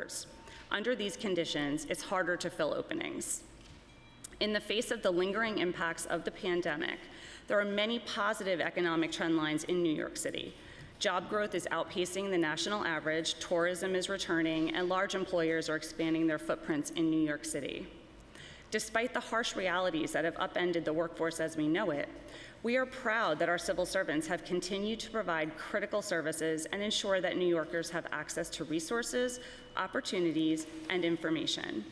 workers. Under these conditions, it's harder to fill openings. In the face of the lingering impacts of the pandemic, there are many positive economic trend lines in New York City. Job growth is outpacing the national average, tourism is returning, and large employers are expanding their footprints in New York City. Despite the harsh realities that have upended the workforce as we know it, we are proud that our civil servants have continued to provide critical services and ensure that New Yorkers have access to resources, opportunities, and information.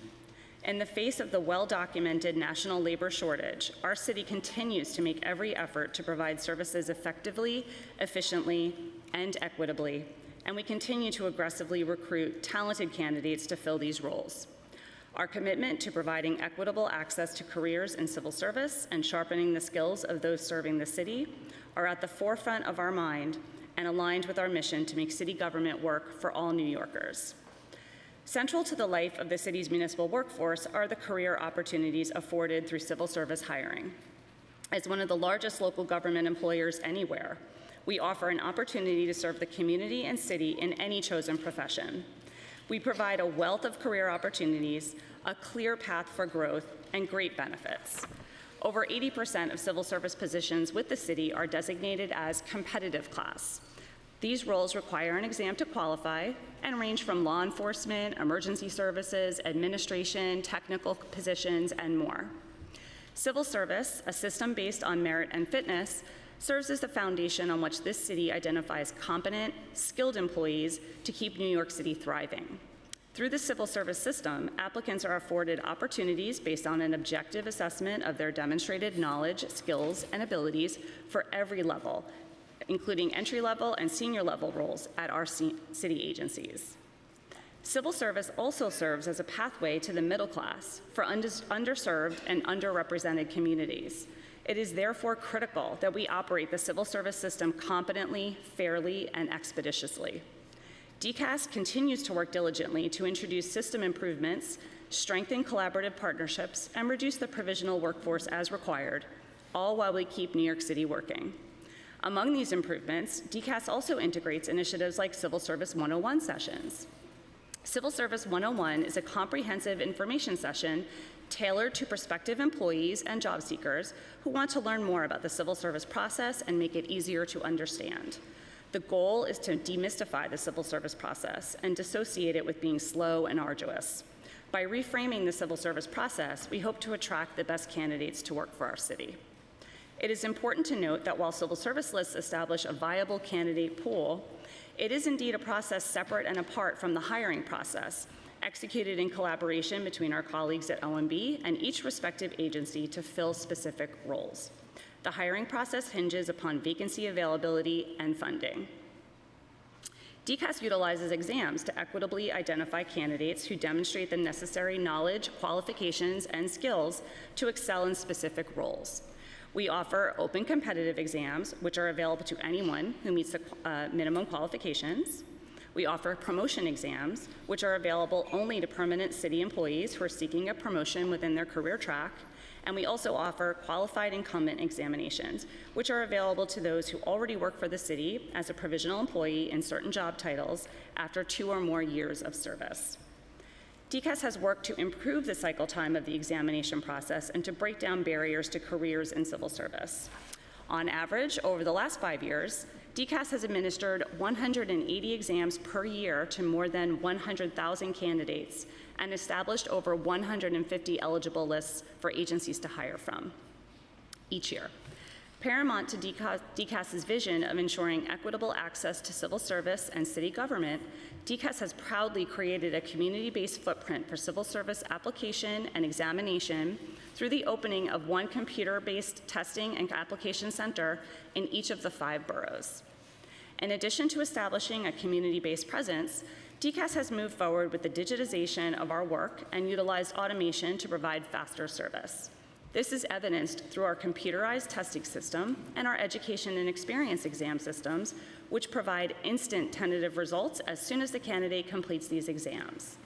In the face of the well-documented national labor shortage, our city continues to make every effort to provide services effectively, efficiently, and equitably, and we continue to aggressively recruit talented candidates to fill these roles. Our commitment to providing equitable access to careers in civil service and sharpening the skills of those serving the city are at the forefront of our mind and aligned with our mission to make city government work for all New Yorkers. Central to the life of the city's municipal workforce are the career opportunities afforded through civil service hiring. As one of the largest local government employers anywhere, we offer an opportunity to serve the community and city in any chosen profession. We provide a wealth of career opportunities, a clear path for growth, and great benefits. Over 80% of civil service positions with the city are designated as competitive class. These roles require an exam to qualify and range from law enforcement, emergency services, administration, technical positions, and more. Civil service, a system based on merit and fitness, serves as the foundation on which this city identifies competent, skilled employees to keep New York City thriving. Through the civil service system, applicants are afforded opportunities based on an objective assessment of their demonstrated knowledge, skills, and abilities for every level, including entry-level and senior-level roles at our city agencies. Civil service also serves as a pathway to the middle class for underserved and underrepresented communities. It is therefore critical that we operate the civil service system competently, fairly, and expeditiously. DCAS continues to work diligently to introduce system improvements, strengthen collaborative partnerships, and reduce the provisional workforce as required, all while we keep New York City working. Among these improvements, DCAS also integrates initiatives like Civil Service 101 sessions. Civil Service 101 is a comprehensive information session tailored to prospective employees and job seekers who want to learn more about the civil service process and make it easier to understand. The goal is to demystify the civil service process and dissociate it with being slow and arduous. By reframing the civil service process, we hope to attract the best candidates to work for our city. It is important to note that while civil service lists establish a viable candidate pool, it is indeed a process separate and apart from the hiring process, executed in collaboration between our colleagues at OMB and each respective agency to fill specific roles. The hiring process hinges upon vacancy availability and funding. DCAS utilizes exams to equitably identify candidates who demonstrate the necessary knowledge, qualifications, and skills to excel in specific roles. We offer open competitive exams, which are available to anyone who meets the minimum qualifications. We offer promotion exams, which are available only to permanent city employees who are seeking a promotion within their career track. And we also offer qualified incumbent examinations, which are available to those who already work for the city as a provisional employee in certain job titles after 2 or more years of service. DCAS has worked to improve the cycle time of the examination process and to break down barriers to careers in civil service. On average, over the last 5 years, DCAS has administered 180 exams per year to more than 100,000 candidates and established over 150 eligible lists for agencies to hire from each year. Paramount to DCAS's vision of ensuring equitable access to civil service and city government, DCAS has proudly created a community-based footprint for civil service application and examination through the opening of one computer-based testing and application center in each of the 5 boroughs. In addition to establishing a community-based presence, DCAS has moved forward with the digitization of our work and utilized automation to provide faster service. This is evidenced through our computerized testing system and our education and experience exam systems, which provide instant tentative results as soon as the candidate completes these exams.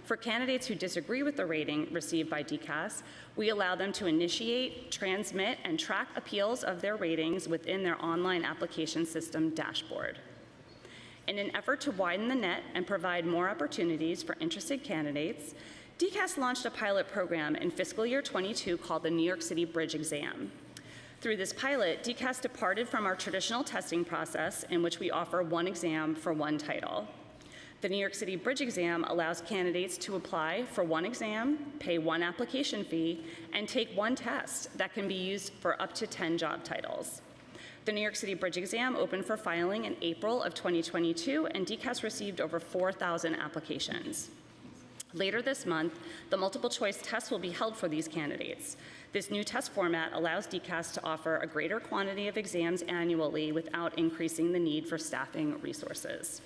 For candidates who disagree with the rating received by DCAS, we allow them to initiate, transmit, and track appeals of their ratings within their online application system dashboard. In an effort to widen the net and provide more opportunities for interested candidates, DCAS launched a pilot program in fiscal year 22 called the New York City Bridge Exam. Through this pilot, DCAS departed from our traditional testing process in which we offer one exam for one title. The New York City Bridge Exam allows candidates to apply for one exam, pay one application fee, and take one test that can be used for up to 10 job titles. The New York City Bridge Exam opened for filing in April of 2022, and DCAS received over 4,000 applications. Later this month, the multiple choice test will be held for these candidates. This new test format allows DCAS to offer a greater quantity of exams annually without increasing the need for staffing resources.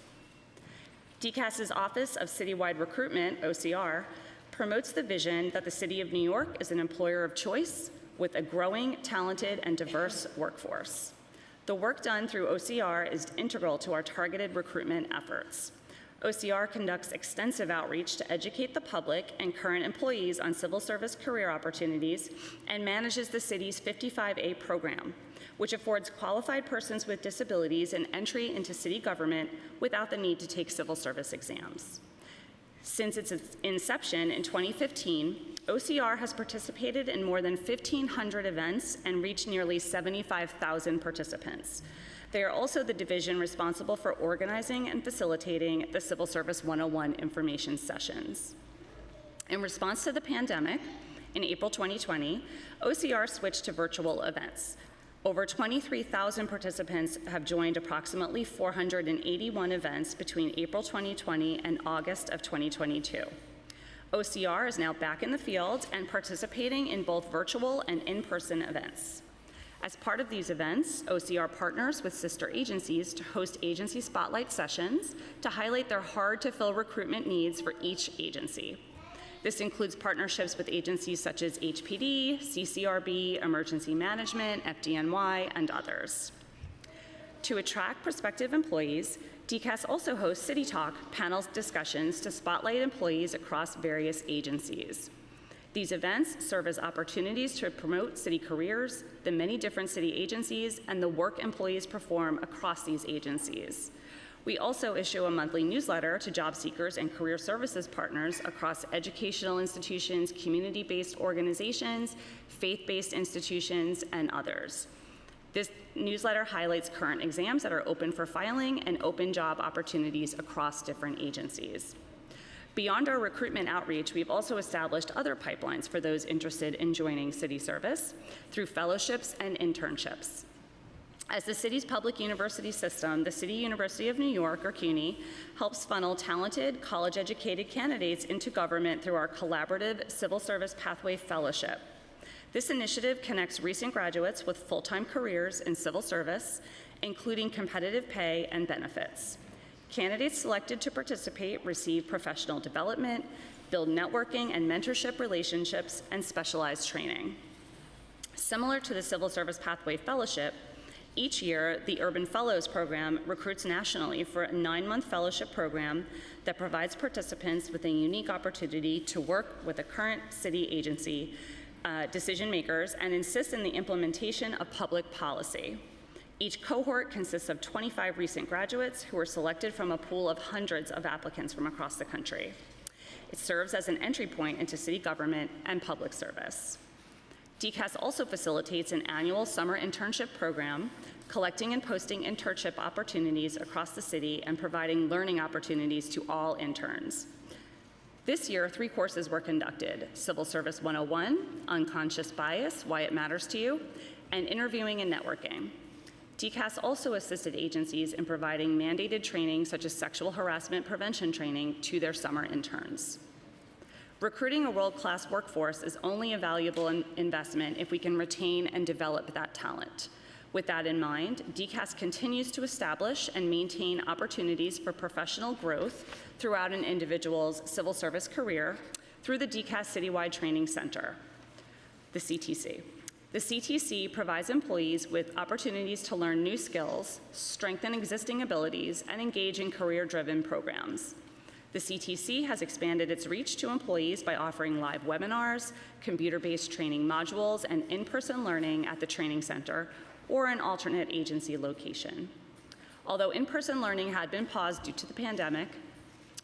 DCAS's Office of Citywide Recruitment, OCR, promotes the vision that the City of New York is an employer of choice with a growing, talented, and diverse workforce. The work done through OCR is integral to our targeted recruitment efforts. OCR conducts extensive outreach to educate the public and current employees on civil service career opportunities and manages the city's 55A program, which affords qualified persons with disabilities an entry into city government without the need to take civil service exams. Since its inception in 2015, OCR has participated in more than 1,500 events and reached nearly 75,000 participants. They are also the division responsible for organizing and facilitating the Civil Service 101 information sessions. In response to the pandemic, in April 2020, OCR switched to virtual events. Over 23,000 participants have joined approximately 481 events between April 2020 and August of 2022. OCR is now back in the field and participating in both virtual and in-person events. As part of these events, OCR partners with sister agencies to host agency spotlight sessions to highlight their hard-to-fill recruitment needs for each agency. This includes partnerships with agencies such as HPD, CCRB, Emergency Management, FDNY, and others. To attract prospective employees, DCAS also hosts City Talk panel discussions to spotlight employees across various agencies. These events serve as opportunities to promote city careers, the many different city agencies, and the work employees perform across these agencies. We also issue a monthly newsletter to job seekers and career services partners across educational institutions, community-based organizations, faith-based institutions, and others. This newsletter highlights current exams that are open for filing and open job opportunities across different agencies. Beyond our recruitment outreach, we've also established other pipelines for those interested in joining city service through fellowships and internships. As the city's public university system, the City University of New York, or CUNY, helps funnel talented, college-educated candidates into government through our collaborative Civil Service Pathway Fellowship. This initiative connects recent graduates with full-time careers in civil service, including competitive pay and benefits. Candidates selected to participate receive professional development, build networking and mentorship relationships, and specialized training. Similar to the Civil Service Pathway Fellowship, each year, the Urban Fellows Program recruits nationally for a 9-month fellowship program that provides participants with a unique opportunity to work with a current city agency decision makers and assist in the implementation of public policy. Each cohort consists of 25 recent graduates who were selected from a pool of hundreds of applicants from across the country. It serves as an entry point into city government and public service. DCAS also facilitates an annual summer internship program, collecting and posting internship opportunities across the city and providing learning opportunities to all interns. This year, 3 courses were conducted: Civil Service 101, Unconscious Bias, Why It Matters to You, and Interviewing and Networking. DCAS also assisted agencies in providing mandated training such as sexual harassment prevention training to their summer interns. Recruiting a world-class workforce is only a valuable investment if we can retain and develop that talent. With that in mind, DCAS continues to establish and maintain opportunities for professional growth throughout an individual's civil service career through the DCAS Citywide Training Center, the CTC. The CTC provides employees with opportunities to learn new skills, strengthen existing abilities, and engage in career-driven programs. The CTC has expanded its reach to employees by offering live webinars, computer-based training modules, and in-person learning at the training center or an alternate agency location. Although in-person learning had been paused due to the pandemic,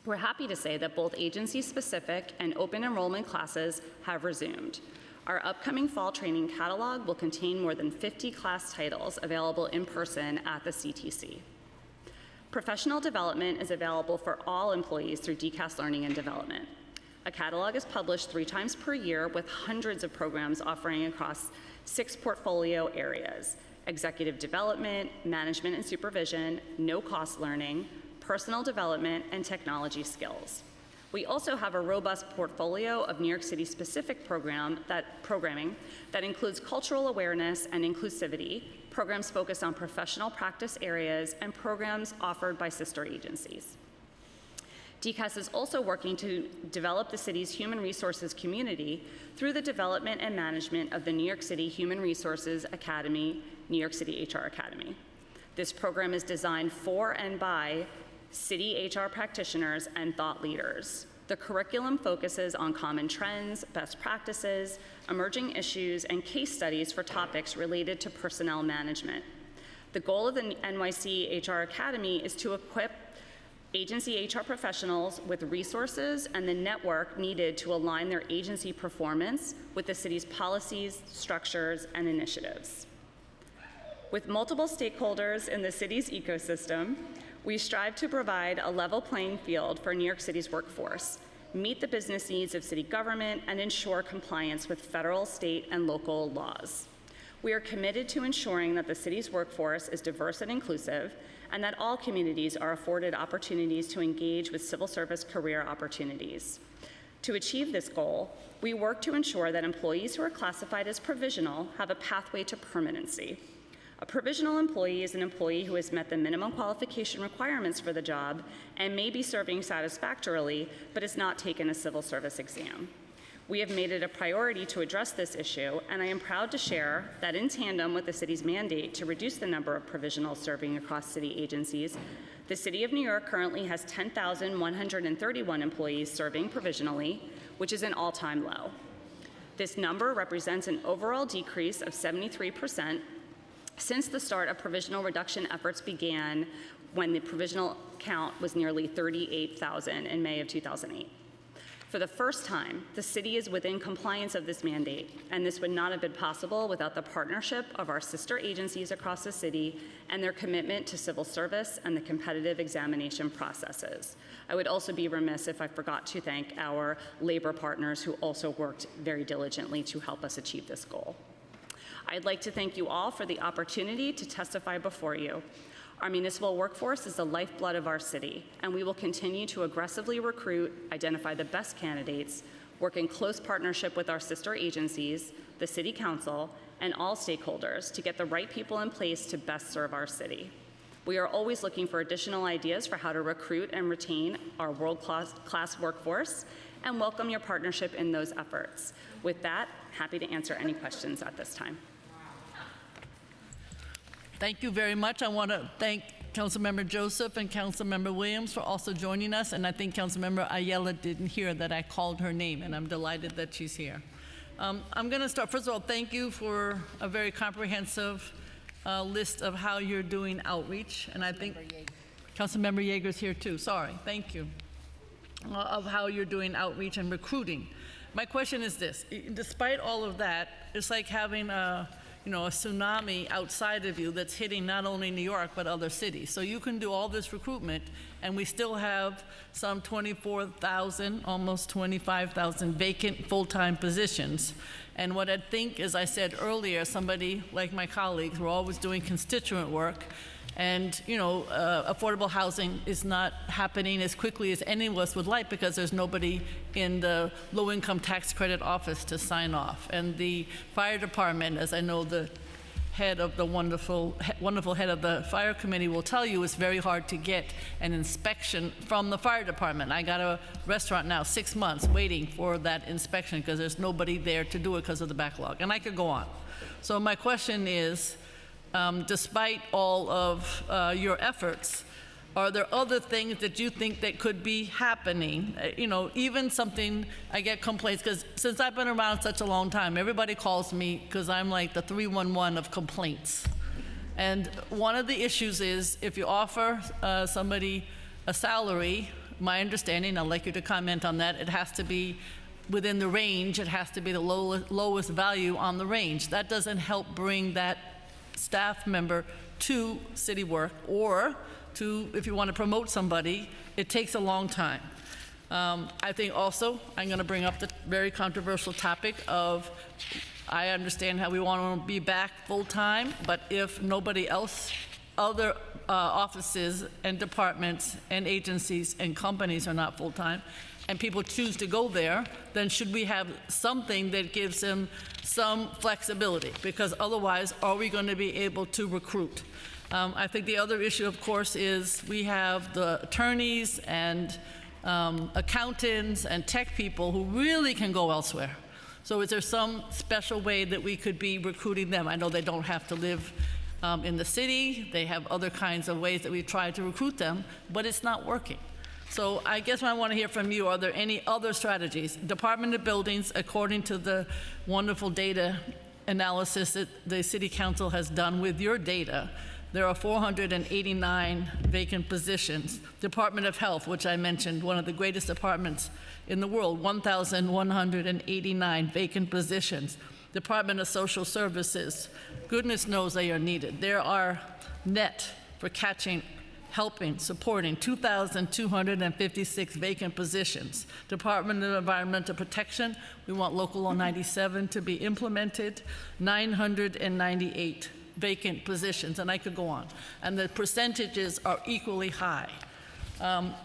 we're happy to say that both agency-specific and open enrollment classes have resumed. Our upcoming fall training catalog will contain more than 50 class titles available in person at the CTC. Professional development is available for all employees through DCAS Learning and Development. A catalog is published 3 times per year with hundreds of programs offering across 6 portfolio areas: executive development, management and supervision, no-cost learning, personal development, and technology skills. We also have a robust portfolio of New York City-specific programming that includes cultural awareness and inclusivity, programs focused on professional practice areas, and programs offered by sister agencies. DCAS is also working to develop the city's human resources community through the development and management of the New York City Human Resources Academy, New York City HR Academy. This program is designed for and by city HR practitioners and thought leaders. The curriculum focuses on common trends, best practices, emerging issues, and case studies for topics related to personnel management. The goal of the NYC HR Academy is to equip agency HR professionals with resources and the network needed to align their agency performance with the city's policies, structures, and initiatives. With multiple stakeholders in the city's ecosystem, we strive to provide a level playing field for New York City's workforce, meet the business needs of city government, and ensure compliance with federal, state, and local laws. We are committed to ensuring that the city's workforce is diverse and inclusive, and that all communities are afforded opportunities to engage with civil service career opportunities. To achieve this goal, we work to ensure that employees who are classified as provisional have a pathway to permanency. A provisional employee is an employee who has met the minimum qualification requirements for the job and may be serving satisfactorily, but has not taken a civil service exam. We have made it a priority to address this issue, and I am proud to share that in tandem with the city's mandate to reduce the number of provisionals serving across city agencies, the City of New York currently has 10,131 employees serving provisionally, which is an all-time low. This number represents an overall decrease of 73% since the start of provisional reduction efforts began, when the provisional count was nearly 38,000 in May of 2008. For the first time, the city is within compliance of this mandate, and this would not have been possible without the partnership of our sister agencies across the city and their commitment to civil service and the competitive examination processes. I would also be remiss if I forgot to thank our labor partners who also worked very diligently to help us achieve this goal. I'd like to thank you all for the opportunity to testify before you. Our municipal workforce is the lifeblood of our city, and we will continue to aggressively recruit, identify the best candidates, work in close partnership with our sister agencies, the City Council, and all stakeholders to get the right people in place to best serve our city. We are always looking for additional ideas for how to recruit and retain our world-class workforce, and welcome your partnership in those efforts. With that, happy to answer any questions at this time. Thank you very much. I want to thank Councilmember Joseph and Councilmember Williams for also joining us. And I think Councilmember Ayala didn't hear that I called her name, and I'm delighted that she's here. I'm going to start. First of all, thank you for a very comprehensive list of how you're doing outreach. And I think Councilmember Yeager's here too. Sorry. Thank you. Of how you're doing outreach and recruiting. My question is this: despite all of that, it's like having a tsunami outside of you that's hitting not only New York, but other cities. So you can do all this recruitment, and we still have some 24,000, almost 25,000 vacant full-time positions. And what I think, as I said earlier, somebody like my colleagues, we're always doing constituent work, and affordable housing is not happening as quickly as any of us would like because there's nobody in the low-income tax credit office to sign off. And the fire department, as I know the head of the wonderful head of the fire committee will tell you, it's very hard to get an inspection from the fire department. I got a restaurant now 6 months waiting for that inspection because there's nobody there to do it because of the backlog. And I could go on. So my question is, despite all of your efforts, are there other things that you think that could be happening? Even something, I get complaints, because since I've been around such a long time, everybody calls me because I'm like the 311 of complaints. And one of the issues is if you offer somebody a salary, my understanding, I'd like you to comment on that, it has to be within the range, it has to be the lowest value on the range. That doesn't help bring that staff member to city work, or to, if you want to promote somebody, it takes a long time. I think also, I'm going to bring up the very controversial topic of, I understand how we want to be back full-time, but if nobody else, other offices and departments and agencies and companies are not full-time, and people choose to go there, then should we have something that gives them some flexibility? Because otherwise, are we going to be able to recruit? I think the other issue, of course, is we have the attorneys and accountants and tech people who really can go elsewhere. So is there some special way that we could be recruiting them? I know they don't have to live in the city. They have other kinds of ways that we try to recruit them, but it's not working. So I guess I want to hear from you, are there any other strategies? Department of Buildings, according to the wonderful data analysis that the City Council has done with your data, there are 489 vacant positions. Department of Health, which I mentioned, one of the greatest departments in the world, 1,189 vacant positions. Department of Social Services, goodness knows they are needed. There are net for catching, helping, supporting 2,256 vacant positions. Department of Environmental Protection, we want Local Law 97 to be implemented, 998 vacant positions, and I could go on. And the percentages are equally high.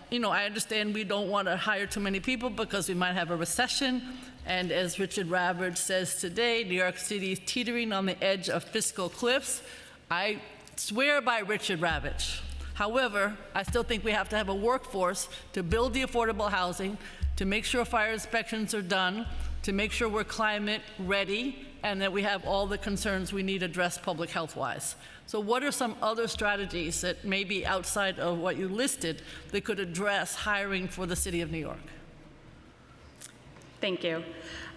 You know, I understand we don't want to hire too many people because we might have a recession, and as Richard Ravage says today, New York City is teetering on the edge of fiscal cliffs. I swear by Richard Ravage. However, I still think we have to have a workforce to build the affordable housing, to make sure fire inspections are done, to make sure we're climate ready, and that we have all the concerns we need addressed public health-wise. So what are some other strategies that may be outside of what you listed that could address hiring for the City of New York? Thank you.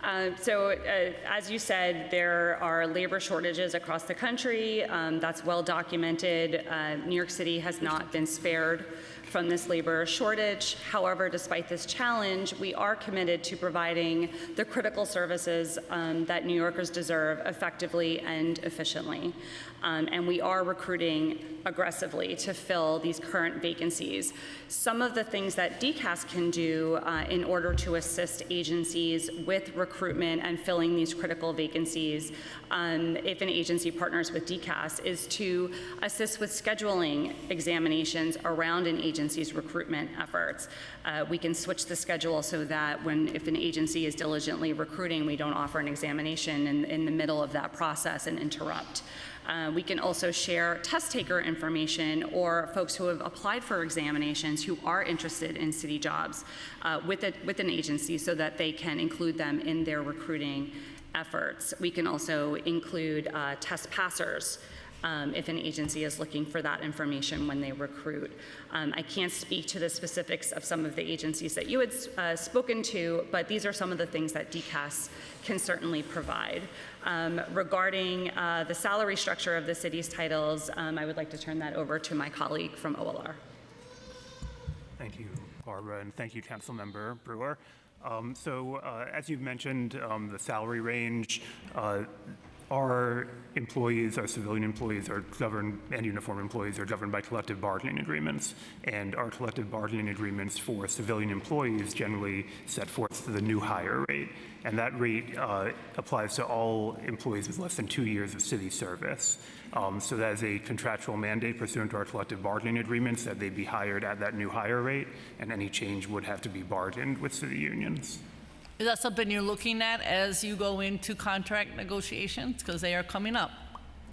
As you said, there are labor shortages across the country. That's well documented. New York City has not been spared from this labor shortage. However, despite this challenge, we are committed to providing the critical services that New Yorkers deserve effectively and efficiently. And we are recruiting aggressively to fill these current vacancies. Some of the things that DCAS can do in order to assist agencies with recruitment and filling these critical vacancies, if an agency partners with DCAS, is to assist with scheduling examinations around an agency's recruitment efforts. We can switch the schedule so that if an agency is diligently recruiting, we don't offer an examination in the middle of that process and interrupt. We can also share test taker information or folks who have applied for examinations who are interested in city jobs with an agency so that they can include them in their recruiting efforts. We can also include test passers if an agency is looking for that information when they recruit. I can't speak to the specifics of some of the agencies that you had spoken to, but these are some of the things that DCAS can certainly provide. Regarding the salary structure of the city's titles, I would like to turn that over to my colleague from OLR. Thank you, Barbara, and thank you, Councilmember Brewer. As you've mentioned, the salary range, our employees, our civilian employees are governed, and uniform employees are governed by collective bargaining agreements. And our collective bargaining agreements for civilian employees generally set forth the new hire rate. And that rate applies to all employees with less than 2 years of city service. So that is a contractual mandate pursuant to our collective bargaining agreements that they be hired at that new hire rate, and any change would have to be bargained with city unions. Is that something you're looking at as you go into contract negotiations? Because they are coming up.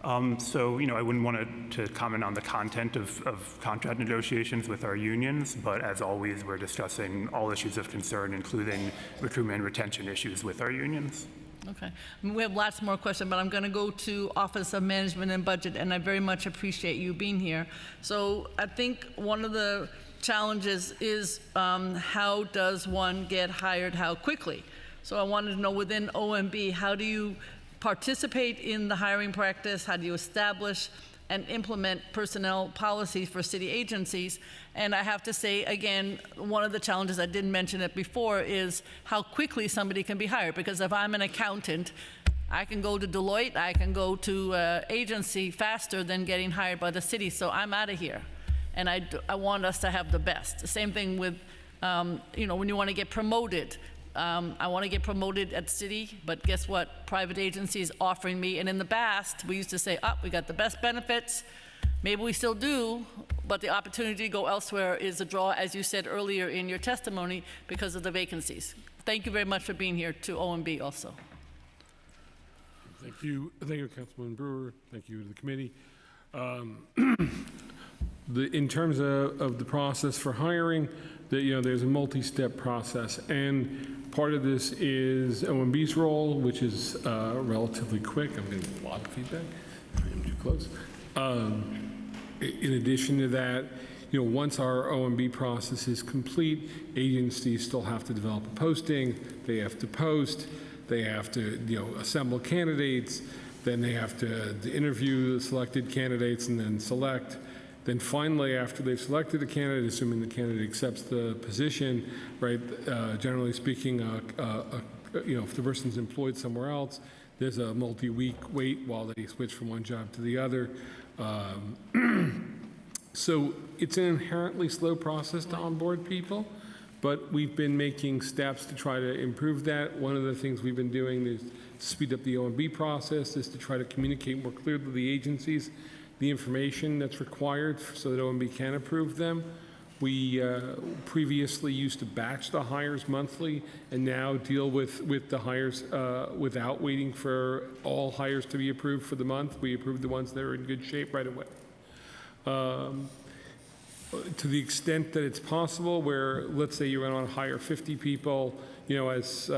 I wouldn't want to comment on the content of contract negotiations with our unions, but as always, we're discussing all issues of concern, including recruitment and retention issues with our unions. Okay. We have lots more questions, but I'm going to go to Office of Management and Budget, and I very much appreciate you being here. So I think one of the challenges is how does one get hired, how quickly? So I wanted to know within OMB, how do you participate in the hiring practice? How do you establish and implement personnel policies for city agencies. And I have to say, again, one of the challenges, I didn't mention it before, is how quickly somebody can be hired. Because if I'm an accountant, I can go to Deloitte, I can go to agency faster than getting hired by the city, so I'm out of here. And I want us to have the best. The same thing with, you know, when you want to get promoted. I want to get promoted at city, but guess what? Private agencies offering me, and in the past, we used to say, we got the best benefits. Maybe we still do, but the opportunity to go elsewhere is a draw, as you said earlier in your testimony, because of the vacancies. Thank you very much for being here, to OMB also. Thank you, Councilman Brewer. Thank you to the committee. In terms of the process for hiring, there's a multi-step process, and part of this is OMB's role, which is relatively quick. I'm getting a lot of feedback. I am too close. In addition to that, once our OMB process is complete, agencies still have to develop a posting. They have to post. They have to, assemble candidates. Then they have to interview the selected candidates and then select. Then finally, after they've selected a candidate, assuming the candidate accepts the position, right, generally speaking, if the person's employed somewhere else, there's a multi-week wait while they switch from one job to the other. So it's an inherently slow process to onboard people, but we've been making steps to try to improve that. One of the things we've been doing is to speed up the OMB process, is to try to communicate more clearly to the agencies the information that's required so that OMB can approve them. We previously used to batch the hires monthly and now deal with the hires without waiting for all hires to be approved for the month. We approve the ones that are in good shape right away. To the extent that it's possible, where let's say you want to hire 50 people, as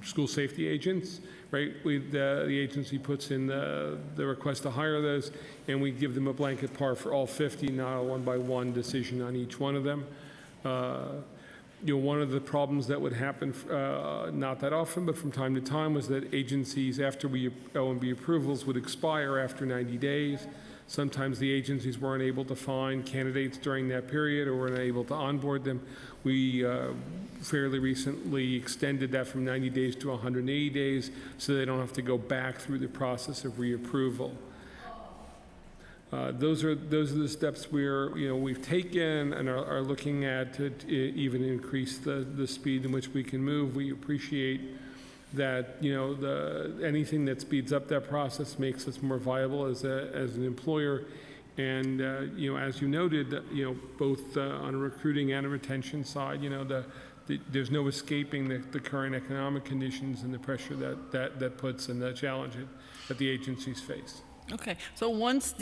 school safety agents, right? The agency puts in the request to hire those, and we give them a blanket par for all 50, not a one-by-one decision on each one of them. One of the problems that would happen, not that often, but from time to time, was that agencies, after OMB approvals, would expire after 90 days. Sometimes the agencies weren't able to find candidates during that period or weren't able to onboard them. We fairly recently extended that from 90 days to 180 days so they don't have to go back through the process of reapproval. Those are the steps we've taken and are looking at to even increase the speed in which we can move. We appreciate that anything that speeds up that process makes us more viable as an employer. And as you noted, both on a recruiting and a retention side, there's no escaping the current economic conditions and the pressure that puts and the challenge that the agencies face. Okay, so once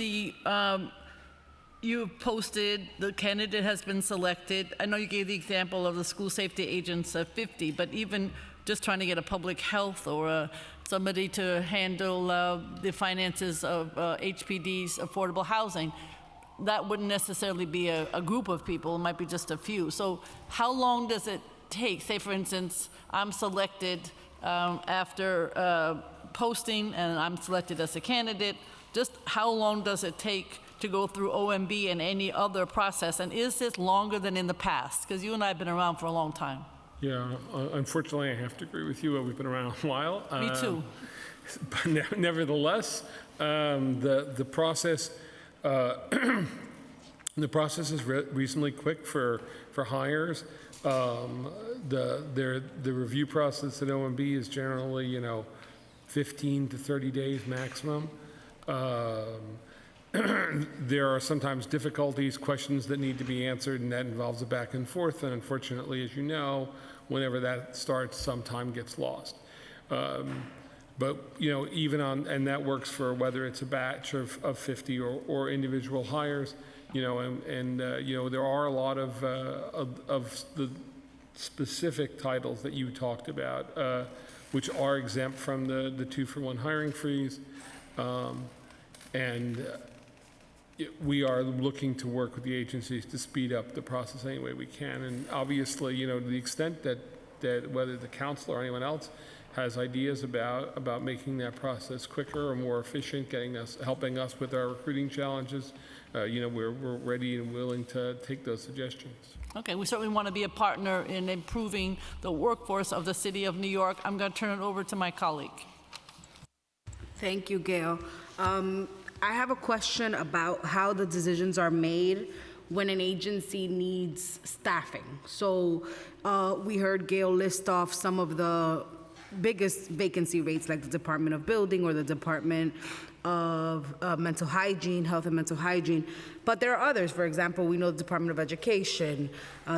you've posted, the candidate has been selected. I know you gave the example of the school safety agents of 50, but even just trying to get a public health or somebody to handle the finances of HPD's affordable housing, that wouldn't necessarily be a group of people. It might be just a few. So how long does it take? Say, for instance, I'm selected after posting and I'm selected as a candidate. Just how long does it take to go through OMB and any other process? And is this longer than in the past? Because you and I have been around for a long time. Yeah, unfortunately, I have to agree with you. We've been around a while. Me too. But nevertheless, the process is reasonably quick for hires. The review process at OMB is generally 15 to 30 days maximum. There are sometimes difficulties, questions that need to be answered, and that involves a back and forth. And unfortunately, as you know, whenever that starts, some time gets lost. But even and that works for whether it's a batch of 50 or individual hires. There are a lot of the specific titles that you talked about, which are exempt from the 2-for-1 hiring freeze. We are looking to work with the agencies to speed up the process any way we can. And obviously, to the extent that whether the council or anyone else has ideas about making that process quicker or more efficient, helping us with our recruiting challenges, we're ready and willing to take those suggestions. Okay, we certainly want to be a partner in improving the workforce of the City of New York. I'm going to turn it over to my colleague. Thank you, Gail. I have a question about how the decisions are made when an agency needs staffing. So we heard Gail list off some of the biggest vacancy rates, like the Department of Building or the Department of Mental Hygiene, Health and Mental Hygiene. But there are others. For example, we know the Department of Education,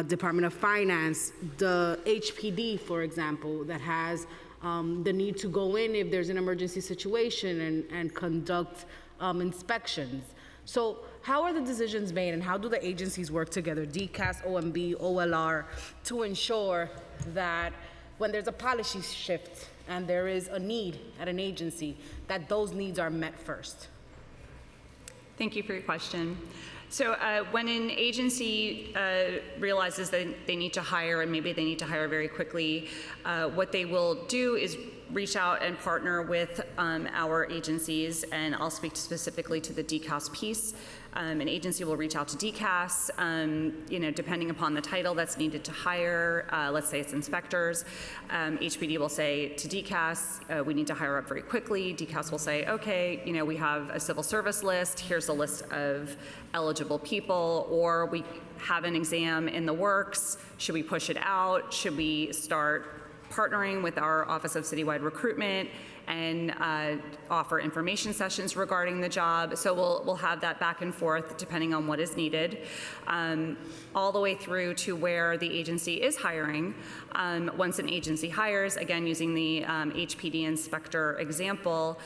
Department of Finance, the HPD, for example, that has the need to go in if there's an emergency situation and conduct inspections. So how are the decisions made and how do the agencies work together, DCAS, OMB, OLR, to ensure that when there's a policy shift and there is a need at an agency, that those needs are met first? Thank you for your question. So when an agency realizes that they need to hire, and maybe they need to hire very quickly, what they will do is reach out and partner with our agencies, and I'll speak specifically to the DCAS piece. An agency will reach out to DCAS, depending upon the title that's needed to hire. Let's say it's inspectors. HPD will say to DCAS, we need to hire up very quickly. DCAS will say, okay, we have a civil service list. Here's a list of eligible people, or we have an exam in the works. Should we push it out? Should we start partnering with our Office of Citywide Recruitment and offer information sessions regarding the job? So we'll have that back and forth depending on what is needed, all the way through to where the agency is hiring. Once an agency hires, again, using the HPD inspector example,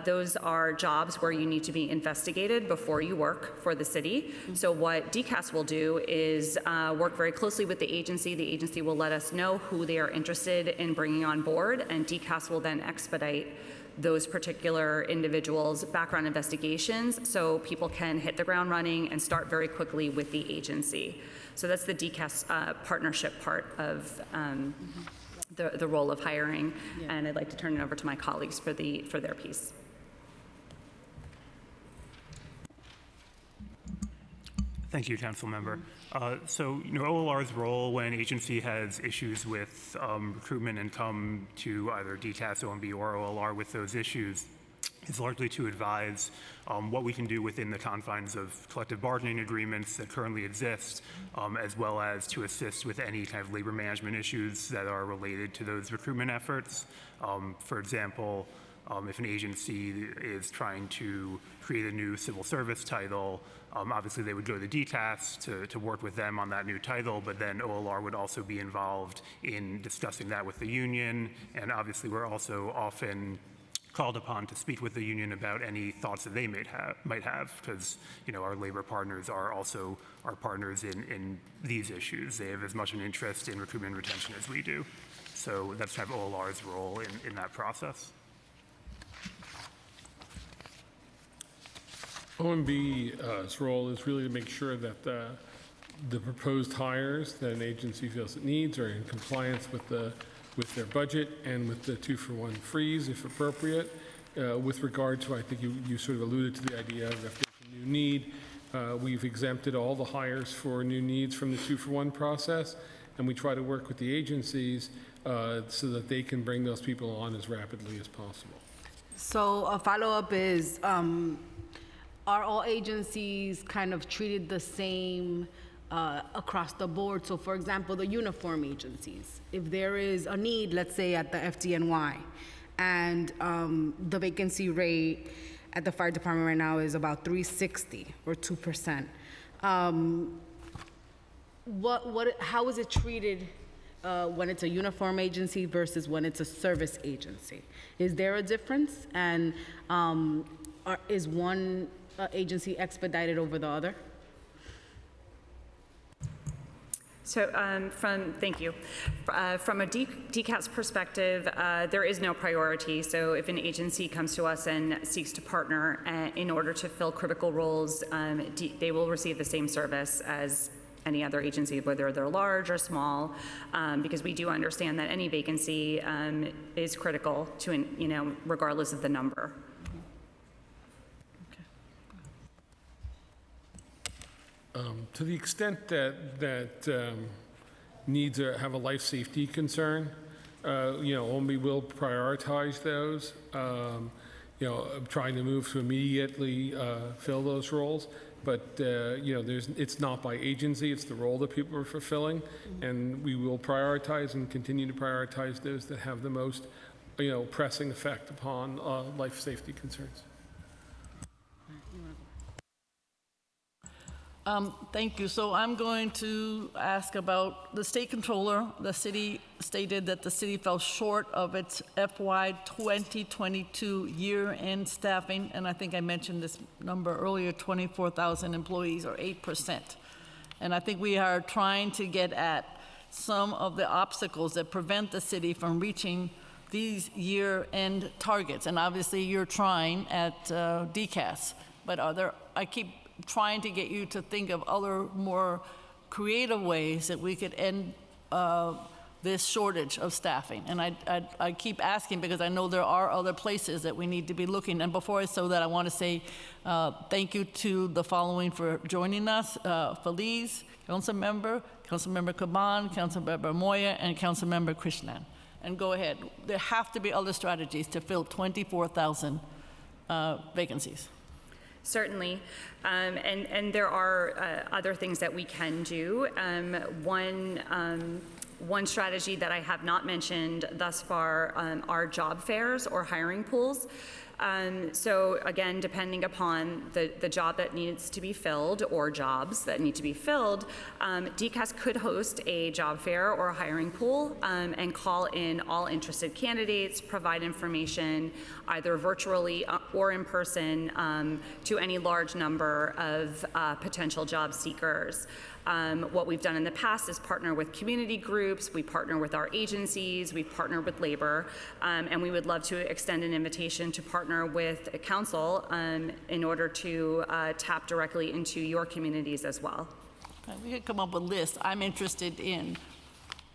those are jobs where you need to be investigated before you work for the city. So what DCAS will do is work very closely with the agency. The agency will let us know who they are interested in bringing on board, and DCAS will then expedite those particular individuals' background investigations so people can hit the ground running and start very quickly with the agency. So that's the DCAS partnership part of the role of hiring, and I'd like to turn it over to my colleagues for their piece. Thank you, Council Member. So, OLR's role when an agency has issues with recruitment and come to either DCAS, OMB, or OLR with those issues is largely to advise what we can do within the confines of collective bargaining agreements that currently exist, as well as to assist with any kind of labor management issues that are related to those recruitment efforts. For example, if an agency is trying to create a new civil service title, obviously they would go to DCAS to work with them on that new title, but then OLR would also be involved in discussing that with the union, and obviously we're also often called upon to speak with the union about any thoughts that they might have, because our labor partners are also our partners in these issues. They have as much an interest in recruitment and retention as we do. So that's kind of OLR's role in that process. OMB's role is really to make sure that the proposed hires that an agency feels it needs are in compliance with their budget and with the 2-for-1 freeze, if appropriate. With regard to, I think you sort of alluded to the idea of if there's a new need, we've exempted all the hires for new needs from the 2-for-1 process, and we try to work with the agencies so that they can bring those people on as rapidly as possible. So a follow-up is, are all agencies kind of treated the same across the board? So for example, the uniform agencies, if there is a need, let's say at the FDNY, and the vacancy rate at the fire department right now is about 360 or 2%. How is it treated when it's a uniform agency versus when it's a service agency? Is there a difference? And is one agency expedited over the other? So thank you. From a DCAS perspective, there is no priority. So if an agency comes to us and seeks to partner in order to fill critical roles, they will receive the same service as any other agency, whether they're large or small, because we do understand that any vacancy is critical to, regardless of the number. To the extent that needs have a life safety concern, we will prioritize those. Trying to move to immediately fill those roles, but it's not by agency; it's the role that people are fulfilling, and we will prioritize and continue to prioritize those that have the most, pressing effect upon life safety concerns. Thank you. So I'm going to ask about the state controller. The city stated that the city fell short of its FY 2022 year-end staffing, and I think I mentioned this number earlier, 24,000 employees, or 8%. And I think we are trying to get at some of the obstacles that prevent the city from reaching these year-end targets. And obviously you're trying at DCAS, but I keep trying to get you to think of other more creative ways that we could end this shortage of staffing. And I keep asking because I know there are other places that we need to be looking. And before I say that, I want to say thank you to the following for joining us. Feliz, Councilmember Caban, Councilmember Moya, and Councilmember Krishnan. And go ahead. There have to be other strategies to fill 24,000 vacancies. Certainly, and there are other things that we can do. One strategy that I have not mentioned thus far are job fairs or hiring pools. So again, depending upon the job that needs to be filled or jobs that need to be filled, DCAS could host a job fair or a hiring pool and call in all interested candidates, provide information either virtually or in person to any large number of potential job seekers. What we've done in the past is partner with community groups, we partner with our agencies, we've partnered with labor, and we would love to extend an invitation to partner with council in order to tap directly into your communities as well. We could come up with a list. I'm interested in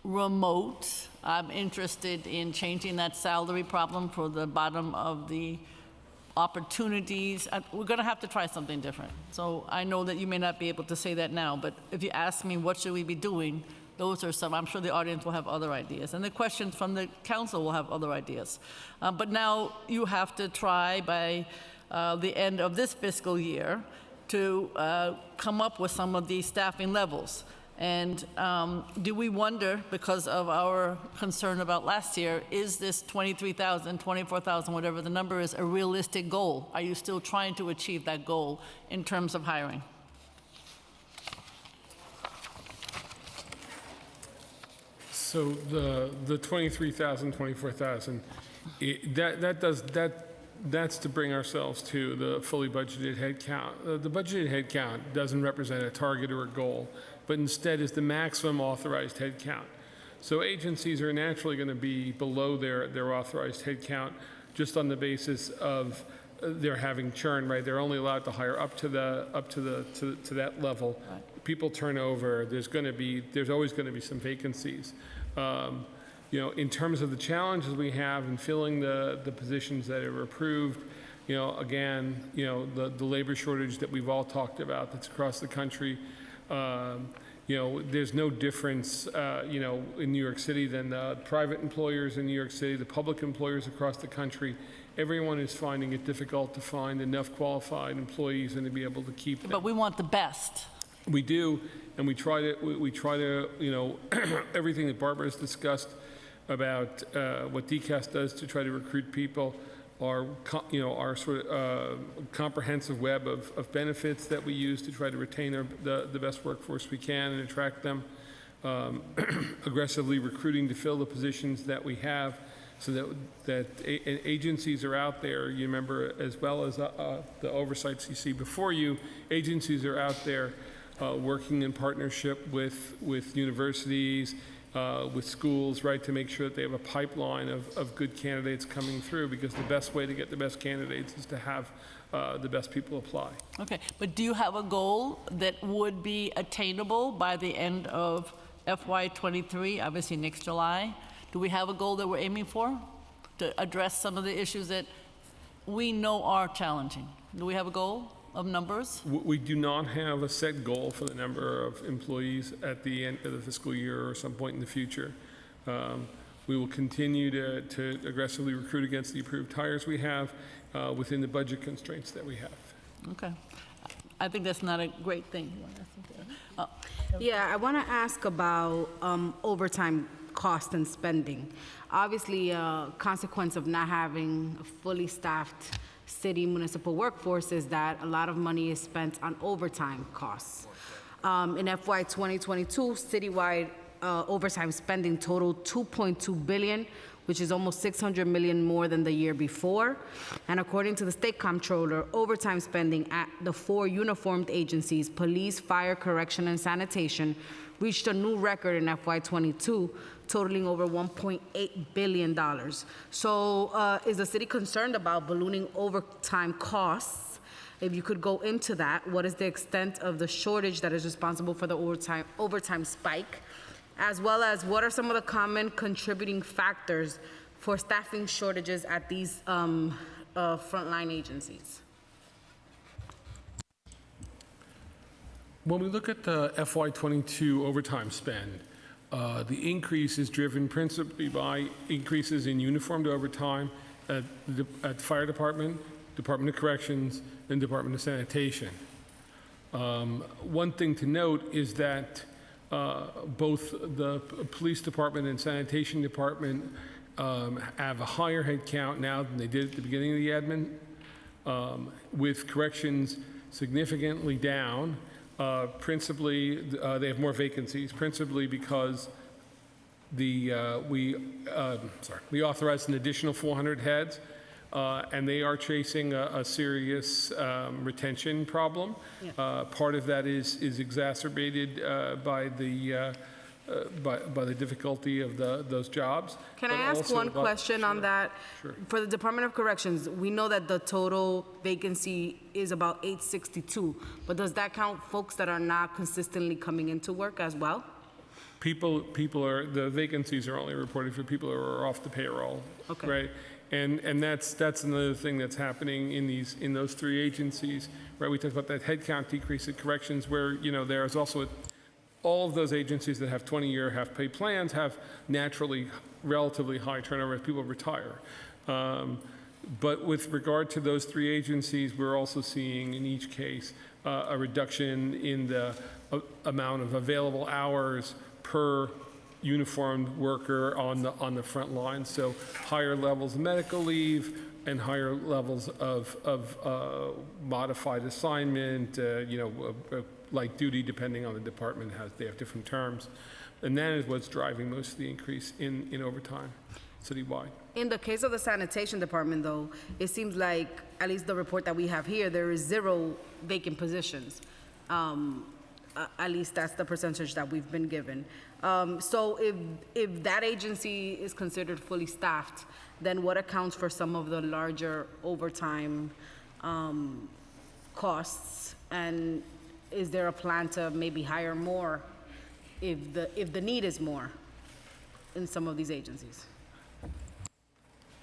remote. I'm interested in changing that salary problem for the bottom of the opportunities. We're going to have to try something different. So I know that you may not be able to say that now, but if you ask me what should we be doing, those are some. I'm sure the audience will have other ideas. And the questions from the council will have other ideas. But now you have to try by the end of this fiscal year to come up with some of these staffing levels. And do we wonder, because of our concern about last year, is this 23,000, 24,000, whatever the number is, a realistic goal? Are you still trying to achieve that goal in terms of hiring? So the 23,000, 24,000, that's to bring ourselves to the fully budgeted head count. The budgeted head count doesn't represent a target or a goal, but instead is the maximum authorized head count. So agencies are naturally going to be below their authorized head count just on the basis of they're having churn, right? They're only allowed to hire up to that level. Right. People turn over. There's always going to be some vacancies. In terms of the challenges we have in filling the positions that are approved, again, the labor shortage that we've all talked about that's across the country. There's no difference, in New York City than the private employers in New York City, the public employers across the country. Everyone is finding it difficult to find enough qualified employees and to be able to keep them. But we want the best. We do, and we try to, everything that Barbara has discussed about what DCAS does to try to recruit people, our sort of comprehensive web of benefits that we use to try to retain the best workforce we can and attract them, aggressively recruiting to fill the positions that we have, so that agencies are out there. You remember, as well as the oversights you see before you, agencies are out there working in partnership with universities with schools, right, to make sure that they have a pipeline of good candidates coming through, because the best way to get the best candidates is to have the best people apply. Okay, but do you have a goal that would be attainable by the end of FY '23, obviously next July? Do we have a goal that we're aiming for to address some of the issues that we know are challenging? Do we have a goal of numbers? We do not have a set goal for the number of employees at the end of the fiscal year or some point in the future. We will continue to aggressively recruit against the approved hires we have within the budget constraints that we have. Okay. I think that's not a great thing. Yeah, I want to ask about overtime cost and spending. Obviously, a consequence of not having a fully staffed city municipal workforce is that a lot of money is spent on overtime costs. In FY 2022, citywide overtime spending totaled $2.2 billion, which is almost $600 million more than the year before. And according to the state comptroller, overtime spending at the 4 uniformed agencies, police, fire, correction, and sanitation, reached a new record in FY '22, totaling over $1.8 billion. So is the city concerned about ballooning overtime costs? If you could go into that, what is the extent of the shortage that is responsible for the overtime spike? As well as what are some of the common contributing factors for staffing shortages at these frontline agencies? When we look at the FY '22 overtime spend, the increase is driven principally by increases in uniformed overtime at the Fire Department, Department of Corrections, and Department of Sanitation. One thing to note is that both the Police Department and Sanitation Department have a higher head count now than they did at the beginning of the admin, with corrections significantly down. Principally, they have more vacancies, principally because we authorized an additional 400 heads, and they are chasing a serious retention problem. Yeah. Part of that is exacerbated by the difficulty of those jobs. Can I but ask also one about- question on Sure. that? Sure. For the Department of Corrections, we know that the total vacancy is about 862, but does that count folks that are not consistently coming into work as well? The vacancies are only reported for people who are off the payroll. Okay. Right? And that's another thing that's happening in those 3 agencies, right? We talked about that headcount decrease at corrections, where, there's also all of those agencies that have 20-year half-pay plans have naturally relatively high turnover as people retire. But with regard to those 3 agencies, we're also seeing in each case a reduction in the amount of available hours per uniformed worker on the front line. So higher levels of medical leave and higher levels of modified assignment, light duty, depending on the department, they have different terms. And that is what's driving most of the increase in overtime citywide. In the case of the sanitation department, though, it seems like, at least the report that we have here, there is 0 vacant positions. At least that's the percentage that we've been given. So if that agency is considered fully staffed, then what accounts for some of the larger overtime costs? And is there a plan to maybe hire more if the need is more in some of these agencies?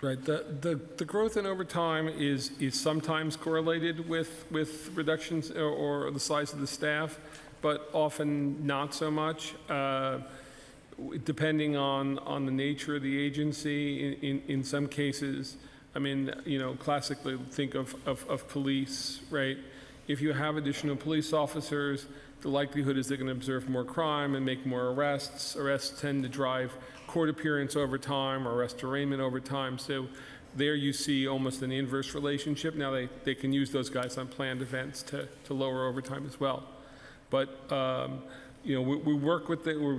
Right. The growth in overtime is sometimes correlated with reductions or the size of the staff, but often not so much, depending on the nature of the agency. In some cases, classically think of police, right? If you have additional police officers, the likelihood is they're going to observe more crime and make more arrests. Arrests tend to drive court appearance over time or arrest arraignment over time. So there you see almost an inverse relationship. Now they can use those guys on planned events to lower overtime as well. But we're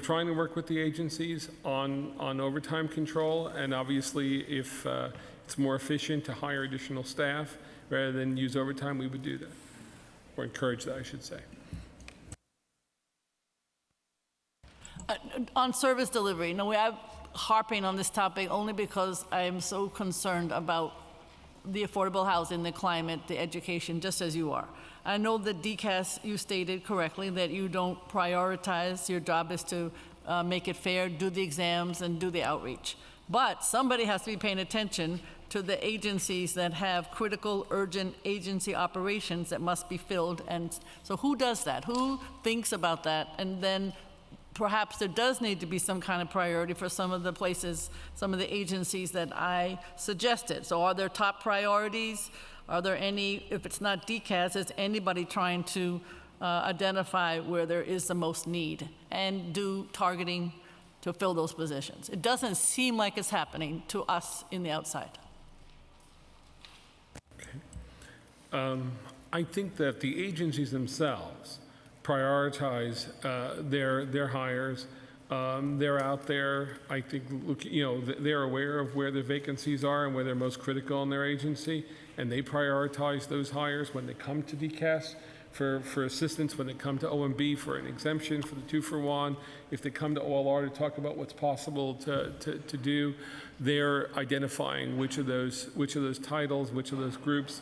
trying to work with the agencies on overtime control, and obviously if it's more efficient to hire additional staff rather than use overtime, we would do that, or encourage that, I should say. On service delivery, no, I'm harping on this topic only because I am so concerned about the affordable housing, the climate, the education, just as you are. I know that DCAS, you stated correctly that you don't prioritize. Your job is to make it fair, do the exams, and do the outreach. But somebody has to be paying attention to the agencies that have critical, urgent agency operations that must be filled. And so who does that? Who thinks about that? And then perhaps there does need to be some kind of priority for some of the places, some of the agencies that I suggested. So are there top priorities? Are there any, if it's not DCAS, is anybody trying to identify where there is the most need and do targeting to fill those positions? It doesn't seem like it's happening to us in the outside. I think that the agencies themselves prioritize their hires. They're out there, I think, they're aware of where the vacancies are and where they're most critical in their agency, and they prioritize those hires when they come to DCAS for assistance, when they come to OMB for an exemption for the 2-for-1, if they come to OLR to talk about what's possible to do. They're identifying which of those titles, which of those groups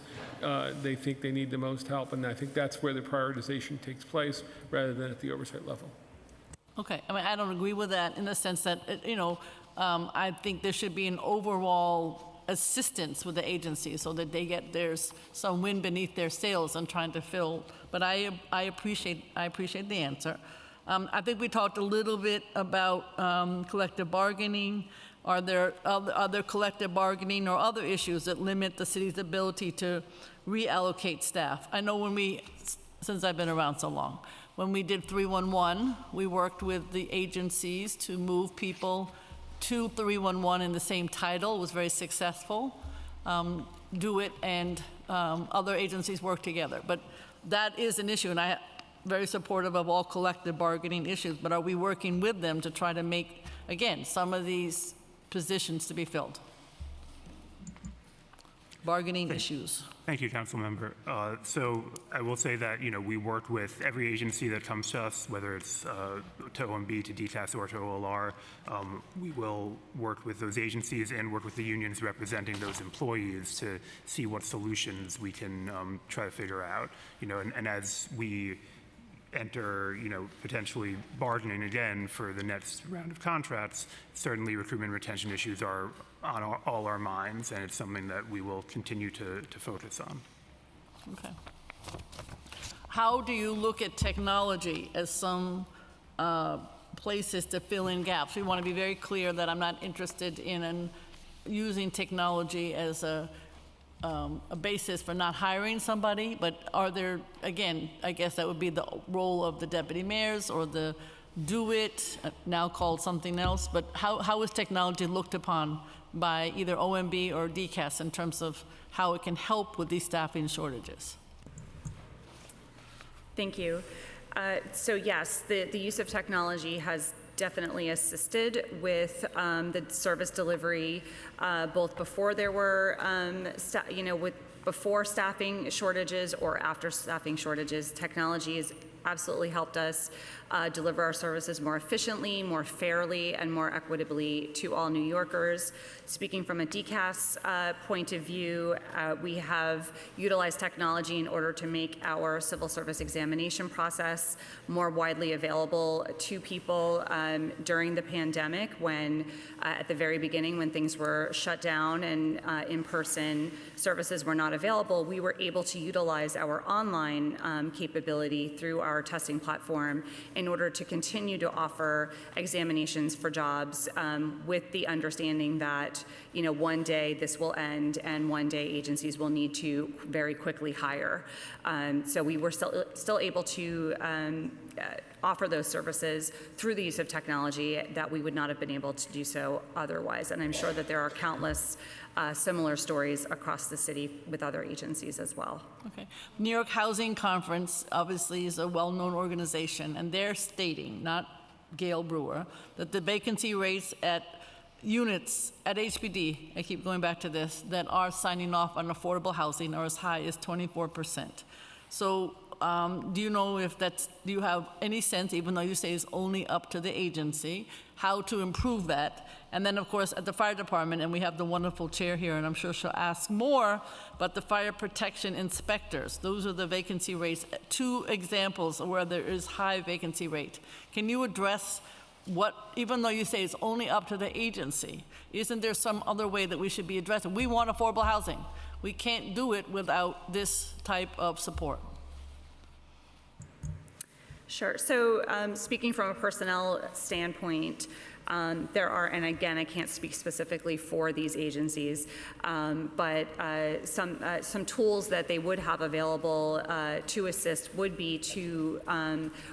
they think they need the most help, and I think that's where the prioritization takes place rather than at the oversight level. Okay, I mean, I don't agree with that in the sense that, I think there should be an overall assistance with the agency so that there's some wind beneath their sails and trying to fill, but I appreciate the answer. I think we talked a little bit about collective bargaining. Are there other collective bargaining or other issues that limit the city's ability to reallocate staff? I know since I've been around so long, when we did 311, we worked with the agencies to move people to 311 in the same title. It was very successful. Do it and other agencies work together. But that is an issue, and I'm very supportive of all collective bargaining issues, but are we working with them to try to make, again, some of these positions to be filled? Bargaining issues. Thank you, Council Member. So I will say that, we work with every agency that comes to us, whether it's to OMB, to DCAS, or to OLR. We will work with those agencies and work with the unions representing those employees to see what solutions we can try to figure out. And as we enter, potentially bargaining again for the next round of contracts, certainly recruitment and retention issues are on all our minds, and it's something that we will continue to focus on. Okay. How do you look at technology as some places to fill in gaps? We want to be very clear that I'm not interested in using technology as a basis for not hiring somebody, but are there, again, I guess that would be the role of the deputy mayors or the do-it, now called something else, but how is technology looked upon by either OMB or DCAS in terms of how it can help with these staffing shortages? Thank you. So yes, the use of technology has definitely assisted with the service delivery, both before there were, before staffing shortages or after staffing shortages. Technology has absolutely helped us deliver our services more efficiently, more fairly, and more equitably to all New Yorkers. Speaking from a DCAS point of view, we have utilized technology in order to make our civil service examination process more widely available to people during the pandemic when, at the very beginning, when things were shut down and in-person services were not available, we were able to utilize our online capability through our testing platform in order to continue to offer examinations for jobs with the understanding that, one day this will end and one day agencies will need to very quickly hire. So we were still able to offer those services through the use of technology that we would not have been able to do so otherwise. And I'm sure that there are countless similar stories across the city with other agencies as well. Okay. New York Housing Conference obviously is a well-known organization, and they're stating, not Gail Brewer, that the vacancy rates at units at HPD, I keep going back to this, that are signing off on affordable housing are as high as 24%. So do you know if that's, do you have any sense, even though you say it's only up to the agency, how to improve that? And then, of course, at the fire department, and we have the wonderful chair here, and I'm sure she'll ask more, but the fire protection inspectors, those are the vacancy rates, 2 examples where there is high vacancy rate. Can you address what, even though you say it's only up to the agency, isn't there some other way that we should be addressing? We want affordable housing. We can't do it without this type of support. Sure. So speaking from a personnel standpoint, there are, and again, I can't speak specifically for these agencies, but some tools that they would have available to assist would be to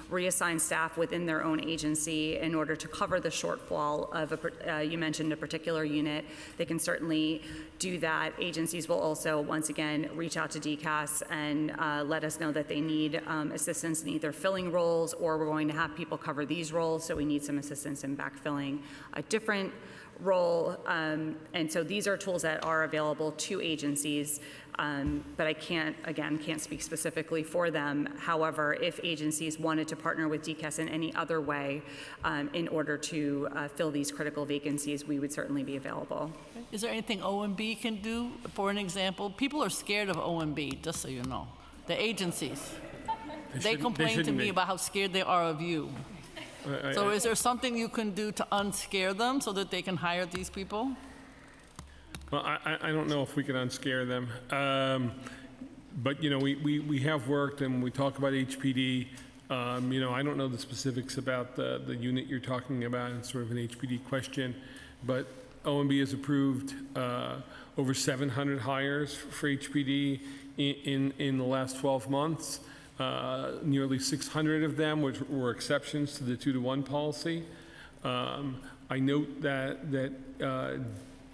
reassign staff within their own agency in order to cover the shortfall of, you mentioned a particular unit. They can certainly do that. Agencies will also, once again, reach out to DCAS and let us know that they need assistance in either filling roles, or we're going to have people cover these roles, so we need some assistance in backfilling a different role. And so these are tools that are available to agencies, but I can't speak specifically for them. However, if agencies wanted to partner with DCAS in any other way in order to fill these critical vacancies, we would certainly be available. Is there anything OMB can do? For an example, people are scared of OMB, just so you know. The agencies. They complain to me about how scared they are of you. So is there something you can do to unscare them so that they can hire these people? Well, I don't know if we can unscare them. But, you know, we have worked and we talk about HPD. You know, I don't know the specifics about the unit you're talking about. It's sort of an HPD question. But OMB has approved over 700 hires for HPD in the last 12 months. Nearly 600 of them were exceptions to the 2-to-1 policy. I note that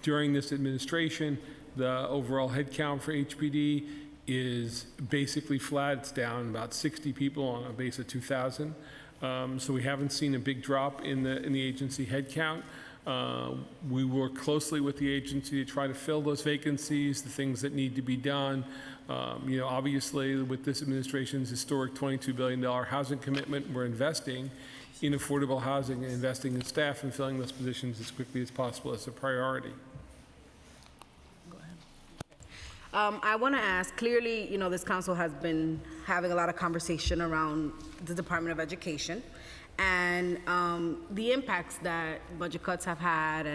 during this administration, the overall headcount for HPD is basically flat. It's down about 60 people on a base of 2,000. So we haven't seen a big drop in the agency headcount. We work closely with the agency to try to fill those vacancies, the things that need to be done. You know, obviously, with this administration's historic $22 billion housing commitment, we're investing in affordable housing and investing in staff and filling those positions as quickly as possible as a priority. I want to ask, clearly, you know, this council has been having a lot of conversation around the Department of Education and the impacts that budget cuts have had,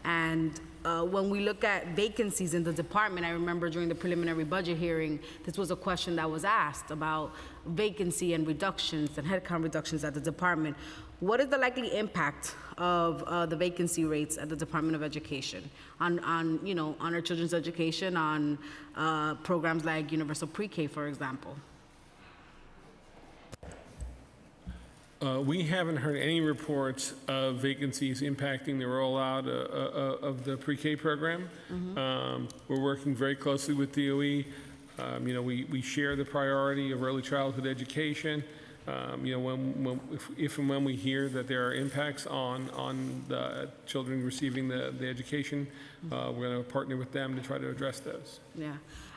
and when we look at vacancies in the department, I remember during the preliminary budget hearing, this was a question that was asked about vacancy and reductions and headcount reductions at the department. What is the likely impact of the vacancy rates at the Department of Education on you know, on our children's education, on programs like universal pre-K, for example? We haven't heard any reports of vacancies impacting the rollout of the pre-K program. We're working very closely with DOE. You know, we share the priority of early childhood education. You know, if and when we hear that there are impacts on the children receiving the education, we're going to partner with them to try to address those. Yeah,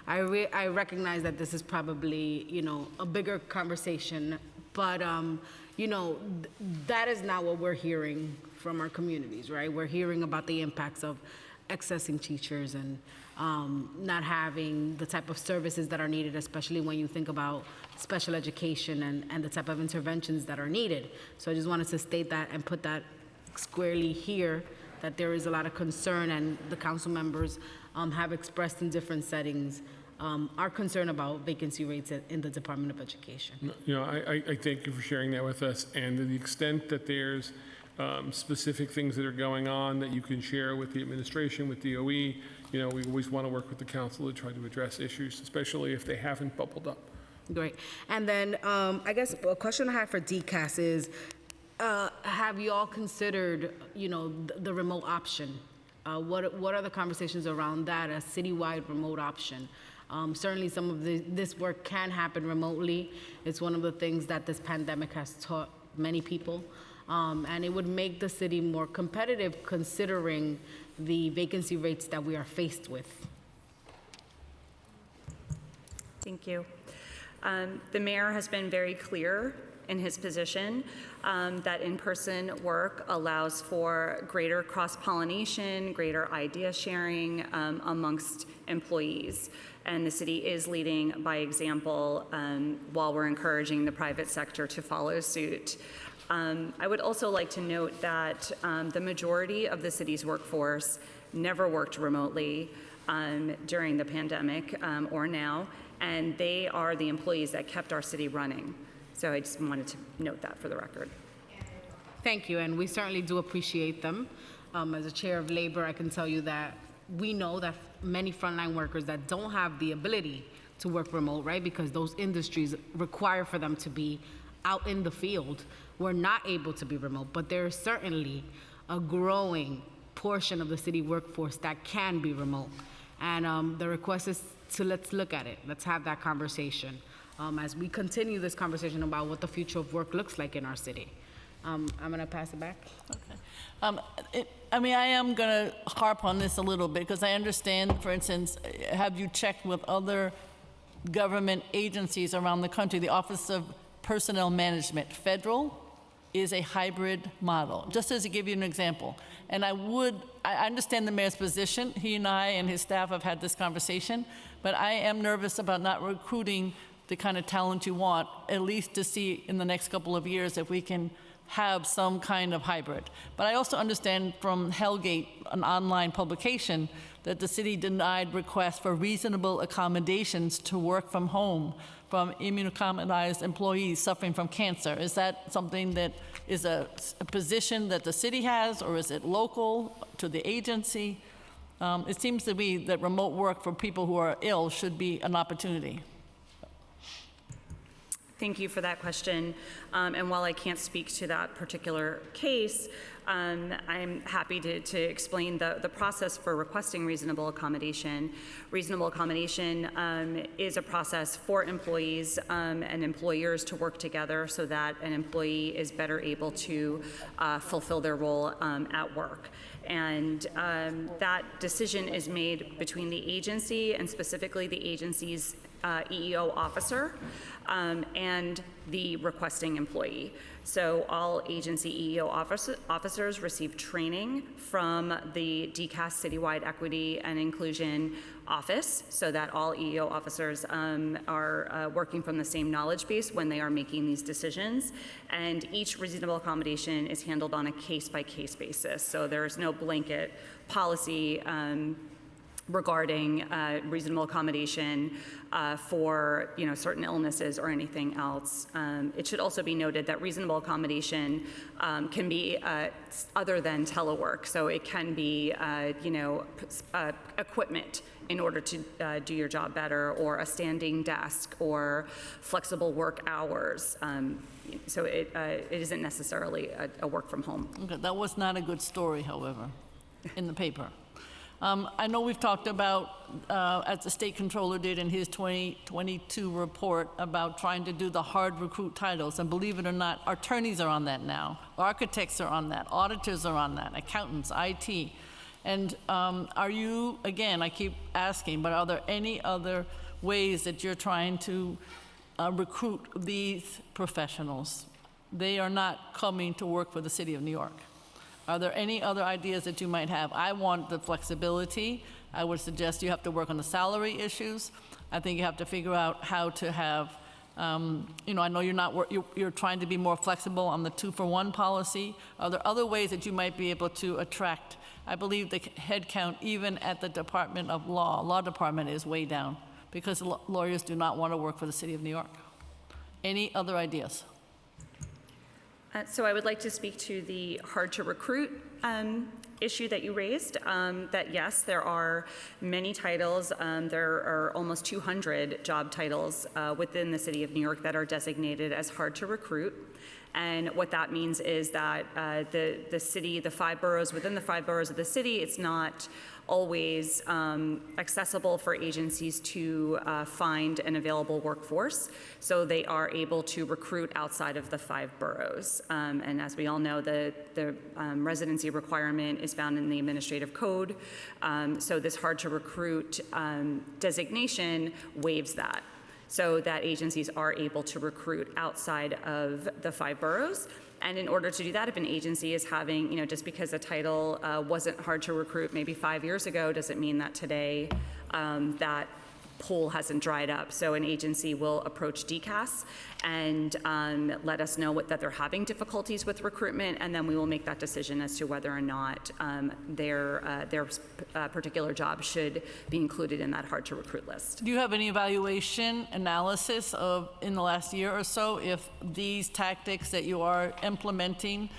I recognize that this is probably, you know, a bigger conversation, but you know, that is not what we're hearing from our communities, right? We're hearing about the impacts of accessing teachers and not having the type of services that are needed, especially when you think about special education and the type of interventions that are needed. So I just wanted to state that and put that squarely here, that there is a lot of concern, and the council members have expressed in different settings our concern about vacancy rates in the Department of Education. You know, I thank you for sharing that with us, and to the extent that there's specific things that are going on that you can share with the administration, with DOE, you know, we always want to work with the council to try to address issues, especially if they haven't bubbled up. Great. And then I guess a question I have for DCAS is, have you all considered, you know, the remote option? What are the conversations around that, a citywide remote option? Certainly some of this work can happen remotely. It's one of the things that this pandemic has taught many people. And it would make the city more competitive considering the vacancy rates that we are faced with. Thank you. The mayor has been very clear in his position that in-person work allows for greater cross-pollination, greater idea sharing amongst employees. And the city is leading by example while we're encouraging the private sector to follow suit. I would also like to note that the majority of the city's workforce never worked remotely during the pandemic or now, and they are the employees that kept our city running. So I just wanted to note that for the record. Thank you, and we certainly do appreciate them. As a chair of labor, I can tell you that we know that many frontline workers that don't have the ability to work remote, right, because those industries require for them to be out in the field, were not able to be remote. But there is certainly a growing portion of the city workforce that can be remote. And the request is to let's look at it. Let's have that conversation as we continue this conversation about what the future of work looks like in our city. I'm going to pass it back. Okay. I am going to harp on this a little bit because I understand, for instance, have you checked with other government agencies around the country? The Office of Personnel Management, federal, is a hybrid model, just as to give you an example. And I understand the mayor's position. He and I and his staff have had this conversation, but I am nervous about not recruiting the kind of talent you want, at least to see in the next couple of years if we can have some kind of hybrid. But I also understand from Hellgate, an online publication, that the city denied requests for reasonable accommodations to work from home from immunocompromised employees suffering from cancer. Is that something that is a position that the city has, or is it local to the agency? It seems to me that remote work for people who are ill should be an opportunity. Thank you for that question. And while I can't speak to that particular case, I'm happy to explain the process for requesting reasonable accommodation. Reasonable accommodation is a process for employees and employers to work together so that an employee is better able to fulfill their role at work. And that decision is made between the agency and specifically the agency's EEO officer and the requesting employee. So all agency EEO officers receive training from the DCAS Citywide Equity and Inclusion Office so that all EEO officers are working from the same knowledge base when they are making these decisions. And each reasonable accommodation is handled on a case-by-case basis. So there is no blanket policy regarding reasonable accommodation for certain illnesses or anything else. It should also be noted that reasonable accommodation can be other than telework. So it can be equipment in order to do your job better, or a standing desk, or flexible work hours. So it isn't necessarily a work from home. Okay, that was not a good story, however, in the paper. I know we've talked about, as the state controller did in his 2022 report, about trying to do the hard recruit titles. And believe it or not, attorneys are on that now. Architects are on that. Auditors are on that. Accountants, IT. And are you, again, I keep asking, but are there any other ways that you're trying to recruit these professionals? They are not coming to work for the city of New York. Are there any other ideas that you might have? I want the flexibility. I would suggest you have to work on the salary issues. I think you have to figure out how to have, I know you're trying to be more flexible on the 2-for-1 policy. Are there other ways that you might be able to attract? I believe the head count, even at the Department of Law department, is way down because lawyers do not want to work for the city of New York. Any other ideas? So I would like to speak to the hard to recruit issue that you raised. That yes, there are many titles. There are almost 200 job titles within the city of New York that are designated as hard to recruit. And what that means is that the city, the 5 boroughs, within the 5 boroughs of the city, it's not always accessible for agencies to find an available workforce. So they are able to recruit outside of the 5 boroughs. And as we all know, the residency requirement is found in the administrative code. So this hard to recruit designation waives that. so that agencies are able to recruit outside of the 5 boroughs. And in order to do that, if an agency is having, just because a title wasn't hard to recruit maybe 5 years ago, doesn't mean that today that pool hasn't dried up. So an agency will approach DCAS and let us know that they're having difficulties with recruitment, and then we will make that decision as to whether or not their particular job should be included in that hard to recruit list. Do you have any evaluation analysis of, in the last year or so, if these tactics that you are implementing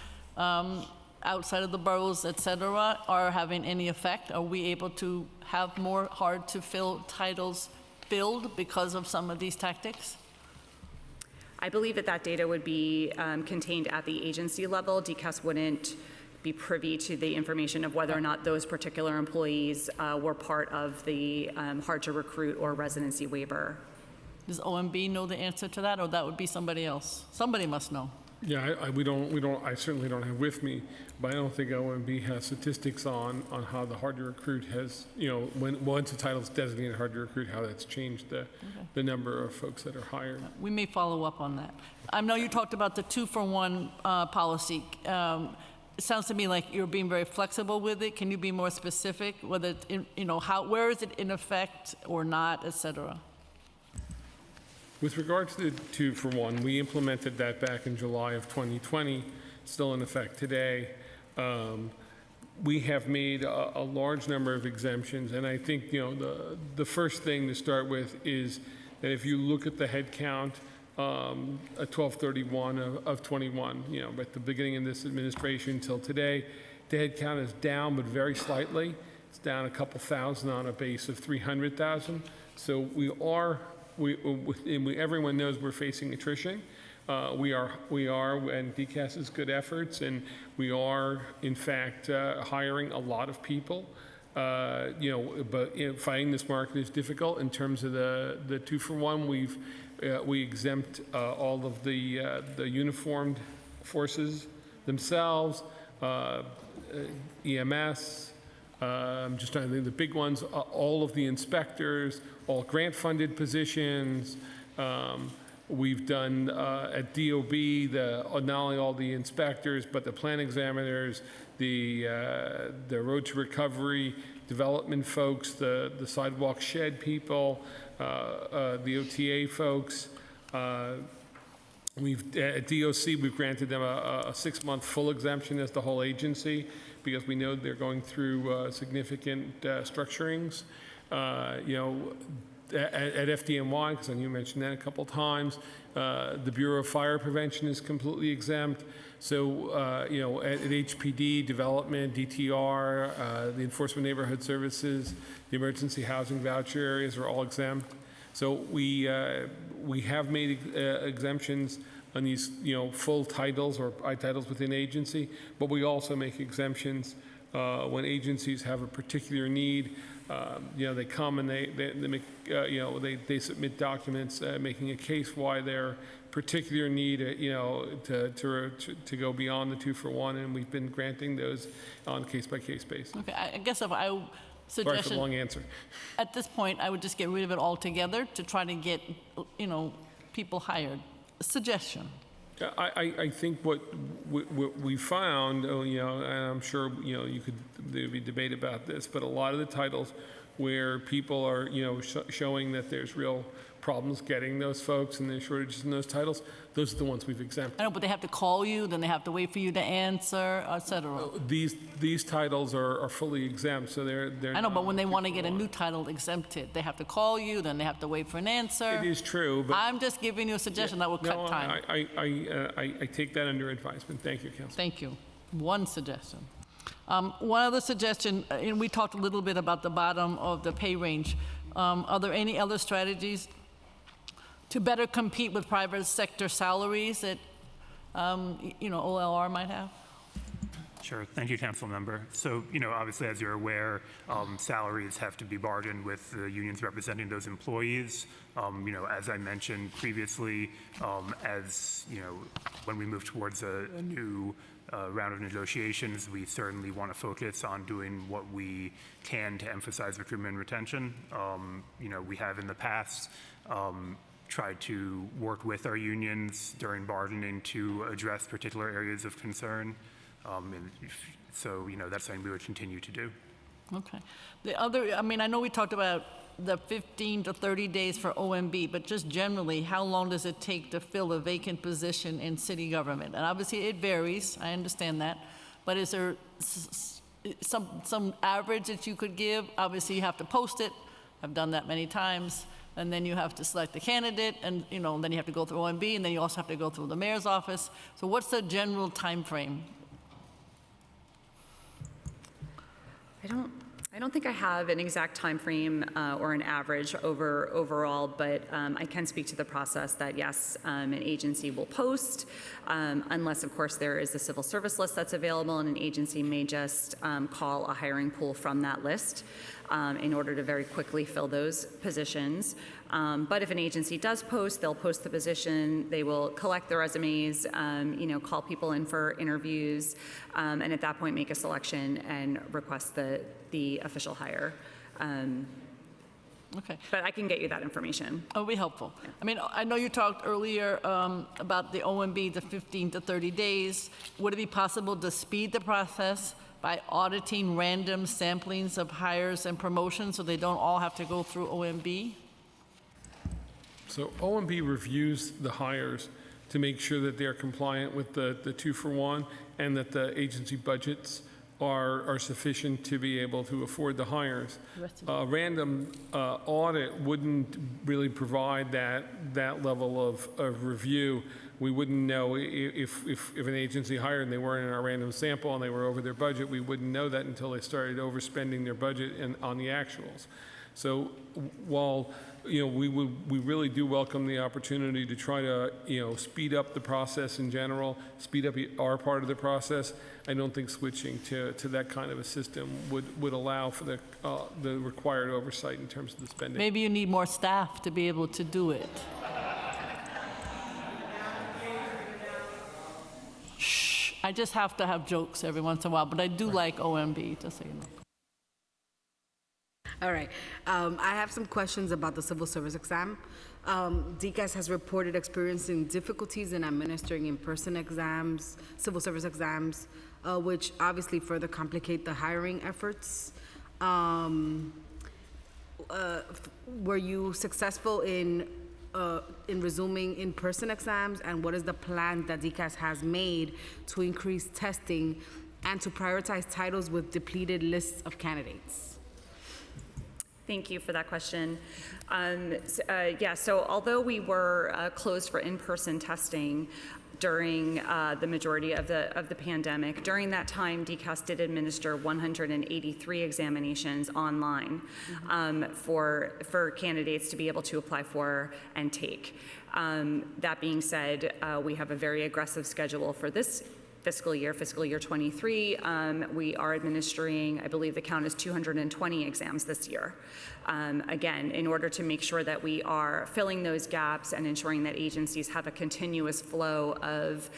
outside of the boroughs, et cetera, are having any effect? Are we able to have more hard-to-fill titles filled because of some of these tactics? I believe that data would be contained at the agency level. DCAS wouldn't be privy to the information of whether or not those particular employees were part of the hard-to-recruit or residency waiver. Does OMB know the answer to that, or that would be somebody else? Somebody must know. Yeah, I certainly don't have with me, but I don't think OMB has statistics on how the hard to recruit has, once the title's designated hard to recruit, how that's changed the number of folks that are hired. We may follow up on that. I know you talked about the 2-for-1 policy. It sounds to me like you're being very flexible with it. Can you be more specific? Whether, where is it in effect or not, et cetera? With regard to the 2-for-1, we implemented that back in July of 2020, still in effect today. We have made a large number of exemptions, and I think the first thing to start with is that if you look at the head count at 12/31 of 21, at the beginning of this administration until today, the head count is down, but very slightly. It's down a couple thousand on a base of 300,000. So everyone knows we're facing attrition. We are, and DCAS has good efforts, and we are, in fact, hiring a lot of people. But fighting this market is difficult. In terms of the 2-for-1, we exempt all of the uniformed forces themselves, EMS. Just trying to think of the big ones, all of the inspectors, all grant-funded positions. We've done at DOB, not only all the inspectors, but the plan examiners, the road to recovery development folks, the sidewalk shed people, the OTA folks. At DOC, we've granted them a 6-month full exemption as the whole agency, because we know they're going through significant structurings. At FDNY, because you mentioned that a couple times, the Bureau of Fire Prevention is completely exempt. So, at HPD, development, DTR, the Enforcement Neighborhood Services, the emergency housing voucher areas are all exempt. So we have made exemptions on these, full titles or titles within agency, but we also make exemptions when agencies have a particular need. They come and they make, they submit documents making a case why their particular need, to go beyond the 2-for-1, and we've been granting those on case-by-case basis. Okay, I guess if I Sorry for the long answer. At this point, I would just get rid of it altogether to try to get, people hired. A suggestion. I think what we found, and I'm sure, there'd be debate about this, but a lot of the titles where people are, showing that there's real problems getting those folks and there's shortages in those titles, those are the ones we've exempted. I know, but they have to call you, then they have to wait for you to answer, et cetera. These titles are fully exempt, so they're I know, but when they want to get a new title exempted, they have to call you, then they have to wait for an answer. It is true, but I'm just giving you a suggestion that will cut time. I take that under advisement. Thank you, Council. Thank you. One suggestion. One other suggestion, and we talked a little bit about the bottom of the pay range. Are there any other strategies to better compete with private sector salaries that, OLR might have? Sure. Thank you, Council Member. So, obviously, as you're aware, salaries have to be bargained with the unions representing those employees. As I mentioned previously, when we move towards a new round of negotiations, we certainly want to focus on doing what we can to emphasize recruitment and retention. We have in the past tried to work with our unions during bargaining to address particular areas of concern. So, that's something we would continue to do. Okay. The other, I mean, I know we talked about the 15 to 30 days for OMB, but just generally, how long does it take to fill a vacant position in city government? And obviously, it varies. I understand that. But is there some average that you could give? Obviously, you have to post it. I've done that many times. And then you have to select the candidate, and then you have to go through OMB, and then you also have to go through the mayor's office. So what's the general time frame? I don't think I have an exact time frame or an average overall, but I can speak to the process that yes, an agency will post, unless of course there is a civil service list that's available, and an agency may just call a hiring pool from that list in order to very quickly fill those positions. But if an agency does post, they'll post the position, they will collect the resumes, call people in for interviews, and at that point make a selection and request the official hire. Okay. But I can get you that information. Oh, it'll be helpful. I mean, I know you talked earlier about the OMB, the 15 to 30 days. Would it be possible to speed the process by auditing random samplings of hires and promotions so they don't all have to go through OMB? So OMB reviews the hires to make sure that they're compliant with the 2-for-1 and that the agency budgets are sufficient to be able to afford the hires. A random audit wouldn't really provide that level of review. We wouldn't know if an agency hired and they weren't in our random sample and they were over their budget. We wouldn't know that until they started overspending their budget on the actuals. So while we really do welcome the opportunity to try to speed up the process in general, speed up our part of the process, I don't think switching to that kind of a system would allow for the required oversight in terms of the spending. Maybe you need more staff to be able to do it. Shh, I just have to have jokes every once in a while, but I do like OMB, just so you know. All right. I have some questions about the civil service exam. DCAS has reported experiencing difficulties in administering in-person exams, civil service exams, which obviously further complicate the hiring efforts. Were you successful in resuming in-person exams, and what is the plan that DCAS has made to increase testing and to prioritize titles with depleted lists of candidates? Thank you for that question. So although we were closed for in-person testing during the majority of the pandemic, during that time, DCAS did administer 183 examinations online for candidates to be able to apply for and take. That being said, we have a very aggressive schedule for this fiscal year 23, we are administering, I believe the count is 220 exams this year. Again, in order to make sure that we are filling those gaps and ensuring that agencies have a continuous flow of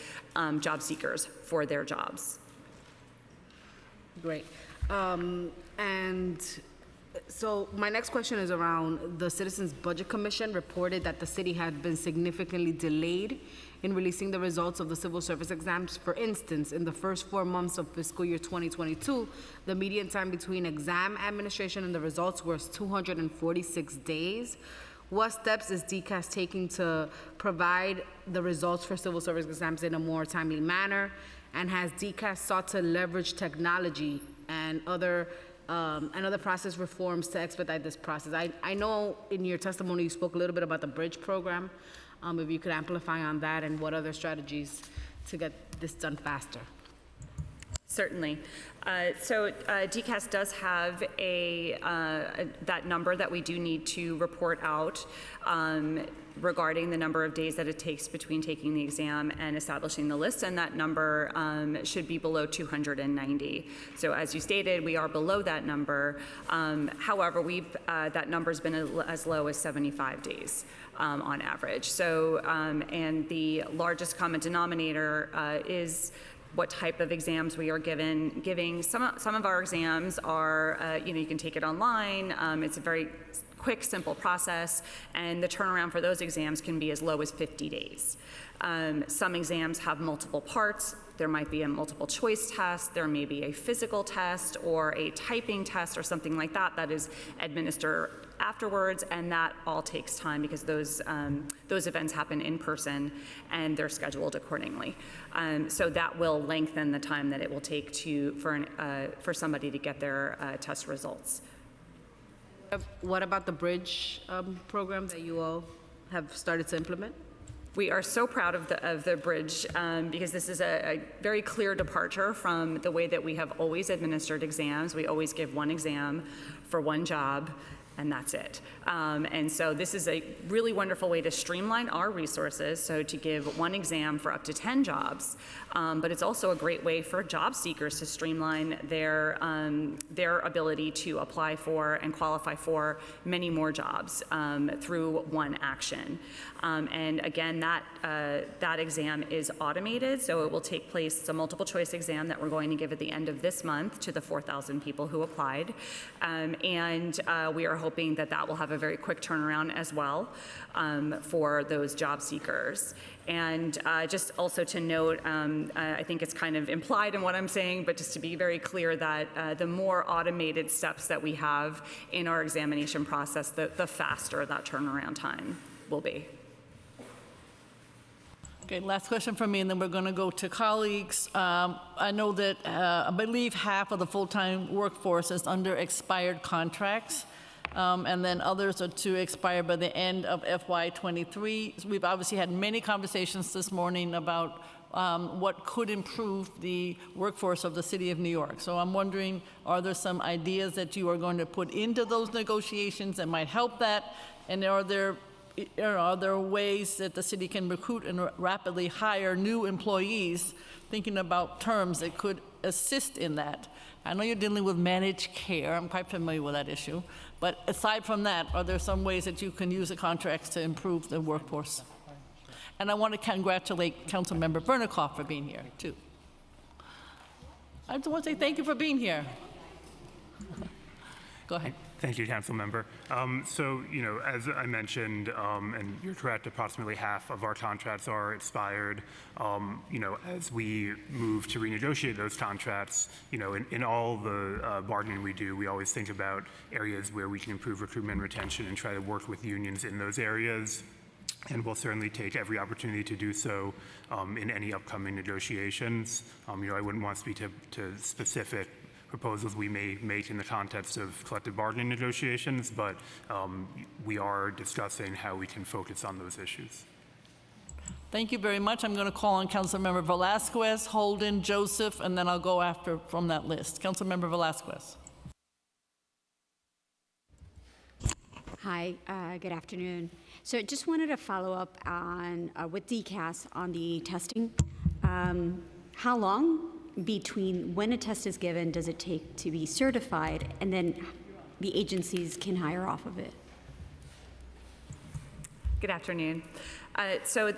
job seekers for their jobs. Great. And so my next question is around the Citizens Budget Commission reported that the city had been significantly delayed in releasing the results of the civil service exams. For instance, in the first 4 months of fiscal year 2022, the median time between exam administration and the results was 246 days. What steps is DCAS taking to provide the results for civil service exams in a more timely manner? And has DCAS sought to leverage technology and other process reforms to expedite this process? I know in your testimony you spoke a little bit about the Bridge program. If you could amplify on that and what other strategies to get this done faster. Certainly. DCAS does have that number that we do need to report out regarding the number of days that it takes between taking the exam and establishing the list, and that number should be below 290. So as you stated, we are below that number. However, that number's been as low as 75 days on average. So, and the largest common denominator is what type of exams we are giving. Some of our exams are, you can take it online. It's a very quick, simple process, and the turnaround for those exams can be as low as 50 days. Some exams have multiple parts. There might be a multiple choice test, there may be a physical test or a typing test or something like that that is administered afterwards, and that all takes time because those events happen in person and they're scheduled accordingly. So that will lengthen the time that it will take for somebody to get their test results. What about the bridge program that you all have started to implement? We are so proud of the bridge because this is a very clear departure from the way that we have always administered exams. We always give one exam for one job, and that's it. And so this is a really wonderful way to streamline our resources, so to give one exam for up to 10 jobs. But it's also a great way for job seekers to streamline their ability to apply for and qualify for many more jobs through one action. And again, that exam is automated, so it will take place. It's a multiple choice exam that we're going to give at the end of this month to the 4,000 people who applied. And we are hoping that that will have a very quick turnaround as well for those job seekers. And just also to note, I think it's kind of implied in what I'm saying, but just to be very clear that the more automated steps that we have in our examination process, the faster that turnaround time will be. Okay, last question from me, and then we're going to go to colleagues. I know that I believe half of the full-time workforce is under expired contracts, and then others are to expire by the end of FY23. We've obviously had many conversations this morning about what could improve the workforce of the City of New York. So I'm wondering, are there some ideas that you are going to put into those negotiations that might help that? And are there ways that the city can recruit and rapidly hire new employees, thinking about terms that could assist in that? I know you're dealing with managed care. I'm quite familiar with that issue. But aside from that, are there some ways that you can use the contracts to improve the workforce? And I want to congratulate Councilmember Bernikoff for being here, too. I just want to say thank you for being here. Go ahead. Thank you, Council Member. So, as I mentioned, and you're correct, approximately half of our contracts are expired. As we move to renegotiate those contracts, in all the bargaining we do, we always think about areas where we can improve recruitment and retention and try to work with unions in those areas. And we'll certainly take every opportunity to do so in any upcoming negotiations. I wouldn't want to speak to specific proposals we may make in the context of collective bargaining negotiations, but we are discussing how we can focus on those issues. Thank you very much. I'm going to call on Councilmember Velasquez, Holden, Joseph, and then I'll go after from that list. Councilmember Velasquez. Hi, good afternoon. So just wanted to follow up on with DCAS on the testing. How long between when a test is given does it take to be certified, and then the agencies can hire off of it? Good afternoon. So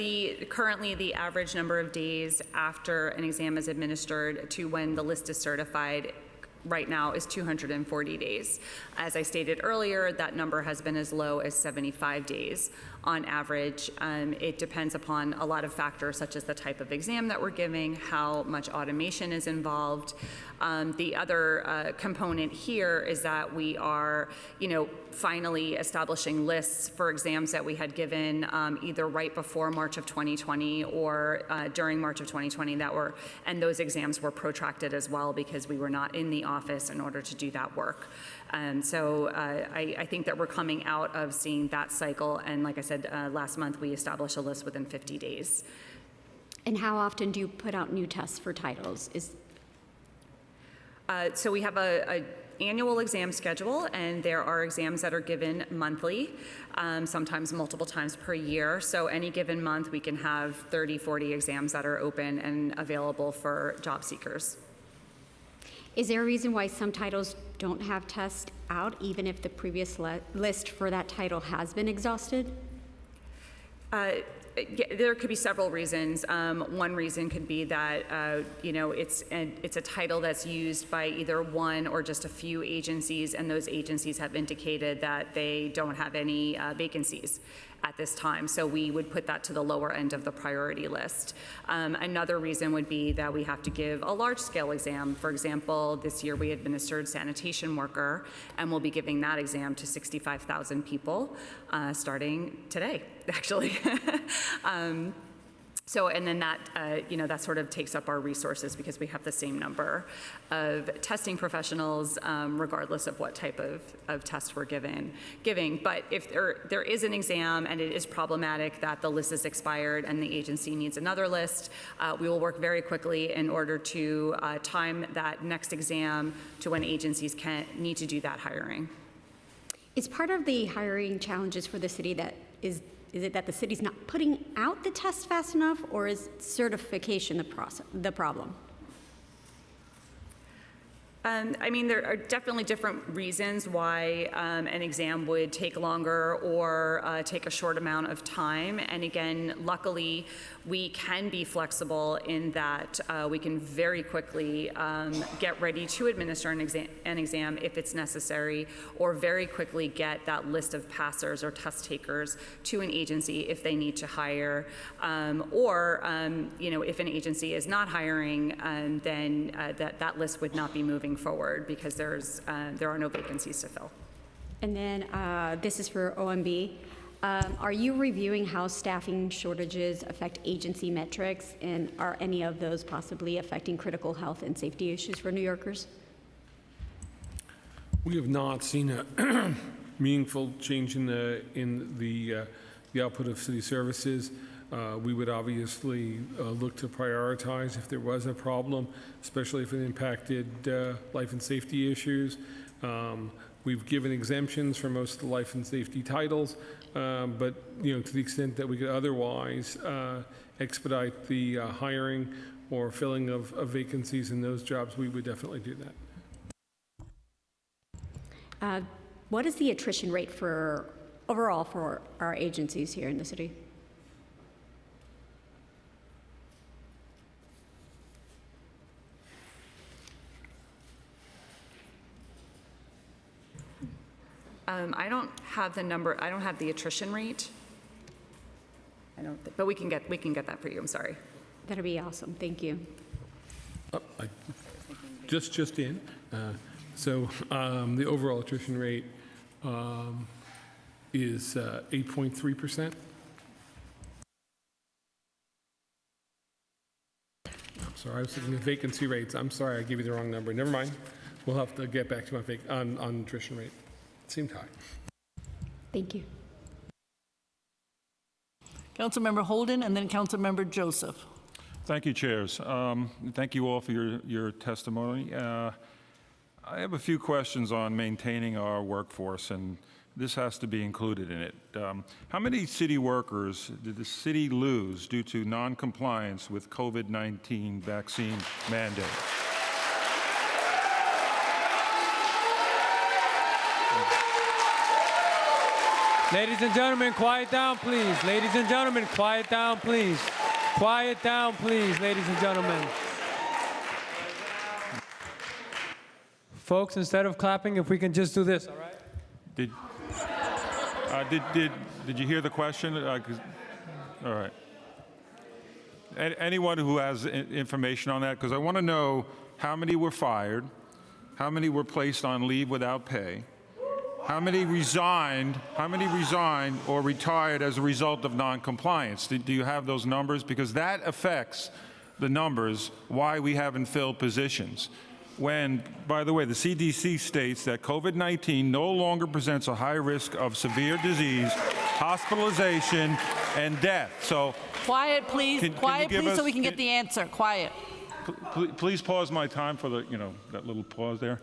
currently the average number of days after an exam is administered to when the list is certified right now is 240 days. As I stated earlier, that number has been as low as 75 days on average. It depends upon a lot of factors, such as the type of exam that we're giving, how much automation is involved. The other component here is that we are, finally establishing lists for exams that we had given either right before March of 2020 or during March of 2020 and those exams were protracted as well because we were not in the office in order to do that work. So I think that we're coming out of seeing that cycle, and like I said, last month we established a list within 50 days. And how often do you put out new tests for titles? So we have a annual exam schedule, and there are exams that are given monthly, sometimes multiple times per year. So any given month we can have 30, 40 exams that are open and available for job seekers. Is there a reason why some titles don't have tests out, even if the previous list for that title has been exhausted? there could be several reasons. One reason could be that, it's a title that's used by either one or just a few agencies, and those agencies have indicated that they don't have any vacancies at this time, so we would put that to the lower end of the priority list. Another reason would be that we have to give a large-scale exam. For example, this year we administered sanitation worker, and we'll be giving that exam to 65,000 people starting today, actually. And then that, that sort of takes up our resources because we have the same number of testing professionals, regardless of what type of test we're giving. But if there is an exam and it is problematic that the list is expired and the agency needs another list, we will work very quickly in order to time that next exam to when agencies need to do that hiring. Is part of the hiring challenges for the city that is it that the city's not putting out the test fast enough, or is certification the problem? There are definitely different reasons why an exam would take longer or take a short amount of time. And again, luckily, we can be flexible in that we can very quickly get ready to administer an exam if it's necessary, or very quickly get that list of passers or test takers to an agency if they need to hire. If an agency is not hiring, then that list would not be moving forward because there are no vacancies to fill. And then this is for OMB. Are you reviewing how staffing shortages affect agency metrics, and are any of those possibly affecting critical health and safety issues for New Yorkers? We have not seen a meaningful change in the output of city services. We would obviously look to prioritize if there was a problem, especially if it impacted life and safety issues. We've given exemptions for most of the life and safety titles, but to the extent that we could otherwise expedite the hiring or filling of vacancies in those jobs, we would definitely do that. What is the attrition rate overall for our agencies here in the city? I don't have the number. I don't have the attrition rate. But we can get that for you. I'm sorry. That'd be awesome. Thank you. Just in. The overall attrition rate is 8.3%. I'm sorry, I was thinking of vacancy rates. I'm sorry, I gave you the wrong number. Never mind. We'll have to get back to my on attrition rate. It seemed high. Thank you. Councilmember Holden, and then Councilmember Joseph. Thank you, chairs. Thank you all for your testimony. I have a few questions on maintaining our workforce, and this has to be included in it. How many city workers did the city lose due to non-compliance with COVID-19 vaccine mandate? Ladies and gentlemen, quiet down, please. Ladies and gentlemen, quiet down, please. Quiet down, please, ladies and gentlemen. Folks, instead of clapping, if we can just do this, all right? Did you hear the question? All right. Anyone who has information on that, because I want to know how many were fired, how many were placed on leave without pay, how many resigned or retired as a result of non-compliance? Do you have those numbers? Because that affects the numbers why we haven't filled positions. When, by the way, the CDC states that COVID-19 no longer presents a high risk of severe disease, hospitalization, and death. So quiet, please. Quiet, please, so we can get the answer. Quiet. Please pause my time for the, that little pause there.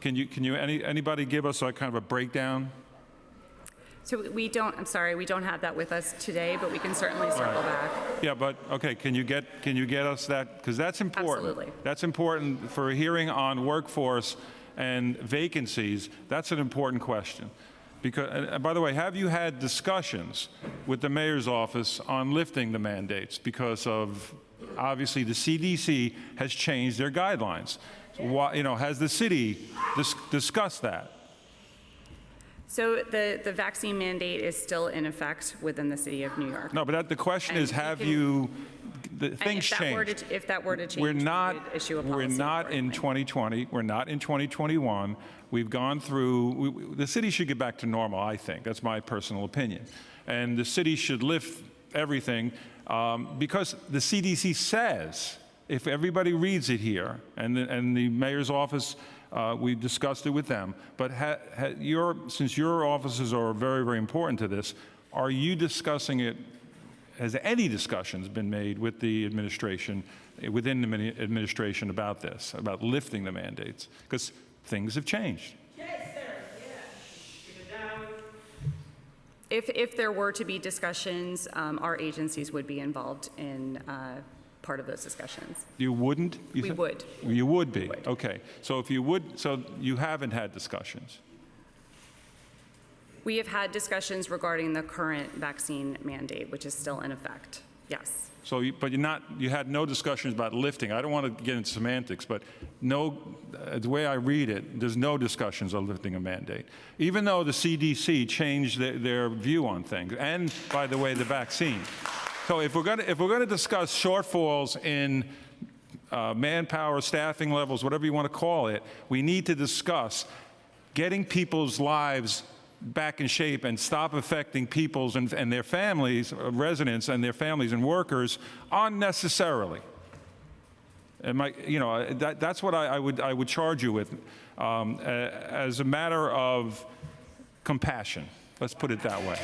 Anybody give us a kind of a breakdown? So we don't have that with us today, but we can certainly circle back. Yeah, but okay, can you get us that? Because that's important. Absolutely. That's important for a hearing on workforce and vacancies. That's an important question. Because, and by the way, have you had discussions with the mayor's office on lifting the mandates? Because of, obviously, the CDC has changed their guidelines. Why, has the city discussed that? So the vaccine mandate is still in effect within the city of New York. No, but the question is, And have can- you, the And things changed. If that were to change, We're we not, would issue a we're policy not in accordingly. 2020, we're not in 2021. We've gone through, the city should get back to normal, I think. That's my personal opinion. And the city should lift everything because the CDC says, if everybody reads it here, and the mayor's office, we discussed it with them, but since your offices are very, very important to this, are you discussing it? Has any discussions been made with the administration, within the administration about this, about lifting the mandates? Because things have changed. If there were to be discussions, our agencies would be involved in part of those discussions. You wouldn't? You We said? would. You would be? would. Okay. So if you would, so you haven't had discussions? We have had discussions regarding the current vaccine mandate, which is still in effect. Yes. So, but you had no discussions about lifting. I don't want to get into semantics, but the way I read it, there's no discussions of lifting a mandate. Even though the CDC changed their view on things, and by the way, the vaccine. So if we're going to discuss shortfalls in manpower, staffing levels, whatever you want to call it, we need to discuss getting people's lives back in shape and stop affecting people's and their families, residents and their families and workers unnecessarily. And that's what I would charge you with as a matter of compassion. Let's put it that way.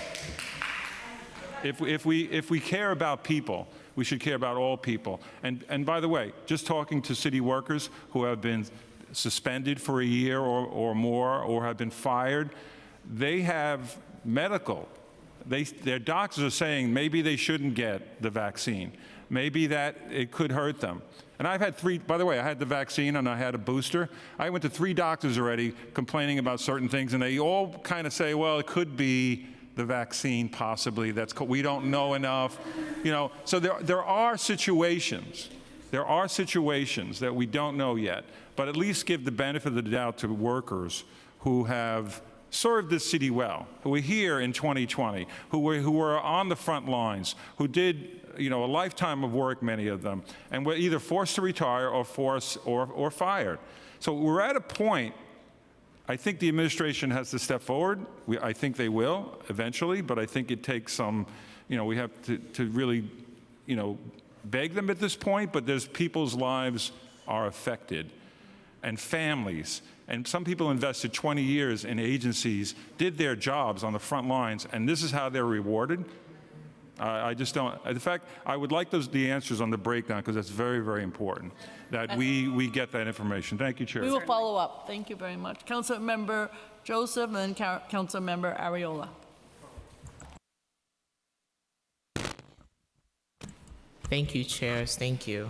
If we care about people, we should care about all people. And by the way, just talking to city workers who have been suspended for a year or more, or have been fired, they have medical. Their doctors are saying maybe they shouldn't get the vaccine. Maybe that it could hurt them. And I've had by the way, I had the vaccine and I had a booster. I went to 3 doctors already complaining about certain things, and they all kind of say, well, it could be the vaccine possibly. We don't know enough. So there are situations. There are situations that we don't know yet, but at least give the benefit of the doubt to workers who have served this city well, who were here in 2020, who were on the front lines, who did a lifetime of work, many of them, and were either forced to retire or fired. So we're at a point. I think the administration has to step forward. I think they will eventually, but I think it takes some. We have to really, beg them at this point. But there's people's lives are affected, and families. And some people invested 20 years in agencies, did their jobs on the front lines, and this is how they're rewarded. I just don't. In fact, I would like the answers on the breakdown, because that's very, very important that we get that information. Thank you, Chair. We will follow up. Thank you very much. Councilmember Joseph and then Councilmember Ariola. Thank you, chairs. Thank you.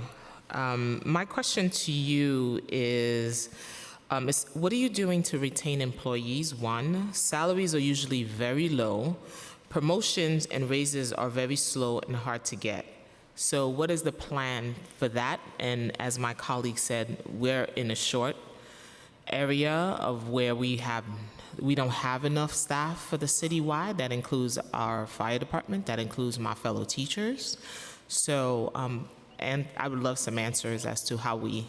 My question to you is what are you doing to retain employees? One, salaries are usually very low. Promotions and raises are very slow and hard to get. So what is the plan for that? And as my colleague said, we're in a short area of where we don't have enough staff for the citywide. That includes our fire department. That includes my fellow teachers. So, and I would love some answers as to how we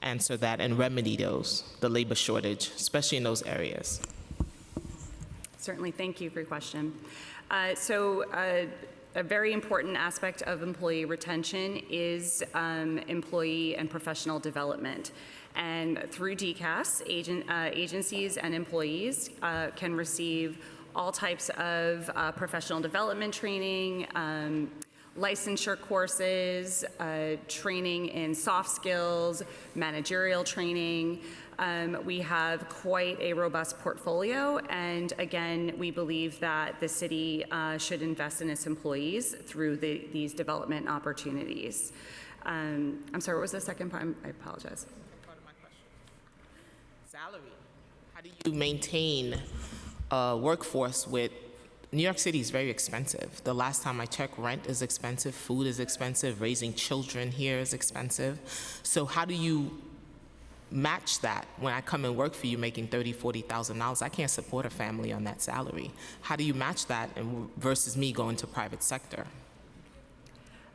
answer that and remedy the labor shortage, especially in those areas. Certainly, thank you for your question. A very important aspect of employee retention is employee and professional development. And through DCAS, agencies and employees can receive all types of professional development training, licensure courses, training in soft skills, managerial training. We have quite a robust portfolio, and again, we believe that the city should invest in its employees through these development opportunities. I'm sorry, what was the second part? I apologize. Part of my question. Salary. How do you maintain a workforce with New York City is very expensive. The last time I checked, rent is expensive, food is expensive, raising children here is expensive. So how do you match that when I come and work for you making $30,000, $40,000? I can't support a family on that salary. How do you match that versus me going to private sector?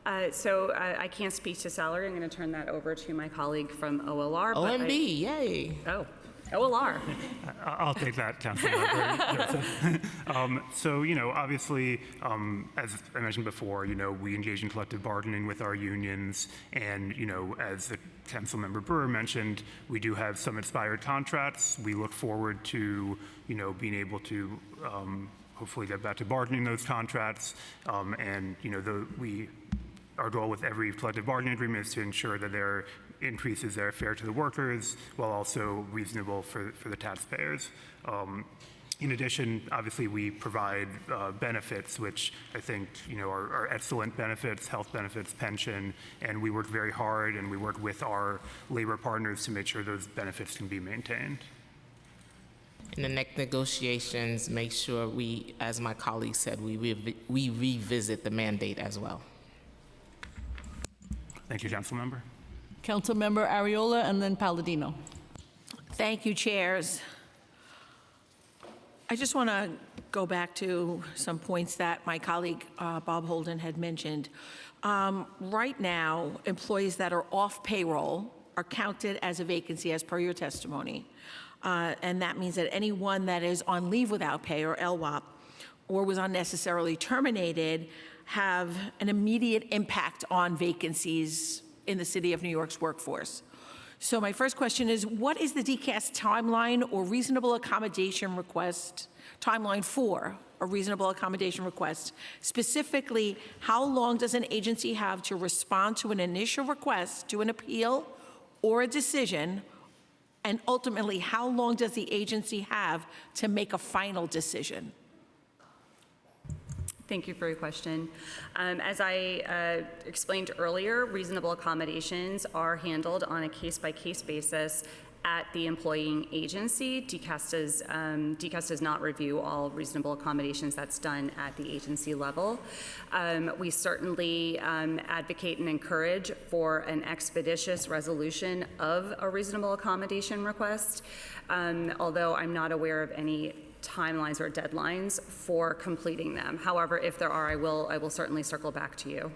I can't speak to salary. I'm going to turn that over to my colleague from OLR. OMB, yay. Oh, OLR. I'll take that, Councilmember Joseph. So, obviously, as I mentioned before, we engage in collective bargaining with our unions, and, as the Councilmember Brewer mentioned, we do have some expired contracts. We look forward to, being able to hopefully get back to bargaining those contracts, and, our goal with every collective bargaining agreement is to ensure that their increases are fair to the workers while also reasonable for the taxpayers. In addition, obviously, we provide benefits, which I think are excellent benefits, health benefits, pension, and we work very hard and we work with our labor partners to make sure those benefits can be maintained. In the next negotiations, make sure we, as my colleague said, we revisit the mandate as well. Thank you, Councilmember. Councilmember Ariola and then Palladino. Thank you, chairs. I just want to go back to some points that my colleague Bob Holden had mentioned. Right now, employees that are off payroll are counted as a vacancy as per your testimony. And that means that anyone that is on leave without pay, or LWOP, or was unnecessarily terminated have an immediate impact on vacancies in the City of New York's workforce. So my first question is, what is the DCAS timeline or reasonable accommodation request, timeline for a reasonable accommodation request? Specifically, how long does an agency have to respond to an initial request, to an appeal or a decision? And ultimately, how long does the agency have to make a final decision? Thank you for your question. As I explained earlier, reasonable accommodations are handled on a case-by-case basis at the employing agency. DCAS does not review all reasonable accommodations. That's done at the agency level. We certainly advocate and encourage for an expeditious resolution of a reasonable accommodation request, although I'm not aware of any timelines or deadlines for completing them. However, if there are, I will certainly circle back to you.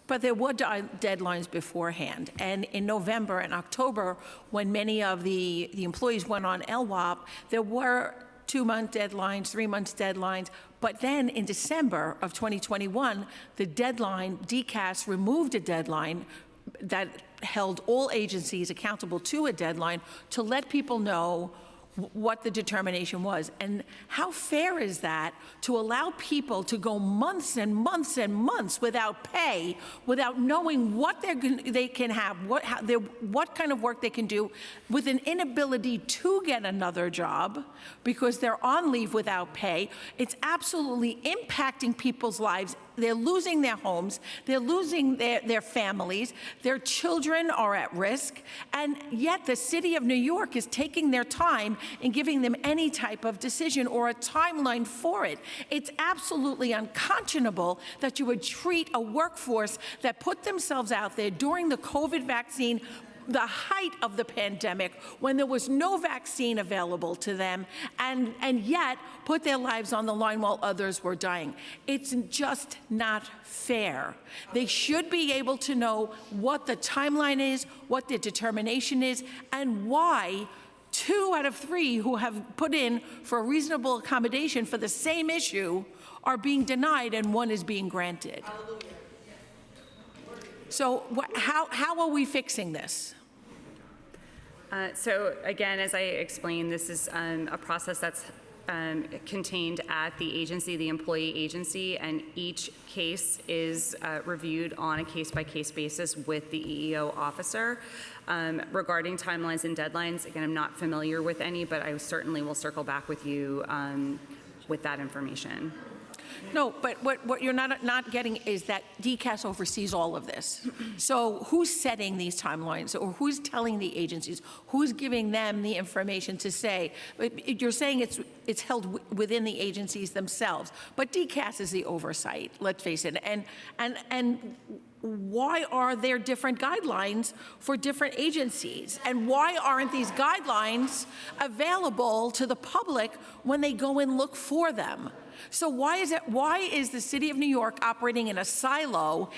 But there were deadlines beforehand. And in November and October, when many of the employees went on LWOP, there were 2-month deadlines, 3-month deadlines. But then in December of 2021, the deadline, DCAS removed a deadline that held all agencies accountable to a deadline to let people know what the determination was. And how fair is that to allow people to go months and months and months without pay, without knowing what they can have, what kind of work they can do, with an inability to get another job because they're on leave without pay? It's absolutely impacting people's lives. They're losing their homes, they're losing their families, their children are at risk, and yet the City of New York is taking their time in giving them any type of decision or a timeline for it. It's absolutely unconscionable that you would treat a workforce that put themselves out there during the COVID vaccine, the height of the pandemic, when there was no vaccine available to them, and yet put their lives on the line while others were dying. It's just not fair. They should be able to know what the timeline is, what the determination is, and why 2 out of 3 who have put in for a reasonable accommodation for the same issue are being denied and 1 is being granted. So how are we fixing this? So again, as I explained, this is a process that's contained at the agency, the employee agency, and each case is reviewed on a case-by-case basis with the EEO officer. Regarding timelines and deadlines, again, I'm not familiar with any, but I certainly will circle back with you with that information. No, but what you're not getting is that DCAS oversees all of this. So who's setting these timelines, or who's telling the agencies, who's giving them the information to say? You're saying it's held within the agencies themselves, but DCAS is the oversight. Let's face it, and why are there different guidelines for different agencies? And why aren't these guidelines available to the public when they go and look for them? So why is the city of New York operating in a silo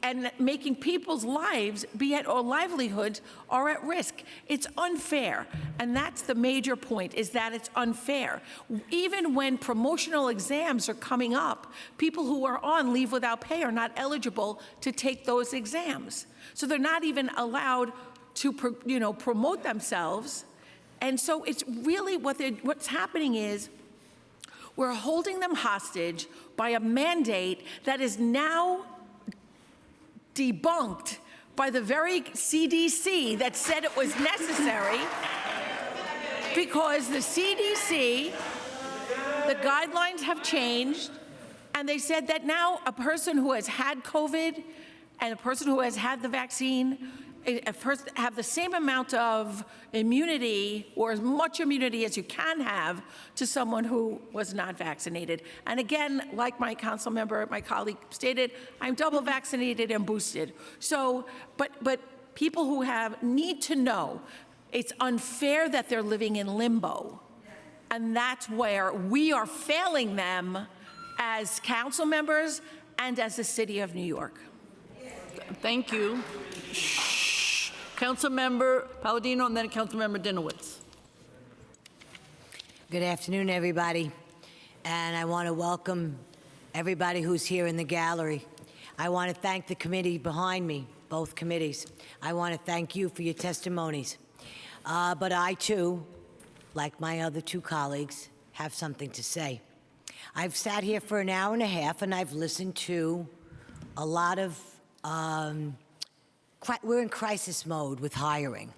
and making people's lives or livelihoods are at risk? It's unfair. And that's the major point, is that it's unfair. Even when promotional exams are coming up, people who are on leave without pay are not eligible to take those exams. So they're not even allowed to promote themselves. And so it's really what's happening is we're holding them hostage by a mandate that is now debunked by the very CDC that said it was necessary, because the CDC, the guidelines have changed, and they said that now a person who has had COVID and a person who has had the vaccine have the same amount of immunity, or as much immunity as you can have, to someone who was not vaccinated. And again, like my council member, my colleague stated, I'm double vaccinated and boosted. So, but people who need to know, it's unfair that they're living in limbo. And that's where we are failing them as council members and as the city of New York. Thank you. Councilmember Palladino, and then Councilmember Dinowitz. Good afternoon, everybody. And I want to welcome everybody who's here in the gallery. I want to thank the committee behind me, both committees. I want to thank you for your testimonies. But I, too, like my other two colleagues, have something to say. I've sat here for an hour and a half, and I've listened to a lot of we're in crisis mode with hiring.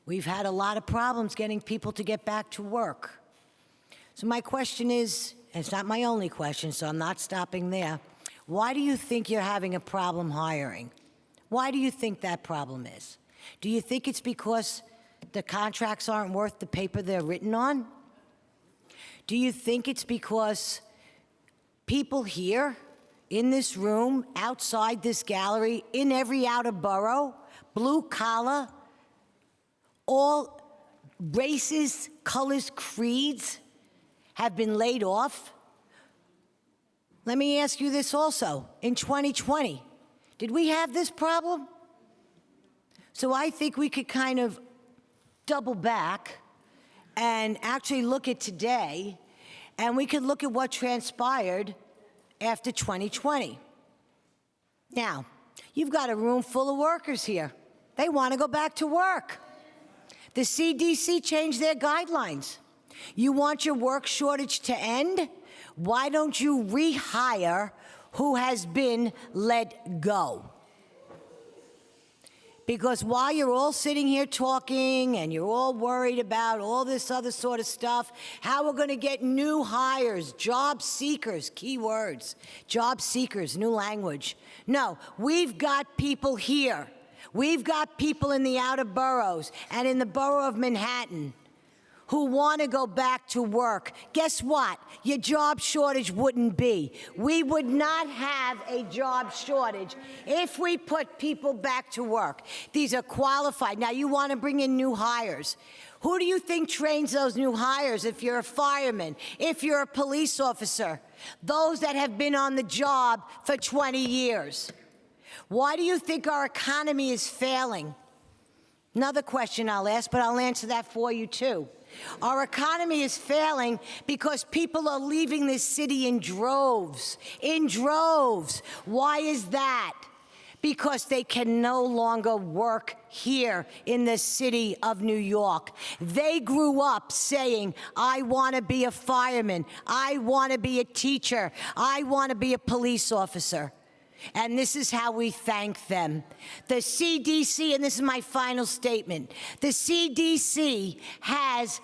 We've had a lot of problems getting people to get back to work. So my question is, and it's not my only question, so I'm not stopping there, why do you think you're having a problem hiring? Why do you think that problem is? Do you think it's because the contracts aren't worth the paper they're written on? Do you think it's because people here in this room, outside this gallery, in every outer borough, blue collar, all races, colors, creeds, have been laid off? Let me ask you this also. In 2020, did we have this problem? So I think we could kind of double back and actually look at today, and we could look at what transpired after 2020. Now, you've got a room full of workers here. They want to go back to work. The CDC changed their guidelines. You want your work shortage to end? Why don't you rehire who has been let go? Because while you're all sitting here talking and you're all worried about all this other sort of stuff, how we're going to get new hires, job seekers, key words, job seekers, new language. No, we've got people here. We've got people in the outer boroughs and in the borough of Manhattan who want to go back to work. Guess what? Your job shortage wouldn't be. We would not have a job shortage if we put people back to work. These are qualified. Now, you want to bring in new hires. Who do you think trains those new hires? If you're a fireman, if you're a police officer, those that have been on the job for 20 years. Why do you think our economy is failing? Another question I'll ask, but I'll answer that for you too. Our economy is failing because people are leaving this city in droves. In droves. Why is that? Because they can no longer work here in the city of New York. They grew up saying, I want to be a fireman. I want to be a teacher. I want to be a police officer. And this is how we thank them. The CDC, and this is my final statement, the CDC has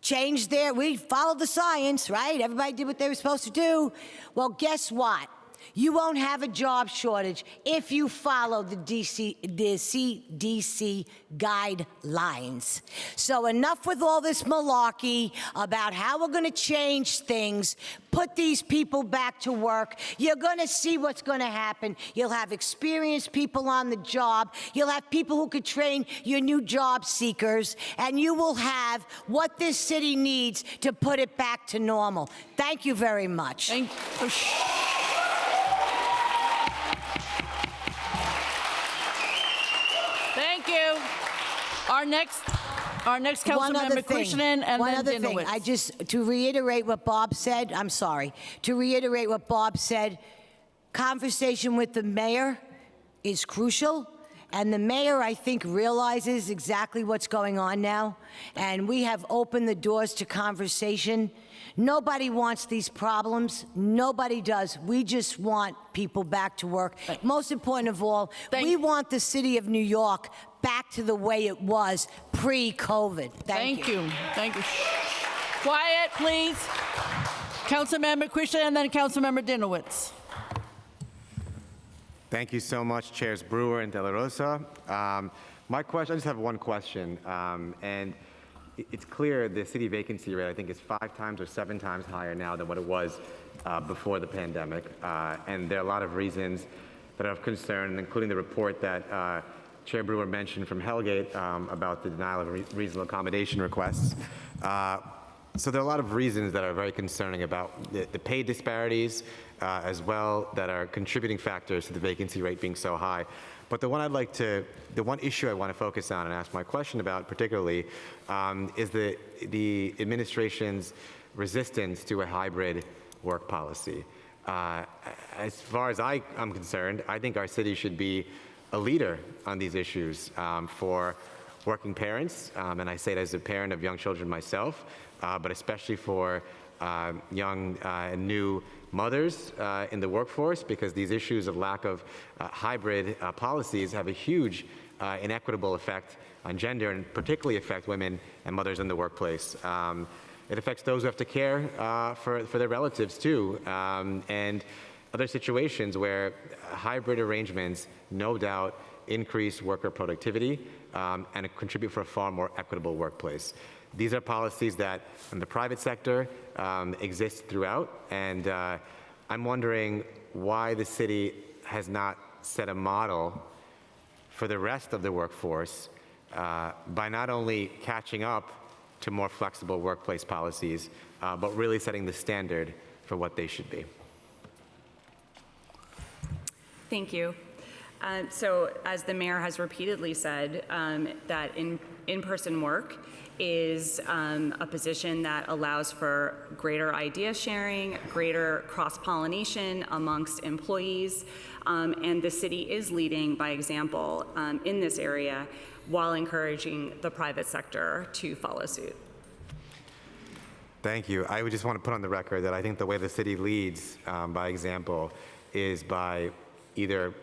We followed the science, right? Everybody did what they were supposed to do. Well, guess what? You won't have a job shortage if you follow the CDC guidelines. So enough with all this malarkey about how we're going to change things. Put these people back to work. You're going to see what's going to happen. You'll have experienced people on the job. You'll have people who could train your new job seekers. And you will have what this city needs to put it back to normal. Thank you very much. Thank you. Our next council member, Krishnan, and then Dinowitz. To reiterate what Bob said, I'm sorry. To reiterate what Bob said, conversation with the mayor is crucial. And the mayor, I think, realizes exactly what's going on now. And we have opened the doors to conversation. Nobody wants these problems. Nobody does. We just want people back to work. Most important of all, we want the city of New York back to the way it was pre-COVID. Thank you. Thank you. Quiet, please. Councilmember Krishnan and then Councilmember Dinowitz. Thank you so much, Chairs Brewer and De La Rosa. My question, I just have one question, and it's clear the city vacancy rate, I think, is 5 times or 7 times higher now than what it was before the pandemic, and there are a lot of reasons that are of concern, including the report that Chair Brewer mentioned from Hellgate about the denial of reasonable accommodation requests. So there are a lot of reasons that are very concerning about the pay disparities as well that are contributing factors to the vacancy rate being so high. But the one issue I want to focus on and ask my question about particularly is the administration's resistance to a hybrid work policy. As far as I'm concerned, I think our city should be a leader on these issues for working parents, and I say it as a parent of young children myself, but especially for young and new mothers in the workforce, because these issues of lack of hybrid policies have a huge inequitable effect on gender and particularly affect women and mothers in the workplace. It affects those who have to care for their relatives too, and other situations where hybrid arrangements no doubt increase worker productivity and contribute for a far more equitable workplace. These are policies that in the private sector exist throughout, and I'm wondering why the city has not set a model for the rest of the workforce by not only catching up to more flexible workplace policies, but really setting the standard for what they should be. Thank you. So as the mayor has repeatedly said, that in-person work is a position that allows for greater idea sharing, greater cross-pollination amongst employees, and the city is leading by example in this area while encouraging the private sector to follow suit. Thank you. I would just want to put on the record that I think the way the city leads by example is by either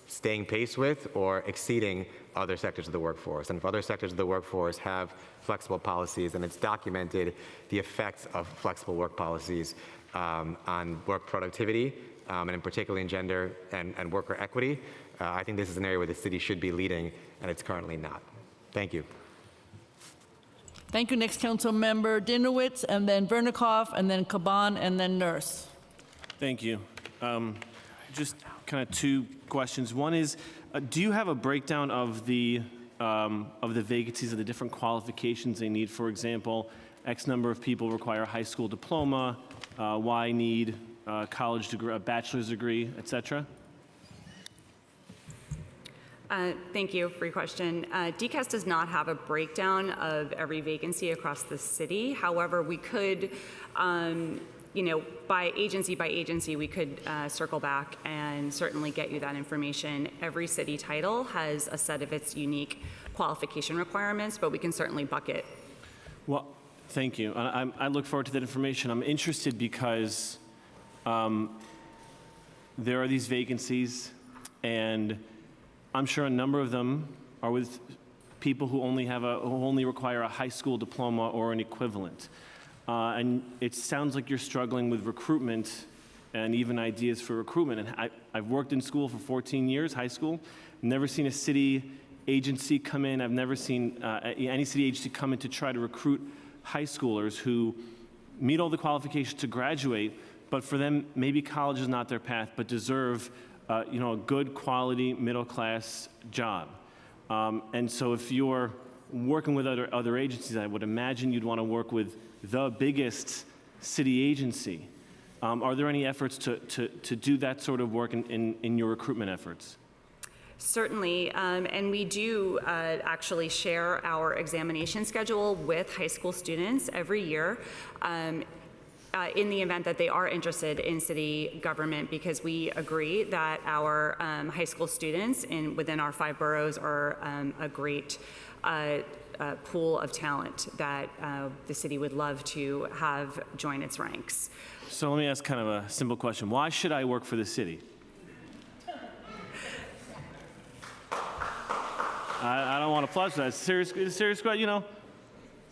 staying pace with or exceeding other sectors of the workforce. And if other sectors of the workforce have flexible policies, and it's documented the effects of flexible work policies on work productivity, and in particular in gender and worker equity, I think this is an area where the city should be leading, and it's currently not. Thank you. Thank you. Next council member Dinowitz, and then Vernikoff, and then Caban, and then Nurse. Thank you. Just kind of 2 questions. One is, do you have a breakdown of the vacancies of the different qualifications they need? For example, X number of people require a high school diploma, Y need a college degree, a bachelor's degree, et cetera? Thank you for your question. DCAS does not have a breakdown of every vacancy across the city. However, we could, by agency, we could circle back and certainly get you that information. Every city title has a set of its unique qualification requirements, but we can certainly bucket. Well, thank you. I look forward to that information. I'm interested because there are these vacancies, and I'm sure a number of them are with people who only require a high school diploma or an equivalent. And it sounds like you're struggling with recruitment and even ideas for recruitment. And I've worked in school for 14 years, high school, never seen a city agency come in. I've never seen any city agency come in to try to recruit high schoolers who meet all the qualifications to graduate, but for them, maybe college is not their path, but deserve a good quality middle-class job. And so if you're working with other agencies, I would imagine you'd want to work with the biggest city agency. Are there any efforts to do that sort of work in your recruitment efforts? Certainly, and we do actually share our examination schedule with high school students every year in the event that they are interested in city government, because we agree that our high school students within our 5 boroughs are a great pool of talent that the city would love to have join its ranks. So let me ask kind of a simple question. Why should I work for the city? I don't want to applaud for that. Serious question,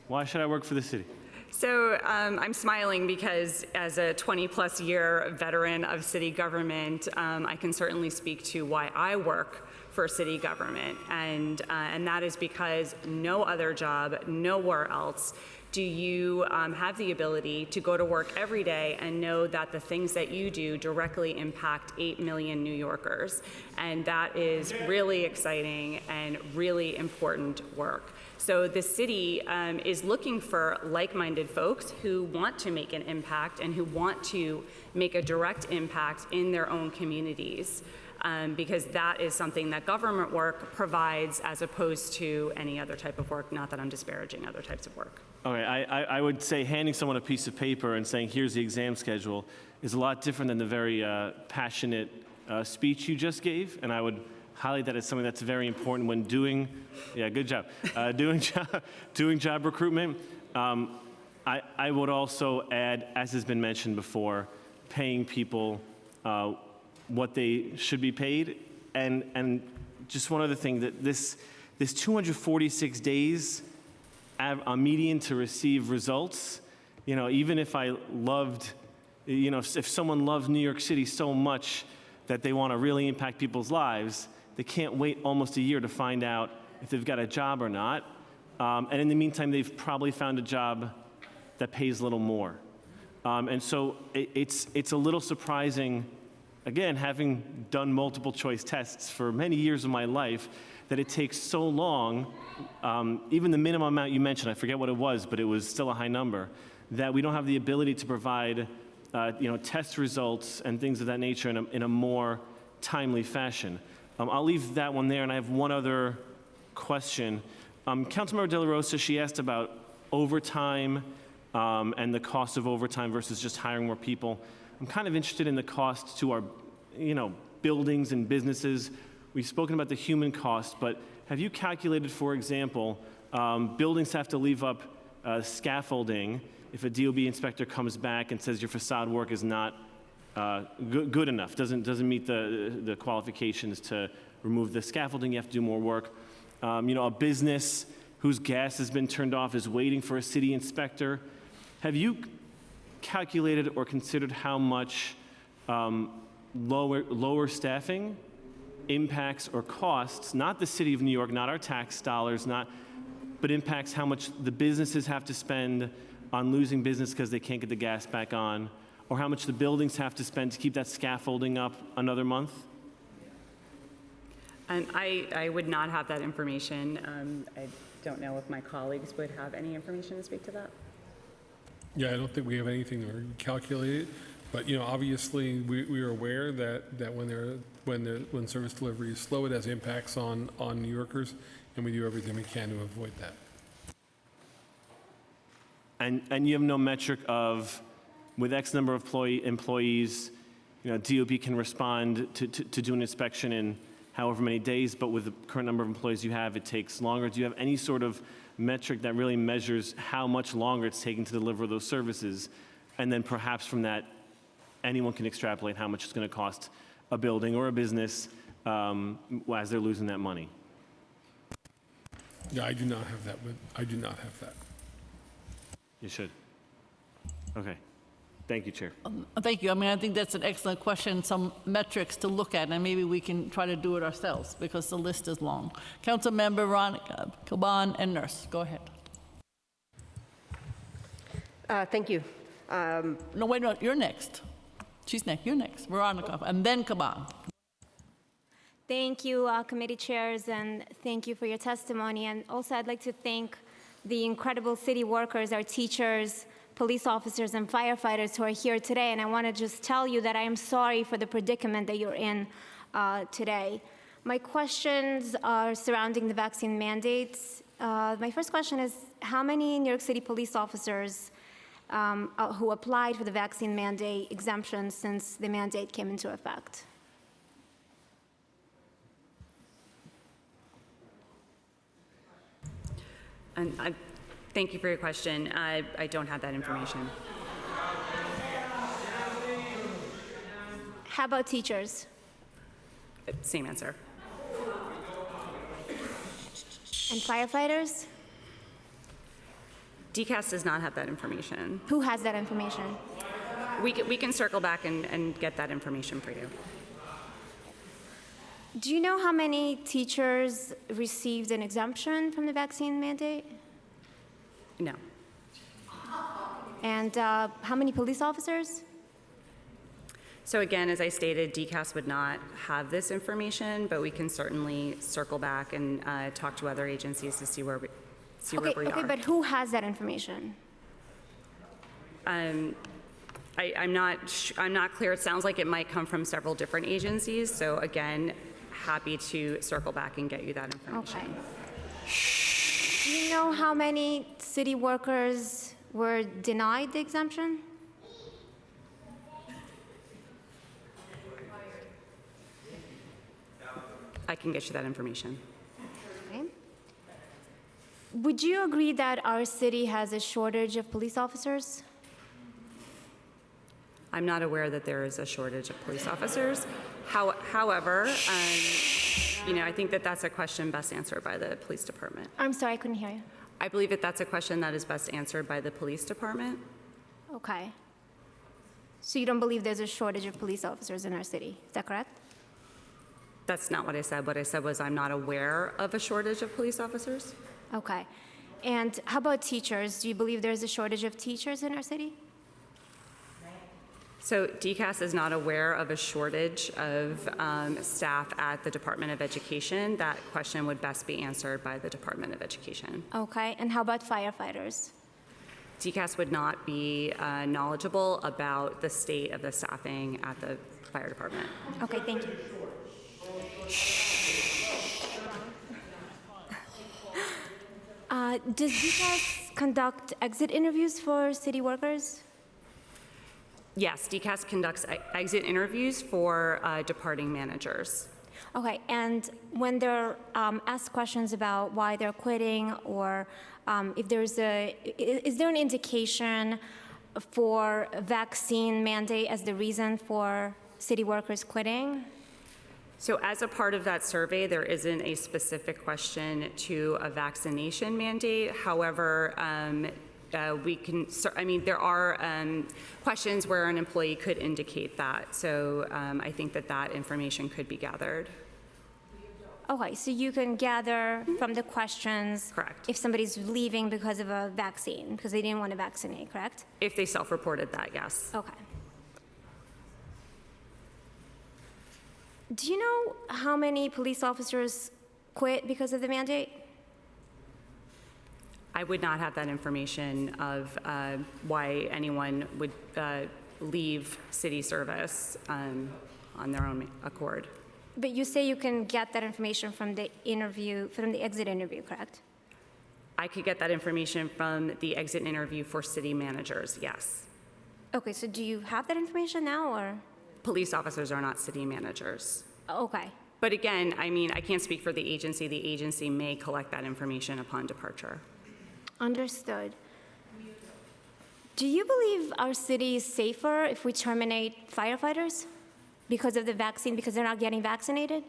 why should I work for the city? So I'm smiling because as a 20-plus year veteran of city government, I can certainly speak to why I work for city government. And that is because no other job, nowhere else, do you have the ability to go to work every day and know that the things that you do directly impact 8 million New Yorkers. And that is really exciting and really important work. So the city is looking for like-minded folks who want to make an impact and who want to make a direct impact in their own communities. Because that is something that government work provides as opposed to any other type of work, not that I'm disparaging other types of work. Okay, I would say handing someone a piece of paper and saying, here's the exam schedule, is a lot different than the very passionate speech you just gave, and I would highlight that as something that's very important when doing, good job, doing job recruitment. I would also add, as has been mentioned before, paying people what they should be paid. And just one other thing, that this 246 days a median to receive results, even if I loved, if someone loves New York City so much that they want to really impact people's lives, they can't wait almost a year to find out if they've got a job or not. And in the meantime, they've probably found a job that pays a little more. And so it's a little surprising, again, having done multiple choice tests for many years of my life, that it takes so long, even the minimum amount you mentioned, I forget what it was, but it was still a high number, that we don't have the ability to provide test results and things of that nature in a more timely fashion. I'll leave that one there, and I have one other question. Councilmember De La Rosa, she asked about overtime and the cost of overtime versus just hiring more people. I'm kind of interested in the cost to our, buildings and businesses. We've spoken about the human cost, but have you calculated, for example, buildings have to leave up scaffolding if a DOB inspector comes back and says your facade work is not good enough, doesn't meet the qualifications to remove the scaffolding, you have to do more work. A business whose gas has been turned off is waiting for a city inspector. Have you calculated or considered how much lower staffing impacts or costs, not the city of New York, not our tax dollars, but impacts how much the businesses have to spend on losing business because they can't get the gas back on, or how much the buildings have to spend to keep that scaffolding up another month? And I would not have that information. I don't know if my colleagues would have any information to speak to that. Yeah, I don't think we have anything to calculate it, but obviously we are aware that when service delivery is slow, it has impacts on New Yorkers, and we do everything we can to avoid that. And you have no metric of, with X number of employees, DOB can respond to do an inspection in however many days, but with the current number of employees you have, it takes longer. Do you have any sort of metric that really measures how much longer it's taking to deliver those services? And then perhaps from that, anyone can extrapolate how much it's going to cost a building or a business as they're losing that money. Yeah, I do not have that, but I do not have that. You should. Okay. Thank you, Chair. Thank you. I mean, I think that's an excellent question, some metrics to look at, and maybe we can try to do it ourselves because the list is long. Councilmember Veronica Caban and Nurse, go ahead. Thank you. No, wait, no, you're next. She's next. You're next. Veronica, and then Caban. Thank you, committee chairs, and thank you for your testimony. And also, I'd like to thank the incredible city workers, our teachers, police officers, and firefighters who are here today. And I want to just tell you that I am sorry for the predicament that you're in today. My questions are surrounding the vaccine mandates. My first question is, how many New York City police officers who applied for the vaccine mandate exemption since the mandate came into effect? And thank you for your question. I don't have that information. How about teachers? Same answer. And firefighters? DCAS does not have that information. Who has that information? We can circle back and get that information for you. Do you know how many teachers received an exemption from the vaccine mandate? No. And how many police officers? So again, as I stated, DCAS would not have this information, but we can certainly circle back and talk to other agencies to see where we are. Okay, but who has that information? I'm not clear. It sounds like it might come from several different agencies. So again, happy to circle back and get you that information. Okay. Do you know how many city workers were denied the exemption? I can get you that information. Okay. Would you agree that our city has a shortage of police officers? I'm not aware that there is a shortage of police officers. However, I think that that's a question best answered by the police department. I'm sorry, I couldn't hear you. I believe that that's a question that is best answered by the police department. Okay. So you don't believe there's a shortage of police officers in our city, is that correct? That's not what I said. What I said was I'm not aware of a shortage of police officers. Okay. And how about teachers? Do you believe there's a shortage of teachers in our city? So DCAS is not aware of a shortage of staff at the Department of Education. That question would best be answered by the Department of Education. Okay. And how about firefighters? DCAS would not be knowledgeable about the state of the staffing at the fire department. Okay, thank you. Does DCAS conduct exit interviews for city workers? Yes, DCAS conducts exit interviews for departing managers. Okay, and when they're asked questions about why they're quitting, or if is there an indication for vaccine mandate as the reason for city workers quitting? So as a part of that survey, there isn't a specific question to a vaccination mandate. However, there are questions where an employee could indicate that. So I think that information could be gathered. Okay, so you can gather from the questions. Correct. If somebody's leaving because of a vaccine, because they didn't want to vaccinate, correct? If they self-reported that, yes. Okay. Do you know how many police officers quit because of the mandate? I would not have that information of why anyone would leave city service on their own accord. But you say you can get that information from the interview, from the exit interview, correct? I could get that information from the exit interview for city managers, yes. Okay, so do you have that information now, or? Police officers are not city managers. Okay. But again, I can't speak for the agency. The agency may collect that information upon departure. Understood. Do you believe our city is safer if we terminate firefighters because of the vaccine, because they're not getting vaccinated?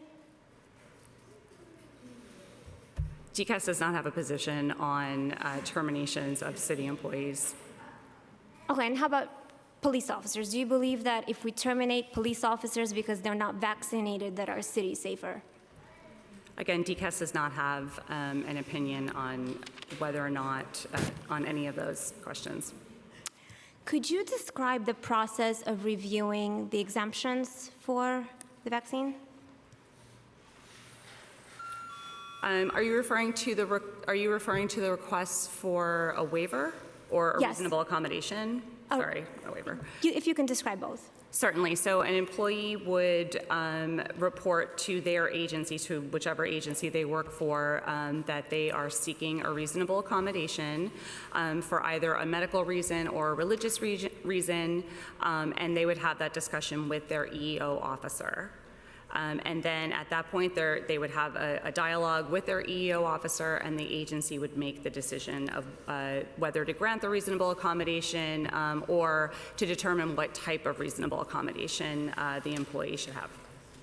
DCAS does not have a position on terminations of city employees. Okay, and how about police officers? Do you believe that if we terminate police officers because they're not vaccinated, that our city is safer? Again, DCAS does not have an opinion on whether or not, on any of those questions. Could you describe the process of reviewing the exemptions for the vaccine? Are you referring to the requests for a waiver or a Yes. reasonable accommodation? Oh. Sorry, a waiver. If you can describe both. Certainly. So an employee would report to their agency, to whichever agency they work for, that they are seeking a reasonable accommodation for either a medical reason or a religious reason, and they would have that discussion with their EEO officer. And then at that point, they would have a dialogue with their EEO officer, and the agency would make the decision of whether to grant the reasonable accommodation or to determine what type of reasonable accommodation the employee should have.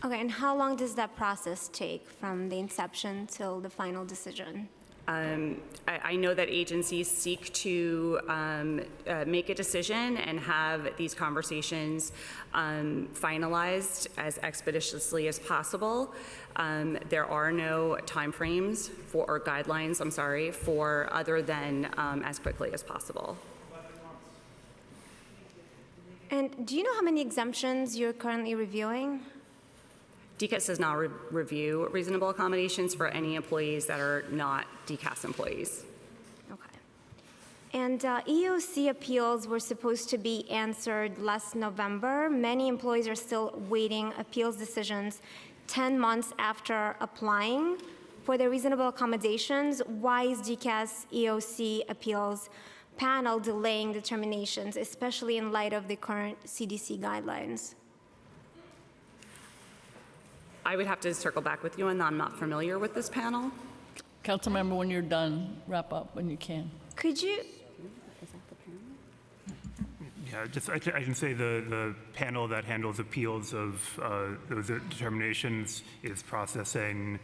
Okay, and how long does that process take from the inception till the final decision? I know that agencies seek to make a decision and have these conversations finalized as expeditiously as possible. There are no timeframes or guidelines, for other than as quickly as possible. And do you know how many exemptions you're currently reviewing? DCAS does not review reasonable accommodations for any employees that are not DCAS employees. Okay. And EOC appeals were supposed to be answered last November. Many employees are still waiting appeals decisions 10 months after applying for their reasonable accommodations. Why is DCAS EOC appeals panel delaying determinations, especially in light of the current CDC guidelines? I would have to circle back with you, and I'm not familiar with this panel. Councilmember, when you're done, wrap up when you can. Could you? Yeah, I can say the panel that handles appeals of those determinations is processing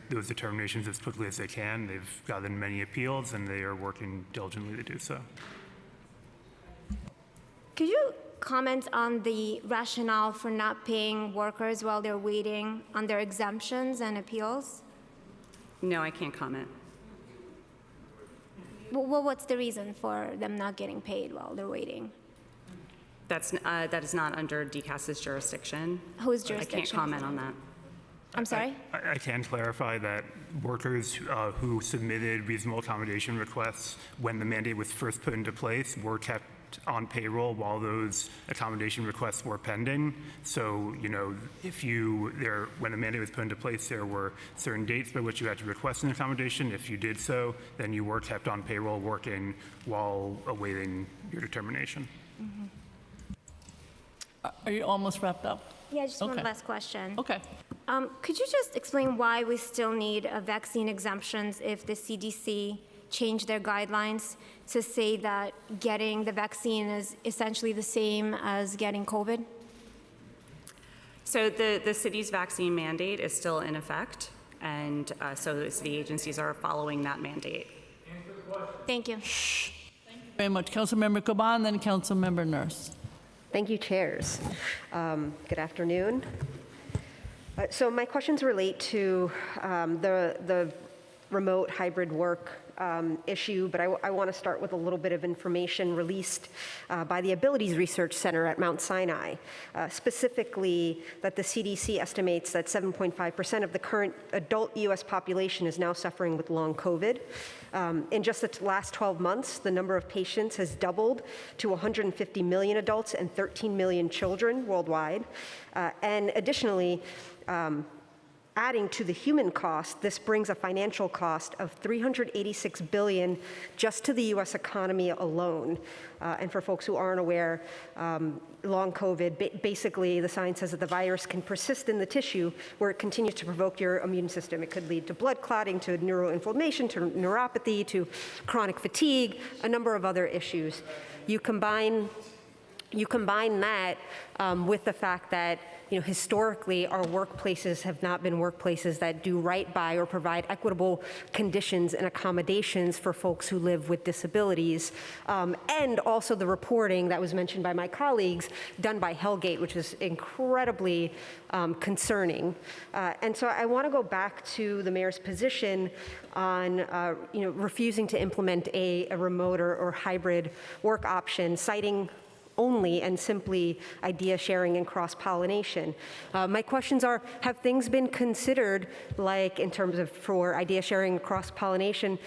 those determinations as quickly as they can. They've gotten many appeals, and they are working diligently to do so. Could you comment on the rationale for not paying workers while they're waiting on their exemptions and appeals? No, I can't comment. Well, what's the reason for them not getting paid while they're waiting? That is not under DCAS's jurisdiction. Whose jurisdiction? I can't comment on that. I'm sorry? I can clarify that workers who submitted reasonable accommodation requests when the mandate was first put into place were kept on payroll while those accommodation requests were pending. So, when the mandate was put into place, there were certain dates by which you had to request an accommodation. If you did so, then you were kept on payroll working while awaiting your determination. Mm-hmm. Are you almost wrapped up? Yeah, just one Okay. last question. Okay. Could you just explain why we still need vaccine exemptions if the CDC changed their guidelines to say that getting the vaccine is essentially the same as getting COVID? So the city's vaccine mandate is still in effect, and so the city agencies are following that mandate. Thank you. Very much. Councilmember Caban, then Councilmember Nurse. Thank you, chairs. Good afternoon. So my questions relate to the remote hybrid work issue, but I want to start with a little bit of information released by the Abilities Research Center at Mount Sinai, specifically that the CDC estimates that 7.5% of the current adult U.S. population is now suffering with long COVID. In just the last 12 months, the number of patients has doubled to 150 million adults and 13 million children worldwide. And additionally, adding to the human cost, this brings a financial cost of $386 billion just to the U.S. economy alone. And for folks who aren't aware, long COVID, basically the science says that the virus can persist in the tissue where it continues to provoke your immune system. It could lead to blood clotting, to neuroinflammation, to neuropathy, to chronic fatigue, a number of other issues. You combine You combine that with the fact that, historically, our workplaces have not been workplaces that do right by or provide equitable conditions and accommodations for folks who live with disabilities, and also the reporting that was mentioned by my colleagues done by Hellgate, which is incredibly concerning. And so I want to go back to the mayor's position on, refusing to implement a remote or hybrid work option, citing only and simply idea sharing and cross-pollination. My questions are, have things been considered, like in terms of for idea sharing and cross-pollination,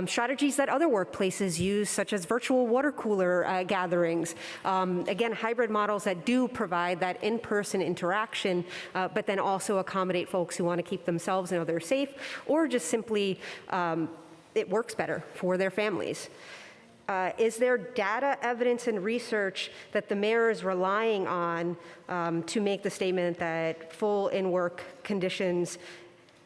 strategies that other workplaces use, such as virtual water cooler gatherings? Again, hybrid models that do provide that in-person interaction, but then also accommodate folks who want to keep themselves and others safe, or just simply it works better for their families. Is there data, evidence, and research that the mayor is relying on to make the statement that full in-work conditions,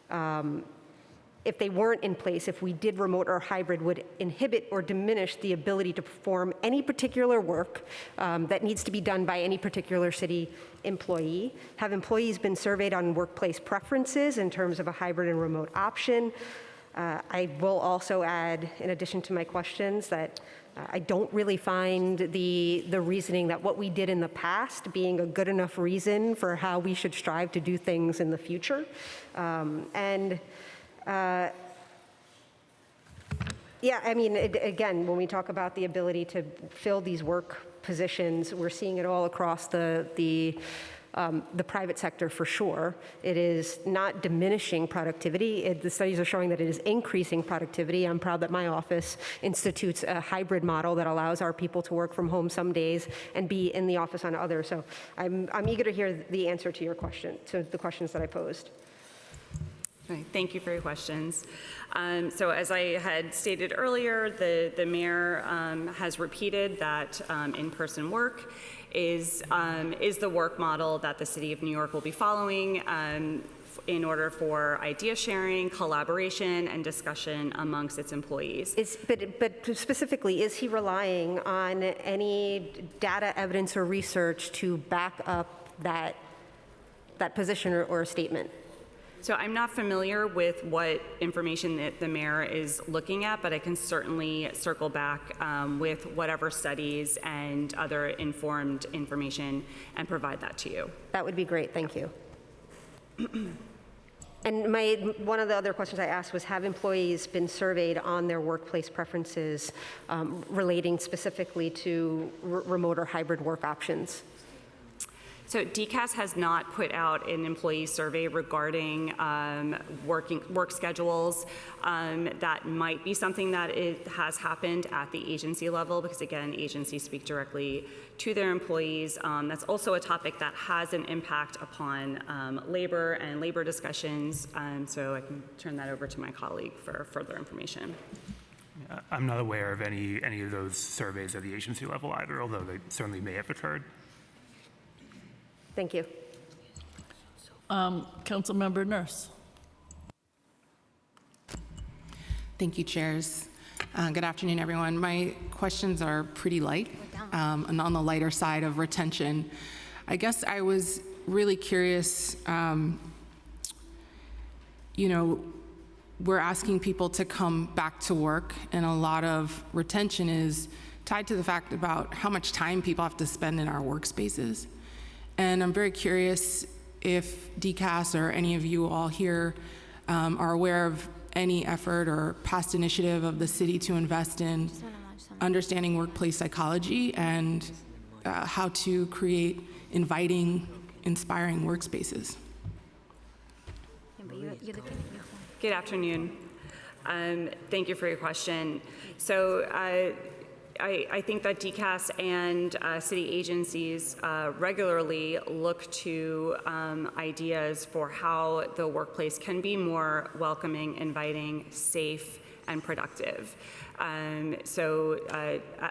if they weren't in place, if we did remote or hybrid, would inhibit or diminish the ability to perform any particular work that needs to be done by any particular city employee? Have employees been surveyed on workplace preferences in terms of a hybrid and remote option? I will also add, in addition to my questions, that I don't really find the reasoning that what we did in the past being a good enough reason for how we should strive to do things in the future. Yeah, I mean, again, when we talk about the ability to fill these work positions, we're seeing it all across the private sector for sure. It is not diminishing productivity. The studies are showing that it is increasing productivity. I'm proud that my office institutes a hybrid model that allows our people to work from home some days and be in the office on others. So I'm eager to hear the answer to your question, to the questions that I posed. Okay, thank you for your questions. So as I had stated earlier, the mayor has repeated that in-person work is the work model that the City of New York will be following in order for idea sharing, collaboration, and discussion amongst its employees. But specifically, is he relying on any data, evidence, or research to back up that position or statement? So I'm not familiar with what information that the mayor is looking at, but I can certainly circle back with whatever studies and other informed information and provide that to you. That would be great, thank you. And one of the other questions I asked was, have employees been surveyed on their workplace preferences relating specifically to remote or hybrid work options? So DCAS has not put out an employee survey regarding work schedules. That might be something that has happened at the agency level, because again, agencies speak directly to their employees. That's also a topic that has an impact upon labor and labor discussions. So I can turn that over to my colleague for further information. I'm not aware of any of those surveys at the agency level either, although they certainly may have occurred. Thank you. Councilmember Nurse. Thank you, chairs. Good afternoon, everyone. My questions are pretty light and on the lighter side of retention. I guess I was really curious, we're asking people to come back to work, and a lot of retention is tied to the fact about how much time people have to spend in our workspaces. And I'm very curious if DCAS or any of you all here are aware of any effort or past initiative of the city to invest in understanding workplace psychology and how to create inviting, inspiring workspaces. Good afternoon. Thank you for your question. So I think that DCAS and city agencies regularly look to ideas for how the workplace can be more welcoming, inviting, safe, and productive.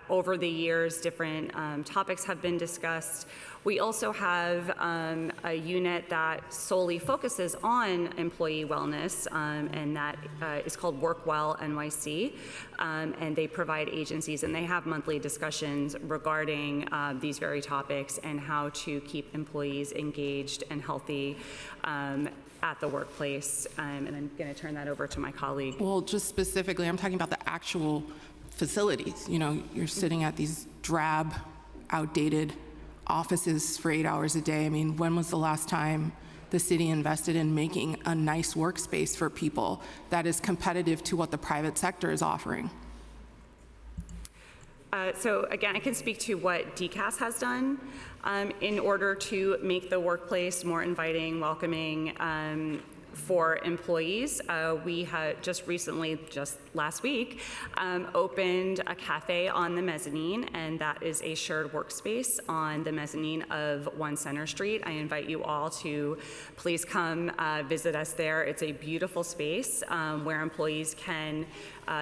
Over the years, different topics have been discussed. We also have a unit that solely focuses on employee wellness, and that is called Work Well NYC, and they provide agencies, and they have monthly discussions regarding these very topics and how to keep employees engaged and healthy at the workplace. And I'm going to turn that over to my colleague. Well, just specifically, I'm talking about the actual facilities. You know, you're sitting at these drab, outdated offices for 8 hours a day. I mean, when was the last time the city invested in making a nice workspace for people that is competitive to what the private sector is offering? So again, I can speak to what DCAS has done in order to make the workplace more inviting, welcoming for employees. We had just recently, just last week, opened a cafe on the mezzanine, and that is a shared workspace on the mezzanine of 1 Center Street. I invite you all to please come visit us there. It's a beautiful space where employees can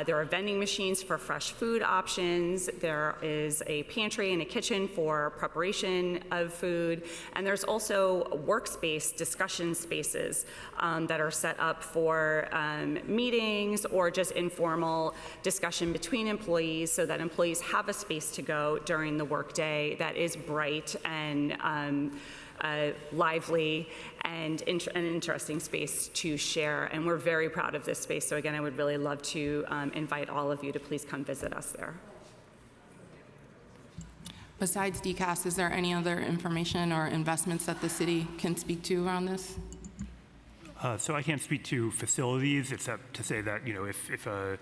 there are vending machines for fresh food options. There is a pantry and a kitchen for preparation of food. And there's also workspace discussion spaces that are set up for meetings or just informal discussion between employees, so that employees have a space to go during the workday that is bright and lively and an interesting space to share. And we're very proud of this space. So again, I would really love to invite all of you to please come visit us there. Besides DCAS, is there any other information or investments that the city can speak to around this? So I can't speak to facilities, except to say that, you know, if a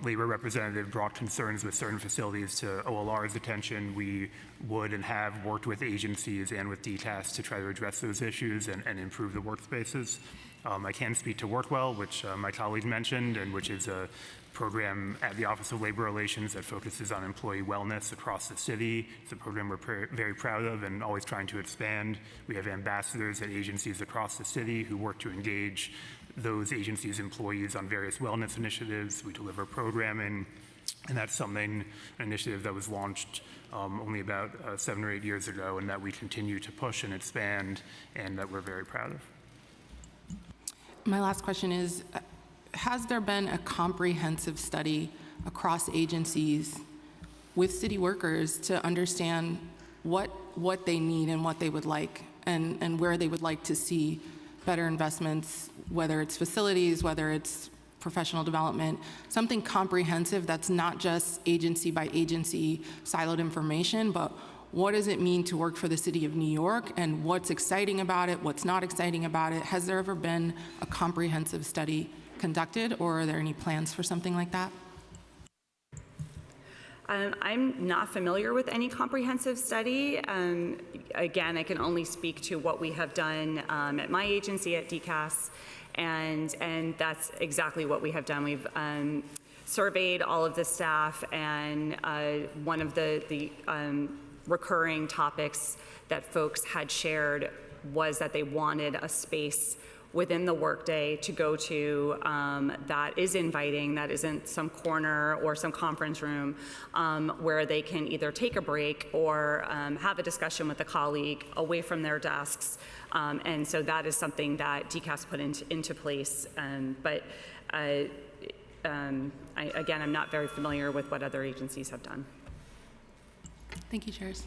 labor representative brought concerns with certain facilities to OLR's attention, we would and have worked with agencies and with DCAS to try to address those issues and improve the workspaces. I can speak to WorkWell, which my colleague mentioned, and which is a program at the Office of Labor Relations that focuses on employee wellness across the city. It's a program we're very proud of and always trying to expand. We have ambassadors at agencies across the city who work to engage those agencies' employees on various wellness initiatives. We deliver programming, and that's something, an initiative that was launched only about 7 or 8 years ago, and that we continue to push and expand, and that we're very proud of. My last question is, has there been a comprehensive study across agencies with city workers to understand what they need and what they would like, and where they would like to see better investments, whether it's facilities, whether it's professional development, something comprehensive that's not just agency by agency siloed information, but what does it mean to work for the city of New York, and what's exciting about it, what's not exciting about it? Has there ever been a comprehensive study conducted, or are there any plans for something like that? I'm not familiar with any comprehensive study. Again, I can only speak to what we have done at my agency at DCAS, and that's exactly what we have done. We've surveyed all of the staff, and one of the recurring topics that folks had shared was that they wanted a space within the workday to go to that is inviting, that isn't some corner or some conference room where they can either take a break or have a discussion with a colleague away from their desks. And so that is something that DCAS put into place. But again, I'm not very familiar with what other agencies have done. Thank you, Chairs.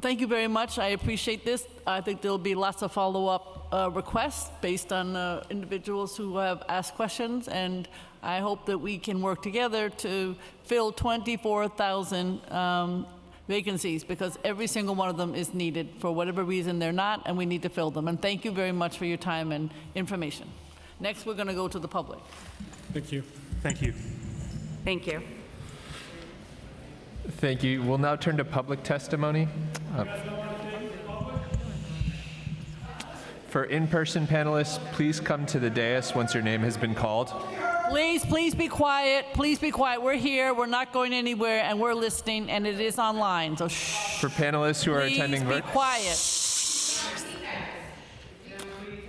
Thank you very much. I appreciate this. I think there'll be lots of follow-up requests based on individuals who have asked questions, and I hope that we can work together to fill 24,000 vacancies, because every single one of them is needed. For whatever reason, they're not, and we need to fill them. And thank you very much for your time and information. Next, we're going to go to the public. Thank you. Thank you. Thank you. Thank you. We'll now turn to public testimony. For in-person panelists, please come to the dais once your name has been called. Please be quiet. Please be quiet. We're here. We're not going anywhere, and we're listening, and it is online. So shh. For panelists who are attending Please be quiet.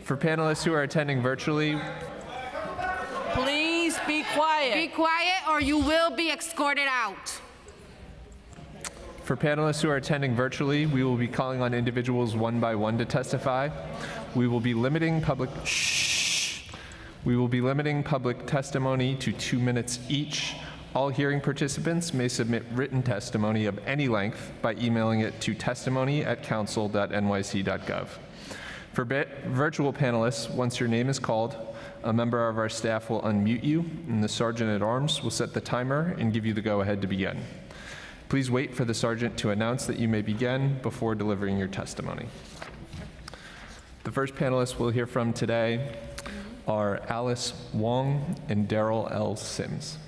For panelists who are attending virtually, Please be quiet. Be quiet or you will be escorted out. For panelists who are attending virtually, we will be calling on individuals one by one to testify. We will be limiting public testimony to 2 minutes each. All hearing participants may submit written testimony of any length by emailing it to testimony@council.nyc.gov. For virtual panelists, once your name is called, a member of our staff will unmute you, and the Sergeant at Arms will set the timer and give you the go-ahead to begin. Please wait for the Sergeant to announce that you may begin before delivering your testimony. The first panelists we'll hear from today are Alice Wong and Daryl L. Sims.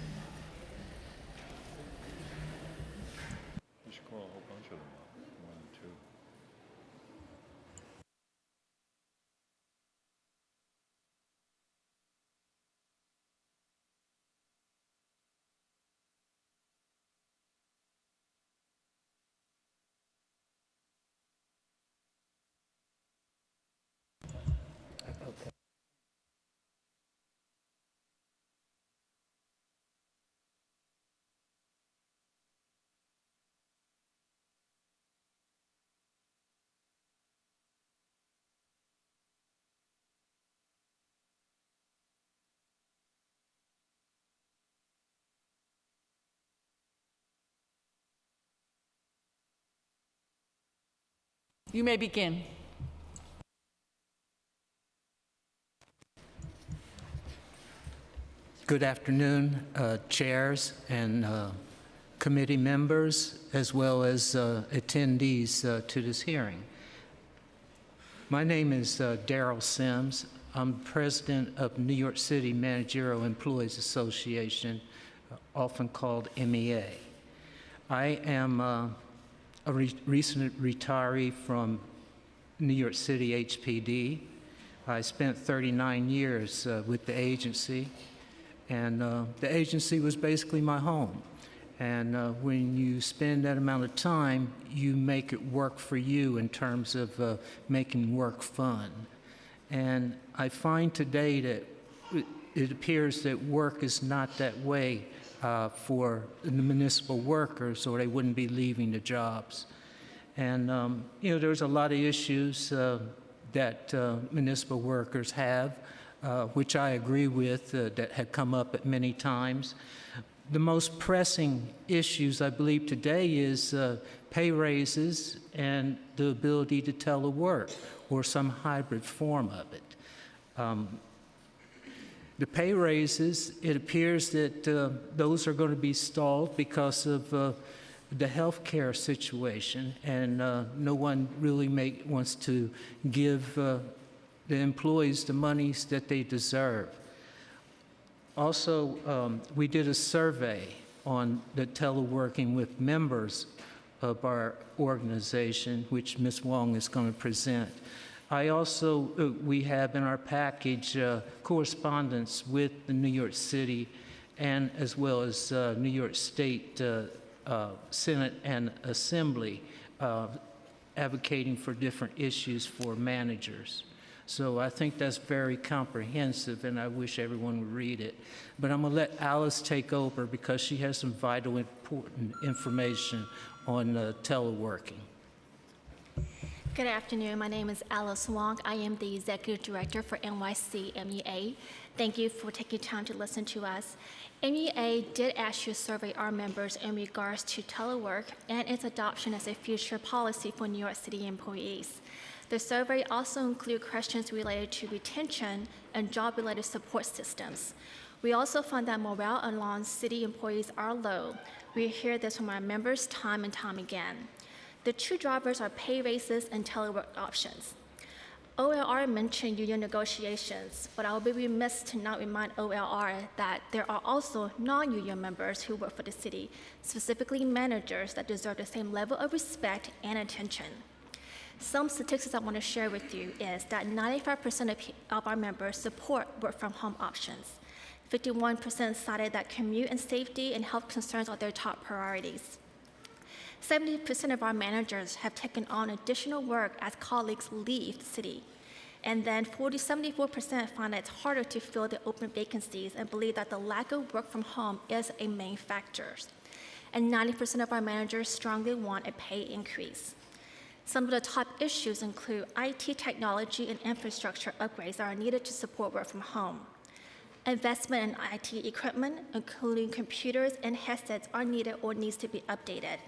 You may begin. Good afternoon, chairs and committee members, as well as attendees to this hearing. My name is Daryl Sims. I'm president of New York City Managerial Employees Association, often called MEA. I am a recent retiree from New York City HPD. I spent 39 years with the agency, and the agency was basically my home. And when you spend that amount of time, you make it work for you in terms of making work fun. And I find today that it appears that work is not that way for the municipal workers, or they wouldn't be leaving the jobs. And you know, there's a lot of issues that municipal workers have, which I agree with, that have come up at many times. The most pressing issues, I believe, today is pay raises and the ability to telework, or some hybrid form of it. The pay raises, it appears that those are going to be stalled because of the healthcare situation, and no one really wants to give the employees the monies that they deserve. Also, we did a survey on the teleworking with members of our organization, which Ms. Wong is going to present. I also, we have in our package correspondence with the New York City, and as well as New York State Senate and Assembly, advocating for different issues for managers. So I think that's very comprehensive, and I wish everyone would read it. But I'm going to let Alice take over because she has some vital, important information on teleworking. Good afternoon. My name is Alice Wong. I am the Executive Director for NYC MEA. Thank you for taking time to listen to us. MEA did actually survey our members in regards to telework and its adoption as a future policy for New York City employees. The survey also included questions related to retention and job-related support systems. We also found that morale among city employees are low. We hear this from our members time and time again. The two drivers are pay raises and telework options. OLR mentioned union negotiations, but I will be remiss to not remind OLR that there are also non-union members who work for the city, specifically managers that deserve the same level of respect and attention. Some statistics I want to share with you is that 95% of our members support work-from-home options. 51% cited that commute and safety and health concerns are their top priorities. 70% of our managers have taken on additional work as colleagues leave the city. And then 74% find that it's harder to fill the open vacancies and believe that the lack of work from home is a main factor. And 90% of our managers strongly want a pay increase. Some of the top issues include IT technology and infrastructure upgrades that are needed to support work from home. Investment in IT equipment, including computers and headsets, are needed or needs to be updated.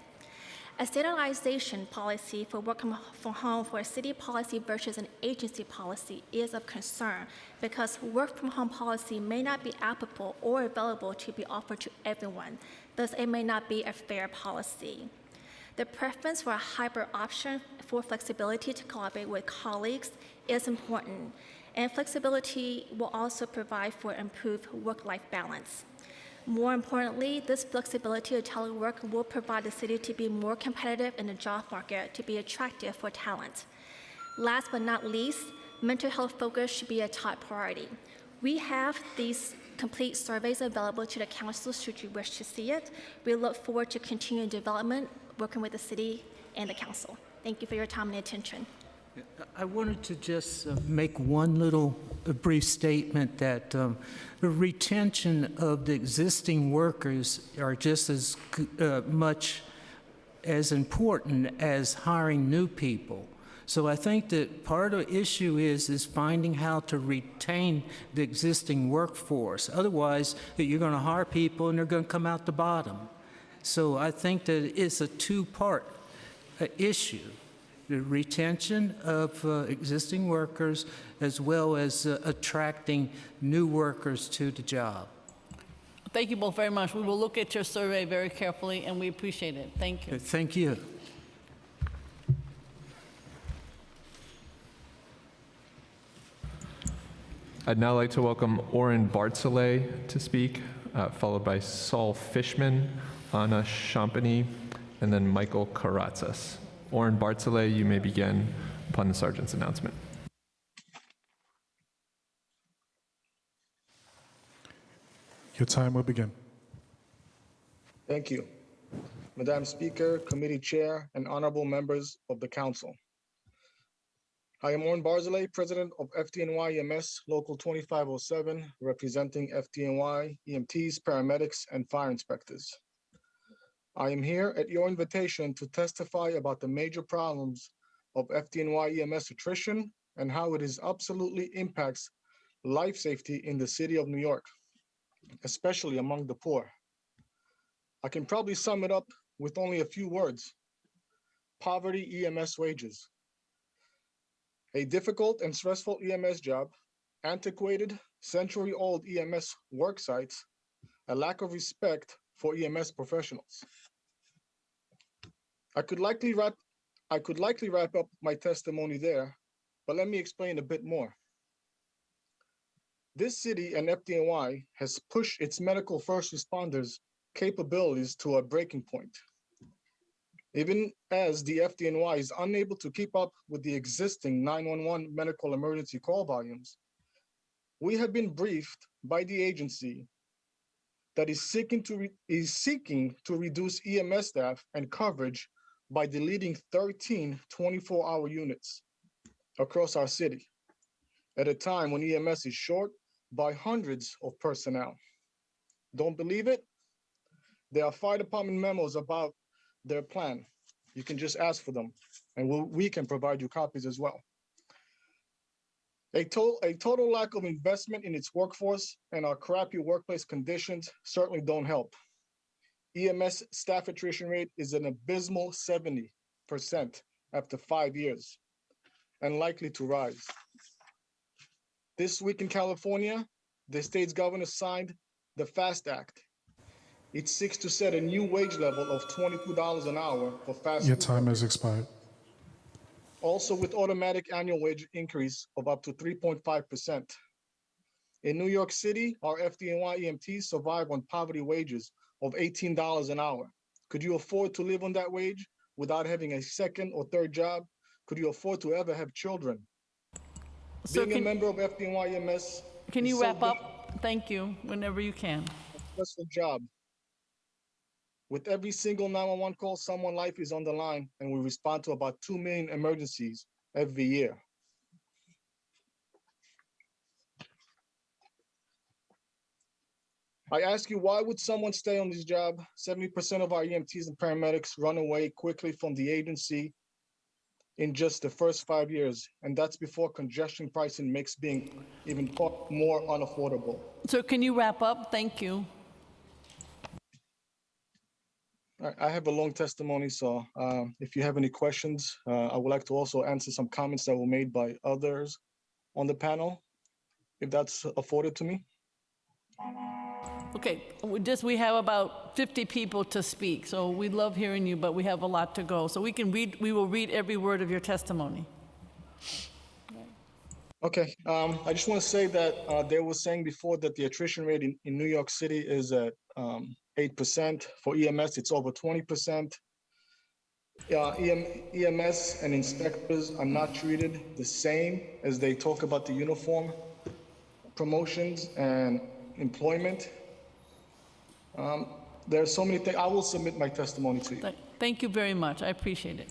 A standardization policy for work from home for a city policy versus an agency policy is of concern because work from home policy may not be applicable or available to be offered to everyone. Thus, it may not be a fair policy. The preference for a hybrid option for flexibility to collaborate with colleagues is important, and flexibility will also provide for improved work-life balance. More importantly, this flexibility of telework will provide the city to be more competitive in the job market to be attractive for talent. Last but not least, mental health focus should be a top priority. We have these complete surveys available to the council should you wish to see it. We look forward to continuing development, working with the city and the council. Thank you for your time and attention. I wanted to just make one little brief statement that the retention of the existing workers are just as much as important as hiring new people. So I think that part of the issue is finding how to retain the existing workforce. Otherwise, you're going to hire people and they're going to come out the bottom. So I think that it's a two-part issue. The retention of existing workers as well as attracting new workers to the job. Thank you both very much. We will look at your survey very carefully, and we appreciate it. Thank you. Thank you. I'd now like to welcome Oren Bartzelay to speak, followed by Saul Fishman, Anna Champagny, and then Michael Karatsas. Oren Bartzelay, you may begin upon the sergeant's announcement. Your time will begin. Thank you. Madam Speaker, Committee Chair, and honorable members of the Council. I am Oren Bartzelay, President of FDNY EMS Local 2507, representing FDNY EMTs, paramedics, and fire inspectors. I am here at your invitation to testify about the major problems of FDNY EMS attrition and how it absolutely impacts life safety in the city of New York, especially among the poor. I can probably sum it up with only a few words: poverty EMS wages. A difficult and stressful EMS job, antiquated, century-old EMS work sites, a lack of respect for EMS professionals. I could likely wrap up my testimony there, but let me explain a bit more. This city and FDNY has pushed its medical first responders' capabilities to a breaking point. Even as the FDNY is unable to keep up with the existing 911 medical emergency call volumes, we have been briefed by the agency that is seeking to reduce EMS staff and coverage by deleting 13 24-hour units across our city at a time when EMS is short by hundreds of personnel. Don't believe it? There are fire department memos about their plan. You can just ask for them, and we can provide you copies as well. A total lack of investment in its workforce and our crappy workplace conditions certainly don't help. EMS staff attrition rate is an abysmal 70% after 5 years and likely to rise. This week in California, the state's governor signed the FAST Act. It seeks to set a new wage level of $22 an hour for fast food. Your time has expired. Also with automatic annual wage increase of up to 3.5%. In New York City, our FDNY EMTs survive on poverty wages of $18 an hour. Could you afford to live on that wage without having a second or third job? Could you afford to ever have children? Sir, Being a member of FDNY EMS. Can you wrap up? Thank you, whenever you can. That's the job. With every single 911 call, someone's life is on the line, and we respond to about 2 million emergencies every year. I ask you, why would someone stay on this job? 70% of our EMTs and paramedics run away quickly from the agency in just the first 5 years, and that's before congestion pricing makes being even more unaffordable. Sir, can you wrap up? Thank you. I have a long testimony, so if you have any questions, I would like to also answer some comments that were made by others on the panel, if that's afforded to me. Okay, we have about 50 people to speak, so we love hearing you, but we have a lot to go. So we will read every word of your testimony. Okay, I just want to say that they were saying before that the attrition rate in New York City is at 8%. For EMS, it's over 20%. EMS and inspectors are not treated the same as they talk about the uniform promotions and employment. There are so many things. I will submit my testimony to you. Thank you very much. I appreciate it.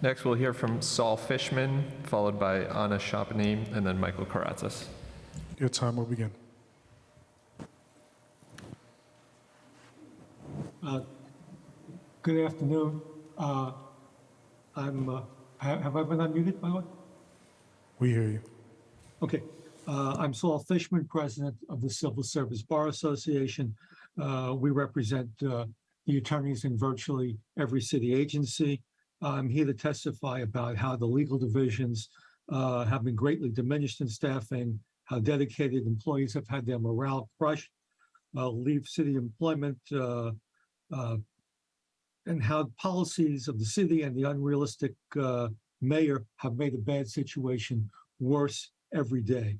Next, we'll hear from Saul Fishman, followed by Anna Shapani, and then Michael Karatzis. Your time will begin. Good afternoon. Have I been unmuted, by the way? We hear you. Okay. I'm Saul Fishman, president of the Civil Service Bar Association. We represent the attorneys in virtually every city agency. I'm here to testify about how the legal divisions have been greatly diminished in staffing, how dedicated employees have had their morale crushed, leave city employment, and how policies of the city and the unrealistic mayor have made a bad situation worse every day.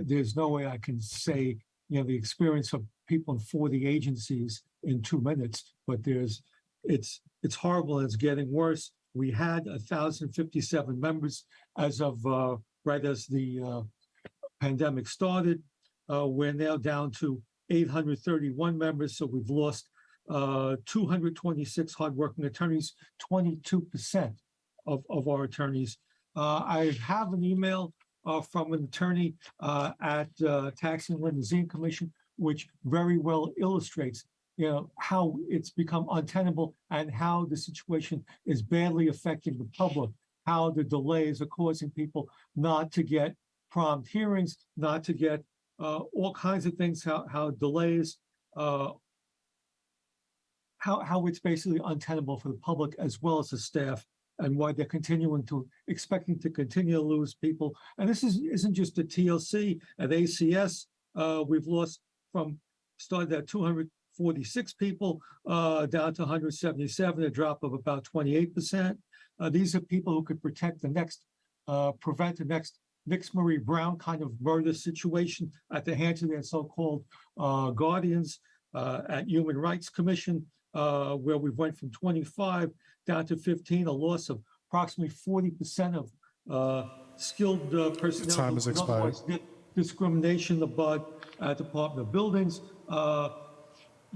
There's no way I can say, the experience of people in 40 agencies in 2 minutes, but it's horrible and it's getting worse. We had 1,057 members as of right as the pandemic started. We're now down to 831 members, so we've lost 226 hardworking attorneys, 22% of our attorneys. I have an email from an attorney at Tax and Limousine Commission, which very well illustrates, how it's become untenable and how the situation is badly affecting the public, how the delays are causing people not to get prompt hearings, not to get all kinds of things, how delays, how it's basically untenable for the public as well as the staff, and why they're expecting to continue to lose people. And this isn't just a TLC. At ACS, we've lost started at 246 people down to 177, a drop of about 28%. These are people who could prevent the next Nix Marie Brown kind of murder situation at the hands of their so-called guardians. At Human Rights Commission, where we went from 25 down to 15, a loss of approximately 40% of skilled personnel. Time has expired. Discrimination about Department of Buildings.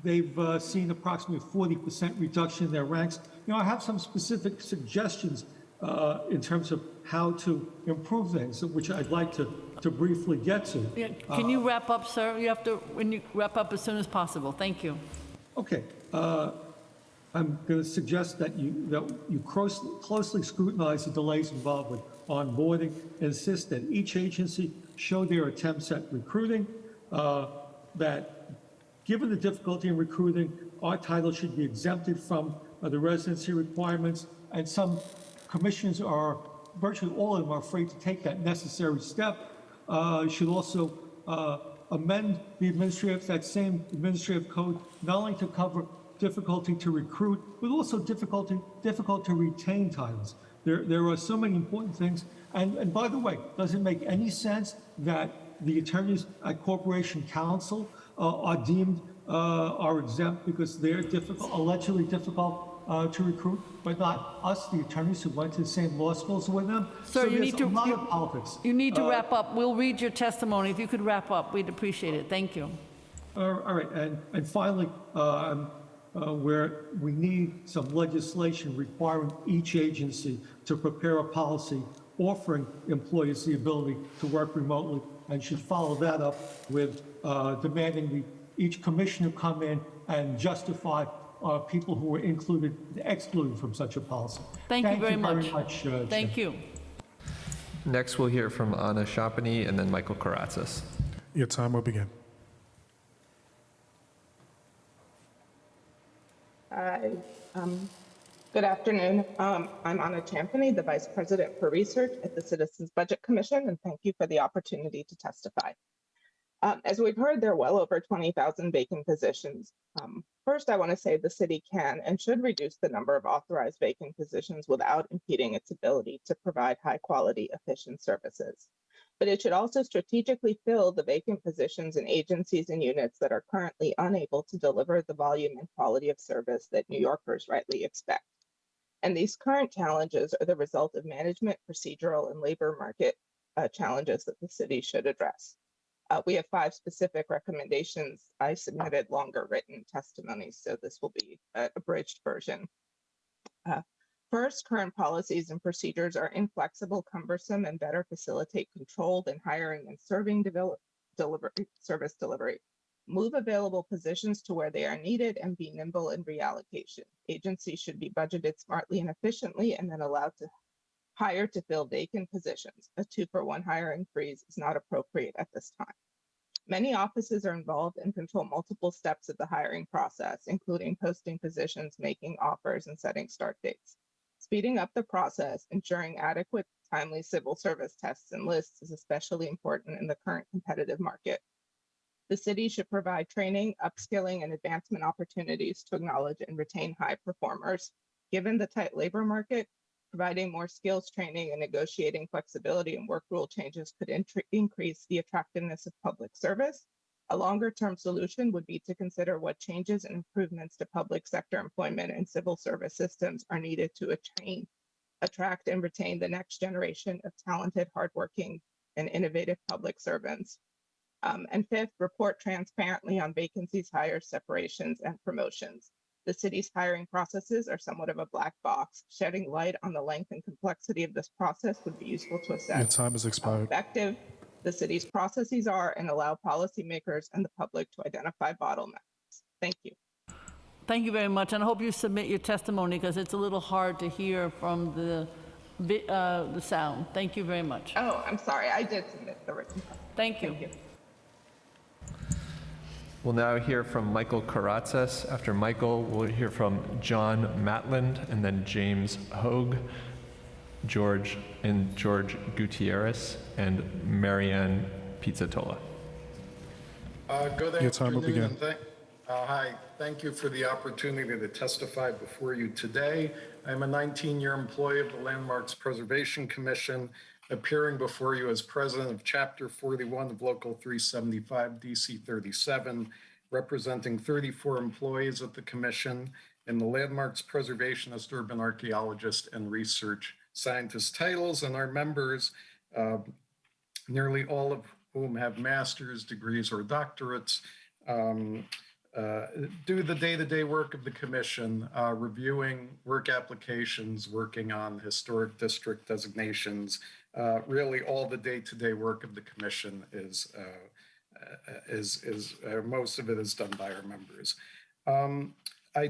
They've seen approximately 40% reduction in their ranks. I have some specific suggestions in terms of how to improve things, which I'd like to briefly get to. Yeah, can you wrap up, sir? You have to wrap up as soon as possible. Thank you. Okay. I'm going to suggest that you closely scrutinize the delays involved with onboarding, insist that each agency show their attempts at recruiting, that given the difficulty in recruiting, our title should be exempted from the residency requirements, and some commissions virtually all of them are afraid to take that necessary step. Should also amend that same administrative code, not only to cover difficulty to recruit, but also difficult to retain titles. There are so many important things. And by the way, does it make any sense that the attorneys at Corporation Counsel are exempt because they're allegedly difficult to recruit, but not us, the attorneys who went to the same law schools with them? Sir, so you need politics. You need to wrap up. We'll read your testimony. If you could wrap up, we'd appreciate it. Thank you. All right, and finally, where we need some legislation requiring each agency to prepare a policy offering employees the ability to work remotely and should follow that up with demanding each commissioner come in and justify people who were excluded from such a policy. Thank you very much. Chair. Thank you. Next, we'll hear from Anna Shapani and then Michael Karatzis. Your time will begin. Hi, good afternoon. I'm Anna Champany, the Vice President for Research at the Citizens Budget Commission, and thank you for the opportunity to testify. As we've heard, there are well over 20,000 vacant positions. First, I want to say the city can and should reduce the number of authorized vacant positions without impeding its ability to provide high-quality, efficient services. But it should also strategically fill the vacant positions in agencies and units that are currently unable to deliver the volume and quality of service that New Yorkers rightly expect. And these current challenges are the result of management, procedural, and labor market challenges that the city should address. We have 5 specific recommendations. I submitted longer written testimonies, so this will be an abridged version. First, current policies and procedures are inflexible, cumbersome, and better facilitate controlled and hiring and service delivery. Move available positions to where they are needed and be nimble in reallocation. Agencies should be budgeted smartly and efficiently and then allowed to hire to fill vacant positions. A 2-for-1 hiring freeze is not appropriate at this time. Many offices are involved and control multiple steps of the hiring process, including posting positions, making offers, and setting start dates. Speeding up the process, ensuring adequate, timely civil service tests and lists is especially important in the current competitive market. The city should provide training, upskilling, and advancement opportunities to acknowledge and retain high performers. Given the tight labor market, providing more skills training and negotiating flexibility and work rule changes could increase the attractiveness of public service. A longer-term solution would be to consider what changes and improvements to public sector employment and civil service systems are needed to attract and retain the next generation of talented, hardworking, and innovative public servants. And 5th, report transparently on vacancies, hires, separations, and promotions. The city's hiring processes are somewhat of a black box. Shedding light on the length and complexity of this process would be useful to assess Your time has expired. how effective the city's processes are and allow policymakers and the public to identify bottlenecks. Thank you. Thank you very much, and I hope you submit your testimony because it's a little hard to hear from the sound. Thank you very much. Oh, I'm sorry. I did submit the written. Thank you. Thank you. We'll now hear from Michael Karatzis. After Michael, we'll hear from John Matland and then James Hogue, George Gutierrez, and Marianne Pizzatola. Your time will begin. Hi, thank you for the opportunity to testify before you today. I'm a 19-year employee of the Landmarks Preservation Commission, appearing before you as president of Chapter 41 of Local 375 DC 37, representing 34 employees at the commission in the Landmarks Preservationist, Urban Archaeologist, and Research Scientist titles, and our members, nearly all of whom have master's degrees or doctorates, do the day-to-day work of the commission, reviewing work applications, working on historic district designations. Really, all the day-to-day work of the commission is most of it is done by our members. I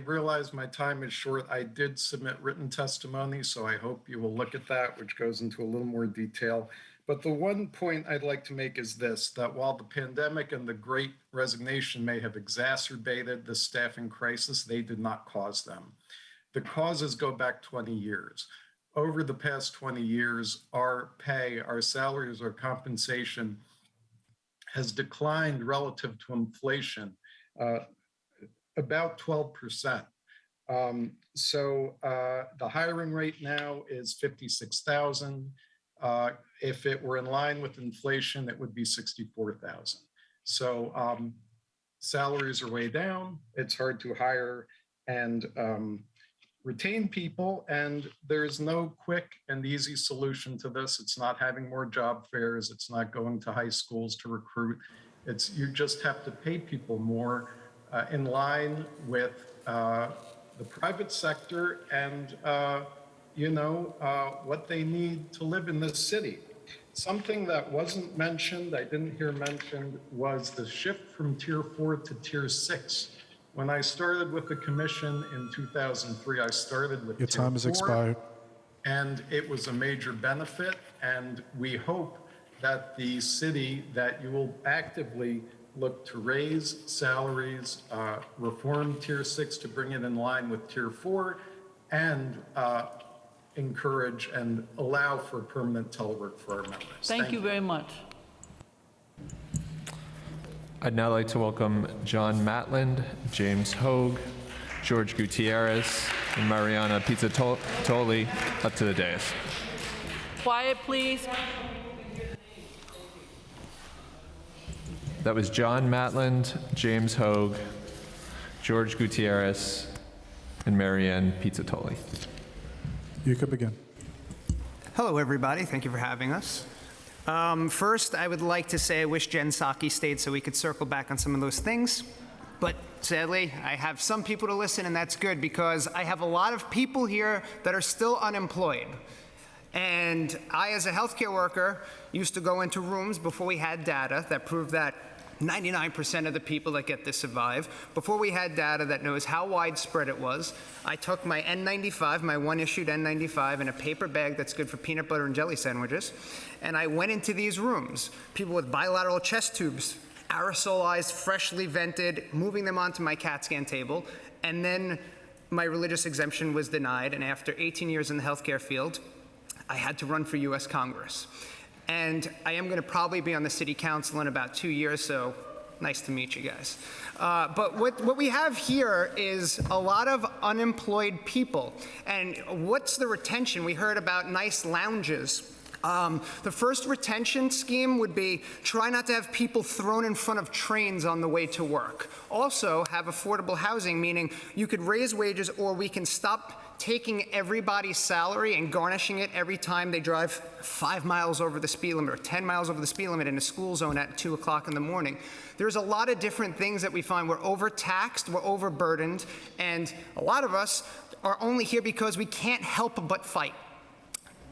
realize my time is short. I did submit written testimony, so I hope you will look at that, which goes into a little more detail. But the one point I'd like to make is this, that while the pandemic and the Great Resignation may have exacerbated the staffing crisis, they did not cause them. The causes go back 20 years. Over the past 20 years, our pay, our salaries, our compensation has declined relative to inflation, about 12%. So the hiring rate now is 56,000. If it were in line with inflation, it would be 64,000. So salaries are way down. It's hard to hire and retain people, and there's no quick and easy solution to this. It's not having more job fairs. It's not going to high schools to recruit. You just have to pay people more in line with the private sector and what they need to live in this city. Something that wasn't mentioned, I didn't hear mentioned, was the shift from Tier 4 to Tier 6. When I started with the commission in 2003, I started with Your Tier time has 4, expired. and it was a major benefit, and we hope that the city, that you will actively look to raise salaries, reform Tier 6 to bring it in line with Tier 4, and encourage and allow for permanent telework for our members. Thank you very much. I'd now like to welcome John Matland, James Hogue, George Gutierrez, and Mariana Pizzatoli up to the dais. Quiet, please. That was John Matland, James Hogue, George Gutierrez, and Marianne Pizzatoli. You could begin. Hello, everybody. Thank you for having us. First, I would like to say I wish Jen Psaki stayed so we could circle back on some of those things. But sadly, I have some people to listen, and that's good because I have a lot of people here that are still unemployed. And I, as a healthcare worker, used to go into rooms before we had data that proved that 99% of the people that get this survive. Before we had data that knows how widespread it was, I took my N95, my one-issued N95, in a paper bag that's good for peanut butter and jelly sandwiches, and I went into these rooms, people with bilateral chest tubes, aerosolized, freshly vented, moving them onto my CAT scan table, and then my religious exemption was denied, and after 18 years in the healthcare field, I had to run for US Congress. And I am going to probably be on the city council in about 2 years, so nice to meet you guys. But what we have here is a lot of unemployed people. And what's the retention? We heard about nice lounges. The first retention scheme would be try not to have people thrown in front of trains on the way to work. Also have affordable housing, meaning you could raise wages or we can stop taking everybody's salary and garnishing it every time they drive 5 miles over the speed limit or 10 miles over the speed limit in a school zone at 2 o'clock in the morning. There's a lot of different things that we find. We're overtaxed, we're overburdened, and a lot of us are only here because we can't help but fight.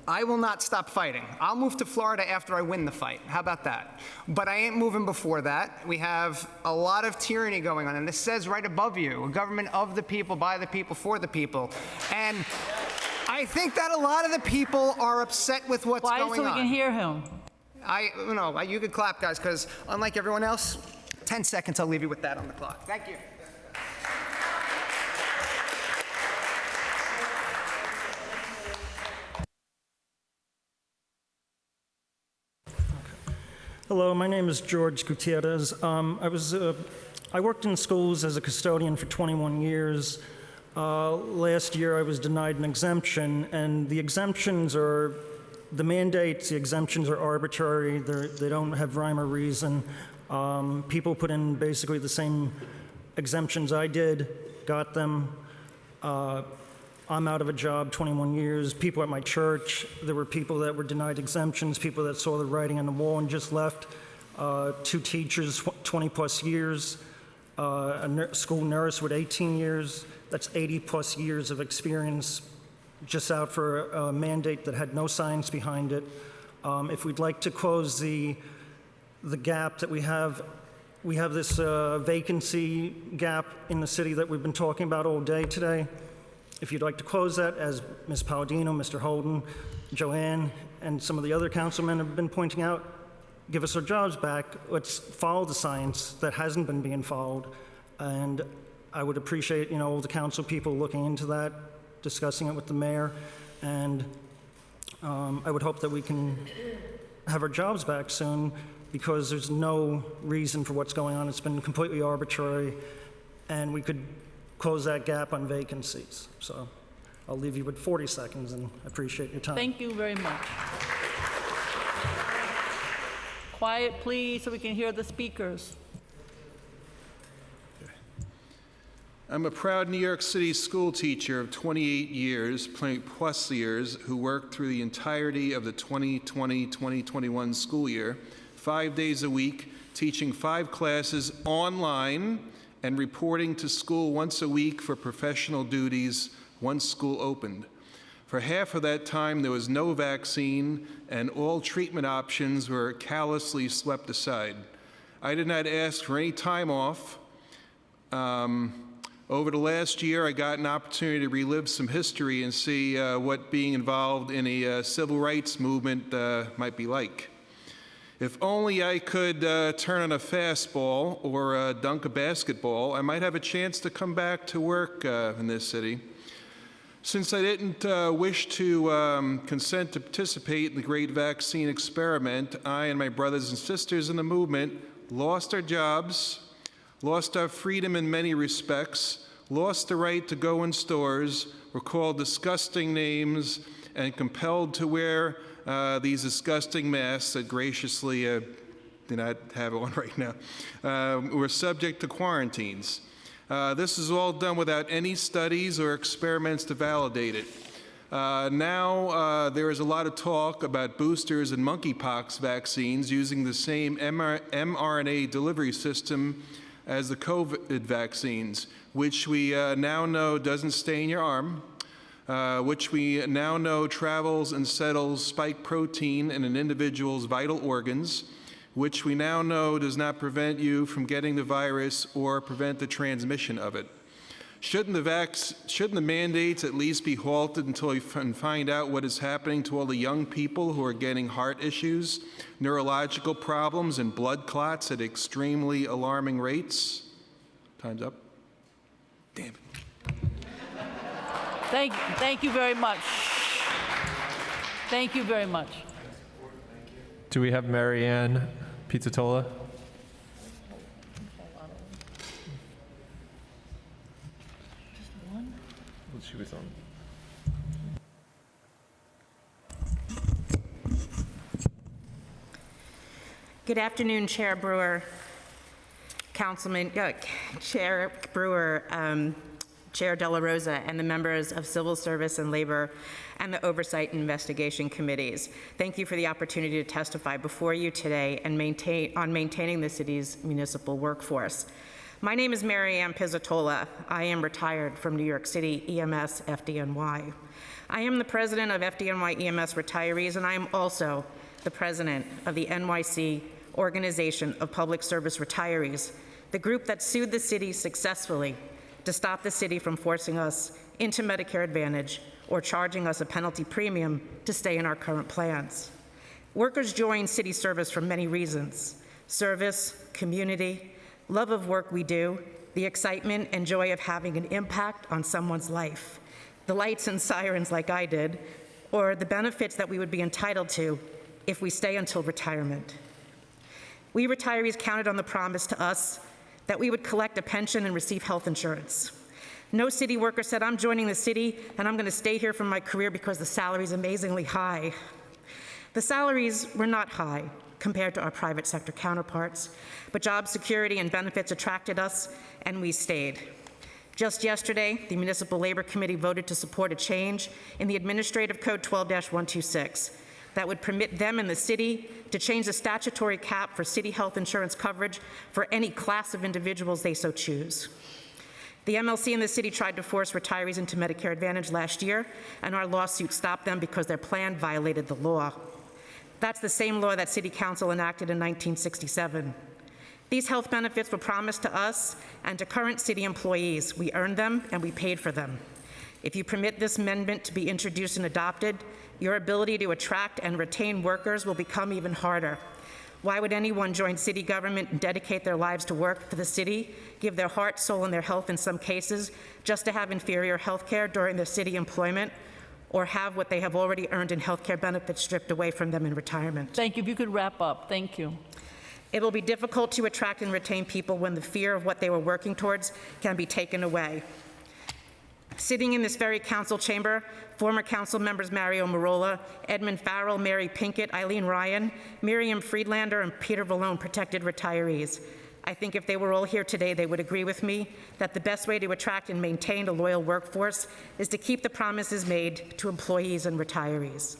I will not stop fighting. I'll move to Florida after I win the fight. How about that? But I ain't moving before that. We have a lot of tyranny going on, and this says right above you, a government of the people, by the people, for the people. And I think that a lot of the people are upset with what's going on. Quiet so we can hear him. You could clap, guys, because unlike everyone else, 10 seconds, I'll leave you with that on the clock. Thank you. Hello, my name is George Gutierrez. I worked in schools as a custodian for 21 years. Last year I was denied an exemption, and the exemptions are, the mandates, the exemptions are arbitrary. They don't have rhyme or reason. People put in basically the same exemptions I did, got them. I'm out of a job 21 years. People at my church, there were people that were denied exemptions, people that saw the writing on the wall and just left. 2 teachers, 20 plus years. A school nurse with 18 years. That's 80 plus years of experience just out for a mandate that had no science behind it. If we'd like to close the gap that we have this vacancy gap in the city that we've been talking about all day today. If you'd like to close that, as Ms. Palladino, Mr. Holden, Joanne, and some of the other councilmen have been pointing out, give us our jobs back. Let's follow the science that hasn't been being followed. And I would appreciate, all the council people looking into that, discussing it with the mayor. And I would hope that we can have our jobs back soon because there's no reason for what's going on. It's been completely arbitrary. And we could close that gap on vacancies. So I'll leave you with 40 seconds and I appreciate your time. Thank you very much. Quiet, please, so we can hear the speakers. I'm a proud New York City school teacher of 28 years, plus years, who worked through the entirety of the 2020-2021 school year, 5 days a week, teaching 5 classes online and reporting to school once a week for professional duties once school opened. For half of that time, there was no vaccine, and all treatment options were callously swept aside. I did not ask for any time off. Over the last year, I got an opportunity to relive some history and see what being involved in a civil rights movement might be like. If only I could turn on a fastball or dunk a basketball, I might have a chance to come back to work in this city. Since I didn't wish to consent to participate in the great vaccine experiment, I and my brothers and sisters in the movement lost our jobs, lost our freedom in many respects, lost the right to go in stores, were called disgusting names, and compelled to wear these disgusting masks that graciously do not have on right now. We're subject to quarantines. This is all done without any studies or experiments to validate it. Now there is a lot of talk about boosters and monkeypox vaccines using the same mRNA delivery system as the COVID vaccines, which we now know doesn't stay in your arm, which we now know travels and settles spike protein in an individual's vital organs, which we now know does not prevent you from getting the virus or prevent the transmission of it. Shouldn't the mandates at least be halted until we find out what is happening to all the young people who are getting heart issues, neurological problems, and blood clots at extremely alarming rates? Time's up. Damn it. Thank you very much. Thank you very much. Do we have Mary Ann Pizzatola? She was on. Good afternoon, Chair Brewer, Chair Brewer, Chair De La Rosa, and the members of Civil Service and Labor and the Oversight and Investigation Committees. Thank you for the opportunity to testify before you today and maintaining the city's municipal workforce. My name is Mary Ann Pizzatola. I am retired from New York City EMS FDNY. I am the president of FDNY EMS Retirees, and I am also the president of the NYC Organization of Public Service Retirees, the group that sued the city successfully to stop the city from forcing us into Medicare Advantage or charging us a penalty premium to stay in our current plans. Workers join city service for many reasons: service, community, love of work we do, the excitement and joy of having an impact on someone's life, the lights and sirens like I did, or the benefits that we would be entitled to if we stay until retirement. We retirees counted on the promise to us that we would collect a pension and receive health insurance. No city worker said, I'm joining the city and I'm going to stay here for my career because the salary is amazingly high. The salaries were not high compared to our private sector counterparts, but job security and benefits attracted us, and we stayed. Just yesterday, the Municipal Labor Committee voted to support a change in the Administrative Code 12-126 that would permit them in the city to change the statutory cap for city health insurance coverage for any class of individuals they so choose. The MLC in the city tried to force retirees into Medicare Advantage last year, and our lawsuit stopped them because their plan violated the law. That's the same law that City Council enacted in 1967. These health benefits were promised to us and to current city employees. We earned them and we paid for them. If you permit this amendment to be introduced and adopted, your ability to attract and retain workers will become even harder. Why would anyone join city government and dedicate their lives to work for the city, give their heart, soul, and their health in some cases, just to have inferior health care during their city employment, or have what they have already earned in health care benefits stripped away from them in retirement? Thank you. If you could wrap up. Thank you. It will be difficult to attract and retain people when the fear of what they were working towards can be taken away. Sitting in this very council chamber, former council members Mario Marola, Edmund Farrell, Mary Pinkett, Eileen Ryan, Miriam Friedlander, and Peter Vallone protected retirees. I think if they were all here today, they would agree with me that the best way to attract and maintain a loyal workforce is to keep the promises made to employees and retirees.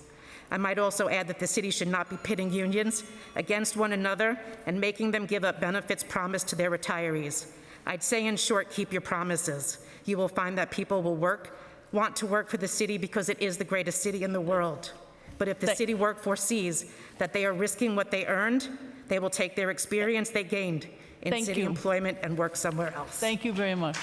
I might also add that the city should not be pitting unions against one another and making them give up benefits promised to their retirees. I'd say, in short, keep your promises. You will find that people will work want to work for the city because it is the greatest city in the world. But if the city workforce sees that they are risking what they earned, they will take their experience they gained in Thank city you. employment and work somewhere else. Thank you very much.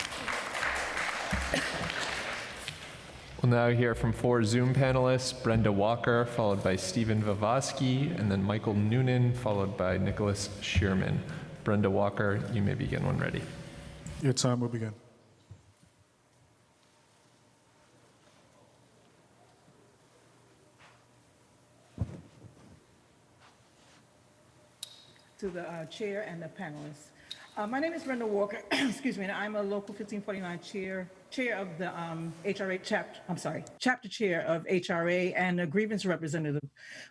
We'll now hear from 4 Zoom panelists, Brenda Walker, followed by Stephen Vivosky, and then Michael Noonan, followed by Nicholas Shearman. Brenda Walker, you may begin when ready. Your time will begin. To the chair and the panelists. My name is Brenda Walker, excuse me, and I'm a local 1549 chair of the HRA chapter chair of HRA and a grievance representative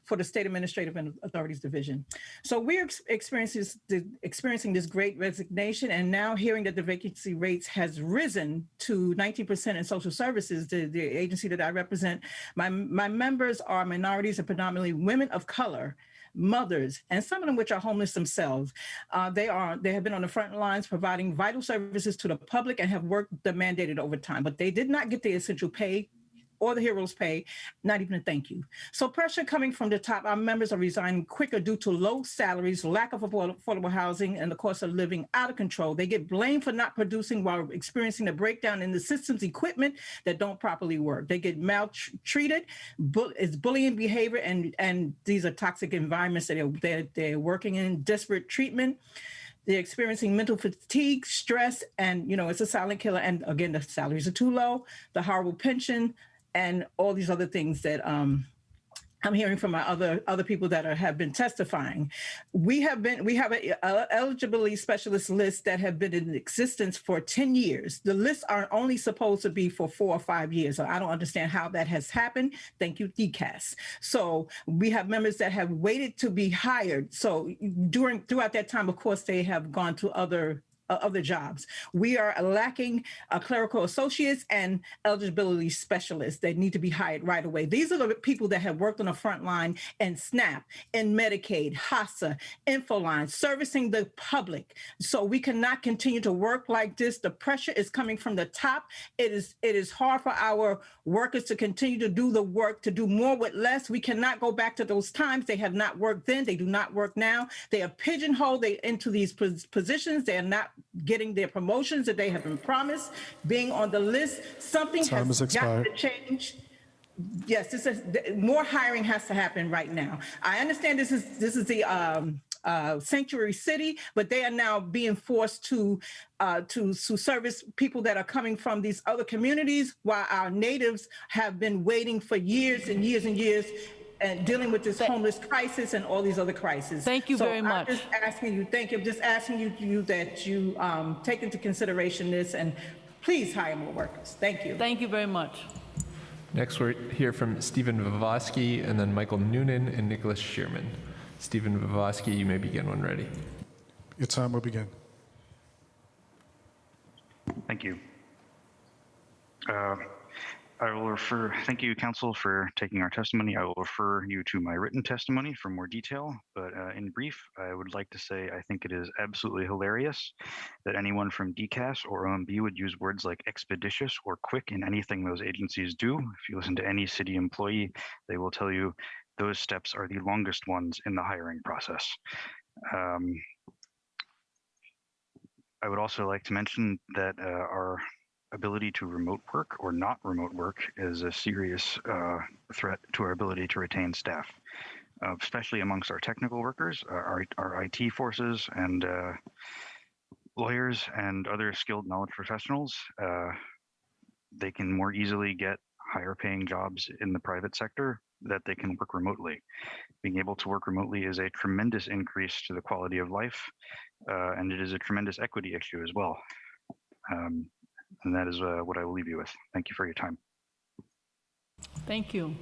for the State Administrative and Authorities Division. So we're experiencing this great resignation, and now hearing that the vacancy rates has risen to 19% in social services, the agency that I represent. My members are minorities and predominantly women of color, mothers, and some of them which are homeless themselves. They have been on the front lines providing vital services to the public and have worked the mandated overtime, but they did not get the essential pay or the hero's pay, not even a thank you. So pressure coming from the top, our members are resigning quicker due to low salaries, lack of affordable housing, and the cost of living out of control. They get blamed for not producing while experiencing a breakdown in the system's equipment that don't properly work. They get maltreated, it's bullying behavior, and these are toxic environments that they're working in, disparate treatment. They're experiencing mental fatigue, stress, and it's a silent killer. And again, the salaries are too low, the horrible pension, and all these other things that I'm hearing from my other people that have been testifying. We have an eligibility specialist list that have been in existence for 10 years. The lists are only supposed to be for 4 or 5 years. So I don't understand how that has happened. Thank you, DCAS. So we have members that have waited to be hired. So throughout that time, of course, they have gone to other jobs. We are lacking clerical associates and eligibility specialists that need to be hired right away. These are the people that have worked on the front line in SNAP, in Medicaid, HACA, InfoLine, servicing the public. So we cannot continue to work like this. The pressure is coming from the top. It is hard for our workers to continue to do the work, to do more with less. We cannot go back to those times. They have not worked then. They do not work now. They are pigeonholed into these positions. They are not getting their promotions that they have been promised, being on the list. Something has got to change. Yes, more hiring has to happen right now. I understand this is the sanctuary city, but they are now being forced to service people that are coming from these other communities, while our natives have been waiting for years and years and years and dealing with this homeless crisis and all these other crises. Thank you very much. I'm just asking you, thank you. I'm just asking you that you take into consideration this and please hire more workers. Thank you. Thank you very much. Next, we'll hear from Stephen Vivosky, and then Michael Noonan and Nicholas Shearman. Stephen Vivosky, you may begin when ready. Your time will begin. Thank you. Thank you, Council, for taking our testimony. I will refer you to my written testimony for more detail, but in brief, I would like to say I think it is absolutely hilarious that anyone from DCAS or OMB would use words like expeditious or quick in anything those agencies do. If you listen to any city employee, they will tell you those steps are the longest ones in the hiring process. I would also like to mention that our ability to remote work or not remote work is a serious threat to our ability to retain staff, especially amongst our technical workers, our IT forces, and lawyers and other skilled knowledge professionals. They can more easily get higher paying jobs in the private sector that they can work remotely. Being able to work remotely is a tremendous increase to the quality of life, and it is a tremendous equity issue as well. And that is what I will leave you with. Thank you for your time. Thank you.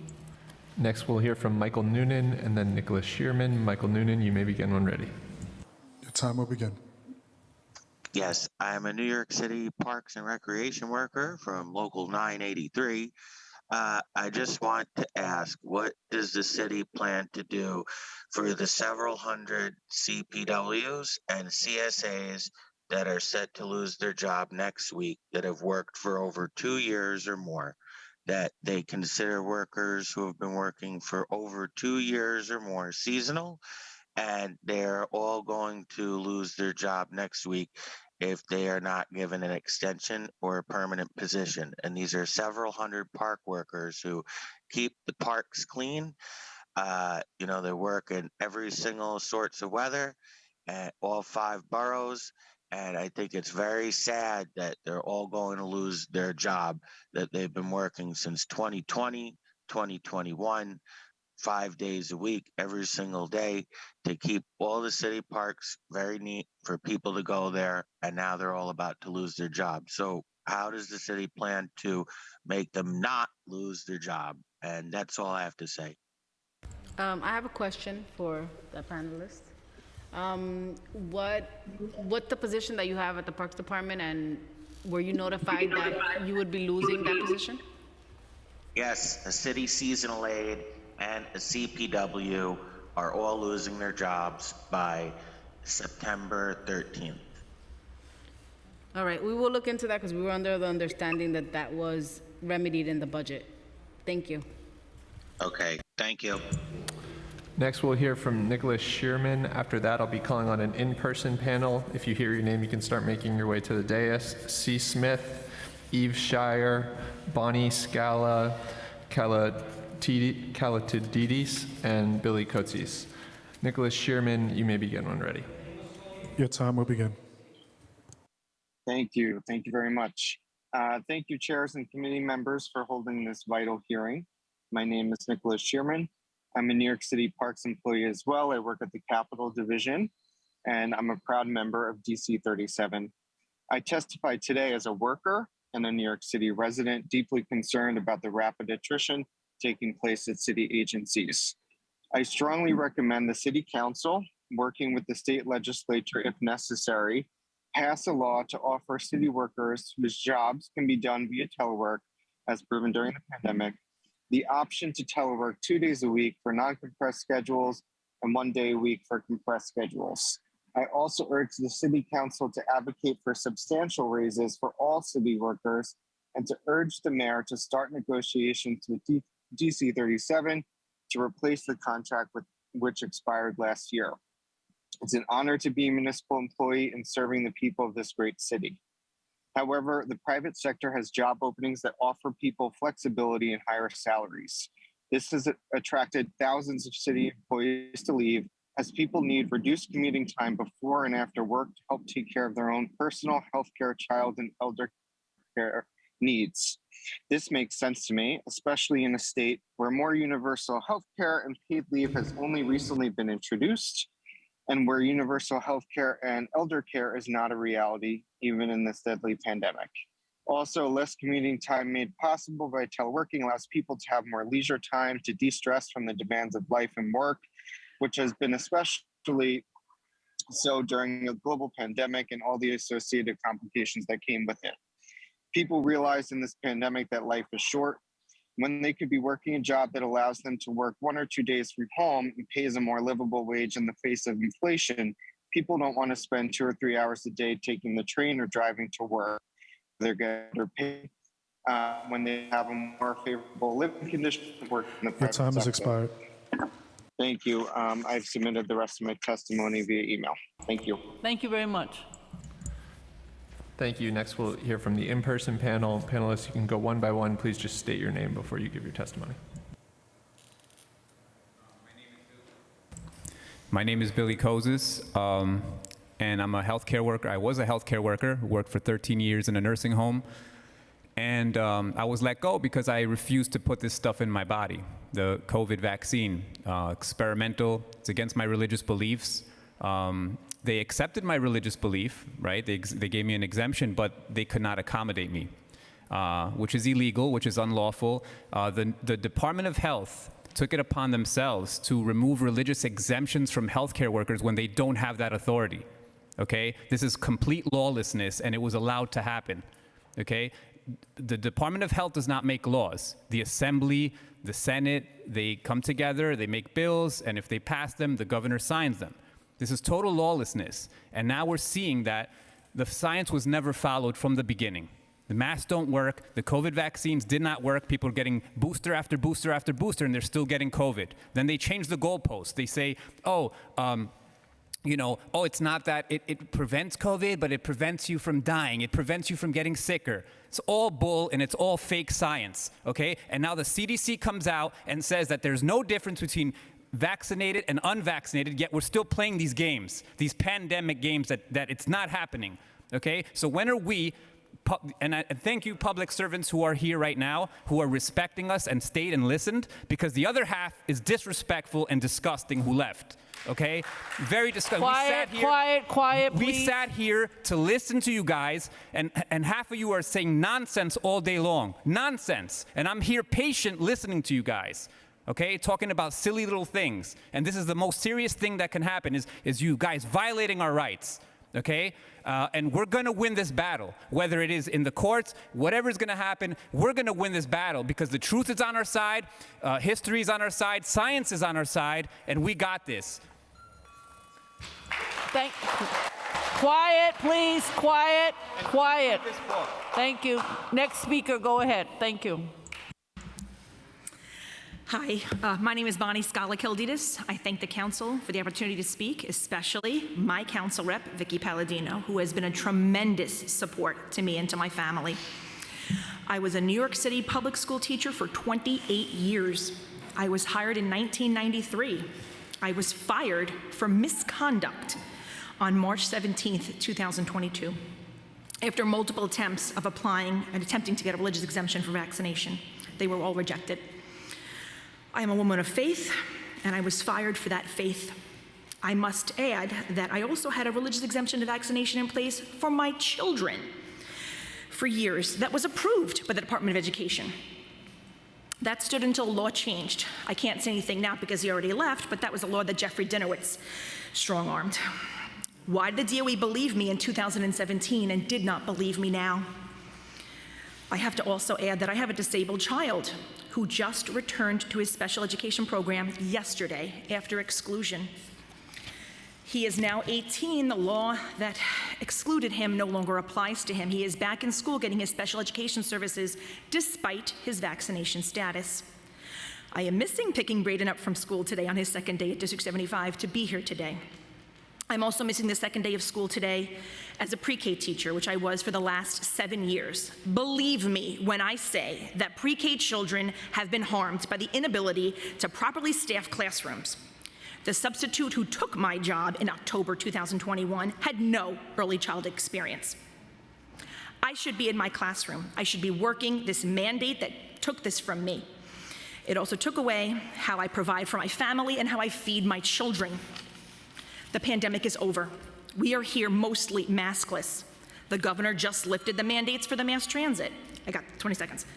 Next, we'll hear from Michael Noonan and then Nicholas Shearman. Michael Noonan, you may begin when ready. Your time will begin. Yes, I am a New York City Parks and Recreation worker from Local 983. I just want to ask, what does the city plan to do for the several hundred CPWs and CSAs that are set to lose their job next week that have worked for over 2 years or more, that they consider workers who have been working for over 2 years or more seasonal, and they're all going to lose their job next week if they are not given an extension or a permanent position. And these are several hundred park workers who keep the parks clean. They work in every single sorts of weather at all 5 boroughs. And I think it's very sad that they're all going to lose their job that they've been working since 2020, 2021, 5 days a week, every single day, to keep all the city parks very neat for people to go there. And now they're all about to lose their job. So how does the city plan to make them not lose their job? And that's all I have to say. I have a question for the panelists. What the position that you have at the Parks Department, and were you notified that you would be losing that position? Yes, a city seasonal aide and a CPW are all losing their jobs by September 13th. All right, we will look into that because we were under the understanding that that was remedied in the budget. Thank you. Okay, thank you. Next, we'll hear from Nicholas Shearman. After that, I'll be calling on an in-person panel. If you hear your name, you can start making your way to the dais. C. Smith, Eve Shire, Bonnie Scala, Kalatidis, and Billy Kotsis. Nicholas Shearman, you may begin when ready. Your time will begin. Thank you. Thank you very much. Thank you, chairs and committee members, for holding this vital hearing. My name is Nicholas Shearman. I'm a New York City Parks employee as well. I work at the Capitol Division, and I'm a proud member of DC 37. I testify today as a worker and a New York City resident, deeply concerned about the rapid attrition taking place at city agencies. I strongly recommend the City Council, working with the state legislature if necessary, pass a law to offer city workers whose jobs can be done via telework, as proven during the pandemic, the option to telework 2 days a week for non-compressed schedules and 1 day a week for compressed schedules. I also urge the City Council to advocate for substantial raises for all city workers and to urge the mayor to start negotiations with DC 37 to replace the contract which expired last year. It's an honor to be a municipal employee and serving the people of this great city. However, the private sector has job openings that offer people flexibility and higher salaries. This has attracted thousands of city employees to leave, as people need reduced commuting time before and after work to help take care of their own personal healthcare, child, and elder care needs. This makes sense to me, especially in a state where more universal healthcare and paid leave has only recently been introduced, and where universal healthcare and elder care is not a reality, even in this deadly pandemic. Also, less commuting time made possible by teleworking allows people to have more leisure time to de-stress from the demands of life and work, which has been especially so during a global pandemic and all the associated complications that came with it. People realized in this pandemic that life is short. When they could be working a job that allows them to work 1 or 2 days from home and pays a more livable wage in the face of inflation, people don't want to spend 2 or 3 hours a day taking the train or driving to work. They're getting paid when they have a more favorable living condition to work in the private Your time has sector. expired. Thank you. I've submitted the rest of my testimony via email. Thank you. Thank you very much. Thank you. Next, we'll hear from the in-person panel. Panelists, you can go one by one. Please just state your name before you give your testimony. My name is Billy Kozis, and I'm a healthcare worker. I was a healthcare worker, worked for 13 years in a nursing home, and I was let go because I refused to put this stuff in my body. The COVID vaccine, experimental, it's against my religious beliefs. They accepted my religious belief, right? They gave me an exemption, but they could not accommodate me, which is illegal, which is unlawful. The Department of Health took it upon themselves to remove religious exemptions from healthcare workers when they don't have that authority, okay? This is complete lawlessness, and it was allowed to happen, okay? The Department of Health does not make laws. The Assembly, the Senate, they come together, they make bills, and if they pass them, the governor signs them. This is total lawlessness. And now we're seeing that the science was never followed from the beginning. The masks don't work. The COVID vaccines did not work. People are getting booster after booster after booster, and they're still getting COVID. Then they change the goalposts. They say, it's not that it prevents COVID, but it prevents you from dying. It prevents you from getting sicker. It's all bull and it's all fake science, okay? And now the CDC comes out and says that there's no difference between vaccinated and unvaccinated, yet we're still playing these games, these pandemic games that it's not happening, okay? So when are we, and I thank you public servants who are here right now, who are respecting us and stayed and listened, because the other half is disrespectful and disgusting who left. Okay? Very disgusting. Quiet, We please. sat here to listen to you guys, and half of you are saying nonsense all day long. Nonsense. And I'm here patient listening to you guys. Okay? Talking about silly little things. And this is the most serious thing that can happen is you guys violating our rights. Okay? And we're going to win this battle, whether it is in the courts, whatever is going to happen, we're going to win this battle because the truth is on our side, history is on our side, science is on our side, and we got this. Quiet, please, quiet. Thank you. Next speaker, go ahead. Thank you. Hi, my name is Bonnie Scala-Kildidis. I thank the council for the opportunity to speak, especially my council rep, Vicky Palladino, who has been a tremendous support to me and to my family. I was a New York City public school teacher for 28 years. I was hired in 1993. I was fired for misconduct on March 17th, 2022, after multiple attempts of applying and attempting to get a religious exemption for vaccination. They were all rejected. I am a woman of faith, and I was fired for that faith. I must add that I also had a religious exemption to vaccination in place for my children for years that was approved by the Department of Education. That stood until law changed. I can't say anything now because he already left, but that was a law that Jeffrey Dinowitz strong-armed. Why did the DOE believe me in 2017 and did not believe me now? I have to also add that I have a disabled child who just returned to his special education program yesterday after exclusion. He is now 18. The law that excluded him no longer applies to him. He is back in school getting his special education services despite his vaccination status. I am missing picking Braden up from school today on his second day at District 75 to be here today. I'm also missing the second day of school today as a pre-K teacher, which I was for the last 7 years. Believe me when I say that pre-K children have been harmed by the inability to properly staff classrooms. The substitute who took my job in October 2021 had no early childhood experience. I should be in my classroom. I should be working this mandate that took this from me. It also took away how I provide for my family and how I feed my children. The pandemic is over. We are here mostly maskless. The governor just lifted the mandates for the mass transit. I got 20 seconds.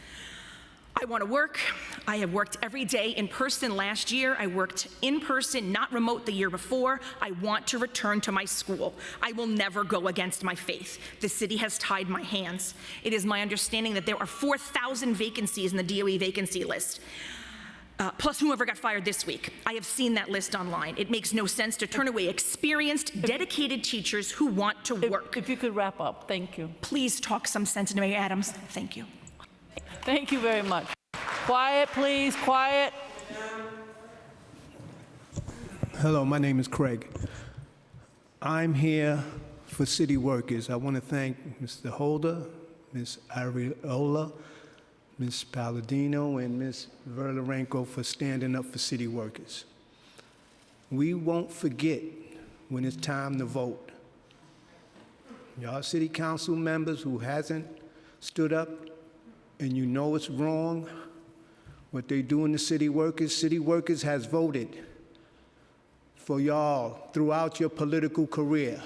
I want to work. I have worked every day in person last year. I worked in person, not remote the year before. I want to return to my school. I will never go against my faith. The city has tied my hands. It is my understanding that there are 4,000 vacancies in the DOE vacancy list. Plus whoever got fired this week. I have seen that list online. It makes no sense to turn away experienced, dedicated teachers who want to work. If you could wrap up, thank you. Please talk some sense into Mayor Adams. Thank you. Thank you very much. Quiet, please, quiet. Hello, my name is Craig. I'm here for city workers. I want to thank Mr. Holder, Ms. Ariola, Ms. Palladino, and Ms. Verlarenko for standing up for city workers. We won't forget when it's time to vote. Y'all city council members who hasn't stood up and you know it's wrong, what they do in the city workers has voted for y'all throughout your political career.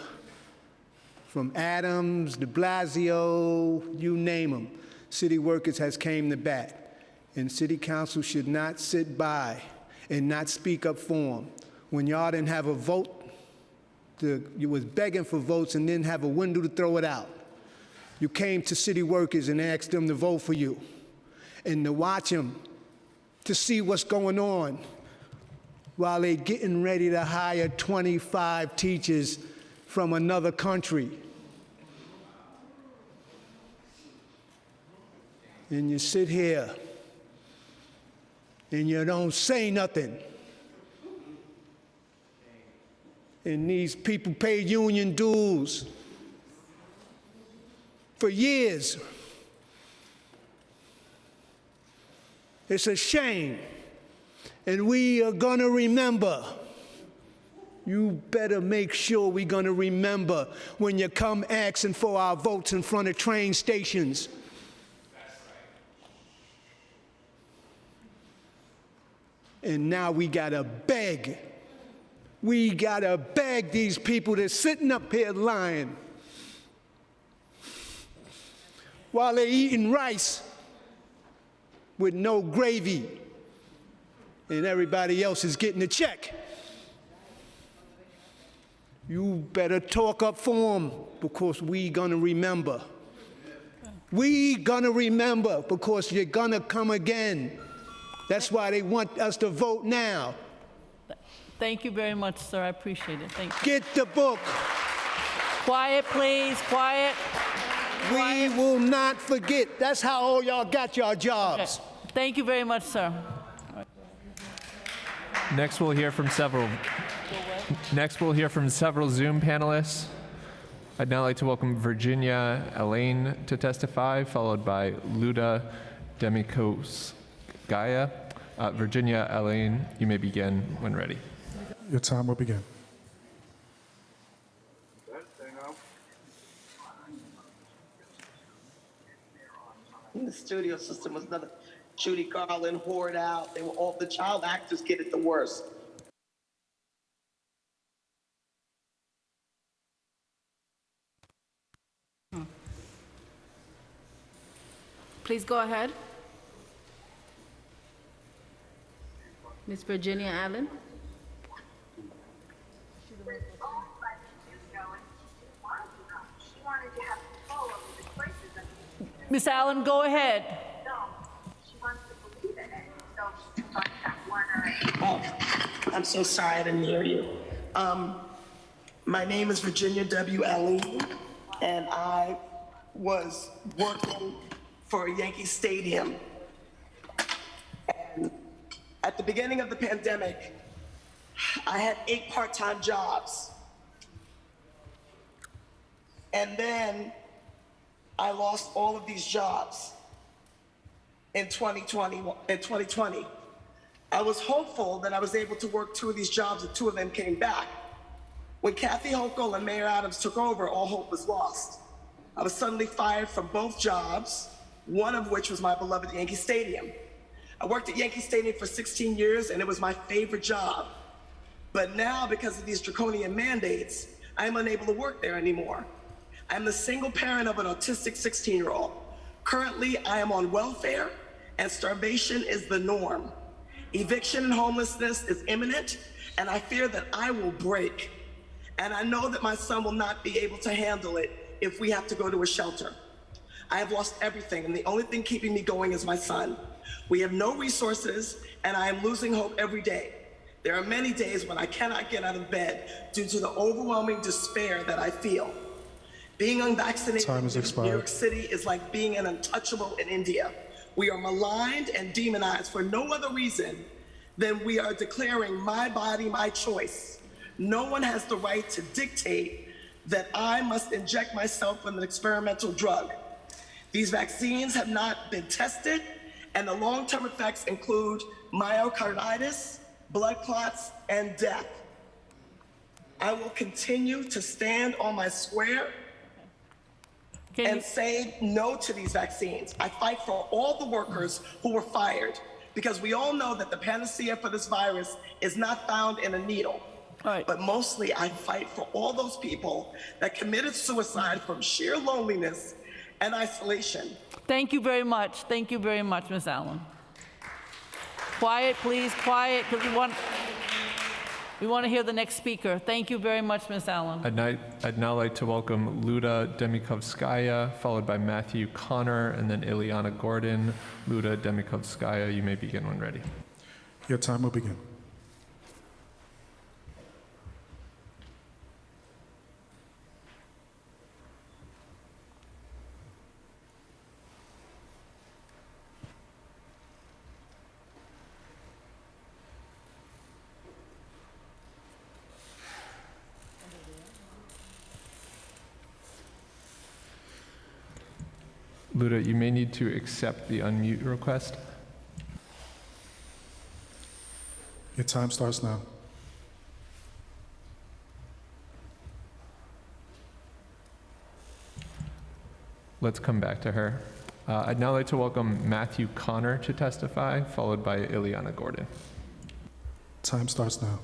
From Adams, de Blasio, you name them. City workers has came to bat. And city council should not sit by and not speak up for them. When y'all didn't have a vote, you was begging for votes and didn't have a window to throw it out. You came to city workers and asked them to vote for you and to watch them, to see what's going on while they getting ready to hire 25 teachers from another country. and you sit here and you don't say nothing. And these people paid union dues for years. It's a shame. And we are gonna remember. You better make sure we're gonna remember when you come asking for our votes in front of train stations. And now we gotta beg. We gotta beg these people that's sitting up here lying while they're eating rice with no gravy and everybody else is getting a check. You better talk up for them because we gonna remember. We gonna remember because you're gonna come again. That's why they want us to vote now. Thank you very much, sir. I appreciate it. Thank you. Get the book. Quiet, please. Quiet. We will not forget. That's how all y'all got your jobs. Okay. Thank you very much, sir. Next, we'll hear from several Zoom panelists. I'd now like to welcome Virginia Elaine to testify, followed by Luda Demikowskaya. Virginia Elaine, you may begin when ready. Your time will begin. The studio system was another Judy Garland, Hoard Out. They were all the child actors get it the worst. Please go ahead. Miss Virginia Allen. Miss Allen, go ahead. Oh, I'm so sorry I didn't hear you. My name is Virginia W. Allen, and I was working for Yankee Stadium. And at the beginning of the pandemic, I had 8 part-time jobs. And then I lost all of these jobs in 2020. I was hopeful that I was able to work 2 of these jobs, and 2 of them came back. When Kathy Hochul and Mayor Adams took over, all hope was lost. I was suddenly fired from both jobs, one of which was my beloved Yankee Stadium. I worked at Yankee Stadium for 16 years, and it was my favorite job. But now, because of these draconian mandates, I am unable to work there anymore. I'm the single parent of an autistic 16-year-old. Currently, I am on welfare, and starvation is the norm. Eviction and homelessness is imminent, and I fear that I will break. And I know that my son will not be able to handle it if we have to go to a shelter. I have lost everything, and the only thing keeping me going is my son. We have no resources, and I am losing hope every day. There are many days when I cannot get out of bed due to the overwhelming despair that I feel. Being unvaccinated in New York City is like being an untouchable in India. We are maligned and demonized for no other reason than we are declaring my body, my choice. No one has the right to dictate that I must inject myself with an experimental drug. These vaccines have not been tested, and the long-term effects include myocarditis, blood clots, and death. I will continue to stand on my square and say no to these vaccines. I fight for all the workers who were fired, because we all know that the panacea for this virus is not found in a needle. But mostly I fight for all those people that committed suicide from sheer loneliness and isolation. Thank you very much. Thank you very much, Ms. Allen. Quiet, please, quiet, because we want to hear the next speaker. Thank you very much, Ms. Allen. I'd now like to welcome Luda Demikowskaya, followed by Matthew Connor, and then Ileana Gordon. Luda Demikowskaya, you may begin when ready. Your time will begin. Luda, you may need to accept the unmute request. Your time starts now. Let's come back to her. I'd now like to welcome Matthew Connor to testify, followed by Ileana Gordon. Time starts now.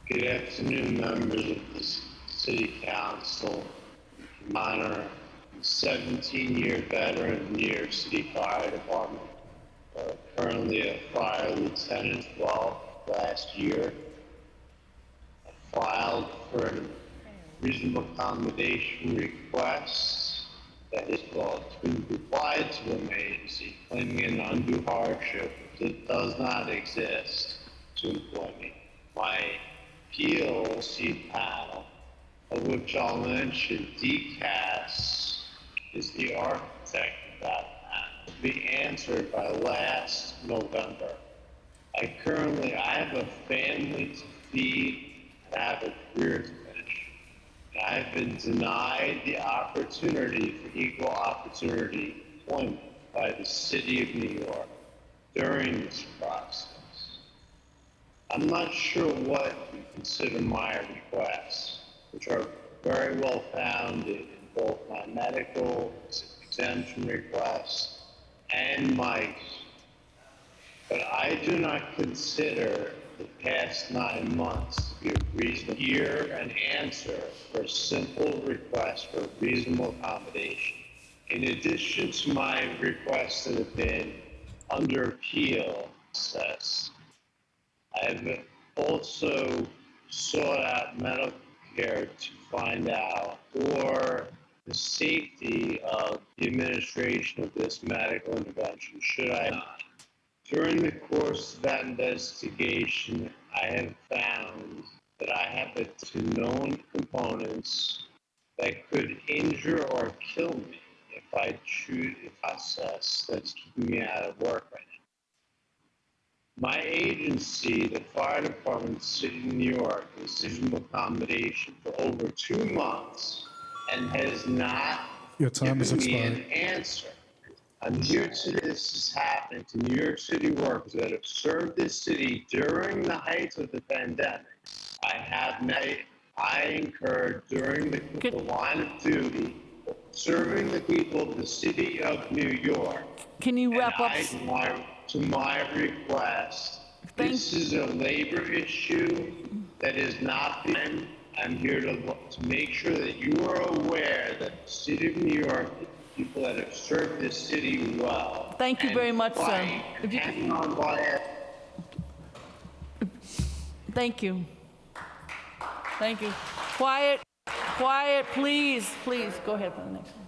Good afternoon, members of the City Council. Honor 17-year veteran of New York City Fire Department. Currently a fire lieutenant. Well, last year I filed for a reasonable accommodation request that is called to comply to an agency claiming an undue hardship that does not exist to employ me. My PLC panel, of which I'll mention DCAS, is the architect of that panel, to be answered by last November. I have a family to feed and I have a career to finish. And I've been denied the opportunity for equal opportunity employment by the City of New York during this process. I'm not sure what you consider my requests, which are very well founded in both my medical exemption requests and Mike's. But I do not consider the past 9 months to be a reason to hear an answer for a simple request for reasonable accommodation. In addition to my requests that have been under appeal process, I have also sought out medical care to find out for the safety of the administration of this medical intervention, should I not. During the course of that investigation, I have found that I have two known components that could injure or kill me if I choose a process that's keeping me out of work right now. My agency, the fire department in the city of New York, has reasonable accommodation for over 2 months and has not Your time is given me an expired. answer. I'm here to this has happened to New York City workers that have served this city during the height of the pandemic. I incurred during the line of duty serving the people of the city of New York. Can you wrap up? To my request, this is a labor issue that is not being. I'm here to make sure that you are aware that the city of New York, people that have served this city well. Thank you very much, sir. Thank you. Thank you. Quiet, quiet, please, please. Go ahead for the next one.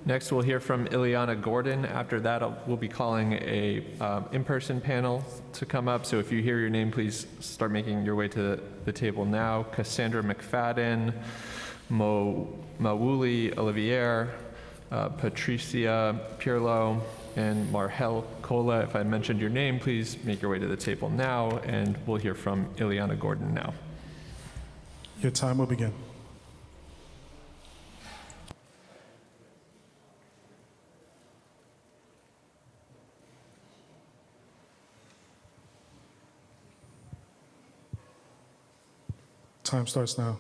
Next, we'll hear from Ileana Gordon. After that, we'll be calling a in-person panel to come up. So if you hear your name, please start making your way to the table now. Cassandra McFadden, Mawuli Olivier, Patricia Pirlo, and Marhel Kola. If I mentioned your name, please make your way to the table now, and we'll hear from Ileana Gordon now. Your time will begin. Time starts now.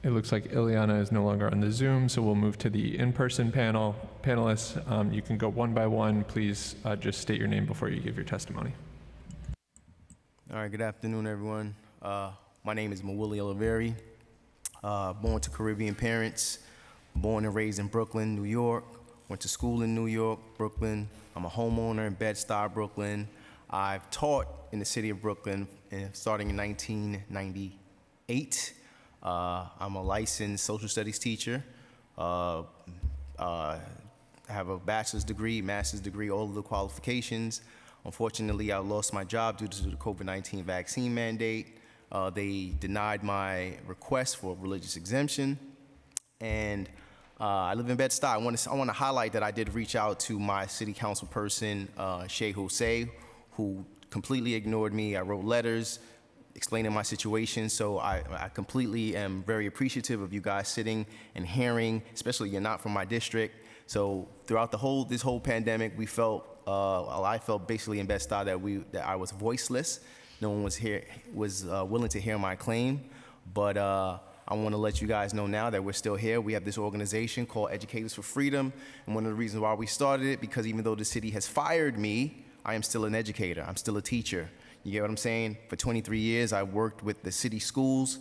It looks like Ileana is no longer on the Zoom, so we'll move to the in-person panel. Panelists, you can go one by one. Please just state your name before you give your testimony. All right, good afternoon, everyone. My name is Mawuli Oliveri, born to Caribbean parents, born and raised in Brooklyn, New York, went to school in New York, Brooklyn. I'm a homeowner in Bed-Stuy, Brooklyn. I've taught in the city of Brooklyn starting in 1998. I'm a licensed social studies teacher. I have a bachelor's degree, master's degree, all of the qualifications. Unfortunately, I lost my job due to the COVID-19 vaccine mandate. They denied my request for religious exemption. And I live in Bed-Stuy. I want to highlight that I did reach out to my city council person, Shea Jose, who completely ignored me. I wrote letters explaining my situation, so I completely am very appreciative of you guys sitting and hearing, especially you're not from my district. So throughout this whole pandemic, I felt basically in Bed-Stuy that I was voiceless. No one was willing to hear my claim, but I want to let you guys know now that we're still here. We have this organization called Educators for Freedom, and one of the reasons why we started it, because even though the city has fired me, I am still an educator. I'm still a teacher. You get what I'm saying? For 23 years, I worked with the city schools,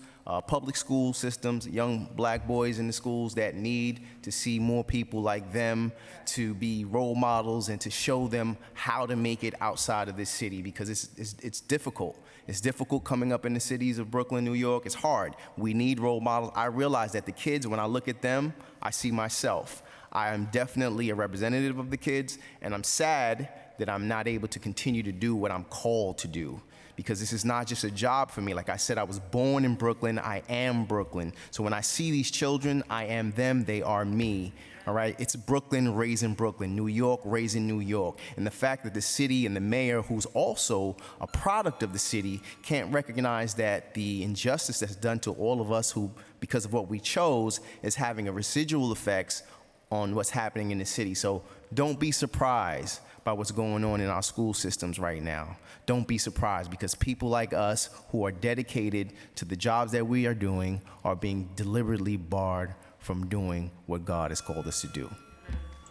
public school systems, young black boys in the schools that need to see more people like them to be role models and to show them how to make it outside of this city, because it's difficult. It's difficult coming up in the cities of Brooklyn, New York. It's hard. We need role models. I realize that the kids, when I look at them, I see myself. I am definitely a representative of the kids, and I'm sad that I'm not able to continue to do what I'm called to do, because this is not just a job for me. Like I said, I was born in Brooklyn. I am Brooklyn. So when I see these children, I am them. They are me. All right? It's Brooklyn raising Brooklyn, New York raising New York. And the fact that the city and the mayor, who's also a product of the city, can't recognize that the injustice that's done to all of us who, because of what we chose, is having a residual effects on what's happening in the city. So don't be surprised by what's going on in our school systems right now. Don't be surprised, because people like us who are dedicated to the jobs that we are doing are being deliberately barred from doing what God has called us to do.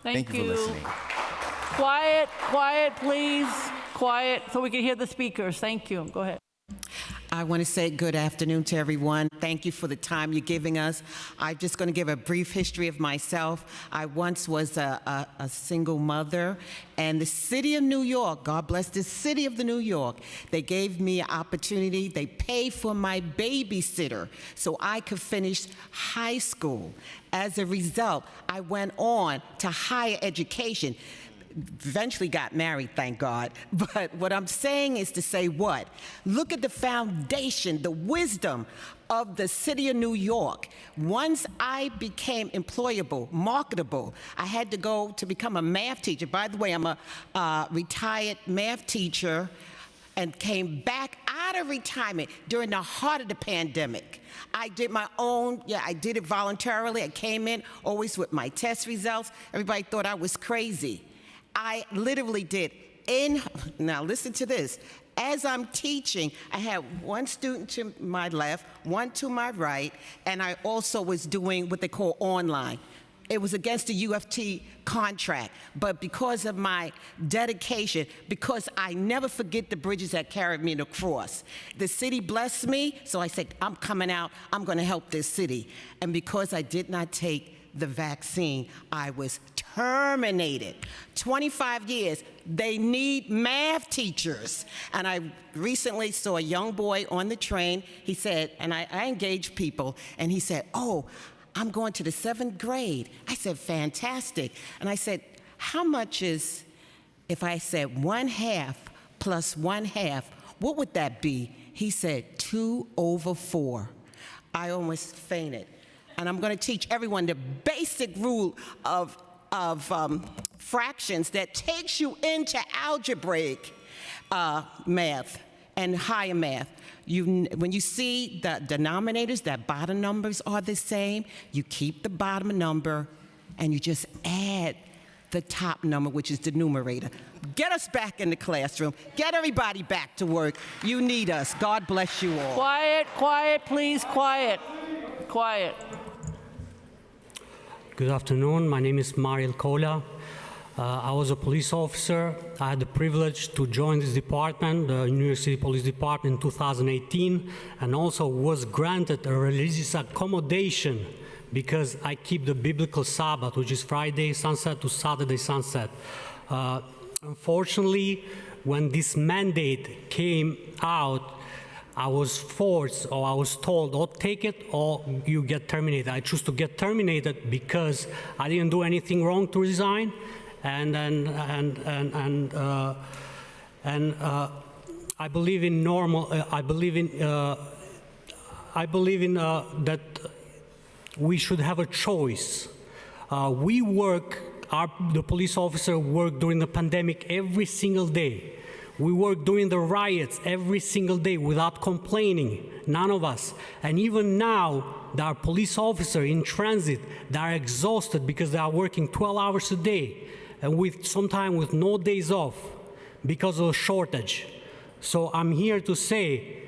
Thank you for listening. Quiet, please. Quiet, so we can hear the speakers. Thank you. Go ahead. I want to say good afternoon to everyone. Thank you for the time you're giving us. I'm just going to give a brief history of myself. I once was a single mother, and the city of New York, God bless the city of New York, they gave me an opportunity. They paid for my babysitter so I could finish high school. As a result, I went on to higher education. Eventually got married, thank God. But what I'm saying is to say what? Look at the foundation, the wisdom of the city of New York. Once I became employable, marketable, I had to go to become a math teacher. By the way, I'm a retired math teacher and came back out of retirement during the heart of the pandemic. I did my own, I did it voluntarily. I came in always with my test results. Everybody thought I was crazy. I literally did. Now listen to this. As I'm teaching, I had one student to my left, one to my right, and I also was doing what they call online. It was against the UFT contract, but because of my dedication, because I never forget the bridges that carried me across, the city blessed me, so I said, I'm coming out, I'm gonna help this city. And because I did not take the vaccine, I was terminated. 25 years, they need math teachers. And I recently saw a young boy on the train. He said, and I engage people, and he said, oh, I'm going to the 7th grade. I said, fantastic. And I said, how much is, if I said 1/2 plus 1/2, what would that be? He said 2/4. I almost fainted. And I'm going to teach everyone the basic rule of fractions that takes you into algebraic math and higher math. When you see the denominators, that bottom numbers are the same, you keep the bottom number and you just add the top number, which is the numerator. Get us back in the classroom. Get everybody back to work. You need us. God bless you all. Quiet, please, quiet. Good afternoon. My name is Mariel Kola. I was a police officer. I had the privilege to join this department, the New York City Police Department, in 2018, and also was granted a religious accommodation because I keep the biblical Sabbath, which is Friday sunset to Saturday sunset. Unfortunately, when this mandate came out, I was forced, or I was told, or take it or you get terminated. I choose to get terminated because I didn't do anything wrong to resign, and I believe in normal. I believe in that we should have a choice The police officer work during the pandemic every single day. We work during the riots every single day without complaining, none of us. And even now, there are police officers in transit that are exhausted because they are working 12 hours a day and sometimes with no days off because of a shortage. So I'm here to say,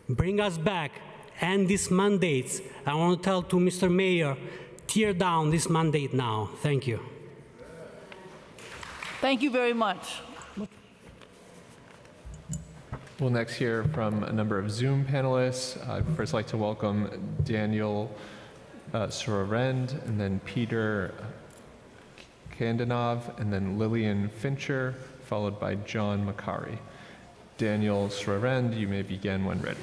bring us back, end these mandates. I want to tell to Mr. Mayor, tear down this mandate now. Thank you. Thank you very much. We'll next hear from a number of Zoom panelists. I'd first like to welcome Daniel Surarend, and then Peter Kandanov, and then Lillian Fincher, followed by John Macari. Daniel Surarend, you may begin when ready.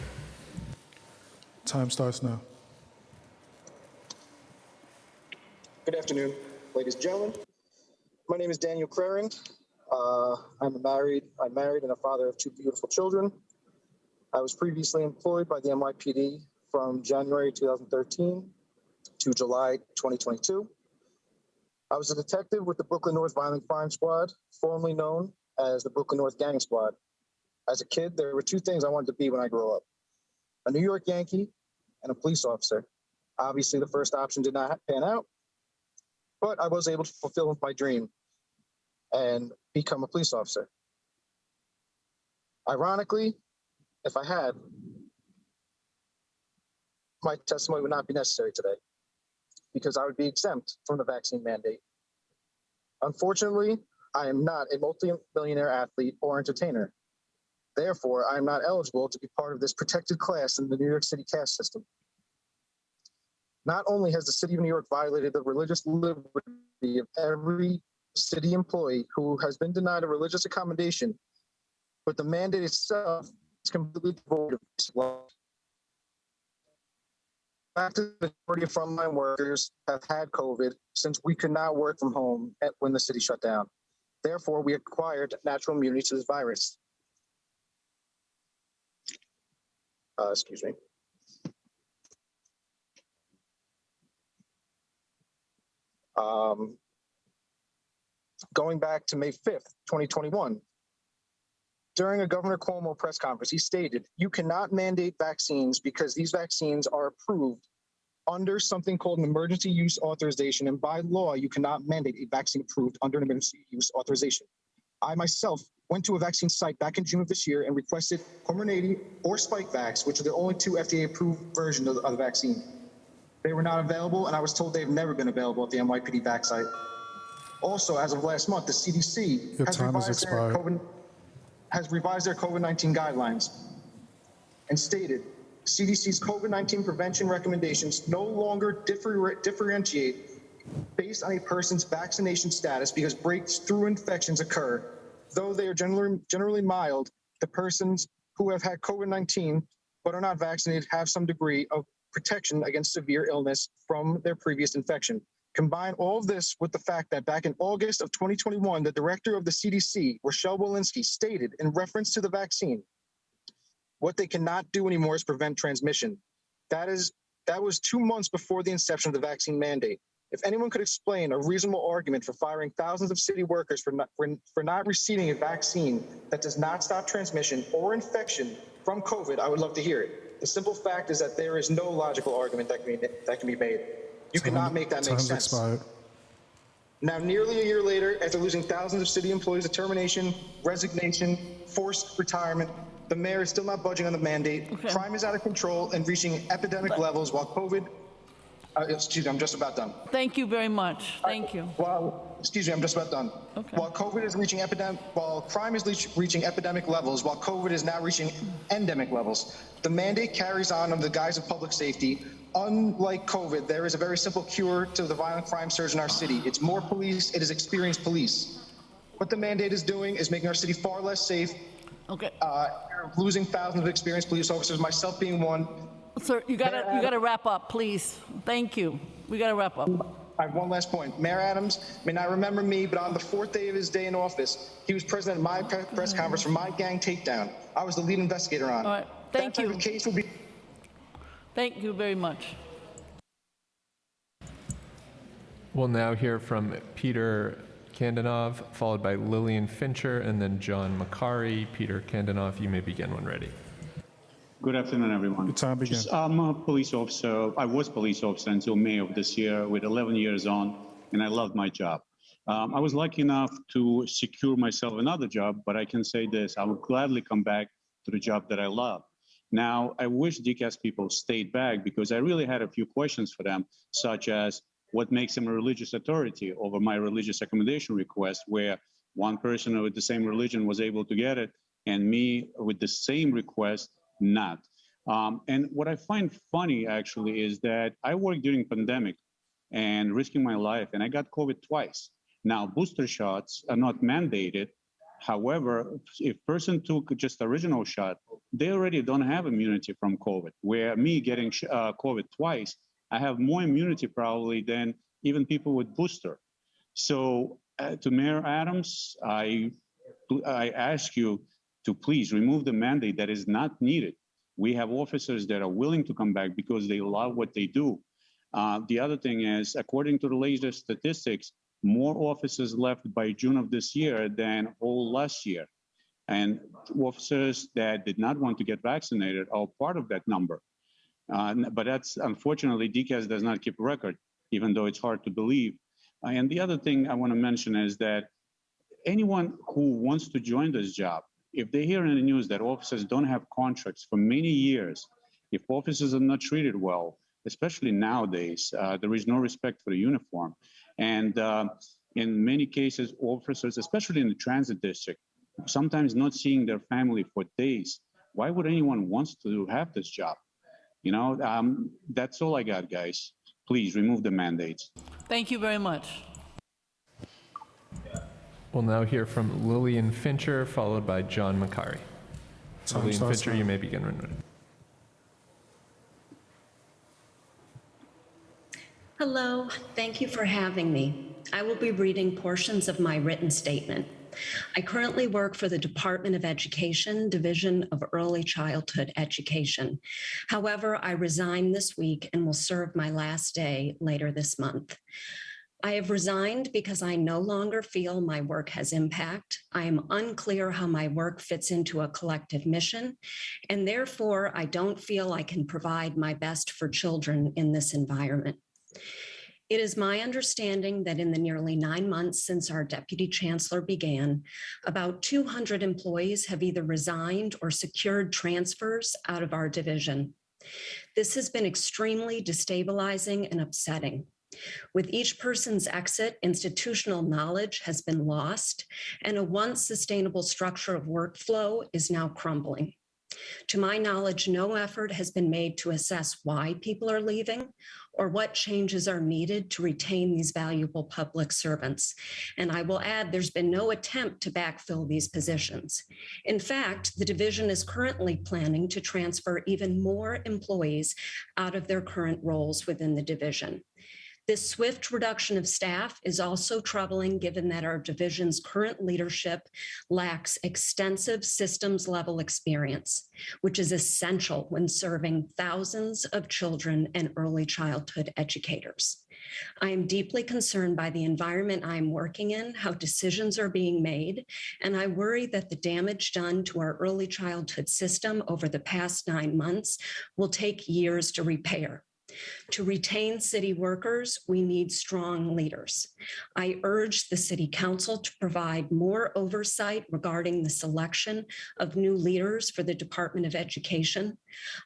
Time starts now. Good afternoon, ladies and gentlemen. My name is Daniel Crarend. I'm married and a father of two beautiful children. I was previously employed by the NYPD from January 2013 to July 2022. I was a detective with the Brooklyn North Violent Crime Squad, formerly known as the Brooklyn North Gang Squad. As a kid, there were two things I wanted to be when I grew up: a New York Yankee and a police officer. Obviously, the first option did not pan out, but I was able to fulfill my dream and become a police officer. Ironically, if I had, my testimony would not be necessary today because I would be exempt from the vaccine mandate. Unfortunately, I am not a multi-millionaire athlete or entertainer. Therefore, I am not eligible to be part of this protected class in the New York City caste system. Not only has the city of New York violated the religious liberty of every city employee who has been denied a religious accommodation, but the mandate itself is completely devoid of law. The fact that the majority of frontline workers have had COVID since we could not work from home when the city shut down. Therefore, we acquired natural immunity to this virus. Excuse me. Going back to May 5th, 2021, during a Governor Cuomo press conference, he stated, "You cannot mandate vaccines because these vaccines are approved under something called an emergency use authorization, and by law, you cannot mandate a vaccine approved under an emergency use authorization." I myself went to a vaccine site back in June of this year and requested Comirnaty or Spikevax, which are the only two FDA-approved versions of the vaccine. They were not available, and I was told they've never been available at the NYPD vac site. Also, as of last month, the CDC has revised their COVID-19 guidelines and stated CDC's COVID-19 prevention recommendations no longer differentiate based on a person's vaccination status because breakthrough infections occur. Though they are generally mild, the persons who have had COVID-19 but are not vaccinated have some degree of protection against severe illness from their previous infection. Combine all of this with the fact that back in August of 2021, the director of the CDC, Rochelle Walensky, stated in reference to the vaccine, what they cannot do anymore is prevent transmission. That was 2 months before the inception of the vaccine mandate. If anyone could explain a reasonable argument for firing thousands of city workers for not receiving a vaccine that does not stop transmission or infection from COVID, I would love to hear it. The simple fact is that there is no logical argument that can be made. You cannot make that make sense. Expired. Now, nearly a year later, after losing thousands of city employees to termination, resignation, forced retirement, the mayor is still not budging on the mandate. Okay. Crime is out of control and reaching epidemic levels while COVID, excuse me, I'm just about done. Thank you very much. Thank you. Excuse me, I'm just about done. Okay. While crime is reaching epidemic levels, while COVID is now reaching endemic levels, the mandate carries on under the guise of public safety. Unlike COVID, there is a very simple cure to the violent crime surge in our city. It's more police, it is experienced police. What the mandate is doing is making our city far less safe. Okay. We're losing thousands of experienced police officers, myself being one. Sir, you gotta wrap up, please. Thank you. We gotta wrap up. I have one last point. Mayor Adams may not remember me, but on the 4th day of his day in office, he was present at my press conference for my gang takedown. I was the lead investigator on. All right. Thank you. That type of case would be. Thank you very much. We'll now hear from Peter Kandanov, followed by Lillian Fincher, and then John Macari. Peter Kandanov, you may begin when ready. Good afternoon, everyone. Your time begins. I'm a police officer. I was police officer until May of this year with 11 years on, and I loved my job. I was lucky enough to secure myself another job, but I can say this, I would gladly come back to the job that I love. Now, I wish DCAS people stayed back because I really had a few questions for them, such as what makes them a religious authority over my religious accommodation request, where one person with the same religion was able to get it, and me with the same request, not. And what I find funny, actually, is that I worked during pandemic and risking my life, and I got COVID twice. Now, booster shots are not mandated. However, if person took just the original shot, they already don't have immunity from COVID, where me getting COVID twice, I have more immunity probably than even people with booster. So to Mayor Adams, I ask you to please remove the mandate that is not needed. We have officers that are willing to come back because they love what they do. The other thing is, according to the latest statistics, more officers left by June of this year than all last year. And officers that did not want to get vaccinated are part of that number. But that's, unfortunately, DCAS does not keep a record, even though it's hard to believe. And the other thing I want to mention is that anyone who wants to join this job, if they hear in the news that officers don't have contracts for many years, if officers are not treated well, especially nowadays, there is no respect for the uniform. And in many cases, officers, especially in the transit district, sometimes not seeing their family for days. Why would anyone wants to have this job? You know, that's all I got, guys. Please remove the mandates. Thank you very much. We'll now hear from Lillian Fincher, followed by John Macari. Lillian Fincher, you may begin when ready. Hello, thank you for having me. I will be reading portions of my written statement. I currently work for the Department of Education, Division of Early Childhood Education. However, I resign this week and will serve my last day later this month. I have resigned because I no longer feel my work has impact. I am unclear how my work fits into a collective mission, and therefore I don't feel I can provide my best for children in this environment. It is my understanding that in the nearly 9 months since our Deputy Chancellor began, about 200 employees have either resigned or secured transfers out of our division. This has been extremely destabilizing and upsetting. With each person's exit, institutional knowledge has been lost, and a once sustainable structure of workflow is now crumbling. To my knowledge, no effort has been made to assess why people are leaving or what changes are needed to retain these valuable public servants. And I will add, there's been no attempt to backfill these positions. In fact, the division is currently planning to transfer even more employees out of their current roles within the division. This swift reduction of staff is also troubling given that our division's current leadership lacks extensive systems level experience, which is essential when serving thousands of children and early childhood educators. I am deeply concerned by the environment I'm working in, how decisions are being made, and I worry that the damage done to our early childhood system over the past 9 months will take years to repair. To retain city workers, we need strong leaders. I urge the City Council to provide more oversight regarding the selection of new leaders for the Department of Education.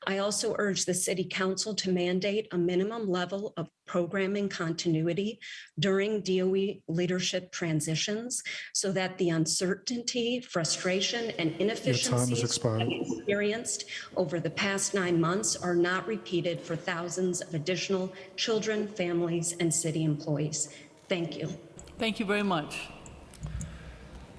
I also urge the City Council to mandate a minimum level of programming continuity during DOE leadership transitions so that the uncertainty, frustration, and inefficiencies experienced over the past 9 months are not repeated for thousands of additional children, families, and city employees. Thank you. Thank you very much.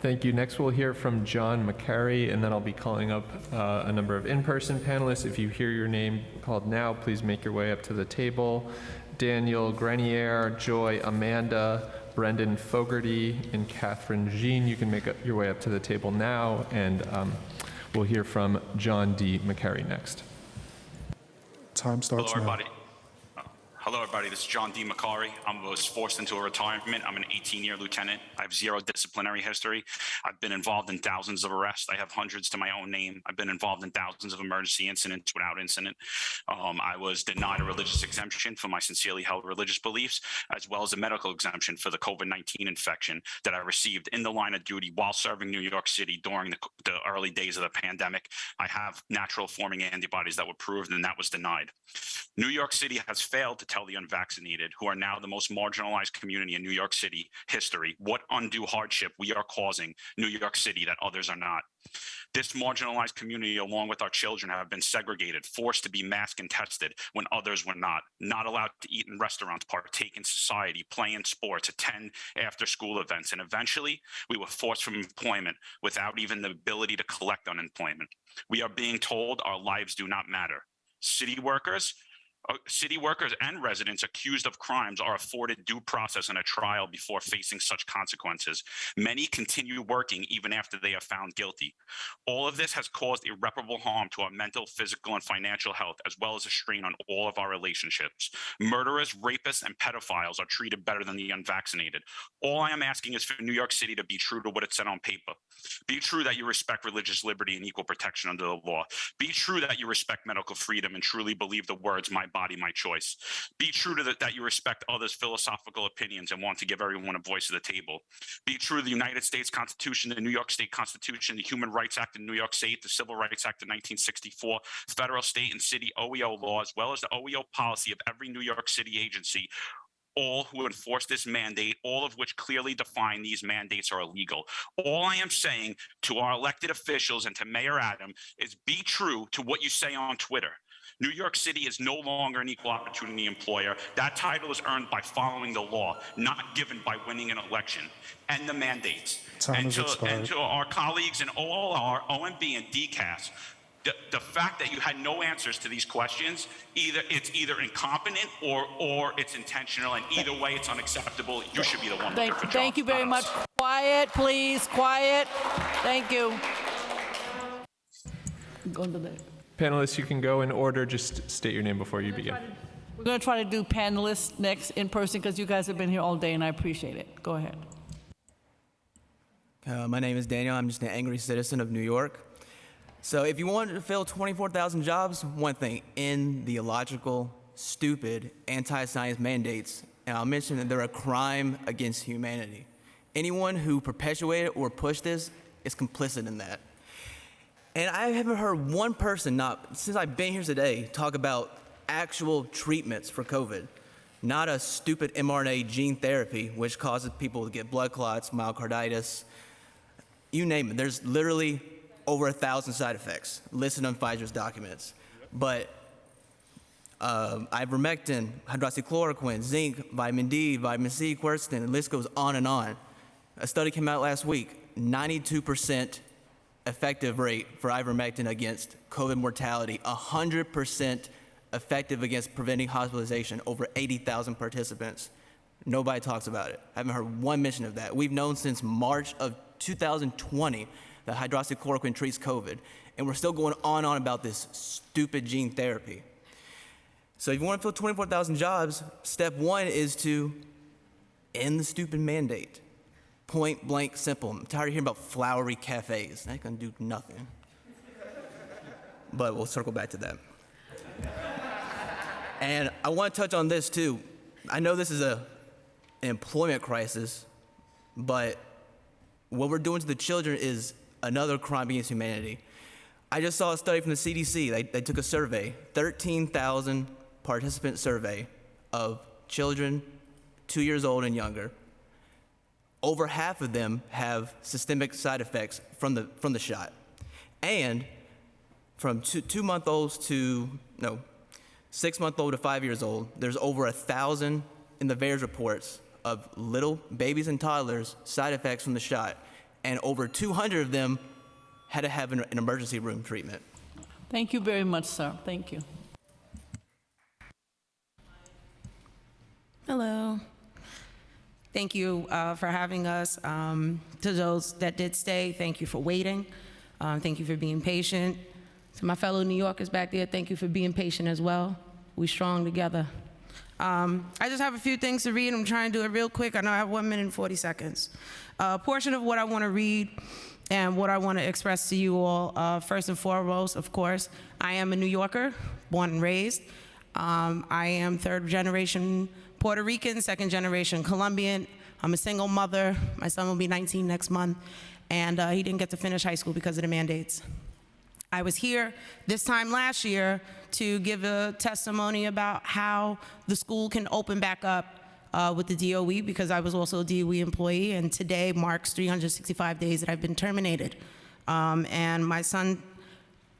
Thank you. Next, we'll hear from John Macari, and then I'll be calling up a number of in-person panelists. If you hear your name called now, please make your way up to the table. Daniel Grenier, Joy Amanda, Brendan Fogarty, and Catherine Jean. You can make your way up to the table now, and we'll hear from John D. Macari next. Time starts Hello, now. everybody. Hello, everybody. This is John D. McCary. I was forced into a retirement. I'm an 18-year lieutenant. I have 0 disciplinary history. I've been involved in thousands of arrests. I have hundreds to my own name. I've been involved in thousands of emergency incidents without incident. I was denied a religious exemption for my sincerely held religious beliefs, as well as a medical exemption for the COVID-19 infection that I received in the line of duty while serving New York City during the early days of the pandemic. I have natural forming antibodies that were proved, and that was denied. New York City has failed to tell the unvaccinated, who are now the most marginalized community in New York City history, what undue hardship we are causing New York City that others are not. This marginalized community, along with our children, have been segregated, forced to be masked and tested when others were not allowed to eat in restaurants, partake in society, play in sports, attend after-school events, and eventually we were forced from employment without even the ability to collect unemployment. We are being told our lives do not matter. City workers and residents accused of crimes are afforded due process and a trial before facing such consequences. Many continue working even after they are found guilty. All of this has caused irreparable harm to our mental, physical, and financial health, as well as a strain on all of our relationships. Murderers, rapists, and pedophiles are treated better than the unvaccinated. All I am asking is for New York City to be true to what it said on paper. Be true that you respect religious liberty and equal protection under the law. Be true that you respect medical freedom and truly believe the words, "My body, my choice." Be true to that you respect others' philosophical opinions and want to give everyone a voice at the table. Be true to the United States Constitution, the New York State Constitution, the Human Rights Act of New York State, the Civil Rights Act of 1964, federal, state, and city OEO law, as well as the OEO policy of every New York City agency, all who enforce this mandate, all of which clearly define these mandates are illegal. All I am saying to our elected officials and to Mayor Adam is be true to what you say on Twitter. New York City is no longer an equal opportunity employer. That title is earned by following the law, not given by winning an election. And the mandates. And to our colleagues in OLR, OMB, and DCAS, the fact that you had no answers to these questions, it's either incompetent or it's intentional, and either way it's unacceptable. You should be the one. Thank you very much. Quiet, please. Quiet. Thank you. Go to the Panelists, you can go in order. Just state your name before you begin. We're going to try to do panelists next in person because you guys have been here all day and I appreciate it. Go ahead. My name is Daniel. I'm just an angry citizen of New York. So if you wanted to fill 24,000 jobs, one thing, end the illogical, stupid, anti-science mandates. And I'll mention that they're a crime against humanity. Anyone who perpetuated or pushed this is complicit in that. And I haven't heard one person, since I've been here today, talk about actual treatments for COVID. Not a stupid mRNA gene therapy, which causes people to get blood clots, myocarditis, you name it. There's literally over 1,000 side effects listed on Pfizer's documents. But ivermectin, hydroxychloroquine, zinc, vitamin D, vitamin C, quercetin, the list goes on and on. A study came out last week, 92% effective rate for ivermectin against COVID mortality, 100% effective against preventing hospitalization, over 80,000 participants. Nobody talks about it. I haven't heard one mention of that. We've known since March of 2020 that hydroxychloroquine treats COVID, and we're still going on and on about this stupid gene therapy. So if you want to fill 24,000 jobs, step one is to end the stupid mandate. Point blank simple. I'm tired of hearing about flowery cafes. That ain't gonna do nothing. But we'll circle back to that. And I want to touch on this too. I know this is an employment crisis, but what we're doing to the children is another crime against humanity. I just saw a study from the CDC. They took a survey, 13,000 participant survey of children 2 years old and younger. Over half of them have systemic side effects from the shot. And from 2-month-olds to 6-month-old to 5 years old, there's over 1,000 in the VAERS reports of little babies and toddlers side effects from the shot, and over 200 of them had to have an emergency room treatment. Thank you very much, sir. Thank you. Hello. Thank you for having us. To those that did stay, thank you for waiting. Thank you for being patient. To my fellow New Yorkers back there, thank you for being patient as well. We strong together. I just have a few things to read. I'm trying to do it real quick. I know I have 1 minute and 40 seconds. A portion of what I want to read and what I want to express to you all, first and foremost, of course, I am a New Yorker, born and raised. I am third generation Puerto Rican, second generation Colombian. I'm a single mother. My son will be 19 next month, and he didn't get to finish high school because of the mandates. I was here this time last year to give a testimony about how the school can open back up with the DOE, because I was also a DOE employee, and today marks 365 days that I've been terminated. And my son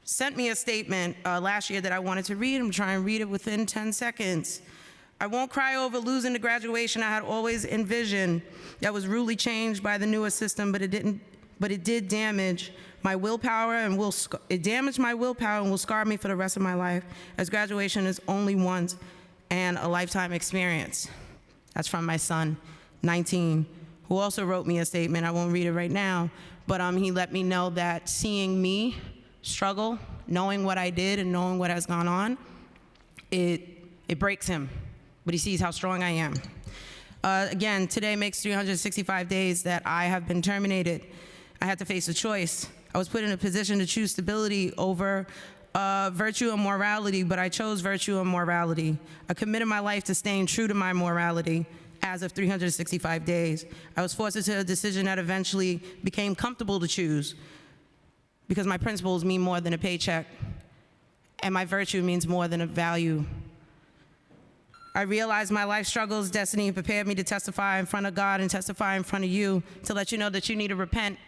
sent me a statement last year that I wanted to read. I'm trying to read it within 10 seconds. I won't cry over losing the graduation I had always envisioned that was rudely changed by the newer system, but it did damage my willpower and will scar me for the rest of my life, as graduation is only once and a lifetime experience. That's from my son, 19, who also wrote me a statement. I won't read it right now, but he let me know that seeing me struggle, knowing what I did and knowing what has gone on, it breaks him, but he sees how strong I am. Again, today makes 365 days that I have been terminated. I had to face a choice. I was put in a position to choose stability over virtue and morality, but I chose virtue and morality. I committed my life to staying true to my morality as of 365 days. I was forced into a decision that eventually became comfortable to choose, because my principles mean more than a paycheck, and my virtue means more than a value. I realized my life struggles, destiny prepared me to testify in front of God and testify in front of you to let you know that you need to repent.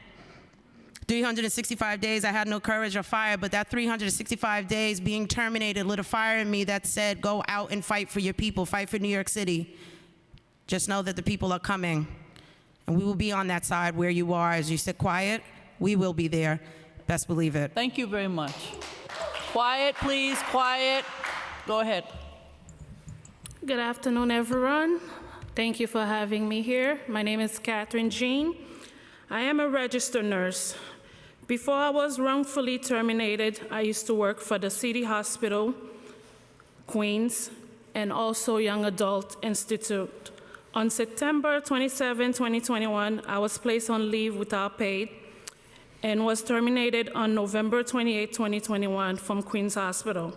365 days, I had no courage or fire, but that 365 days being terminated lit a fire in me that said, go out and fight for your people, fight for New York City. Just know that the people are coming, and we will be on that side where you are. As you sit quiet, we will be there. Best believe it. Thank you very much. Quiet, please, quiet. Go ahead. Good afternoon, everyone. Thank you for having me here. My name is Catherine Jean. I am a registered nurse. Before I was wrongfully terminated, I used to work for the City Hospital, Queens, and also Young Adult Institute. On September 27, 2021, I was placed on leave without pay and was terminated on November 28, 2021 from Queens Hospital.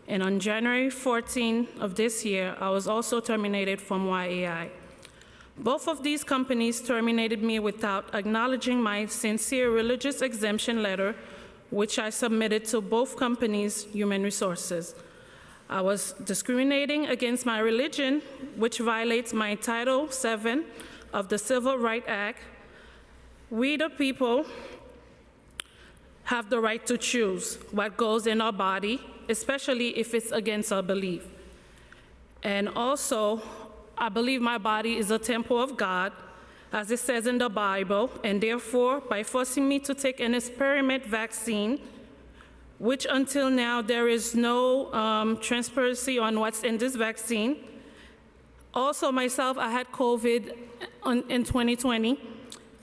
And on January 14 of this year, I was also terminated from YAI. Both of these companies terminated me without acknowledging my sincere religious exemption letter, which I submitted to both companies' human resources. I was discriminating against my religion, which violates my Title VII of the Civil Rights Act. We, the people, have the right to choose what goes in our body, especially if it's against our belief. And also, I believe my body is a temple of God, as it says in the Bible, and therefore, by forcing me to take an experiment vaccine, which until now there is no transparency on what's in this vaccine. Also, myself, I had COVID in 2020,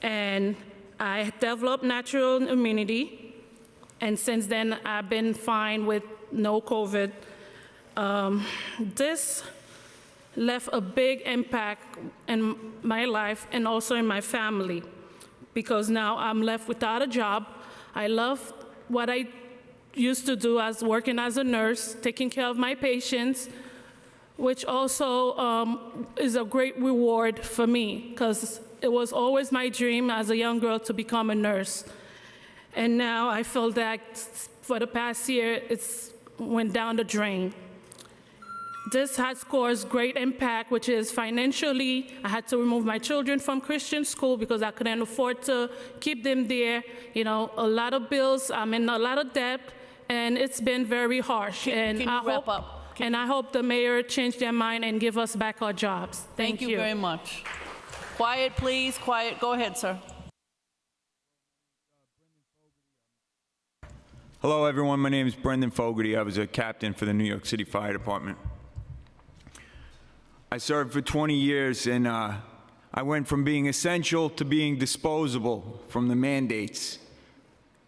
and I developed natural immunity, and since then I've been fine with no COVID. This left a big impact in my life and also in my family, because now I'm left without a job. I love what I used to do as working as a nurse, taking care of my patients, which also is a great reward for me, because it was always my dream as a young girl to become a nurse. And now I feel that for the past year, it's went down the drain. This has caused great impact, which is financially. I had to remove my children from Christian school because I couldn't afford to keep them there. You know, a lot of bills, I'm in a lot of debt, and it's been very harsh. Can you wrap up? I hope the mayor change their mind and give us back our jobs. Thank you very much. Quiet, please, quiet. Go ahead, sir. Hello, everyone. My name is Brendan Fogarty. I was a captain for the New York City Fire Department. I served for 20 years, and I went from being essential to being disposable from the mandates.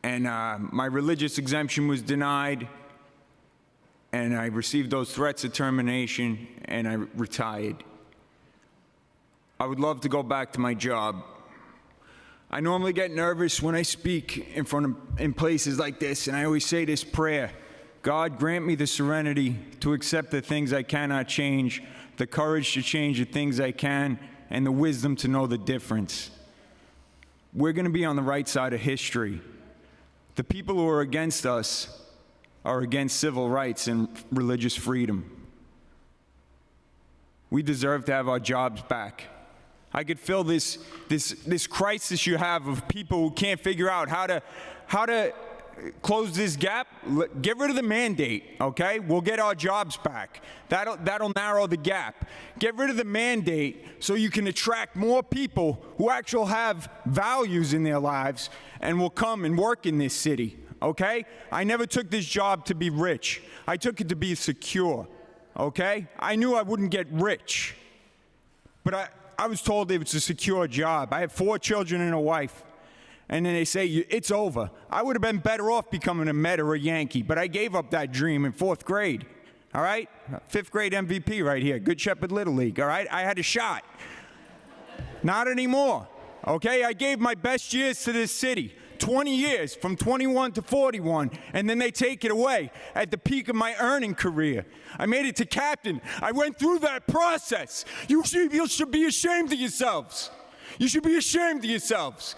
And my religious exemption was denied, and I received those threats of termination, and I retired. I would love to go back to my job. I normally get nervous when I speak in places like this, and I always say this prayer: God, grant me the serenity to accept the things I cannot change, the courage to change the things I can, and the wisdom to know the difference. We're going to be on the right side of history. The people who are against us are against civil rights and religious freedom. We deserve to have our jobs back. I could feel this crisis you have of people who can't figure out how to close this gap. Get rid of the mandate, okay? We'll get our jobs back. That'll narrow the gap. Get rid of the mandate so you can attract more people who actually have values in their lives and will come and work in this city, okay? I never took this job to be rich. I took it to be secure, okay? I knew I wouldn't get rich, but I was told it was a secure job. I have 4 children and a wife. And then they say, it's over. I would have been better off becoming a Met or a Yankee, but I gave up that dream in 4th grade, all right? 5th grade MVP right here, Good Shepherd Little League, all right? I had a shot. Not anymore, okay? I gave my best years to this city, 20 years, from 21 to 41, and then they take it away at the peak of my earning career. I made it to captain. I went through that process. You should be ashamed of yourselves. You should be ashamed of yourselves.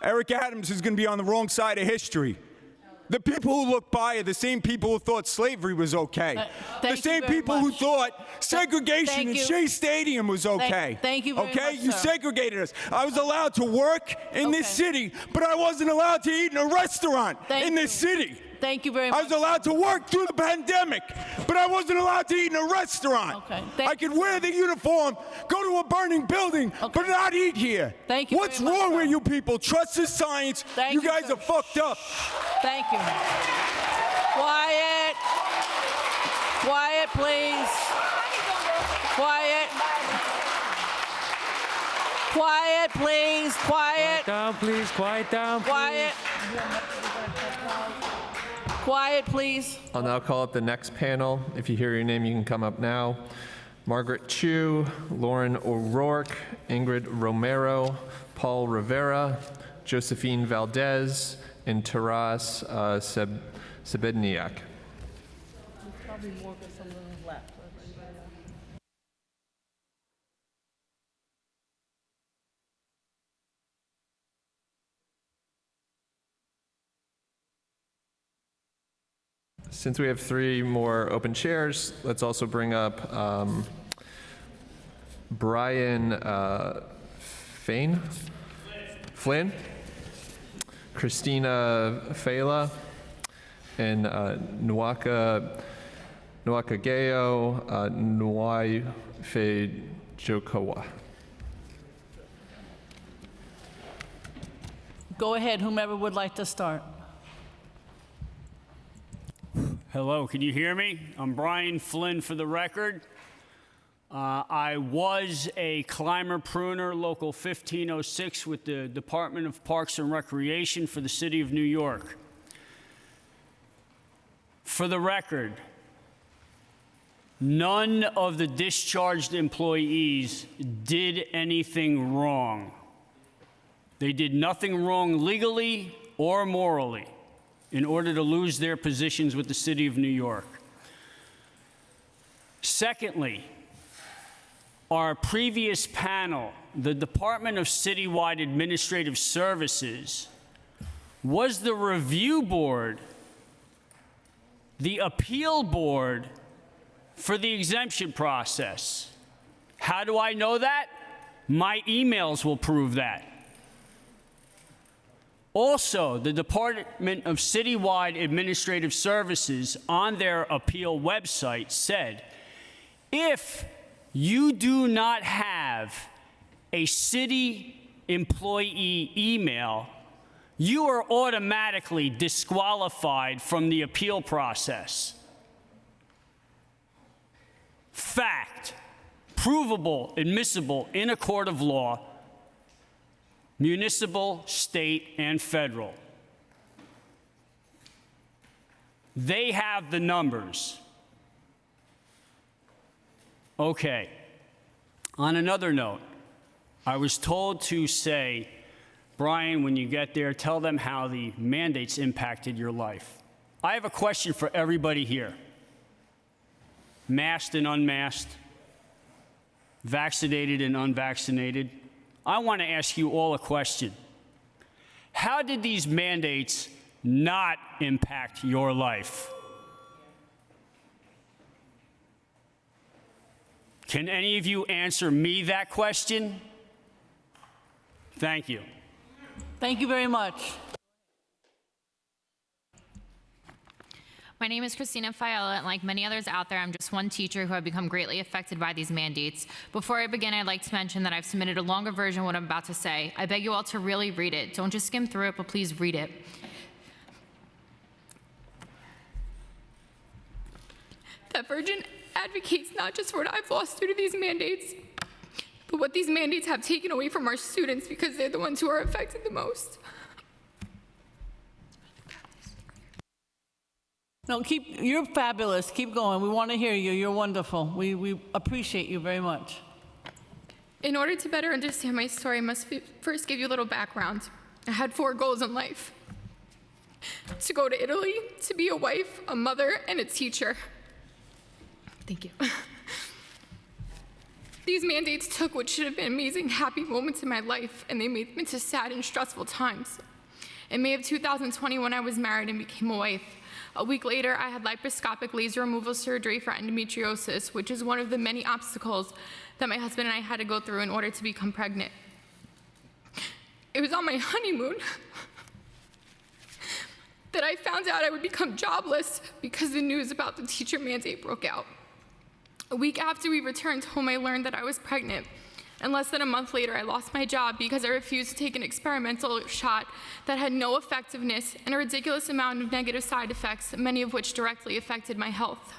Eric Adams is going to be on the wrong side of history. The people who look by are the same people who thought slavery was okay. The same people who thought segregation in Shea Stadium was okay. Thank you very much, You sir. segregated us. I was allowed to work in this city, but I wasn't allowed to eat in a restaurant in this city. Thank you very much. I was allowed to work through the pandemic, but I wasn't allowed to eat in a restaurant. Okay. I could wear the uniform, go to a burning building, but not eat here. Thank you What's very much, wrong sir. with you people? Trust the science. You guys are fucked up. Thank you. Quiet. Quiet, please. Quiet. Quiet, please. Quiet. Quiet down, please. Quiet down, please. Quiet. Quiet, please. I'll now call up the next panel. If you hear your name, you can come up now. Margaret Chu, Lauren O'Rourke, Ingrid Romero, Paul Rivera, Josephine Valdez, and Taras Sebedniak. Probably more because some of them left. Since we have 3 more open chairs, let's also bring up Brian Flynn, Christina Fela, and Nwaka Gayo Nwai Fe Jokowa. Go ahead, whomever would like to start. Hello, can you hear me? I'm Brian Flynn for the record. I was a climber pruner, local 1506 with the Department of Parks and Recreation for the City of New York. For the record, none of the discharged employees did anything wrong. They did nothing wrong legally or morally in order to lose their positions with the City of New York. Secondly, our previous panel, the Department of Citywide Administrative Services, was the review board, the appeal board for the exemption process. How do I know that? My emails will prove that. Also, the Department of Citywide Administrative Services on their appeal website said, if you do not have a city employee email, you are automatically disqualified from the appeal process. Fact, provable, admissible in a court of law, municipal, state, and federal. They have the numbers. Okay. On another note, I was told to say, Brian, when you get there, tell them how the mandates impacted your life. I have a question for everybody here. Masked and unmasked, vaccinated and unvaccinated. I want to ask you all a question. How did these mandates not impact your life? Can any of you answer me that question? Thank you. Thank you very much. My name is Christina Fiala, and like many others out there, I'm just one teacher who have become greatly affected by these mandates. Before I begin, I'd like to mention that I've submitted a longer version of what I'm about to say. I beg you all to really read it. Don't just skim through it, but please read it. That Virgin advocates not just for what I've lost due to these mandates, but what these mandates have taken away from our students because they're the ones who are affected the most. No, you're fabulous. Keep going. We want to hear you. You're wonderful. We appreciate you very much. In order to better understand my story, I must first give you a little background. I had 4 goals in life: to go to Italy, to be a wife, a mother, and a teacher. Thank you. These mandates took what should have been amazing, happy moments in my life, and they made them into sad and stressful times. In May of 2021, I was married and became a wife. A week later, I had laparoscopic laser removal surgery for endometriosis, which is one of the many obstacles that my husband and I had to go through in order to become pregnant. It was on my honeymoon that I found out I would become jobless because the news about the teacher mandate broke out. A week after we returned home, I learned that I was pregnant. And less than a month later, I lost my job because I refused to take an experimental shot that had no effectiveness and a ridiculous amount of negative side effects, many of which directly affected my health.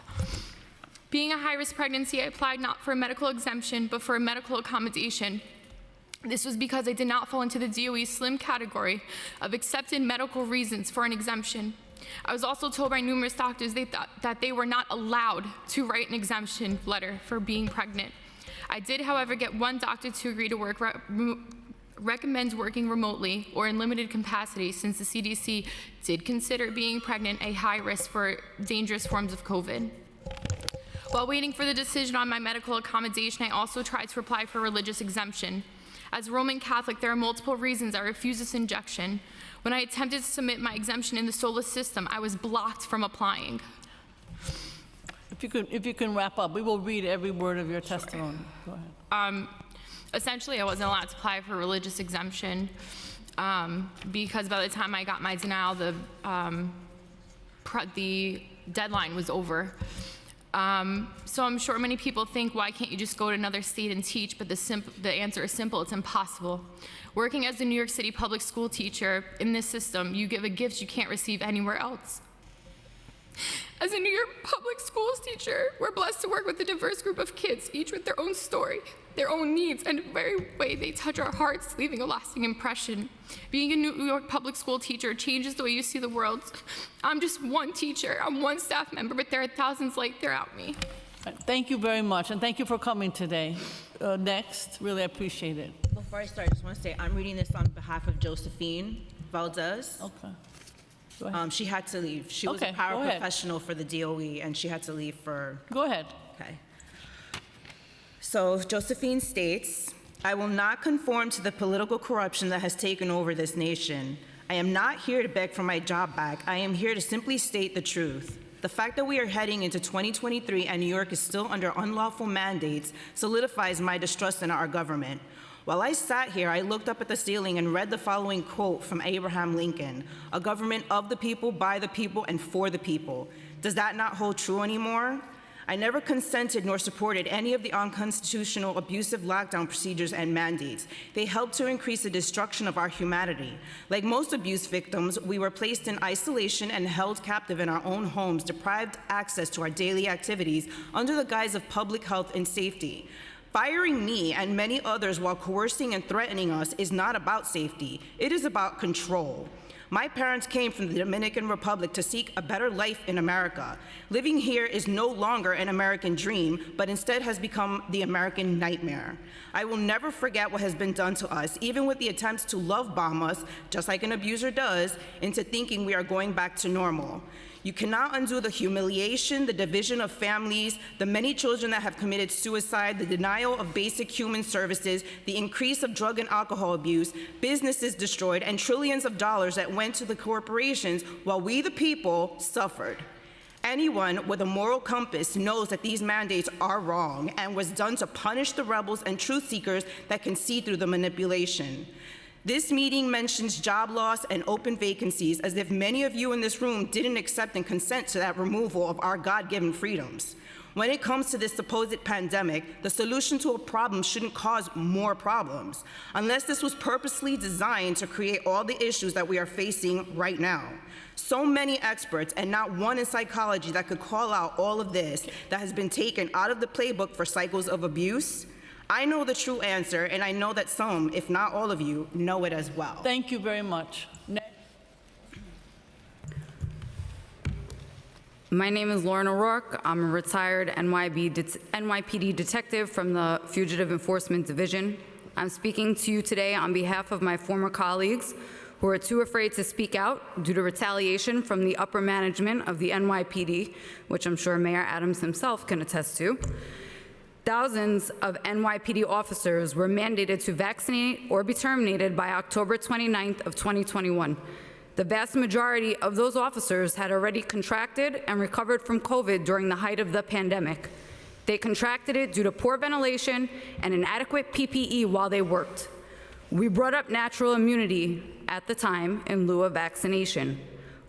Being a high-risk pregnancy, I applied not for a medical exemption, but for a medical accommodation. This was because I did not fall into the DOE's slim category of accepted medical reasons for an exemption. I was also told by numerous doctors that they were not allowed to write an exemption letter for being pregnant. I did, however, get one doctor to agree to recommend working remotely or in limited capacity, since the CDC did consider being pregnant a high risk for dangerous forms of COVID. While waiting for the decision on my medical accommodation, I also tried to apply for a religious exemption. As a Roman Catholic, there are multiple reasons I refuse this injection. When I attempted to submit my exemption in the solar system, I was blocked from applying. If you can wrap up, we will read every word of your testimony. Go ahead. Essentially, I wasn't allowed to apply for a religious exemption because by the time I got my denial, the deadline was over. So I'm sure many people think, why can't you just go to another state and teach? But the answer is simple: it's impossible. Working as a New York City public school teacher in this system, you give a gift you can't receive anywhere else. As a New York public schools teacher, we're blessed to work with a diverse group of kids, each with their own story, their own needs, and the very way they touch our hearts, leaving a lasting impression. Being a New York public school teacher changes the way you see the world. I'm just one teacher, I'm one staff member, but there are thousands like throughout me. Thank you very much, and thank you for coming today. Next, really appreciate it. Before I start, I just want to say I'm reading this on behalf of Josephine Valdez. Okay. She had to leave. She was a paraprofessional for the DOE, and she had to leave for... Go ahead. Okay. So Josephine states, I will not conform to the political corruption that has taken over this nation. I am not here to beg for my job back. I am here to simply state the truth. The fact that we are heading into 2023 and New York is still under unlawful mandates solidifies my distrust in our government. While I sat here, I looked up at the ceiling and read the following quote from Abraham Lincoln: "A government of the people, by the people, and for the people." Does that not hold true anymore? I never consented nor supported any of the unconstitutional, abusive lockdown procedures and mandates. They helped to increase the destruction of our humanity. Like most abuse victims, we were placed in isolation and held captive in our own homes, deprived access to our daily activities under the guise of public health and safety. Firing me and many others while coercing and threatening us is not about safety. It is about control. My parents came from the Dominican Republic to seek a better life in America. Living here is no longer an American dream, but instead has become the American nightmare. I will never forget what has been done to us, even with the attempts to love bomb us, just like an abuser does, into thinking we are going back to normal. You cannot undo the humiliation, the division of families, the many children that have committed suicide, the denial of basic human services, the increase of drug and alcohol abuse, businesses destroyed, and trillions of dollars that went to the corporations while we, the people, suffered. Anyone with a moral compass knows that these mandates are wrong and was done to punish the rebels and truth seekers that can see through the manipulation. This meeting mentions job loss and open vacancies as if many of you in this room didn't accept and consent to that removal of our God-given freedoms. When it comes to this supposed pandemic, the solution to a problem shouldn't cause more problems, unless this was purposely designed to create all the issues that we are facing right now. So many experts, and not one in psychology that could call out all of this, that has been taken out of the playbook for cycles of abuse. I know the true answer, and I know that some, if not all of you, know it as well. Thank you very much. My name is Lauren O'Rourke. I'm a retired NYPD detective from the Fugitive Enforcement Division. I'm speaking to you today on behalf of my former colleagues who are too afraid to speak out due to retaliation from the upper management of the NYPD, which I'm sure Mayor Adams himself can attest to. Thousands of NYPD officers were mandated to vaccinate or be terminated by October 29th of 2021. The vast majority of those officers had already contracted and recovered from COVID during the height of the pandemic. They contracted it due to poor ventilation and inadequate PPE while they worked. We brought up natural immunity at the time in lieu of vaccination.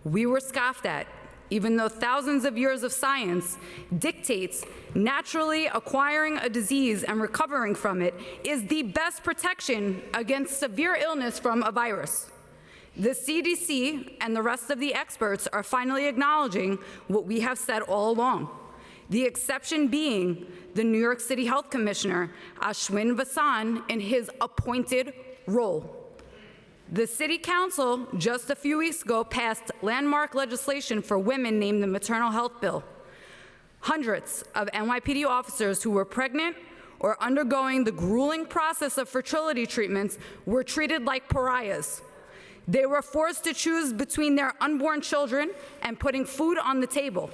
We were scoffed at, even though thousands of years of science dictates naturally acquiring a disease and recovering from it is the best protection against severe illness from a virus. The CDC and the rest of the experts are finally acknowledging what we have said all along. The exception being the New York City Health Commissioner, Ashwin Vasan, in his appointed role. The City Council just a few weeks ago passed landmark legislation for women named the Maternal Health Bill. Hundreds of NYPD officers who were pregnant or undergoing the grueling process of fertility treatments were treated like pariahs. They were forced to choose between their unborn children and putting food on the table.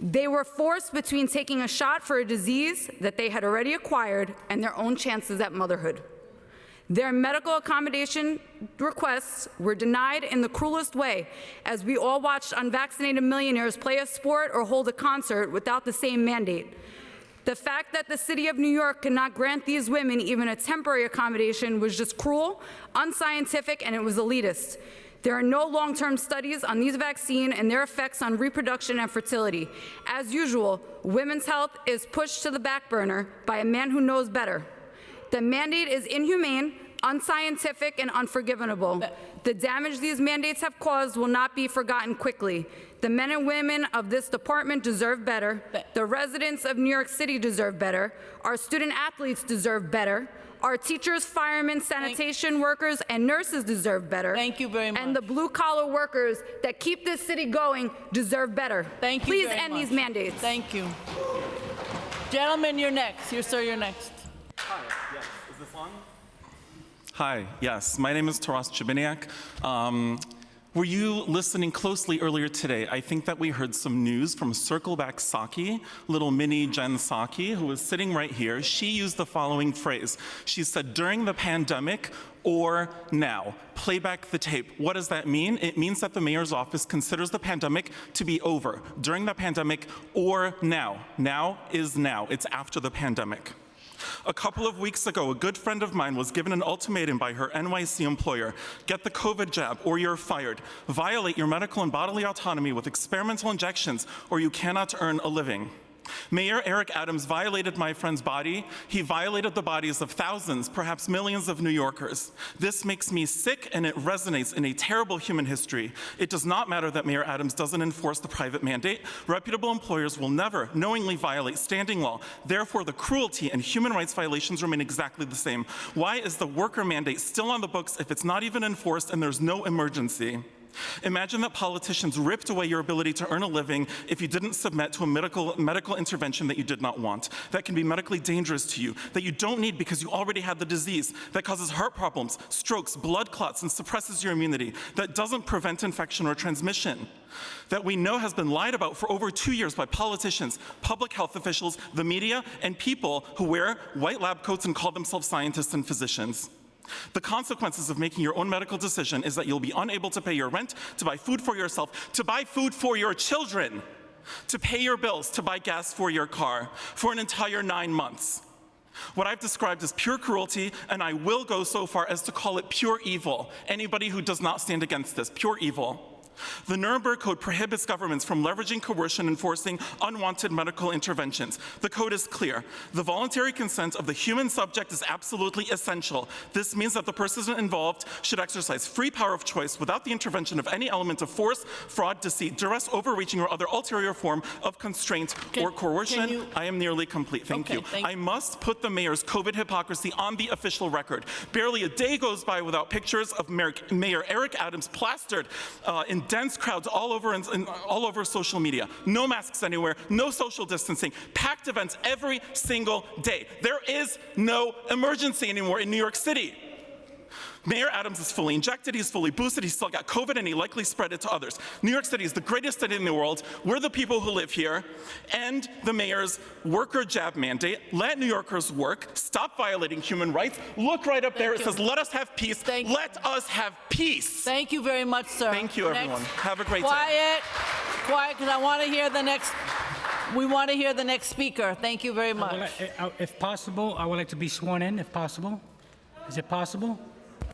They were forced between taking a shot for a disease that they had already acquired and their own chances at motherhood. Their medical accommodation requests were denied in the cruelest way, as we all watched unvaccinated millionaires play a sport or hold a concert without the same mandate. The fact that the City of New York could not grant these women even a temporary accommodation was just cruel, unscientific, and it was elitist. There are no long-term studies on these vaccines and their effects on reproduction and fertility. As usual, women's health is pushed to the back burner by a man who knows better. The mandate is inhumane, unscientific, and unforgivable. The damage these mandates have caused will not be forgotten quickly. The men and women of this department deserve better. The residents of New York City deserve better. Our student athletes deserve better. Our teachers, firemen, sanitation workers, and nurses deserve better. Thank you very much. And the blue-collar workers that keep this city going deserve better. Thank you Please very end much. these mandates. Thank you. Gentlemen, you're next. Here, sir, you're next. Hi, yes, is this on? Hi, yes, my name is Taras Chibiniak. Were you listening closely earlier today? I think that we heard some news from Circleback Saki, little mini Jen Psaki, who was sitting right here. She used the following phrase. She said, during the pandemic or now. Play back the tape. What does that mean? It means that the mayor's office considers the pandemic to be over. During the pandemic or now. Now is now. It's after the pandemic. A couple of weeks ago, a good friend of mine was given an ultimatum by her NYC employer. Get the COVID jab or you're fired. Violate your medical and bodily autonomy with experimental injections or you cannot earn a living. Mayor Eric Adams violated my friend's body. He violated the bodies of thousands, perhaps millions of New Yorkers. This makes me sick and it resonates in a terrible human history. It does not matter that Mayor Adams doesn't enforce the private mandate. Reputable employers will never knowingly violate standing law. Therefore, the cruelty and human rights violations remain exactly the same. Why is the worker mandate still on the books if it's not even enforced and there's no emergency? Imagine that politicians ripped away your ability to earn a living if you didn't submit to a medical intervention that you did not want, that can be medically dangerous to you, that you don't need because you already had the disease, that causes heart problems, strokes, blood clots, and suppresses your immunity, that doesn't prevent infection or transmission, that we know has been lied about for over 2 years by politicians, public health officials, the media, and people who wear white lab coats and call themselves scientists and physicians. The consequences of making your own medical decision is that you'll be unable to pay your rent, to buy food for yourself, to buy food for your children, to pay your bills, to buy gas for your car for an entire 9 months. What I've described is pure cruelty, and I will go so far as to call it pure evil. Anybody who does not stand against this, pure evil. The Nuremberg Code prohibits governments from leveraging coercion and forcing unwanted medical interventions. The code is clear. The voluntary consent of the human subject is absolutely essential. This means that the person involved should exercise free power of choice without the intervention of any element of force, fraud, deceit, duress, overreaching, or other ulterior form of constraint or coercion. I am nearly complete. Thank you. I must put the mayor's COVID hypocrisy on the official record. Barely a day goes by without pictures of Mayor Eric Adams plastered in dense crowds all over social media. No masks anywhere, no social distancing, packed events every single day. There is no emergency anymore in New York City. Mayor Adams is fully injected, he's fully boosted, he's still got COVID, and he likely spread it to others. New York City is the greatest city in the world. We're the people who live here. And the mayor's worker jab mandate. Let New Yorkers work. Stop violating human rights. Look right up there. It says, let us have peace. Let us have peace. Thank you very much, sir. Thank you, everyone. Have a great day. Quiet, because I want to hear the next. We want to hear the next speaker. Thank you very much. If possible, I would like to be sworn in, if possible. Is it possible?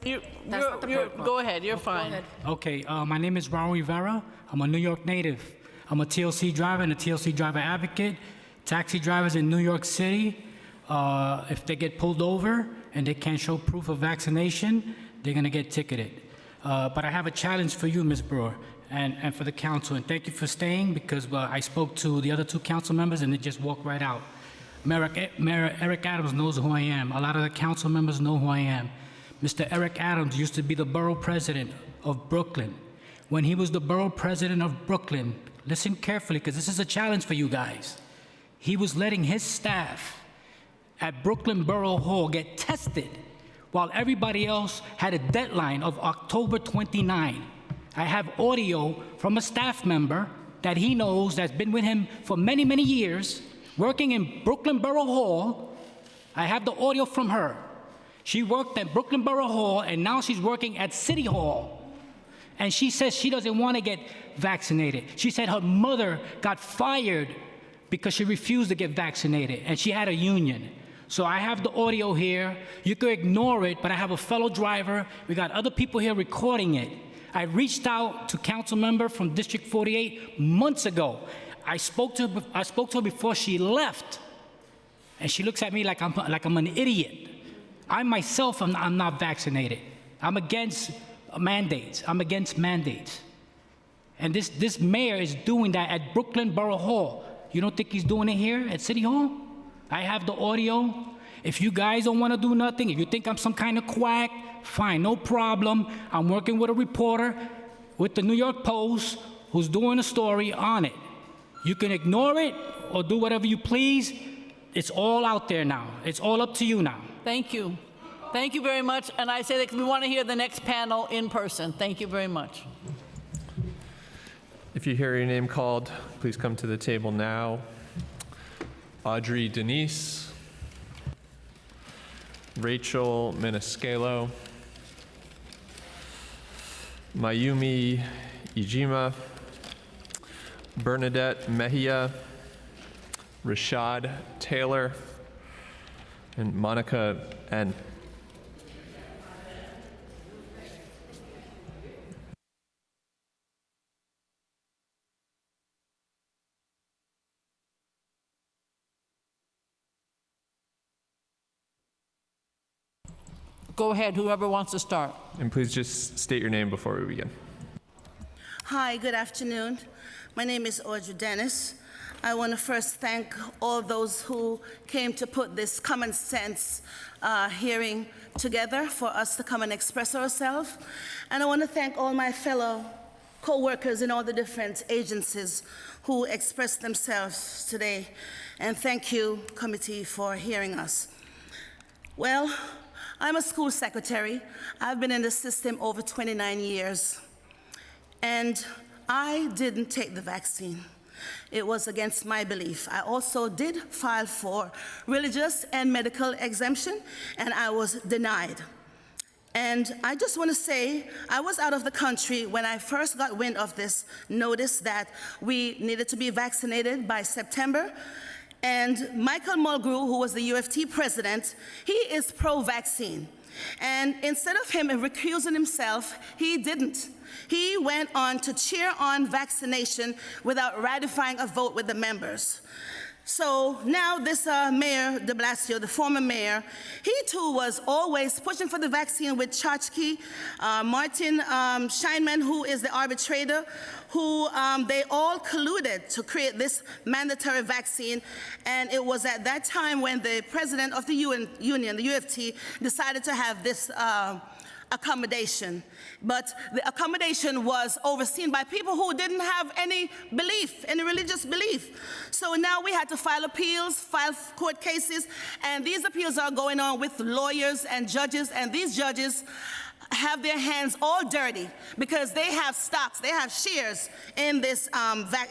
Go ahead, you're fine. Okay, my name is Raul Rivera. I'm a New York native. I'm a TLC driver and a TLC driver advocate. Taxi drivers in New York City, if they get pulled over and they can't show proof of vaccination, they're gonna get ticketed. But I have a challenge for you, Ms. Brewer, and for the council, and thank you for staying, because I spoke to the other two council members and they just walked right out. Mayor Eric Adams knows who I am. A lot of the council members know who I am. Mr. Eric Adams used to be the borough president of Brooklyn. When he was the borough president of Brooklyn, listen carefully, because this is a challenge for you guys. He was letting his staff at Brooklyn Borough Hall get tested while everybody else had a deadline of October 29. I have audio from a staff member that he knows that's been with him for many, many years, working in Brooklyn Borough Hall. I have the audio from her. She worked at Brooklyn Borough Hall, and now she's working at City Hall. And she says she doesn't want to get vaccinated. She said her mother got fired because she refused to get vaccinated, and she had a union. So I have the audio here. You could ignore it, but I have a fellow driver. We got other people here recording it. I reached out to council member from District 48 months ago. I spoke to her before she left, and she looks at me like I'm an idiot. I myself, I'm not vaccinated. I'm against mandates. I'm against mandates. And this mayor is doing that at Brooklyn Borough Hall. You don't think he's doing it here at City Hall? I have the audio. If you guys don't want to do nothing, if you think I'm some kind of quack, fine, no problem. I'm working with a reporter with the New York Post who's doing a story on it. You can ignore it or do whatever you please. It's all out there now. It's all up to you now. Thank you. Thank you very much. And I say that we want to hear the next panel in person. Thank you very much. If you hear your name called, please come to the table now. Audrey Denise, Rachel Maniscalco, Mayumi Ijima, Bernadette Mejia, Rashad Taylor, and Monica N. Go ahead, whoever wants to start. And please just state your name before we begin. Hi, good afternoon. My name is Audrey Dennis. I want to first thank all those who came to put this common sense hearing together for us to come and express ourselves. And I want to thank all my fellow co-workers in all the different agencies who expressed themselves today. And thank you, committee, for hearing us. Well, I'm a school secretary. I've been in the system over 29 years. And I didn't take the vaccine. It was against my belief. I also did file for religious and medical exemption, and I was denied. And I just want to say, I was out of the country when I first got wind of this notice that we needed to be vaccinated by September. And Michael Mulgrew, who was the UFT president, he is pro-vaccine. And instead of him recusing himself, he didn't. He went on to cheer on vaccination without ratifying a vote with the members. So now this Mayor de Blasio, the former mayor, he too was always pushing for the vaccine with Chachki, Martin Scheinman, who is the arbitrator, who they all colluded to create this mandatory vaccine. And it was at that time when the president of the union, the UFT, decided to have this accommodation. But the accommodation was overseen by people who didn't have any belief, any religious belief. So now we had to file appeals, file court cases, and these appeals are going on with lawyers and judges, and these judges have their hands all dirty because they have stocks, they have shares in this,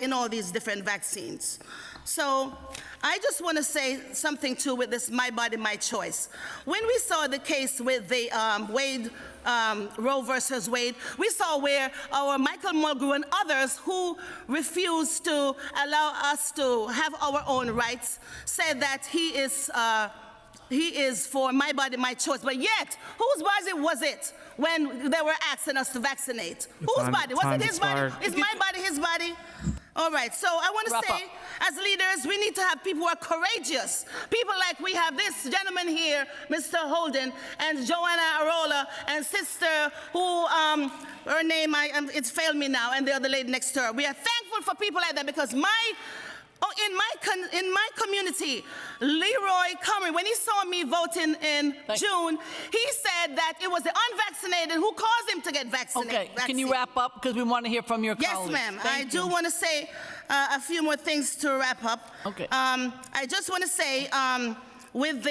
in all these different vaccines. So I just want to say something too with this My Body, My Choice. When we saw the case with the Roe versus Wade, we saw where our Michael Mulgrew and others who refused to allow us to have our own rights said that he is for my body, my choice. But yet, whose body was it when they were asking us to vaccinate? Whose body? Was it his body? Is my body his body? All right, so I want to say, as leaders, we need to have people who are courageous. People like we have this gentleman here, Mr. Holden, and Joanna Arola, and sister who, her name, it's failed me now, and the other lady next to her. We are thankful for people like that because in my community, Leroy Comrie, when he saw me voting in June, he said that it was the unvaccinated who caused him to get vaccinated. Okay, can you wrap up? Because we want to hear from your colleagues. Yes, ma'am. I do want to say a few more things to wrap up. Okay. I just want to say with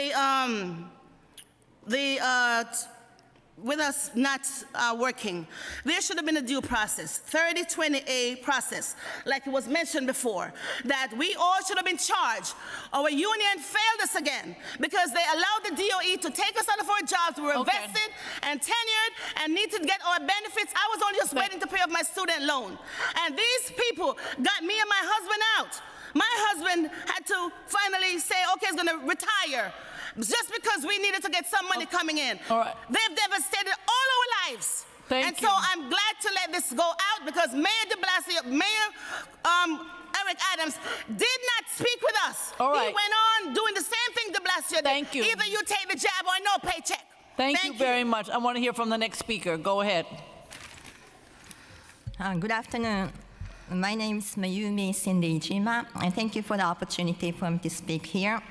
with us not working, there should have been a due process, 3020A process, like it was mentioned before, that we all should have been charged. Our union failed us again because they allowed the DOE to take us out of our jobs. We were vested and tenured and need to get our benefits. I was only just waiting to pay off my student loan. And these people got me and my husband out. My husband had to finally say, okay, he's going to retire just because we needed to get some money coming in. All right. They've devastated all our lives. And so I'm glad to let this go out because Mayor de Blasio, Mayor Eric Adams did not speak with us. All right. He went on doing the same thing de Blasio did. Thank you. Either you take the jab or no paycheck. Thank you very much. I want to hear from the next speaker. Go ahead. Good afternoon. My name is Mayumi Cindy Ijima, and thank you for the opportunity for me to speak here.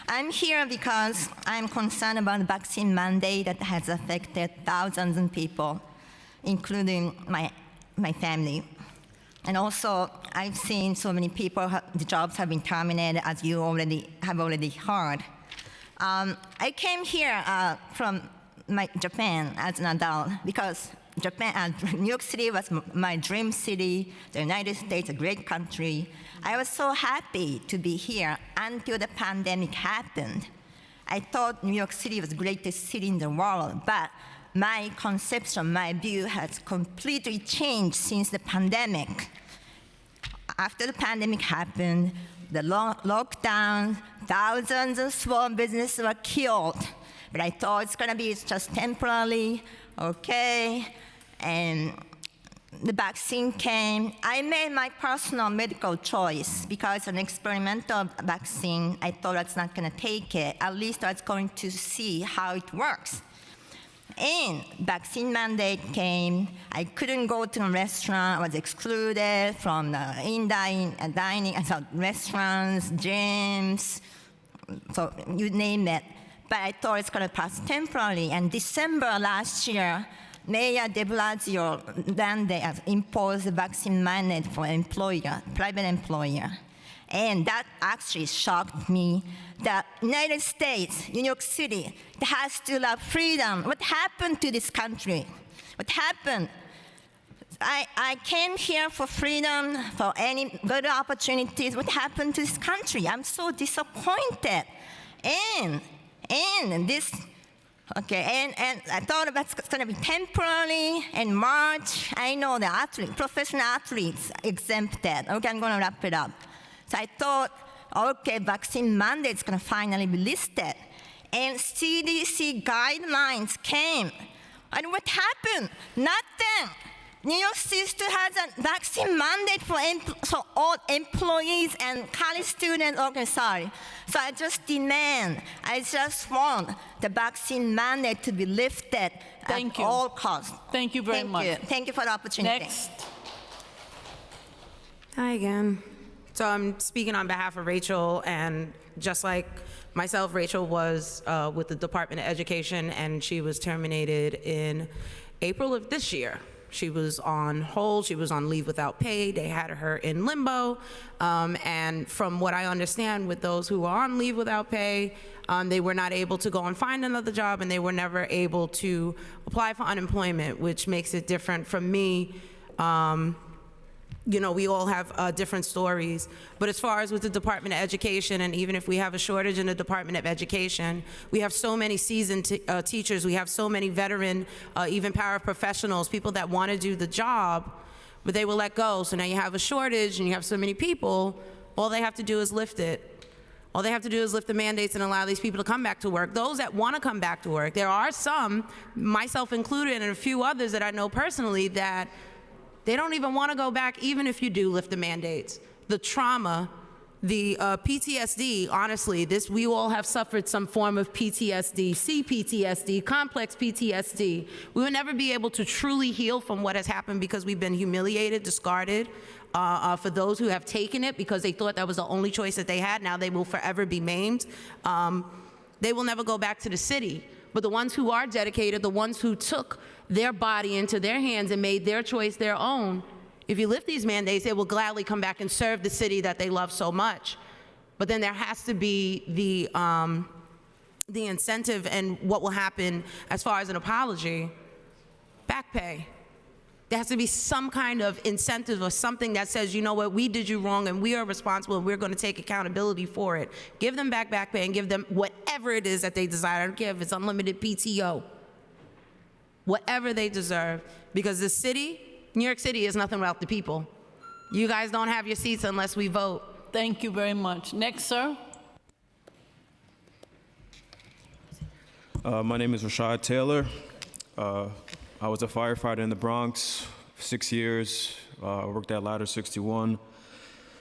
I'm here because I'm concerned about the vaccine mandate that has affected thousands of people, including my family. And also, I've seen so many people, the jobs have been terminated, as you have already heard. I came here from Japan as an adult because New York City was my dream city, the United States, a great country. I was so happy to be here until the pandemic happened. I thought New York City was the greatest city in the world, but my conception, my view has completely changed since the pandemic. After the pandemic happened, the lockdown, thousands of small businesses were killed. But I thought it's going to be just temporarily, okay? And the vaccine came. I made my personal medical choice because an experimental vaccine, I thought I was not going to take it. At least I was going to see how it works. And vaccine mandate came. I couldn't go to a restaurant. I was excluded from the dining, restaurants, gyms, so you name it. But I thought it's going to pass temporarily. And December last year, Mayor de Blasio then they imposed a vaccine mandate for private employer. And that actually shocked me. The United States, New York City, has to have freedom. What happened to this country? What happened? I came here for freedom, for any good opportunities. What happened to this country? I'm so disappointed. And I thought that's going to be temporary in March. I know the professional athletes exempted. Okay, I'm going to wrap it up. So I thought, okay, vaccine mandate's going to finally be listed. And CDC guidelines came. And what happened? Nothing. New York City still has a vaccine mandate for all employees and college students. Okay, sorry. So I just want the vaccine mandate to be lifted at all costs. Thank you very much. Thank you for the opportunity. Next. Hi again. So I'm speaking on behalf of Rachel, and just like myself, Rachel was with the Department of Education, and she was terminated in April of this year. She was on hold, she was on leave without pay, they had her in limbo, and from what I understand with those who were on leave without pay, they were not able to go and find another job, and they were never able to apply for unemployment, which makes it different from me. You know, we all have different stories. But as far as with the Department of Education, and even if we have a shortage in the Department of Education, we have so many seasoned teachers, we have so many veteran, even paraprofessionals, people that want to do the job, but they were let go. So now you have a shortage and you have so many people, all they have to do is lift it. All they have to do is lift the mandates and allow these people to come back to work. Those that want to come back to work, there are some, myself included, and a few others that I know personally, that they don't even want to go back, even if you do lift the mandates. The trauma, the PTSD, honestly, we all have suffered some form of PTSD, CPTSD, complex PTSD. We will never be able to truly heal from what has happened because we've been humiliated, discarded. For those who have taken it because they thought that was the only choice that they had, now they will forever be maimed. They will never go back to the city. But the ones who are dedicated, the ones who took their body into their hands and made their choice their own, if you lift these mandates, they will gladly come back and serve the city that they love so much. But then there has to be the incentive, and what will happen as far as an apology, back pay. There has to be some kind of incentive or something that says, you know what, we did you wrong and we are responsible and we're going to take accountability for it. Give them back pay and give them whatever it is that they desire. I don't care if it's unlimited PTO. Whatever they deserve. Because the city, New York City, is nothing without the people. You guys don't have your seats unless we vote. Thank you very much. Next, sir. My name is Rashad Taylor. I was a firefighter in the Bronx, 6 years. I worked at Ladder 61,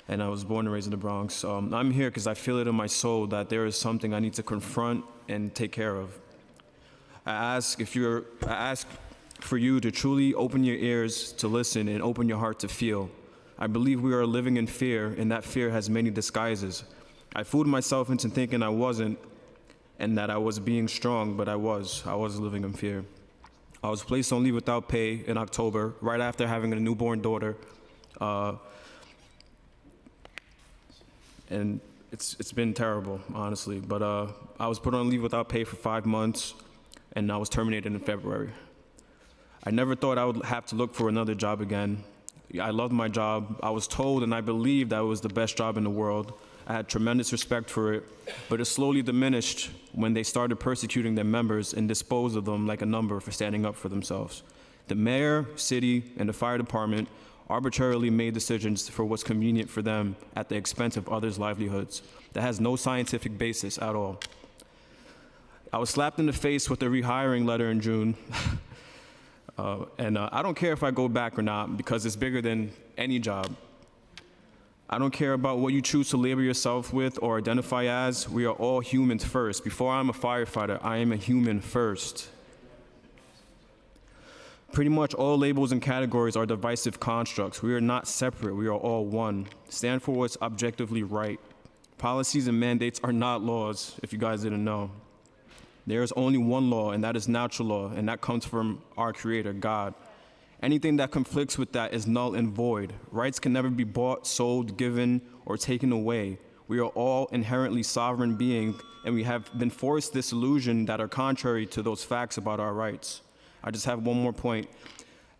and I was born and raised in the Bronx. I'm here because I feel it in my soul that there is something I need to confront and take care of. I ask for you to truly open your ears to listen and open your heart to feel. I believe we are living in fear, and that fear has many disguises. I fooled myself into thinking I wasn't, and that I was being strong, but I was living in fear. I was placed on leave without pay in October, right after having a newborn daughter. And it's been terrible, honestly. But I was put on leave without pay for 5 months, and I was terminated in February. I never thought I would have to look for another job again. I loved my job. I was told and I believed that it was the best job in the world. I had tremendous respect for it, but it slowly diminished when they started persecuting their members and disposed of them like a number for standing up for themselves. The mayor, city, and the fire department arbitrarily made decisions for what's convenient for them at the expense of others' livelihoods. That has no scientific basis at all. I was slapped in the face with a rehiring letter in June. I don't care if I go back or not because it's bigger than any job. I don't care about what you choose to label yourself with or identify as. We are all humans first. Before I'm a firefighter, I am a human first. Pretty much all labels and categories are divisive constructs. We are not separate. We are all one. Stand for what's objectively right. Policies and mandates are not laws, if you guys didn't know. There is only one law, and that is natural law, and that comes from our Creator, God. Anything that conflicts with that is null and void. Rights can never be bought, sold, given, or taken away. We are all inherently sovereign beings, and we have been forced this illusion that are contrary to those facts about our rights. I just have one more point.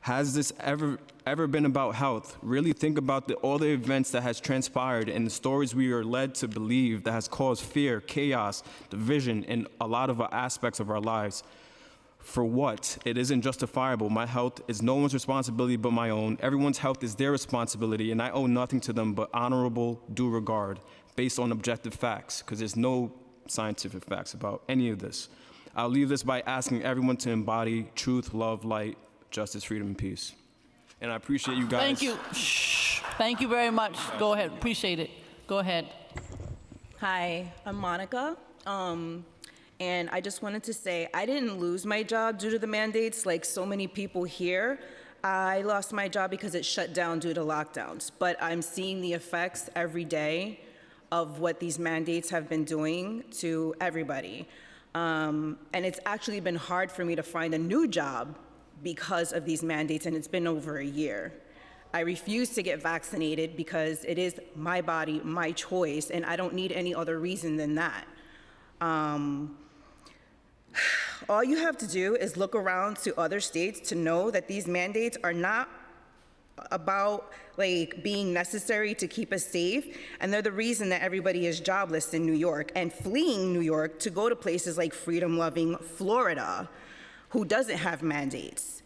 Has this ever been about health? Really think about all the events that has transpired and the stories we are led to believe that has caused fear, chaos, division in a lot of aspects of our lives. For what? It isn't justifiable. My health is no one's responsibility but my own. Everyone's health is their responsibility, and I owe nothing to them but honorable due regard based on objective facts, because there's no scientific facts about any of this. I'll leave this by asking everyone to embody truth, love, light, justice, freedom, and peace. And I appreciate you guys. Thank you. Shh. Thank you very much. Go ahead. Appreciate it. Go ahead. Hi, I'm Monica. And I just wanted to say, I didn't lose my job due to the mandates like so many people here. I lost my job because it shut down due to lockdowns. But I'm seeing the effects every day of what these mandates have been doing to everybody. And it's actually been hard for me to find a new job because of these mandates, and it's been over a year. I refuse to get vaccinated because it is my body, my choice, and I don't need any other reason than that. All you have to do is look around to other states to know that these mandates are not about like being necessary to keep us safe, and they're the reason that everybody is jobless in New York and fleeing New York to go to places like freedom-loving Florida, who doesn't have mandates.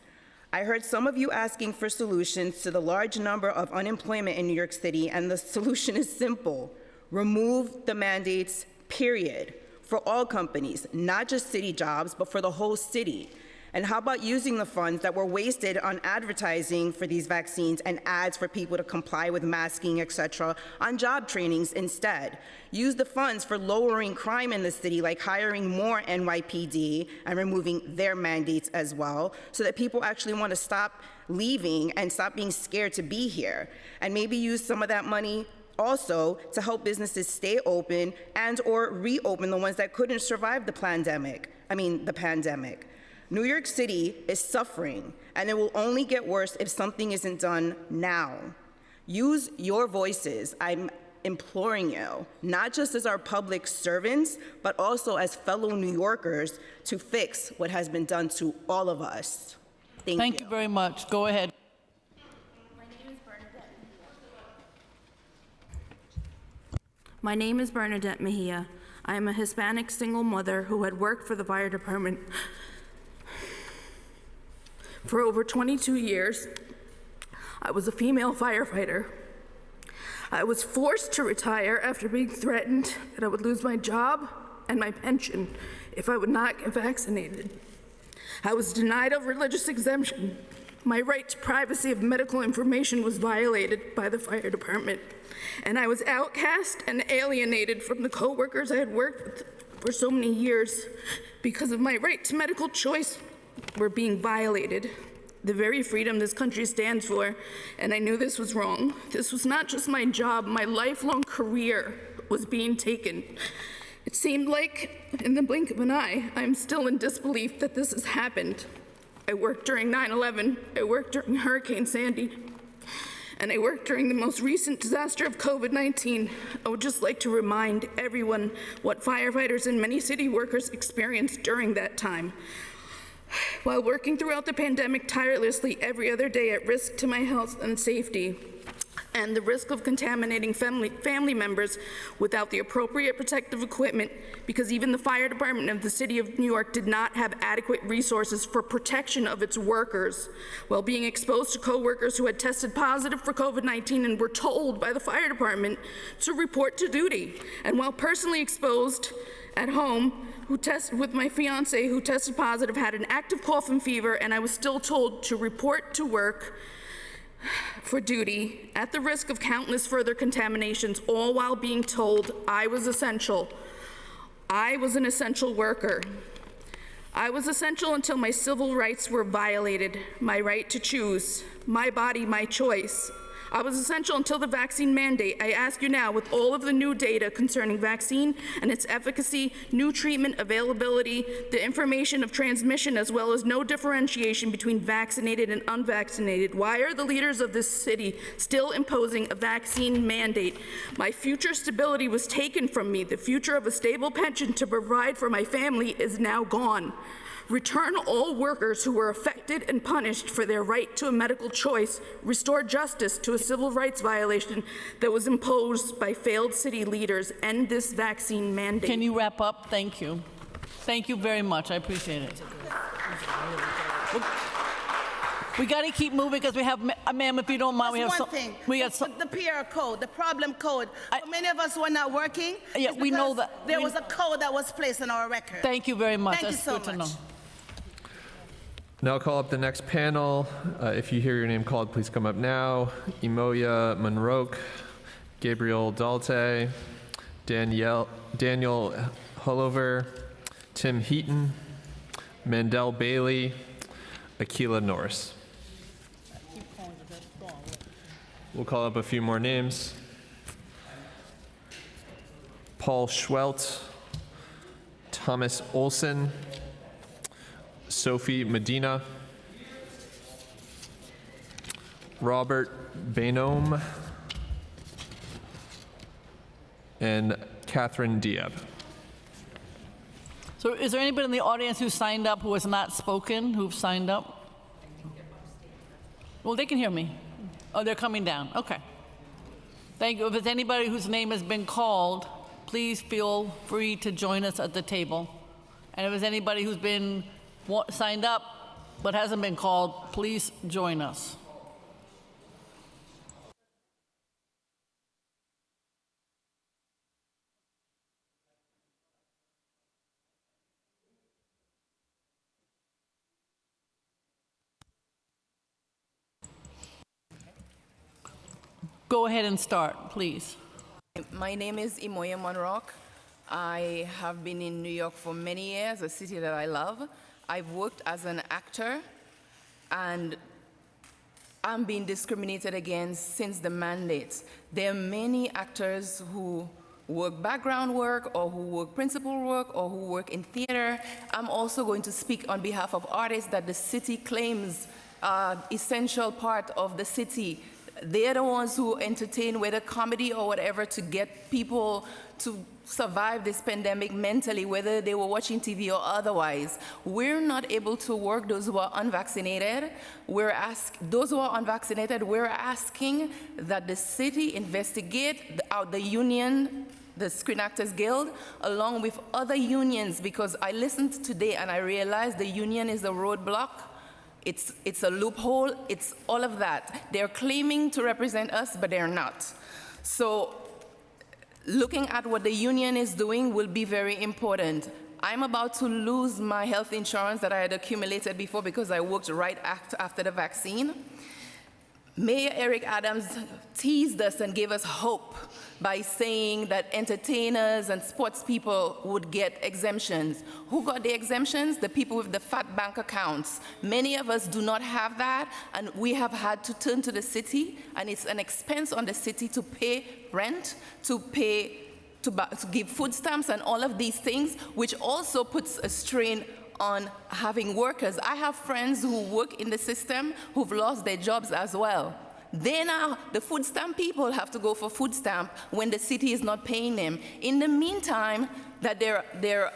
I heard some of you asking for solutions to the large number of unemployment in New York City, and the solution is simple. Remove the mandates, period, for all companies, not just city jobs, but for the whole city. And how about using the funds that were wasted on advertising for these vaccines and ads for people to comply with masking, et cetera, on job trainings instead? Use the funds for lowering crime in the city, like hiring more NYPD and removing their mandates as well, so that people actually want to stop leaving and stop being scared to be here. And maybe use some of that money also to help businesses stay open and or reopen the ones that couldn't survive the pandemic. New York City is suffering, and it will only get worse if something isn't done now. Use your voices, I'm imploring you, not just as our public servants, but also as fellow New Yorkers, to fix what has been done to all of us. Thank you. You very much. Go ahead. My name is Bernadette Mejia. I am a Hispanic single mother who had worked for the fire department for over 22 years. I was a female firefighter. I was forced to retire after being threatened that I would lose my job and my pension if I would not get vaccinated. I was denied a religious exemption. My right to privacy of medical information was violated by the fire department, and I was outcast and alienated from the coworkers I had worked with for so many years because of my right to medical choice were being violated, the very freedom this country stands for, and I knew this was wrong. This was not just my job, my lifelong career was being taken. It seemed like, in the blink of an eye, I'm still in disbelief that this has happened. I worked during 9/11, I worked during Hurricane Sandy, and I worked during the most recent disaster of COVID-19. I would just like to remind everyone what firefighters and many city workers experienced during that time. While working throughout the pandemic tirelessly every other day at risk to my health and safety, and the risk of contaminating family members without the appropriate protective equipment, because even the fire department of the city of New York did not have adequate resources for protection of its workers, while being exposed to coworkers who had tested positive for COVID-19 and were told by the fire department to report to duty, and while personally exposed at home, with my fiance who tested positive, had an active cough and fever, and I was still told to report to work for duty at the risk of countless further contaminations, all while being told I was essential. I was an essential worker. I was essential until my civil rights were violated, my right to choose, my body, my choice. I was essential until the vaccine mandate. I ask you now, with all of the new data concerning vaccine and its efficacy, new treatment availability, the information of transmission, as well as no differentiation between vaccinated and unvaccinated, why are the leaders of this city still imposing a vaccine mandate? My future stability was taken from me. The future of a stable pension to provide for my family is now gone. Return all workers who were affected and punished for their right to a medical choice. Restore justice to a civil rights violation that was imposed by failed city leaders. End this vaccine mandate. Can you wrap up? Thank you. Thank you very much. I appreciate it. We got to keep moving because we have, ma'am, if you don't mind, we have one thing. We got the PR code, the problem code. For many of us who are not working, yeah, we know that there was a code that was placed on our record. Thank you very much. Thank That's you so good much. to know. Now I'll call up the next panel. If you hear your name called, please come up now. Imoya Monroke, Gabriel Dalte, Daniel Hullover, Tim Heaton, Mandel Bailey, Akila Norris. We'll call up a few more names. Paul Schwelt, Thomas Olson, Sophie Medina, Robert Bainome, and Catherine Diab. So is there anybody in the audience who signed up who has not spoken, who've signed up? Well, they can hear me. Oh, they're coming down. Okay. Thank you. If there's anybody whose name has been called, please feel free to join us at the table. And if there's anybody who's been signed up but hasn't been called, please join us. Go ahead and start, please. My name is Imoya Monrock. I have been in New York for many years, a city that I love. I've worked as an actor, and I'm being discriminated against since the mandate. There are many actors who work background work, or who work principal work, or who work in theater. I'm also going to speak on behalf of artists that the city claims are essential part of the city. They're the ones who entertain, whether comedy or whatever, to get people to survive this pandemic mentally, whether they were watching TV or otherwise. We're not able to work those who are unvaccinated. Those who are unvaccinated, we're asking that the city investigate the union, the Screen Actors Guild, along with other unions, because I listened today and I realized the union is a roadblock. It's a loophole, it's all of that. They're claiming to represent us, but they're not. So looking at what the union is doing will be very important. I'm about to lose my health insurance that I had accumulated before because I worked right after the vaccine. Mayor Eric Adams teased us and gave us hope by saying that entertainers and sports people would get exemptions. Who got the exemptions? The people with the fat bank accounts. Many of us do not have that, and we have had to turn to the city, and it's an expense on the city to pay rent, to give food stamps and all of these things, which also puts a strain on having workers. I have friends who work in the system who've lost their jobs as well. Then the food stamp people have to go for food stamp when the city is not paying them. In the meantime, that they're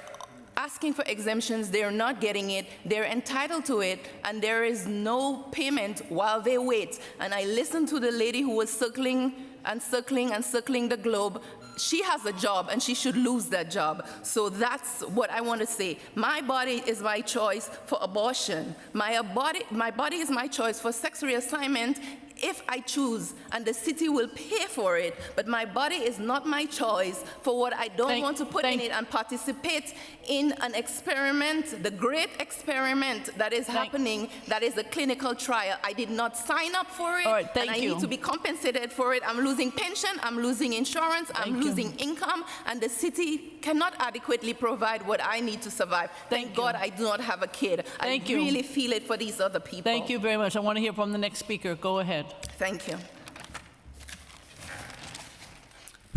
asking for exemptions, they're not getting it, they're entitled to it, and there is no payment while they wait. And I listened to the lady who was circling and circling and circling the globe. She has a job and she should lose that job. So that's what I want to say. My body is my choice for abortion. My body is my choice for sex reassignment if I choose, and the city will pay for it. But my body is not my choice for what I don't want to put in it and participate in an experiment, the great experiment that is happening, that is a clinical trial. I did not sign up for it, and I need to be compensated for it. I'm losing pension, I'm losing insurance, I'm losing income, and the city cannot adequately provide what I need to survive. Thank God I do not have a kid. I really feel it for these other people. Thank you very much. I want to hear from the next speaker. Go ahead. Thank you.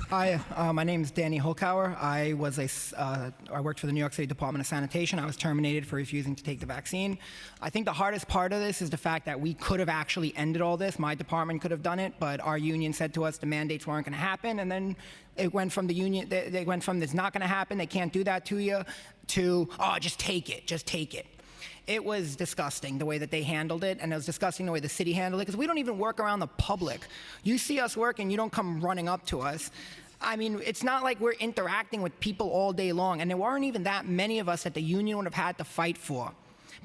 Hi, my name is Danny Holkauer. I worked for the New York City Department of Sanitation. I was terminated for refusing to take the vaccine. I think the hardest part of this is the fact that we could have actually ended all this. My department could have done it, but our union said to us the mandates weren't going to happen, and then it went from the union. They went from it's not going to happen, they can't do that to you, to just take it, just take it. It was disgusting the way that they handled it, and it was disgusting the way the city handled it, because we don't even work around the public. You see us work and you don't come running up to us. I mean, it's not like we're interacting with people all day long, and there weren't even that many of us that the union would have had to fight for.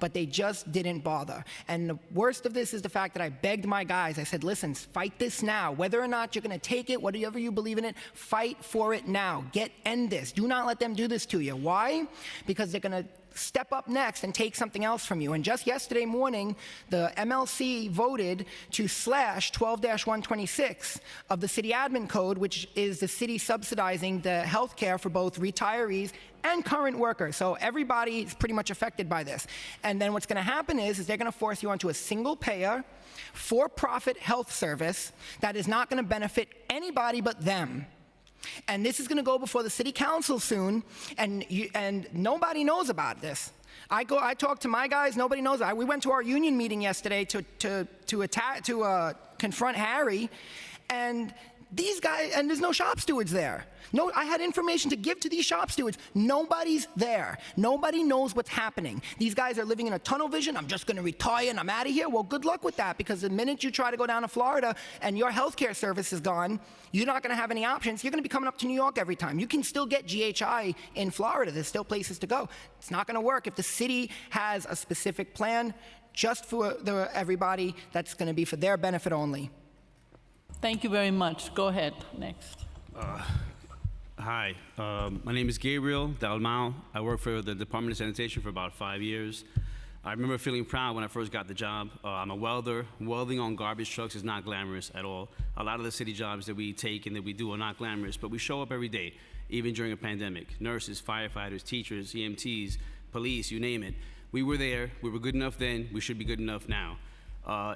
But they just didn't bother. And the worst of this is the fact that I begged my guys. I said, listen, fight this now. Whether or not you're going to take it, whatever you believe in it, fight for it now. End this. Do not let them do this to you. Why? Because they're going to step up next and take something else from you. And just yesterday morning, the MLC voted to slash 12-126 of the city admin code, which is the city subsidizing the health care for both retirees and current workers. So everybody is pretty much affected by this. And then what's going to happen is they're going to force you onto a single payer, for-profit health service that is not going to benefit anybody but them. And this is going to go before the city council soon, and nobody knows about this. I talk to my guys, nobody knows. We went to our union meeting yesterday to confront Harry, and these guys, and there's no shop stewards there. No, I had information to give to these shop stewards. Nobody's there. Nobody knows what's happening. These guys are living in a tunnel vision. I'm just going to retire and I'm out of here. Well, good luck with that, because the minute you try to go down to Florida and your healthcare service is gone, you're not going to have any options. You're going to be coming up to New York every time. You can still get GHI in Florida. There's still places to go. It's not going to work. If the city has a specific plan just for everybody, that's going to be for their benefit only. Thank you very much. Go ahead. Next. Hi, my name is Gabriel Dalmau. I work for the Department of Sanitation for about 5 years. I remember feeling proud when I first got the job. I'm a welder. Welding on garbage trucks is not glamorous at all. A lot of the city jobs that we take and that we do are not glamorous, but we show up every day, even during a pandemic. Nurses, firefighters, teachers, EMTs, police, you name it. We were there. We were good enough then. We should be good enough now.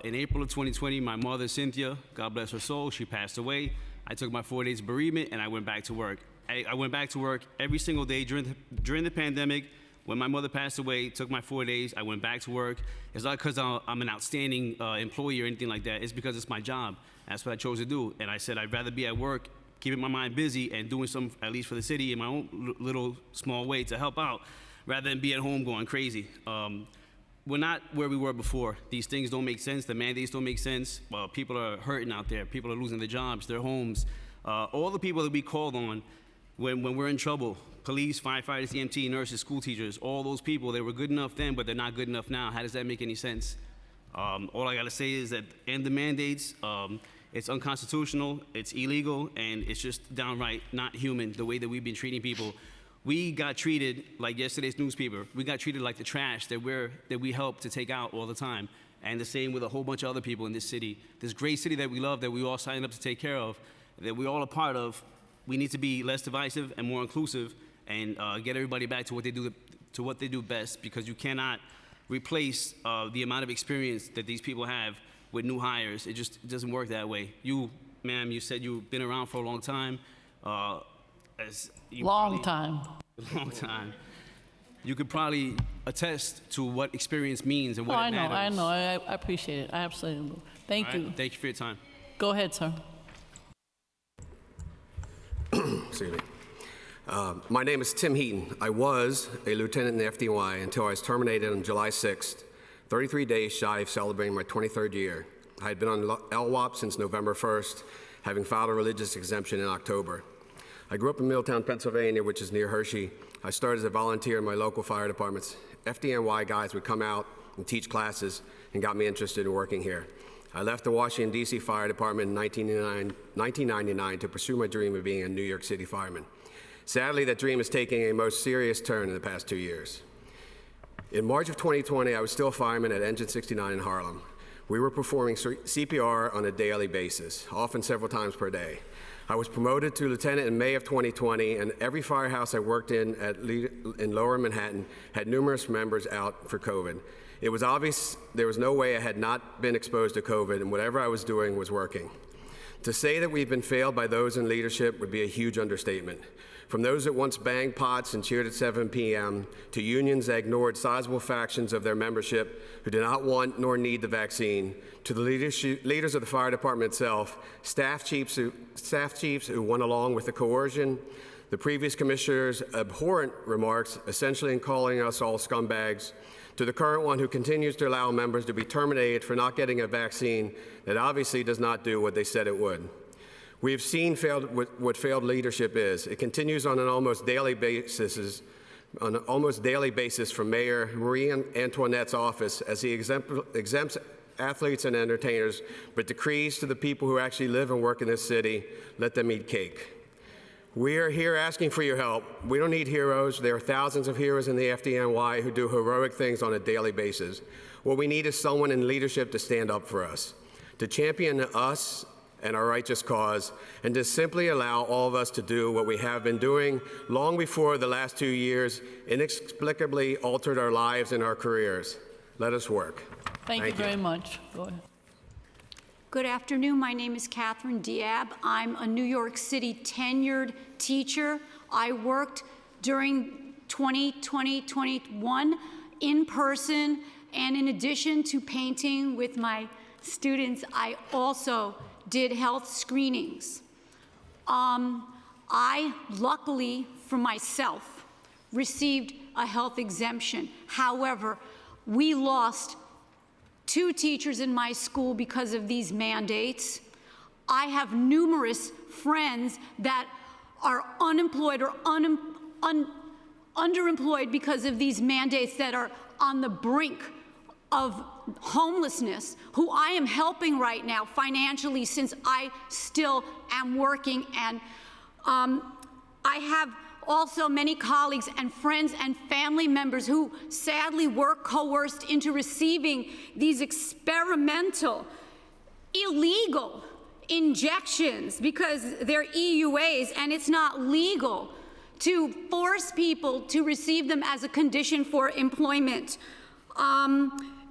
In April of 2020, my mother, Cynthia, God bless her soul, she passed away. I took my 4 days bereavement and I went back to work. I went back to work every single day during the pandemic. When my mother passed away, took my 4 days, I went back to work. It's not because I'm an outstanding employee or anything like that. It's because it's my job. That's what I chose to do. And I said I'd rather be at work, keeping my mind busy and doing some, at least for the city, in my own little small way to help out, rather than be at home going crazy. We're not where we were before. These things don't make sense. The mandates don't make sense. People are hurting out there. People are losing their jobs, their homes. All the people that we called on when we're in trouble, police, firefighters, EMT, nurses, school teachers, all those people, they were good enough then, but they're not good enough now. How does that make any sense? All I gotta say is that end the mandates. It's unconstitutional, it's illegal, and it's just downright not human the way that we've been treating people. We got treated like yesterday's newspaper. We got treated like the trash that we help to take out all the time. And the same with a whole bunch of other people in this city. This great city that we love, that we all signed up to take care of, that we're all a part of. We need to be less divisive and more inclusive and get everybody back to what they do best, because you cannot replace the amount of experience that these people have with new hires. It doesn't work that way. You, ma'am, you said you've been around for a long time. Long time. You could probably attest to what experience means and what it matters. I know. I appreciate it. I absolutely do. Thank you. Thank you for your time. Go ahead, sir. Excuse me. My name is Tim Heaton. I was a lieutenant in the FDNY until I was terminated on July 6th, 33 days shy of celebrating my 23rd year. I had been on LWOP since November 1st, having filed a religious exemption in October. I grew up in Middletown, Pennsylvania, which is near Hershey. I started as a volunteer in my local fire departments. FDNY guys would come out and teach classes and got me interested in working here. I left the Washington, D.C. Fire Department in 1999 to pursue my dream of being a New York City fireman. Sadly, that dream is taking a most serious turn in the past 2 years. In March of 2020, I was still a fireman at Engine 69 in Harlem. We were performing CPR on a daily basis, often several times per day. I was promoted to lieutenant in May of 2020, and every firehouse I worked in Lower Manhattan had numerous members out for COVID. It was obvious there was no way I had not been exposed to COVID, and whatever I was doing was working. To say that we've been failed by those in leadership would be a huge understatement. From those that once banged pots and cheered at 7 p.m., to unions that ignored sizable factions of their membership who do not want nor need the vaccine, to the leaders of the fire department itself, staff chiefs who went along with the coercion, the previous commissioner's abhorrent remarks, essentially in calling us all scumbags, to the current one who continues to allow members to be terminated for not getting a vaccine that obviously does not do what they said it would. We've seen what failed leadership is. It continues on an almost daily basis from Mayor Marie Antoinette's office as he exempts athletes and entertainers, but decrees to the people who actually live and work in this city, let them eat cake. We are here asking for your help. We don't need heroes. There are thousands of heroes in the FDNY who do heroic things on a daily basis. What we need is someone in leadership to stand up for us, to champion us and our righteous cause, and to simply allow all of us to do what we have been doing long before the last 2 years inexplicably altered our lives and our careers. Let us work. Thank you very much. Go ahead. Good afternoon. My name is Catherine Diab. I'm a New York City tenured teacher. I worked during 2020-21 in person, and in addition to painting with my students, I also did health screenings. I, luckily for myself, received a health exemption. However, we lost 2 teachers in my school because of these mandates. I have numerous friends that are unemployed or underemployed because of these mandates that are on the brink of homelessness, who I am helping right now financially since I still am working. And I have also many colleagues and friends and family members who sadly were coerced into receiving these experimental, illegal injections because they're EUAs, and it's not legal to force people to receive them as a condition for employment.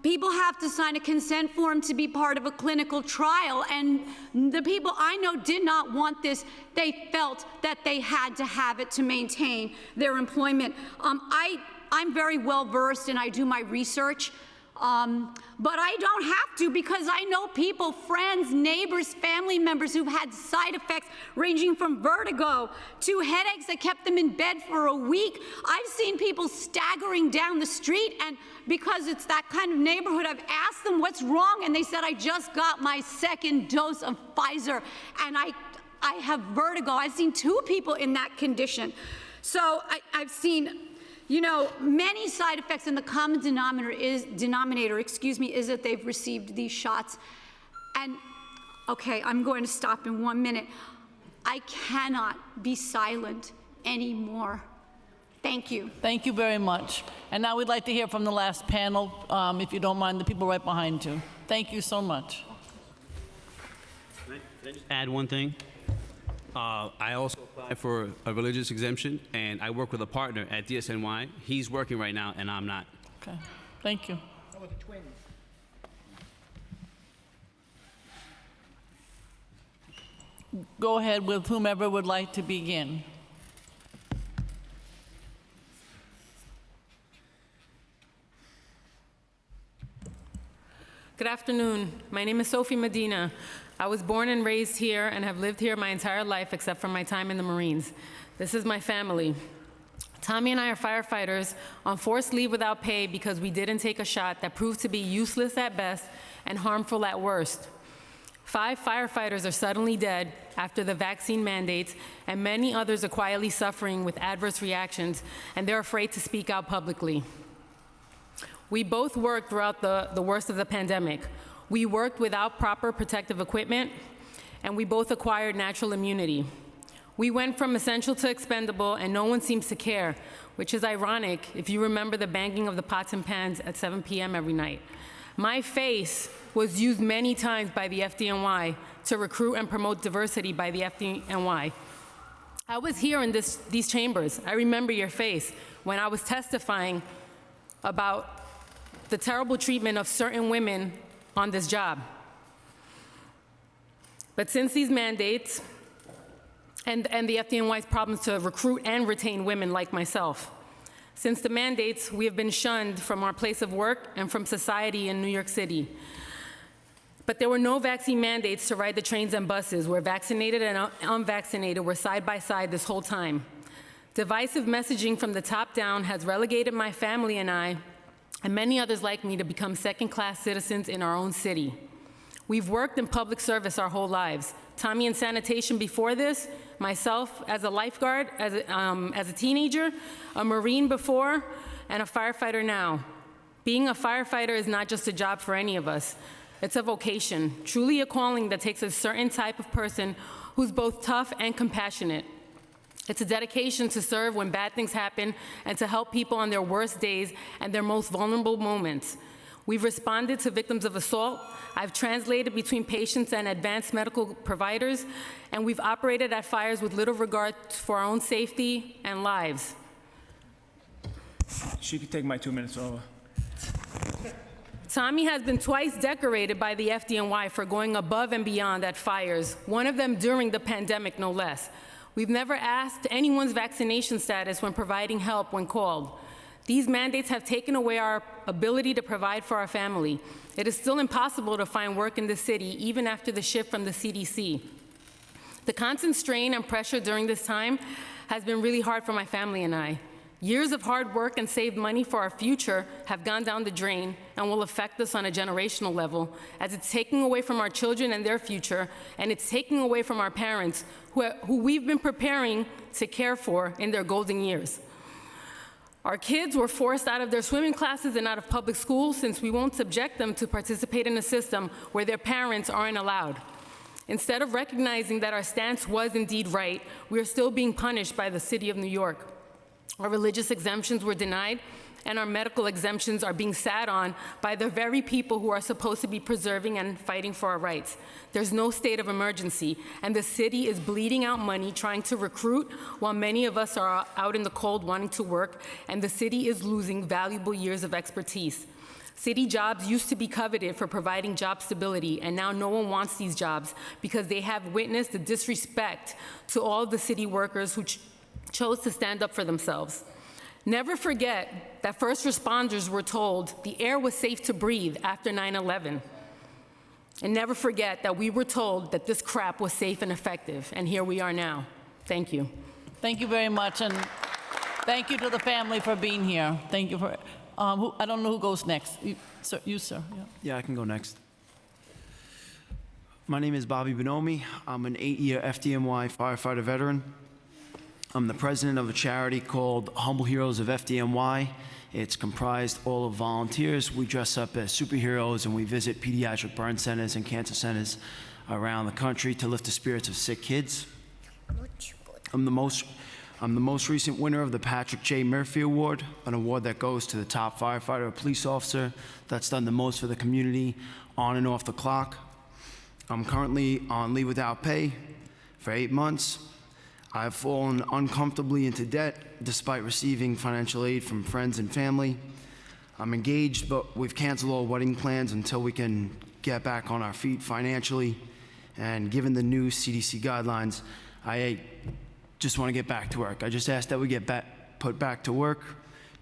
People have to sign a consent form to be part of a clinical trial, and the people I know did not want this. They felt that they had to have it to maintain their employment. I'm very well versed and I do my research, but I don't have to because I know people, friends, neighbors, family members who've had side effects ranging from vertigo to headaches that kept them in bed for a week. I've seen people staggering down the street, and because it's that kind of neighborhood, I've asked them what's wrong, and they said, I just got my 2nd dose of Pfizer, and I have vertigo. I've seen 2 people in that condition. So I've seen, you know, many side effects, and the common denominator is that they've received these shots. And okay, I'm going to stop in 1 minute. I cannot be silent anymore. Thank you. Thank you very much. And now we'd like to hear from the last panel, if you don't mind, the people right behind you. Thank you so much. Can I just add one thing? I also applied for a religious exemption, and I work with a partner at DSNY. He's working right now, and I'm not. Okay, thank you. How about the twins? Go ahead with whomever would like to begin. Good afternoon. My name is Sophie Medina. I was born and raised here and have lived here my entire life except for my time in the Marines. This is my family. Tommy and I are firefighters on forced leave without pay because we didn't take a shot that proved to be useless at best and harmful at worst. 5 firefighters are suddenly dead after the vaccine mandates, and many others are quietly suffering with adverse reactions, and they're afraid to speak out publicly. We both worked throughout the worst of the pandemic. We worked without proper protective equipment, and we both acquired natural immunity. We went from essential to expendable, and no one seems to care, which is ironic if you remember the banging of the pots and pans at 7 p.m. every night. My face was used many times by the FDNY to recruit and promote diversity by the FDNY. I was here in these chambers. I remember your face when I was testifying about the terrible treatment of certain women on this job. But since these mandates and the FDNY's problems to recruit and retain women like myself, since the mandates, we have been shunned from our place of work and from society in New York City. But there were no vaccine mandates to ride the trains and buses where vaccinated and unvaccinated were side by side this whole time. Divisive messaging from the top down has relegated my family and I, and many others like me, to become second-class citizens in our own city. We've worked in public service our whole lives. Tommy in sanitation before this, myself as a lifeguard, as a teenager, a Marine before, and a firefighter now. Being a firefighter is not just a job for any of us. It's a vocation, truly a calling that takes a certain type of person who's both tough and compassionate. It's a dedication to serve when bad things happen and to help people on their worst days and their most vulnerable moments. We've responded to victims of assault. I've translated between patients and advanced medical providers, and we've operated at fires with little regard for our own safety and lives. She could take my 2 minutes over. Tommy has been twice decorated by the FDNY for going above and beyond at fires, one of them during the pandemic, no less. We've never asked anyone's vaccination status when providing help when called. These mandates have taken away our ability to provide for our family. It is still impossible to find work in the city, even after the shift from the CDC. The constant strain and pressure during this time has been really hard for my family and I. Years of hard work and saved money for our future have gone down the drain and will affect us on a generational level, as it's taking away from our children and their future, and it's taking away from our parents, who we've been preparing to care for in their golden years. Our kids were forced out of their swimming classes and out of public schools since we won't subject them to participate in a system where their parents aren't allowed. Instead of recognizing that our stance was indeed right, we are still being punished by the city of New York. Our religious exemptions were denied, and our medical exemptions are being sat on by the very people who are supposed to be preserving and fighting for our rights. There's no state of emergency, and the city is bleeding out money trying to recruit while many of us are out in the cold wanting to work, and the city is losing valuable years of expertise. City jobs used to be coveted for providing job stability, and now no one wants these jobs because they have witnessed the disrespect to all the city workers who chose to stand up for themselves. Never forget that first responders were told the air was safe to breathe after 9/11. And never forget that we were told that this crap was safe and effective, and here we are now. Thank you. Thank you very much, and thank you to the family for being here. Thank you for, I don't know who goes next. You, sir. Yeah. Yeah, I can go next. My name is Bobby Bonomi. I'm an 8-year FDNY firefighter veteran. I'm the president of a charity called Humble Heroes of FDNY. It's comprised all of volunteers. We dress up as superheroes and we visit pediatric burn centers and cancer centers around the country to lift the spirits of sick kids. I'm the most recent winner of the Patrick J. Murphy Award, an award that goes to the top firefighter or police officer that's done the most for the community on and off the clock. I'm currently on leave without pay for 8 months. I've fallen uncomfortably into debt despite receiving financial aid from friends and family. I'm engaged, but we've canceled all wedding plans until we can get back on our feet financially. And given the new CDC guidelines, I just want to get back to work. I just ask that we get put back to work.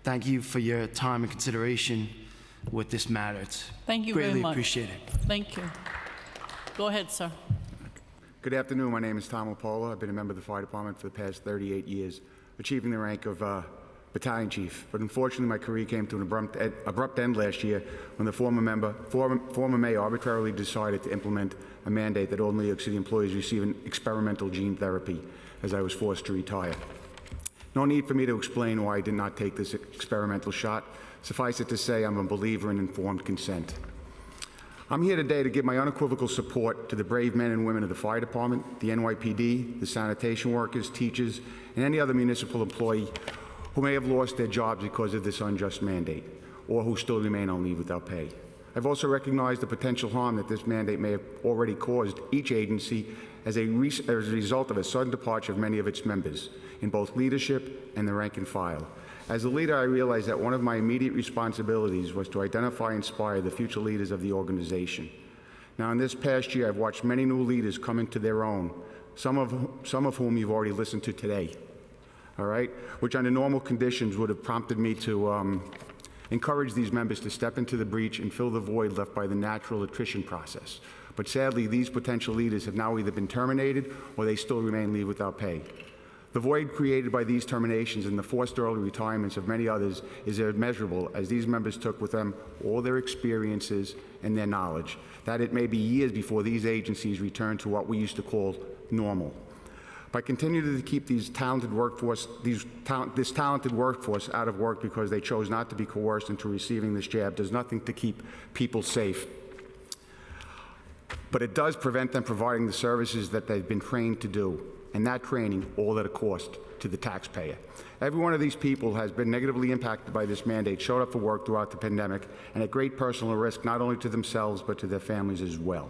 Thank you for your time and consideration with this matter. It's Thank you very greatly much. appreciated. Thank you. Go ahead, sir. Good afternoon. My name is Tom Opola. I've been a member of the fire department for the past 38 years, achieving the rank of battalion chief. But unfortunately, my career came to an abrupt end last year when the former mayor arbitrarily decided to implement a mandate that all New York City employees receive an experimental gene therapy, as I was forced to retire. No need for me to explain why I did not take this experimental shot. Suffice it to say, I'm a believer in informed consent. I'm here today to give my unequivocal support to the brave men and women of the fire department, the NYPD, the sanitation workers, teachers, and any other municipal employee who may have lost their jobs because of this unjust mandate, or who still remain on leave without pay. I've also recognized the potential harm that this mandate may have already caused each agency as a result of a sudden departure of many of its members, in both leadership and the rank and file. As a leader, I realized that one of my immediate responsibilities was to identify and inspire the future leaders of the organization. Now, in this past year, I've watched many new leaders come into their own, some of whom you've already listened to today, all right? Which under normal conditions would have prompted me to encourage these members to step into the breach and fill the void left by the natural attrition process. But sadly, these potential leaders have now either been terminated or they still remain leave without pay. The void created by these terminations and the forced early retirements of many others is immeasurable, as these members took with them all their experiences and their knowledge, that it may be years before these agencies return to what we used to call normal. By continuing to keep this talented workforce out of work because they chose not to be coerced into receiving this jab does nothing to keep people safe. But it does prevent them providing the services that they've been trained to do, and that training all at a cost to the taxpayer. Every one of these people has been negatively impacted by this mandate, showed up for work throughout the pandemic, and at great personal risk not only to themselves but to their families as well.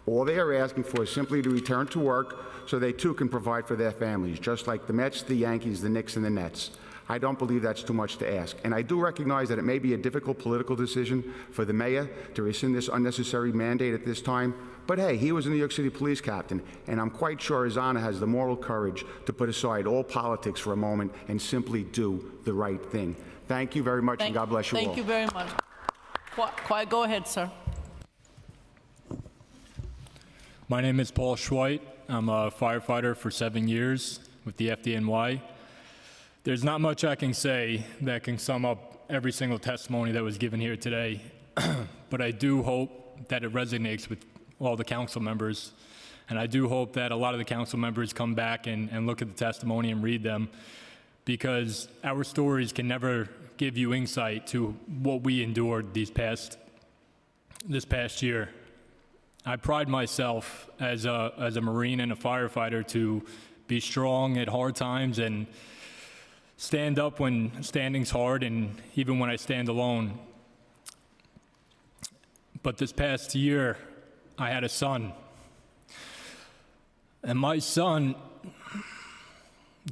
All they are asking for is simply to return to work so they too can provide for their families, just like the Mets, the Yankees, the Knicks, and the Nets. I don't believe that's too much to ask. And I do recognize that it may be a difficult political decision for the mayor to rescind this unnecessary mandate at this time, but hey, he was a New York City police captain, and I'm quite sure His Honor has the moral courage to put aside all politics for a moment and simply do the right thing. Thank you very much, and God bless you all. Thank you very much. Quiet, go ahead, sir. My name is Paul Schweit. I'm a firefighter for 7 years with the FDNY. There's not much I can say that can sum up every single testimony that was given here today, but I do hope that it resonates with all the council members, and I do hope that a lot of the council members come back and look at the testimony and read them, because our stories can never give you insight to what we endured this past year. I pride myself as a Marine and a firefighter to be strong at hard times and stand up when standing's hard, and even when I stand alone. But this past year, I had a son. And my son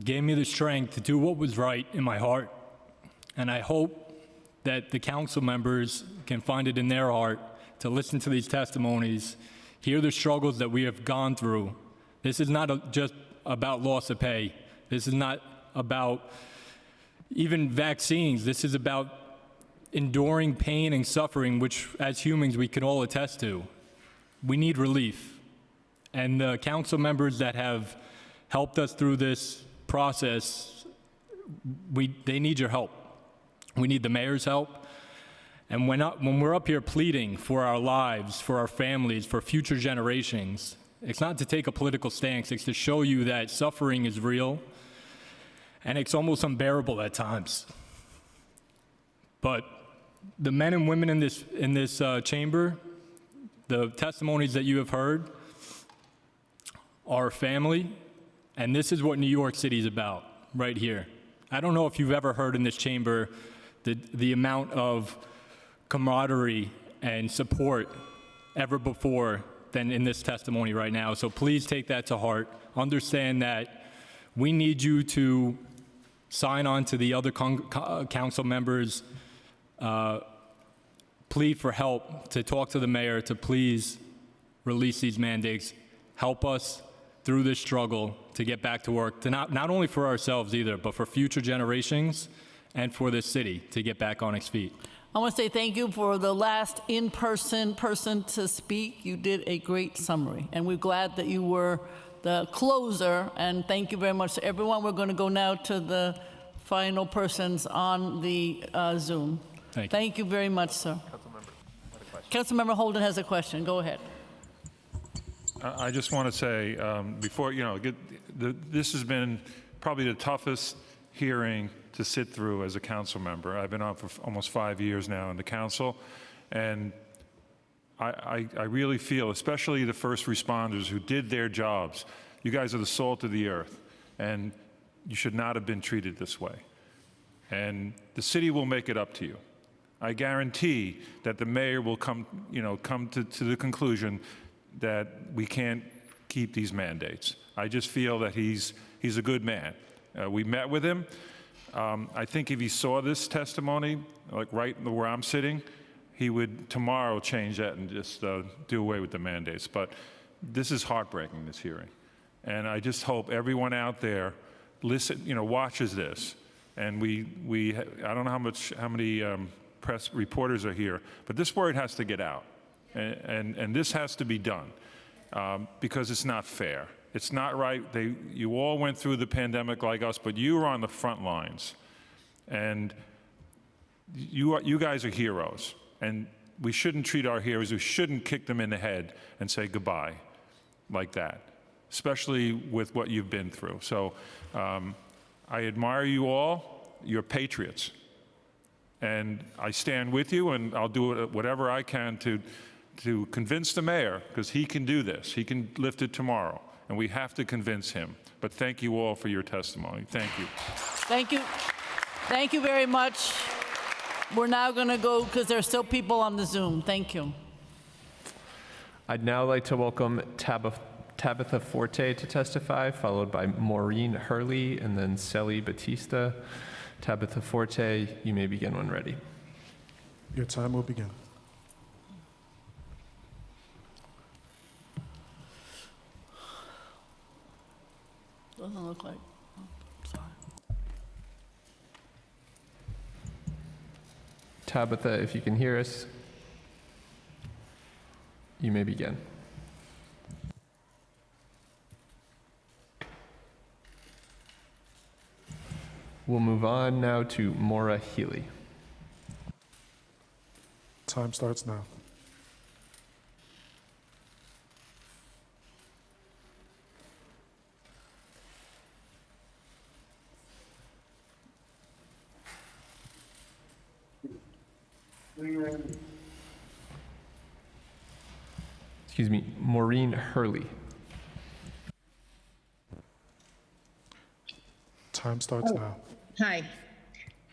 gave me the strength to do what was right in my heart. And I hope that the council members can find it in their heart to listen to these testimonies, hear the struggles that we have gone through. This is not just about loss of pay. This is not about even vaccines. This is about enduring pain and suffering, which as humans we can all attest to. We need relief. And the council members that have helped us through this process, they need your help. We need the mayor's help. And when we're up here pleading for our lives, for our families, for future generations, it's not to take a political stance, it's to show you that suffering is real, and it's almost unbearable at times. But the men and women in this chamber, the testimonies that you have heard, are family, and this is what New York City is about, right here. I don't know if you've ever heard in this chamber the amount of camaraderie and support ever before than in this testimony right now. So please take that to heart. Understand that we need you to sign on to the other council members' plea for help, to talk to the mayor, to please release these mandates, help us through this struggle to get back to work, to not only for ourselves either, but for future generations and for this city to get back on its feet. I want to say thank you for the last in-person person to speak. You did a great summary, and we're glad that you were the closer, and thank you very much to everyone. We're going to go now to the final persons on the Zoom. Thank you very much, sir. Councilmember Holden has a question. Go ahead. I just want to say, before, this has been probably the toughest hearing to sit through as a council member. I've been on for almost 5 years now in the council, and I really feel, especially the first responders who did their jobs, you guys are the salt of the earth, and you should not have been treated this way. And the city will make it up to you. I guarantee that the mayor will come to the conclusion that we can't keep these mandates. I just feel that he's a good man. We met with him. I think if he saw this testimony, like right where I'm sitting, he would tomorrow change that and just do away with the mandates. But this is heartbreaking, this hearing. And I just hope everyone out there watches this. And I don't know how many press reporters are here, but this word has to get out. And this has to be done because it's not fair. It's not right. You all went through the pandemic like us, but you were on the front lines. And you guys are heroes. And we shouldn't treat our heroes, we shouldn't kick them in the head and say goodbye like that, especially with what you've been through. So I admire you all. You're patriots. And I stand with you, and I'll do whatever I can to convince the mayor, because he can do this. He can lift it tomorrow, and we have to convince him. But thank you all for your testimony. Thank you. Thank you. Thank you very much. We're now going to go, because there are still people on the Zoom. Thank you. I'd now like to welcome Tabitha Forte to testify, followed by Maureen Hurley and then Sally Batista. Tabitha Forte, you may begin when ready. Your time will begin. Doesn't look like. Sorry. Tabitha, if you can hear us, you may begin. We'll move on now to Maura Healy. Time starts now. Excuse me, Maureen Hurley. Time starts now. Hi.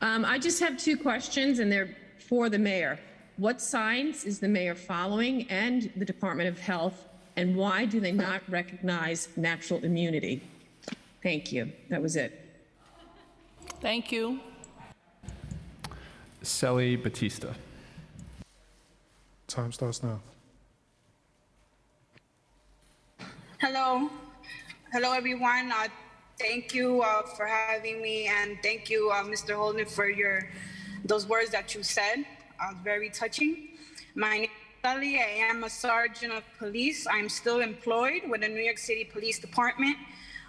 I just have two questions, and they're for the mayor. What signs is the mayor following and the Department of Health, and why do they not recognize natural immunity? Thank you. That was it. Thank you. Sally Batista. Time starts now. Hello. Hello, everyone. Thank you for having me, and thank you, Mr. Holden, for those words that you said. Very touching. My name is Sally. I am a sergeant of police. I'm still employed with the New York City Police Department.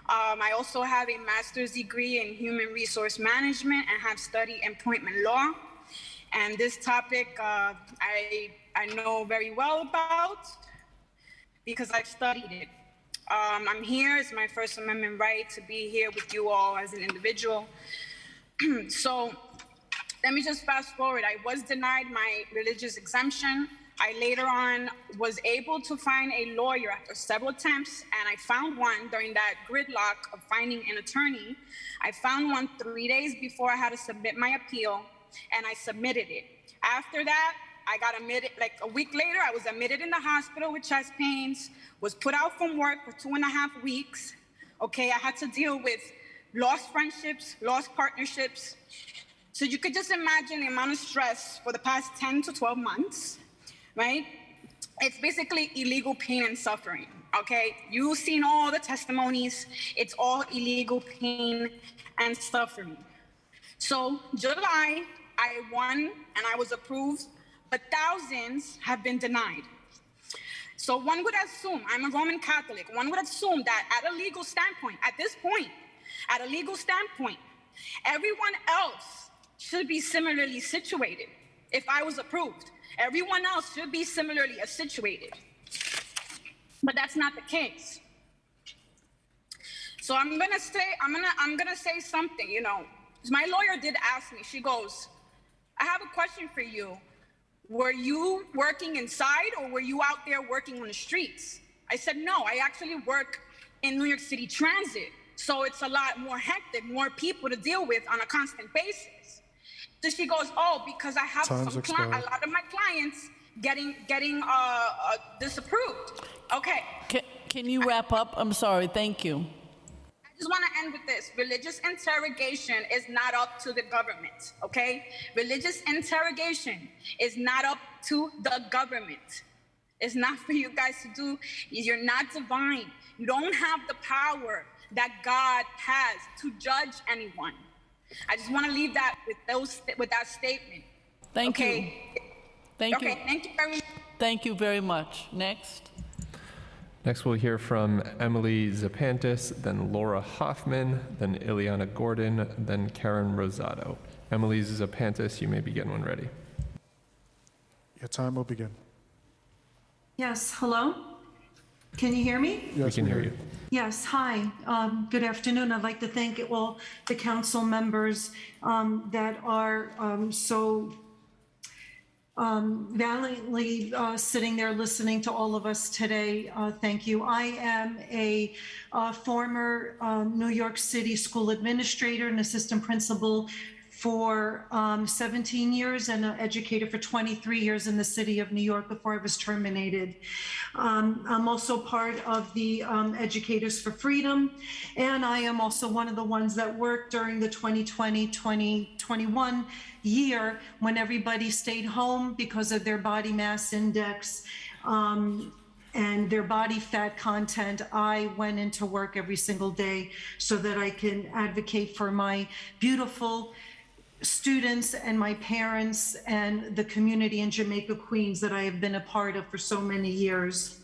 I also have a master's degree in human resource management and have studied employment law. And this topic I know very well about because I've studied it. I'm here. It's my First Amendment right to be here with you all as an individual. So let me just fast forward. I was denied my religious exemption. I later on was able to find a lawyer after several attempts, and I found one during that gridlock of finding an attorney. I found one 3 days before I had to submit my appeal, and I submitted it. After that, I got admitted, like a week later, I was admitted in the hospital with chest pains, was put out from work for 2.5 weeks. Okay, I had to deal with lost friendships, lost partnerships. So you could just imagine the amount of stress for the past 10 to 12 months, right? It's basically illegal pain and suffering, okay? You've seen all the testimonies. It's all illegal pain and suffering. So July, I won and I was approved, but thousands have been denied. So one would assume, I'm a Roman Catholic, one would assume that at a legal standpoint, at this point, at a legal standpoint, everyone else should be similarly situated. If I was approved, everyone else should be similarly situated. But that's not the case. So I'm gonna say something, you know. My lawyer did ask me, she goes, I have a question for you. Were you working inside or were you out there working on the streets? I said, no, I actually work in New York City Transit. So it's a lot more hectic, more people to deal with on a constant basis. So she goes, oh, because I have a lot of my clients getting disapproved. Okay. Can you wrap up? I'm sorry, thank you. I just want to end with this. Religious interrogation is not up to the government, okay? Religious interrogation is not up to the government. It's not for you guys to do. You're not divine. You don't have the power that God has to judge anyone. I just want to leave that with that statement. Thank you. Thank you very much. Thank you very much. Next. Next, we'll hear from Emily Zapantis, then Laura Hoffman, then Ileana Gordon, then Karen Rosado. Emily Zapantis, you may begin when ready. Your time will begin. Yes, hello? Can you hear me? Yes, we can hear you. Yes, hi. Good afternoon. I'd like to thank all the council members that are so valiantly sitting there listening to all of us today. Thank you. I am a former New York City school administrator and assistant principal for 17 years and an educator for 23 years in the city of New York before I was terminated. I'm also part of the Educators for Freedom, and I am also one of the ones that worked during the 2020-2021 year when everybody stayed home because of their body mass index and their body fat content. I went into work every single day so that I can advocate for my beautiful students and my parents and the community in Jamaica, Queens that I have been a part of for so many years.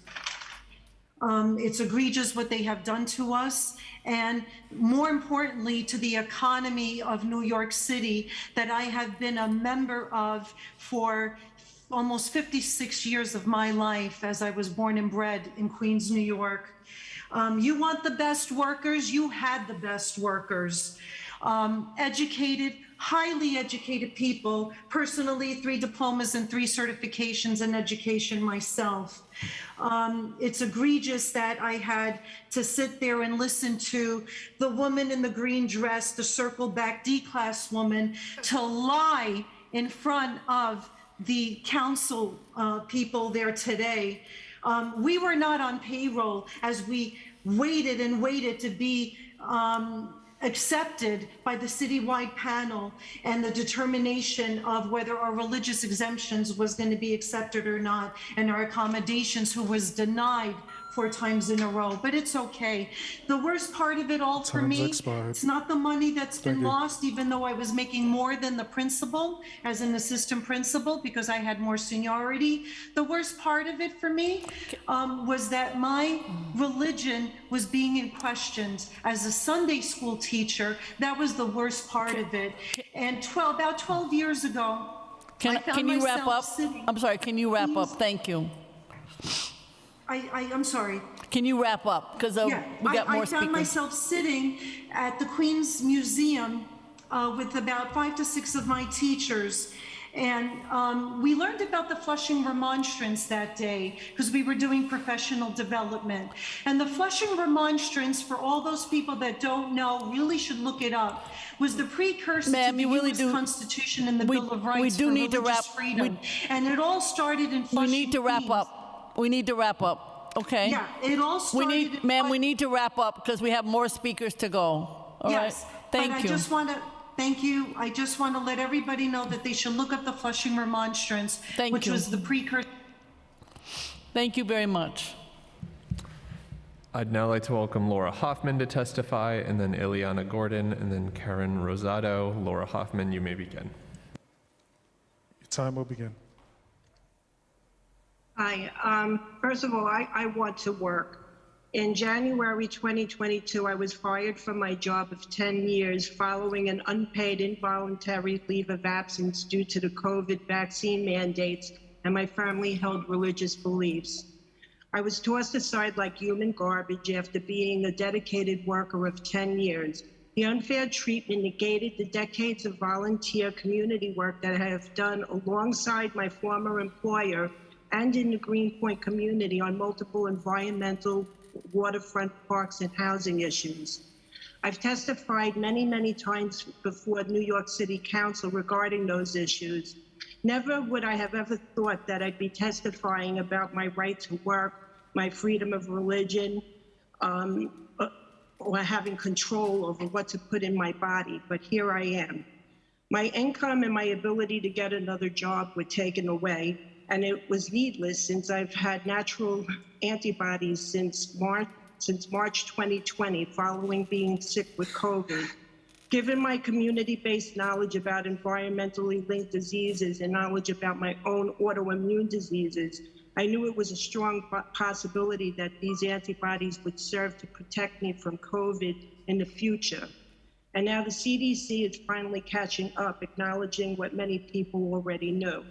It's egregious what they have done to us, and more importantly to the economy of New York City that I have been a member of for almost 56 years of my life, as I was born and bred in Queens, New York. You want the best workers, you had the best workers. Educated, highly educated people, personally 3 diplomas and 3 certifications in education myself. It's egregious that I had to sit there and listen to the woman in the green dress, the circle back D-class woman, to lie in front of the council people there today. We were not on payroll as we waited and waited to be accepted by the citywide panel and the determination of whether our religious exemptions was going to be accepted or not, and our accommodations, who was denied 4 times in a row. But it's okay. The worst part of it all for me, it's not the money that's been lost, even though I was making more than the principal as an assistant principal because I had more seniority. The worst part of it for me was that my religion was being questioned. As a Sunday school teacher, that was the worst part of it. And about 12 years ago, can you wrap up? I'm sorry, can you wrap up? Thank you. I'm sorry. Can you wrap up? Because we got more speakers. I found myself sitting at the Queens Museum with about 5 to 6 of my teachers. And we learned about the Flushing Remonstrance that day because we were doing professional development. And the Flushing Remonstrance, for all those people that don't know, really should look it up, was the precursor to the U.S. Constitution and the Bill of Rights for religious freedom. And it all started in Flushing. We need to wrap up. We need to wrap up, okay? Yeah, it all started. We need to wrap up because we have more speakers to go. All right? Thank you. Thank you. I just want to let everybody know that they should look up the Flushing Remonstrance, which was the precursor. Thank you very much. I'd now like to welcome Laura Hoffman to testify, and then Ileana Gordon, and then Karen Rosado. Laura Hoffman, you may begin. Your time will begin. Hi. First of all, I want to work. In January 2022, I was fired from my job of 10 years following an unpaid involuntary leave of absence due to the COVID vaccine mandates and my firmly held religious beliefs. I was tossed aside like human garbage after being a dedicated worker of 10 years. The unfair treatment negated the decades of volunteer community work that I have done alongside my former employer and in the Greenpoint community on multiple environmental, waterfront, parks, and housing issues. I've testified many, many times before New York City Council regarding those issues. Never would I have ever thought that I'd be testifying about my right to work, my freedom of religion, or having control over what to put in my body, but here I am. My income and my ability to get another job were taken away, And it was needless since I've had natural antibodies since March 2020, following being sick with COVID. Given my community-based knowledge about environmentally linked diseases and knowledge about my own autoimmune diseases, I knew it was a strong possibility that these antibodies would serve to protect me from COVID in the future. And now the CDC is finally catching up, acknowledging what many people already knew.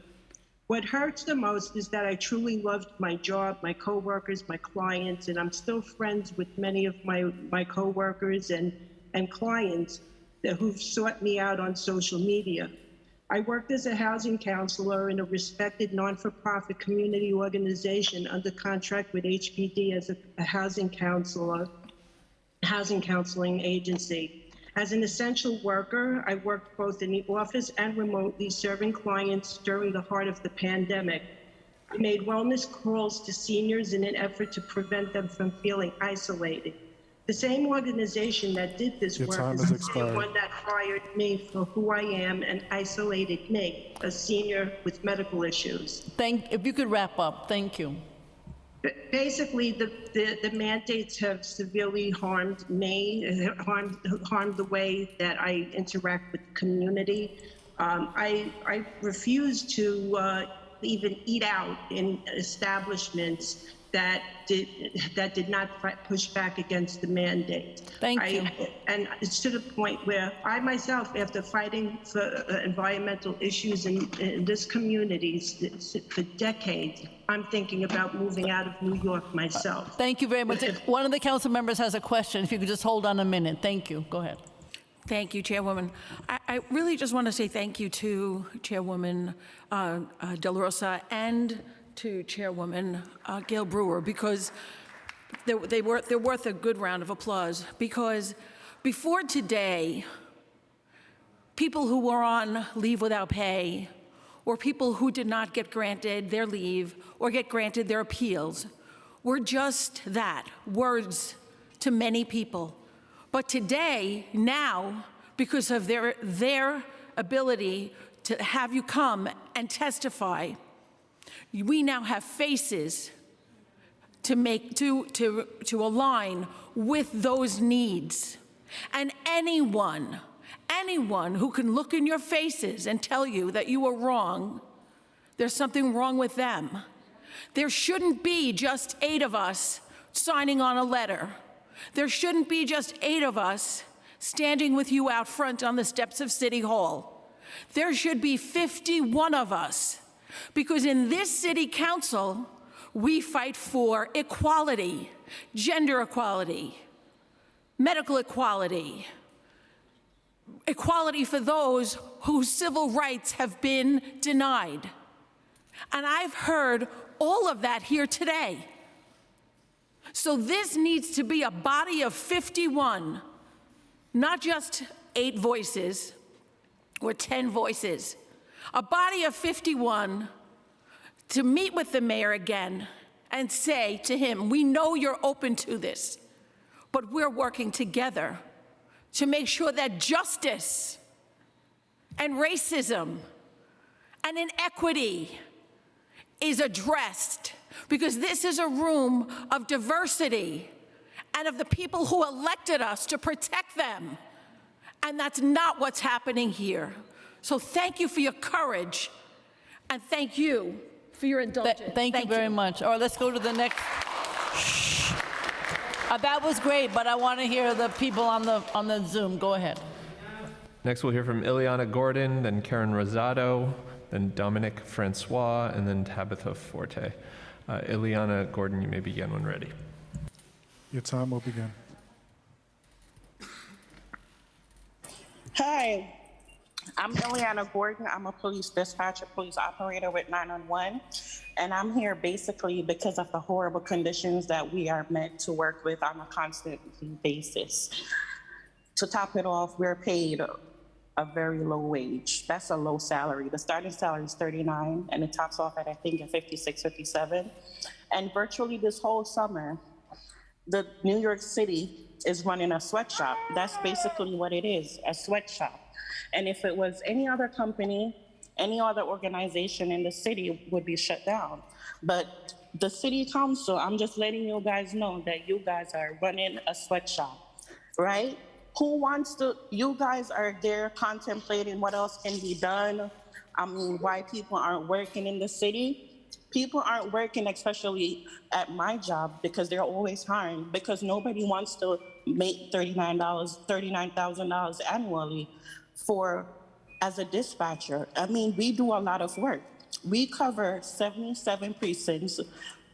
What hurts the most is that I truly loved my job, my coworkers, my clients, and I'm still friends with many of my coworkers and clients who've sought me out on social media. I worked as a housing counselor in a respected non-for-profit community organization under contract with HPD as a housing counseling agency. As an essential worker, I worked both in the office and remotely, serving clients during the heart of the pandemic. We made wellness calls to seniors in an effort to prevent them from feeling isolated. The same organization that did this Your work time is has the expired. same one that hired me for who I am and isolated me, a senior with medical issues. If you could wrap up, thank you. Basically, the mandates have severely harmed me, harmed the way that I interact with the community. I refuse to even eat out in establishments that did not push back against the mandate. Thank you. And it's to the point where I myself, after fighting for environmental issues in this community for decades, I'm thinking about moving out of New York myself. Thank you very much. One of the council members has a question. If you could just hold on a minute. Thank you. Go ahead. Thank you, Chairwoman. I really just want to say thank you to Chairwoman Del Rosa and to Chairwoman Gail Brewer, because they're worth a good round of applause, because before today, people who were on leave without pay, or people who did not get granted their leave or get granted their appeals, were just that, words to many people. But today, now, because of their ability to have you come and testify, we now have faces to align with those needs. And anyone who can look in your faces and tell you that you are wrong, there's something wrong with them. There shouldn't be just 8 of us signing on a letter. There shouldn't be just 8 of us standing with you out front on the steps of City Hall. There should be 51 of us, because in this City Council, we fight for equality, gender equality, medical equality, equality for those whose civil rights have been denied. And I've heard all of that here today. So this needs to be a body of 51, not just 8 voices or 10 voices, a body of 51 to meet with the mayor again and say to him, we know you're open to this, but we're working together to make sure that justice and racism and inequity is addressed, because this is a room of diversity and of the people who elected us to protect them. And that's not what's happening here. So thank you for your courage, and thank you for your indulgence. Thank you very much. All right, let's go to the next. That was great, but I want to hear the people on the Zoom. Go ahead. Next, we'll hear from Ileana Gordon, then Karen Rosado, then Dominic Francois, and then Tabitha Forte. Ileana Gordon, you may begin when ready. Your time will begin. Hi, I'm Ileana Gordon. I'm a police dispatcher, police operator with 911, and I'm here basically because of the horrible conditions that we are meant to work with on a constant basis. To top it off, we're paid a very low wage. That's a low salary. The starting salary is $39, and it tops off at, I think, at $56, $57. And virtually this whole summer, the New York City is running a sweatshop. That's basically what it is, a sweatshop. And if it was any other company, any other organization in the city would be shut down. But the city council, I'm just letting you guys know that you guys are running a sweatshop, right? Who wants to, you guys are there contemplating what else can be done. I mean, why people aren't working in the city. People aren't working, especially at my job, because they're always hiring, because nobody wants to make $39,000 annually as a dispatcher. I mean, we do a lot of work. We cover 77 precincts,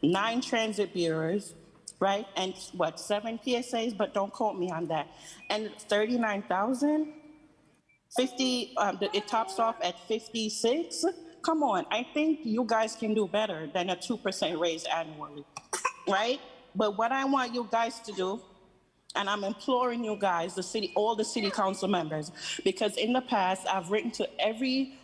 9 transit bureaus, right? And 7 PSAs, but don't quote me on that. And 39,000, 50, it tops off at 56. Come on, I think you guys can do better than a 2% raise annually, right? But what I want you guys to do, and I'm imploring you guys, all the city council members, because in the past, I've written to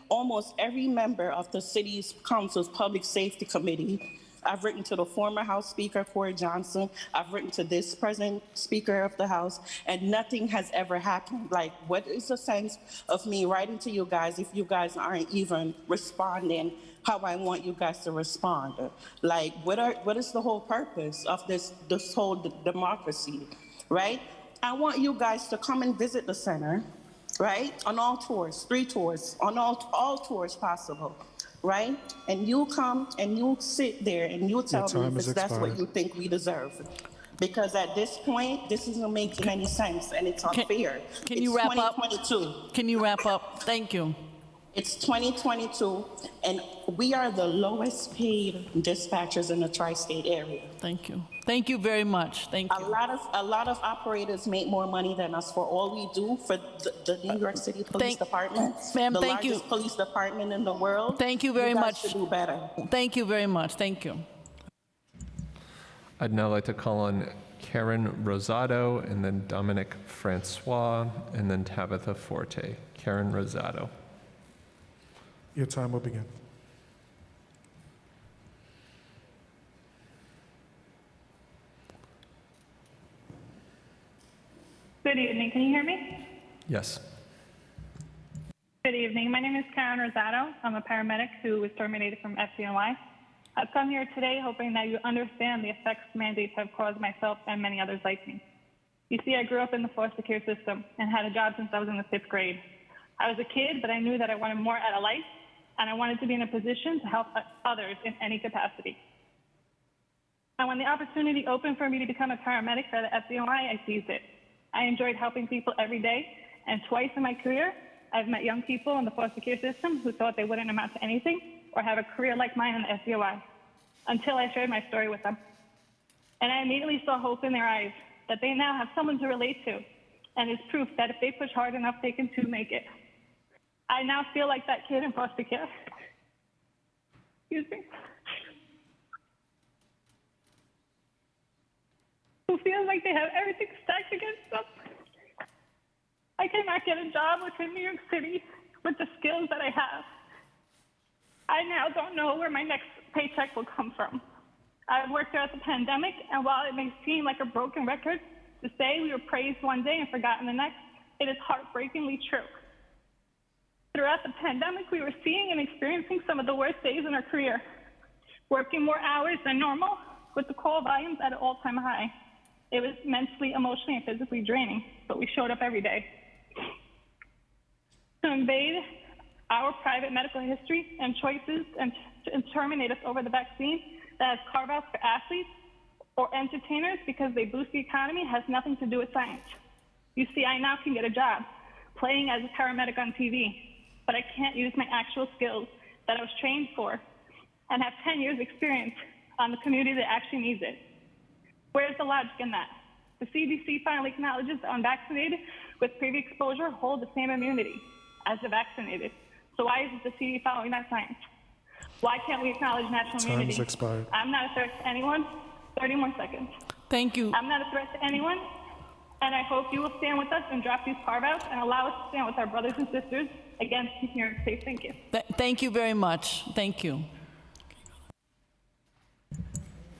almost every member of the city's council's public safety committee. I've written to the former House Speaker, Corey Johnson. I've written to this present Speaker of the House, and nothing has ever happened. Like, what is the sense of me writing to you guys if you guys aren't even responding how I want you guys to respond? Like, what is the whole purpose of this whole democracy, right? I want you guys to come and visit the center, right? On all tours, 3 tours, on all tours possible. Right? And you come and you sit there and you tell me if that's what you think we deserve. Because at this point, this isn't making any sense and it's unfair. Can you wrap up? 2022. Can you wrap up? Thank you. It's 2022 and we are the lowest paid dispatchers in the tri-state area. Thank you. Thank you very much. Thank you. A lot of operators make more money than us for all we do for the New York City Police Department. Ma'am, the thank you. largest police department in the world. Thank you very much. You guys should do better. Thank you very much. Thank you. I'd now like to call on Karen Rosado, and then Dominic Francois, and then Tabitha Forte. Karen Rosado. Your time will begin. Good evening. Can you hear me? Yes. Good evening. My name is Karen Rosado. I'm a paramedic who was terminated from FDNY. I've come here today hoping that you understand the effects mandates have caused myself and many others like me. You see, I grew up in the foster care system and had a job since I was in the 5th grade. I was a kid, but I knew that I wanted more out of life, and I wanted to be in a position to help others in any capacity. And when the opportunity opened for me to become a paramedic for the FDNY, I seized it. I enjoyed helping people every day, and twice in my career, I've met young people in the foster care system who thought they wouldn't amount to anything or have a career like mine in the FDNY, until I shared my story with them. And I immediately saw hope in their eyes, that they now have someone to relate to, and it's proof that if they push hard enough, they can too make it. I now feel like that kid in foster care. Excuse me. Who feels like they have everything stacked against them. I cannot get a job within New York City with the skills that I have. I now don't know where my next paycheck will come from. I've worked throughout the pandemic, and while it may seem like a broken record to say we were praised one day and forgotten the next, it is heartbreakingly true. Throughout the pandemic, we were seeing and experiencing some of the worst days in our career, working more hours than normal with the call volumes at an all-time high. It was mentally, emotionally, and physically draining, but we showed up every day. To invade our private medical history and choices and to terminate us over the vaccine that has carve-outs for athletes or entertainers because they boost the economy has nothing to do with science. You see, I now can get a job playing as a paramedic on TV, but I can't use my actual skills that I was trained for and have 10 years experience on the community that actually needs it. Where's the logic in that? The CDC finally acknowledges that unvaccinated with previous exposure hold the same immunity as the vaccinated. So why isn't the CDC following that science? Why can't we acknowledge national immunity? Time has expired. I'm not a threat to anyone. 30 more seconds. Thank you. I'm not a threat to anyone, and I hope you will stand with us and drop these carve-outs and allow us to stand with our brothers and sisters against New York State. Thank you. Thank you very much. Thank you.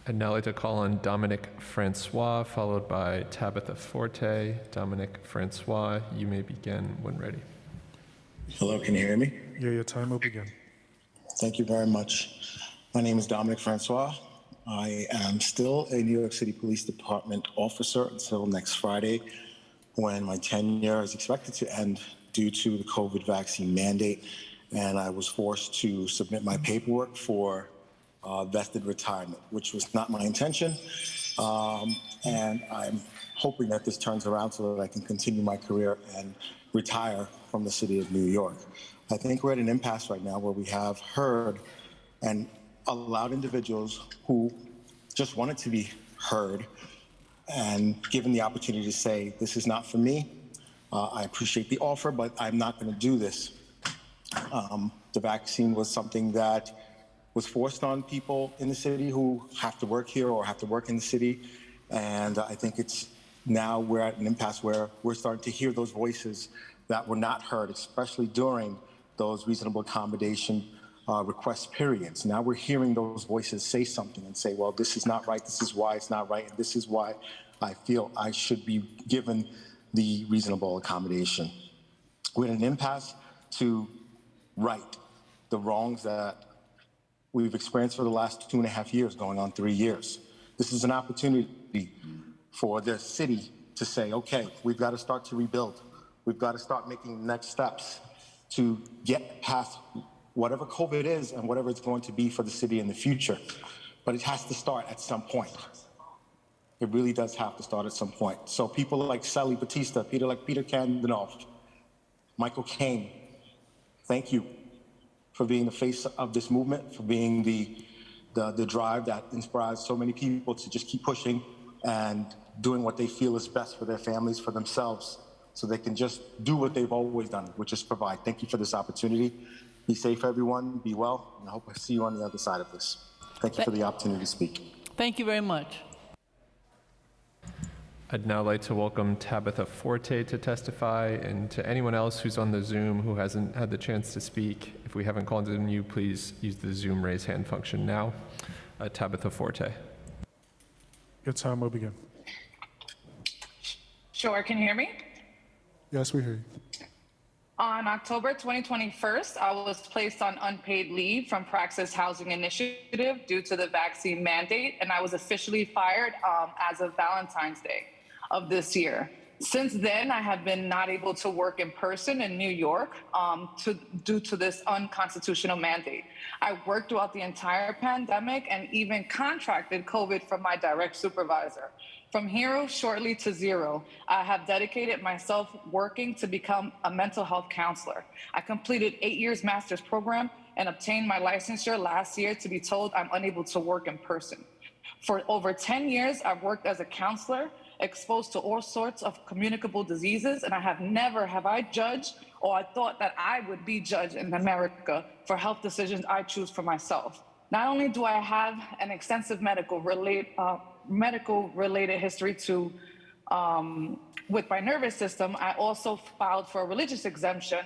I'd now like to call on Dominic Francois, followed by Tabitha Forte. Dominic Francois, you may begin when ready. Hello, can you hear me? Your time will begin. Thank you very much. My name is Dominic Francois. I am still a New York City Police Department officer until next Friday, when my tenure is expected to end due to the COVID vaccine mandate, and I was forced to submit my paperwork for vested retirement, which was not my intention. And I'm hoping that this turns around so that I can continue my career and retire from the city of New York. I think we're at an impasse right now where we have heard and allowed individuals who just wanted to be heard and given the opportunity to say, this is not for me. I appreciate the offer, but I'm not going to do this. The vaccine was something that was forced on people in the city who have to work here or have to work in the city. And I think it's now we're at an impasse where we're starting to hear those voices that were not heard, especially during those reasonable accommodation request periods. Now we're hearing those voices say something and say, well, this is not right, this is why it's not right, and this is why I feel I should be given the reasonable accommodation. We're at an impasse to right the wrongs that we've experienced for the last 2.5 years, going on 3 years. This is an opportunity for the city to say, okay, we've got to start to rebuild. We've got to start making the next steps to get past whatever COVID is and whatever it's going to be for the city in the future. But it has to start at some point. It really does have to start at some point. So people like Sally Batista, Peter Kandanoff, Michael Caine, thank you for being the face of this movement, for being the drive that inspires so many people to just keep pushing and doing what they feel is best for their families, for themselves, so they can just do what they've always done, which is provide. Thank you for this opportunity. Be safe, everyone. Be well, and I hope I see you on the other side of this. Thank you for the opportunity to speak. Thank you very much. I'd now like to welcome Tabitha Forte to testify, and to anyone else who's on the Zoom who hasn't had the chance to speak, if we haven't called on you, please use the Zoom raise hand function now. Tabitha Forte. Your time will begin. Sure, can you hear me? Yes, we hear you. On October 2021, I was placed on unpaid leave from Praxis Housing Initiative due to the vaccine mandate, and I was officially fired as of Valentine's Day of this year. Since then, I have been not able to work in person in New York due to this unconstitutional mandate. I worked throughout the entire pandemic and even contracted COVID from my direct supervisor. From hero shortly to zero, I have dedicated myself working to become a mental health counselor. I completed 8 years master's program and obtained my licensure last year to be told I'm unable to work in person. For over 10 years, I've worked as a counselor, exposed to all sorts of communicable diseases, and never have I judged or I thought that I would be judged in America for health decisions I choose for myself. Not only do I have an extensive medical related history with my nervous system, I also filed for a religious exemption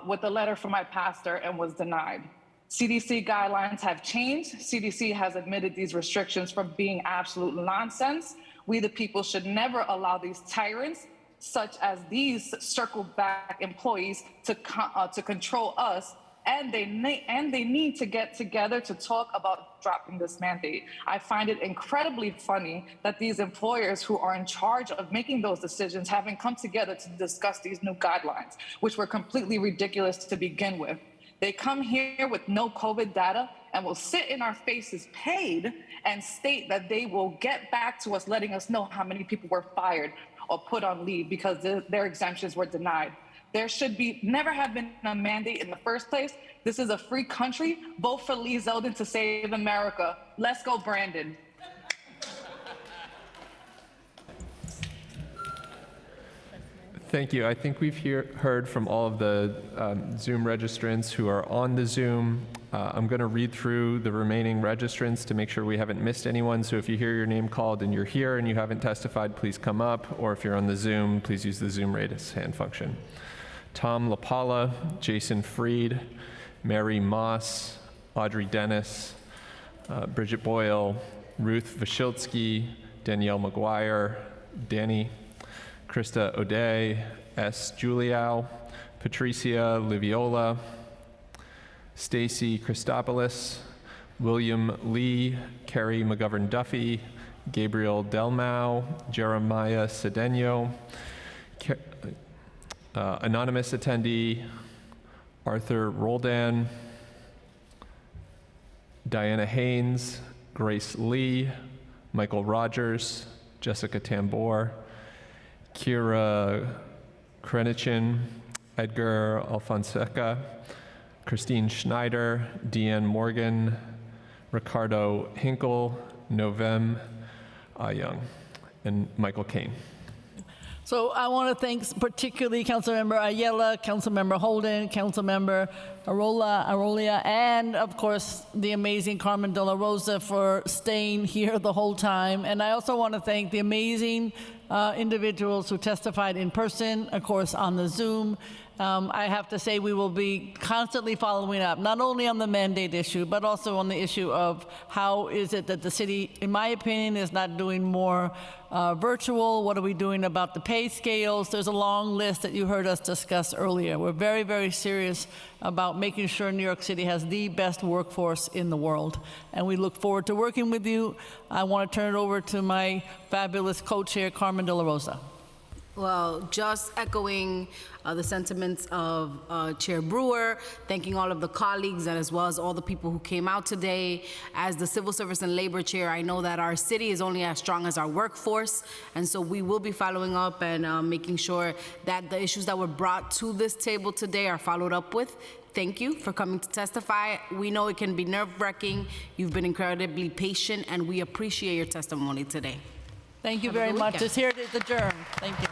with a letter from my pastor and was denied. CDC guidelines have changed. CDC has admitted these restrictions from being absolute nonsense. We the people should never allow these tyrants, such as these circle back employees, to control us. And they need to get together to talk about dropping this mandate. I find it incredibly funny that these employers who are in charge of making those decisions haven't come together to discuss these new guidelines, which were completely ridiculous to begin with. They come here with no COVID data and will sit in our faces paid and state that they will get back to us, letting us know how many people were fired or put on leave because their exemptions were denied. There should never have been a mandate in the first place. This is a free country. Vote for Lee Zeldin to save America. Let's go, Brandon. Thank you. I think we've heard from all of the Zoom registrants who are on the Zoom. I'm going to read through the remaining registrants to make sure we haven't missed anyone. So if you hear your name called and you're here and you haven't testified, please come up. Or if you're on the Zoom, please use the Zoom raise hand function. Tom LaPala, Jason Freed, Mary Moss, Audrey Dennis, Bridget Boyle, Ruth Vashiltsky, Danielle McGuire, Danny, Krista O'Day, S. Juliao, Patricia Liviola, Stacy Christopoulos, William Lee, Kerry McGovern Duffy, Gabriel Delmau, Jeremiah Cedeno, anonymous attendee, Arthur Roldan, Diana Haynes, Grace Lee, Michael Rogers, Jessica Tambor, Kira Krenichin, Edgar Alfonseca, Christine Schneider, Deanne Morgan, Ricardo Hinkle, Novem Young, and Michael Kane. So I want to thank particularly Councilmember Ayala, Councilmember Holden, Councilmember Arolia, and of course the amazing Carmen De La Rosa for staying here the whole time. And I also want to thank the amazing individuals who testified in person, of course on the Zoom. I have to say we will be constantly following up, not only on the mandate issue, but also on the issue of how is it that the city, in my opinion, is not doing more virtual. What are we doing about the pay scales? There's a long list that you heard us discuss earlier. We're very, very serious about making sure New York City has the best workforce in the world. And we look forward to working with you. I want to turn it over to my fabulous co-chair, Carmen De La Rosa. Well, just echoing the sentiments of Chair Brewer, thanking all of the colleagues and as well as all the people who came out today. As the Civil Service and Labor Chair, I know that our city is only as strong as our workforce, and so we will be following up and making sure that the issues that were brought to this table today are followed up with. Thank you for coming to testify. We know it can be nerve-wracking. You've been incredibly patient, and we appreciate your testimony today. Thank you Have a very good much. weekend. This here it is adjourned. Thank you.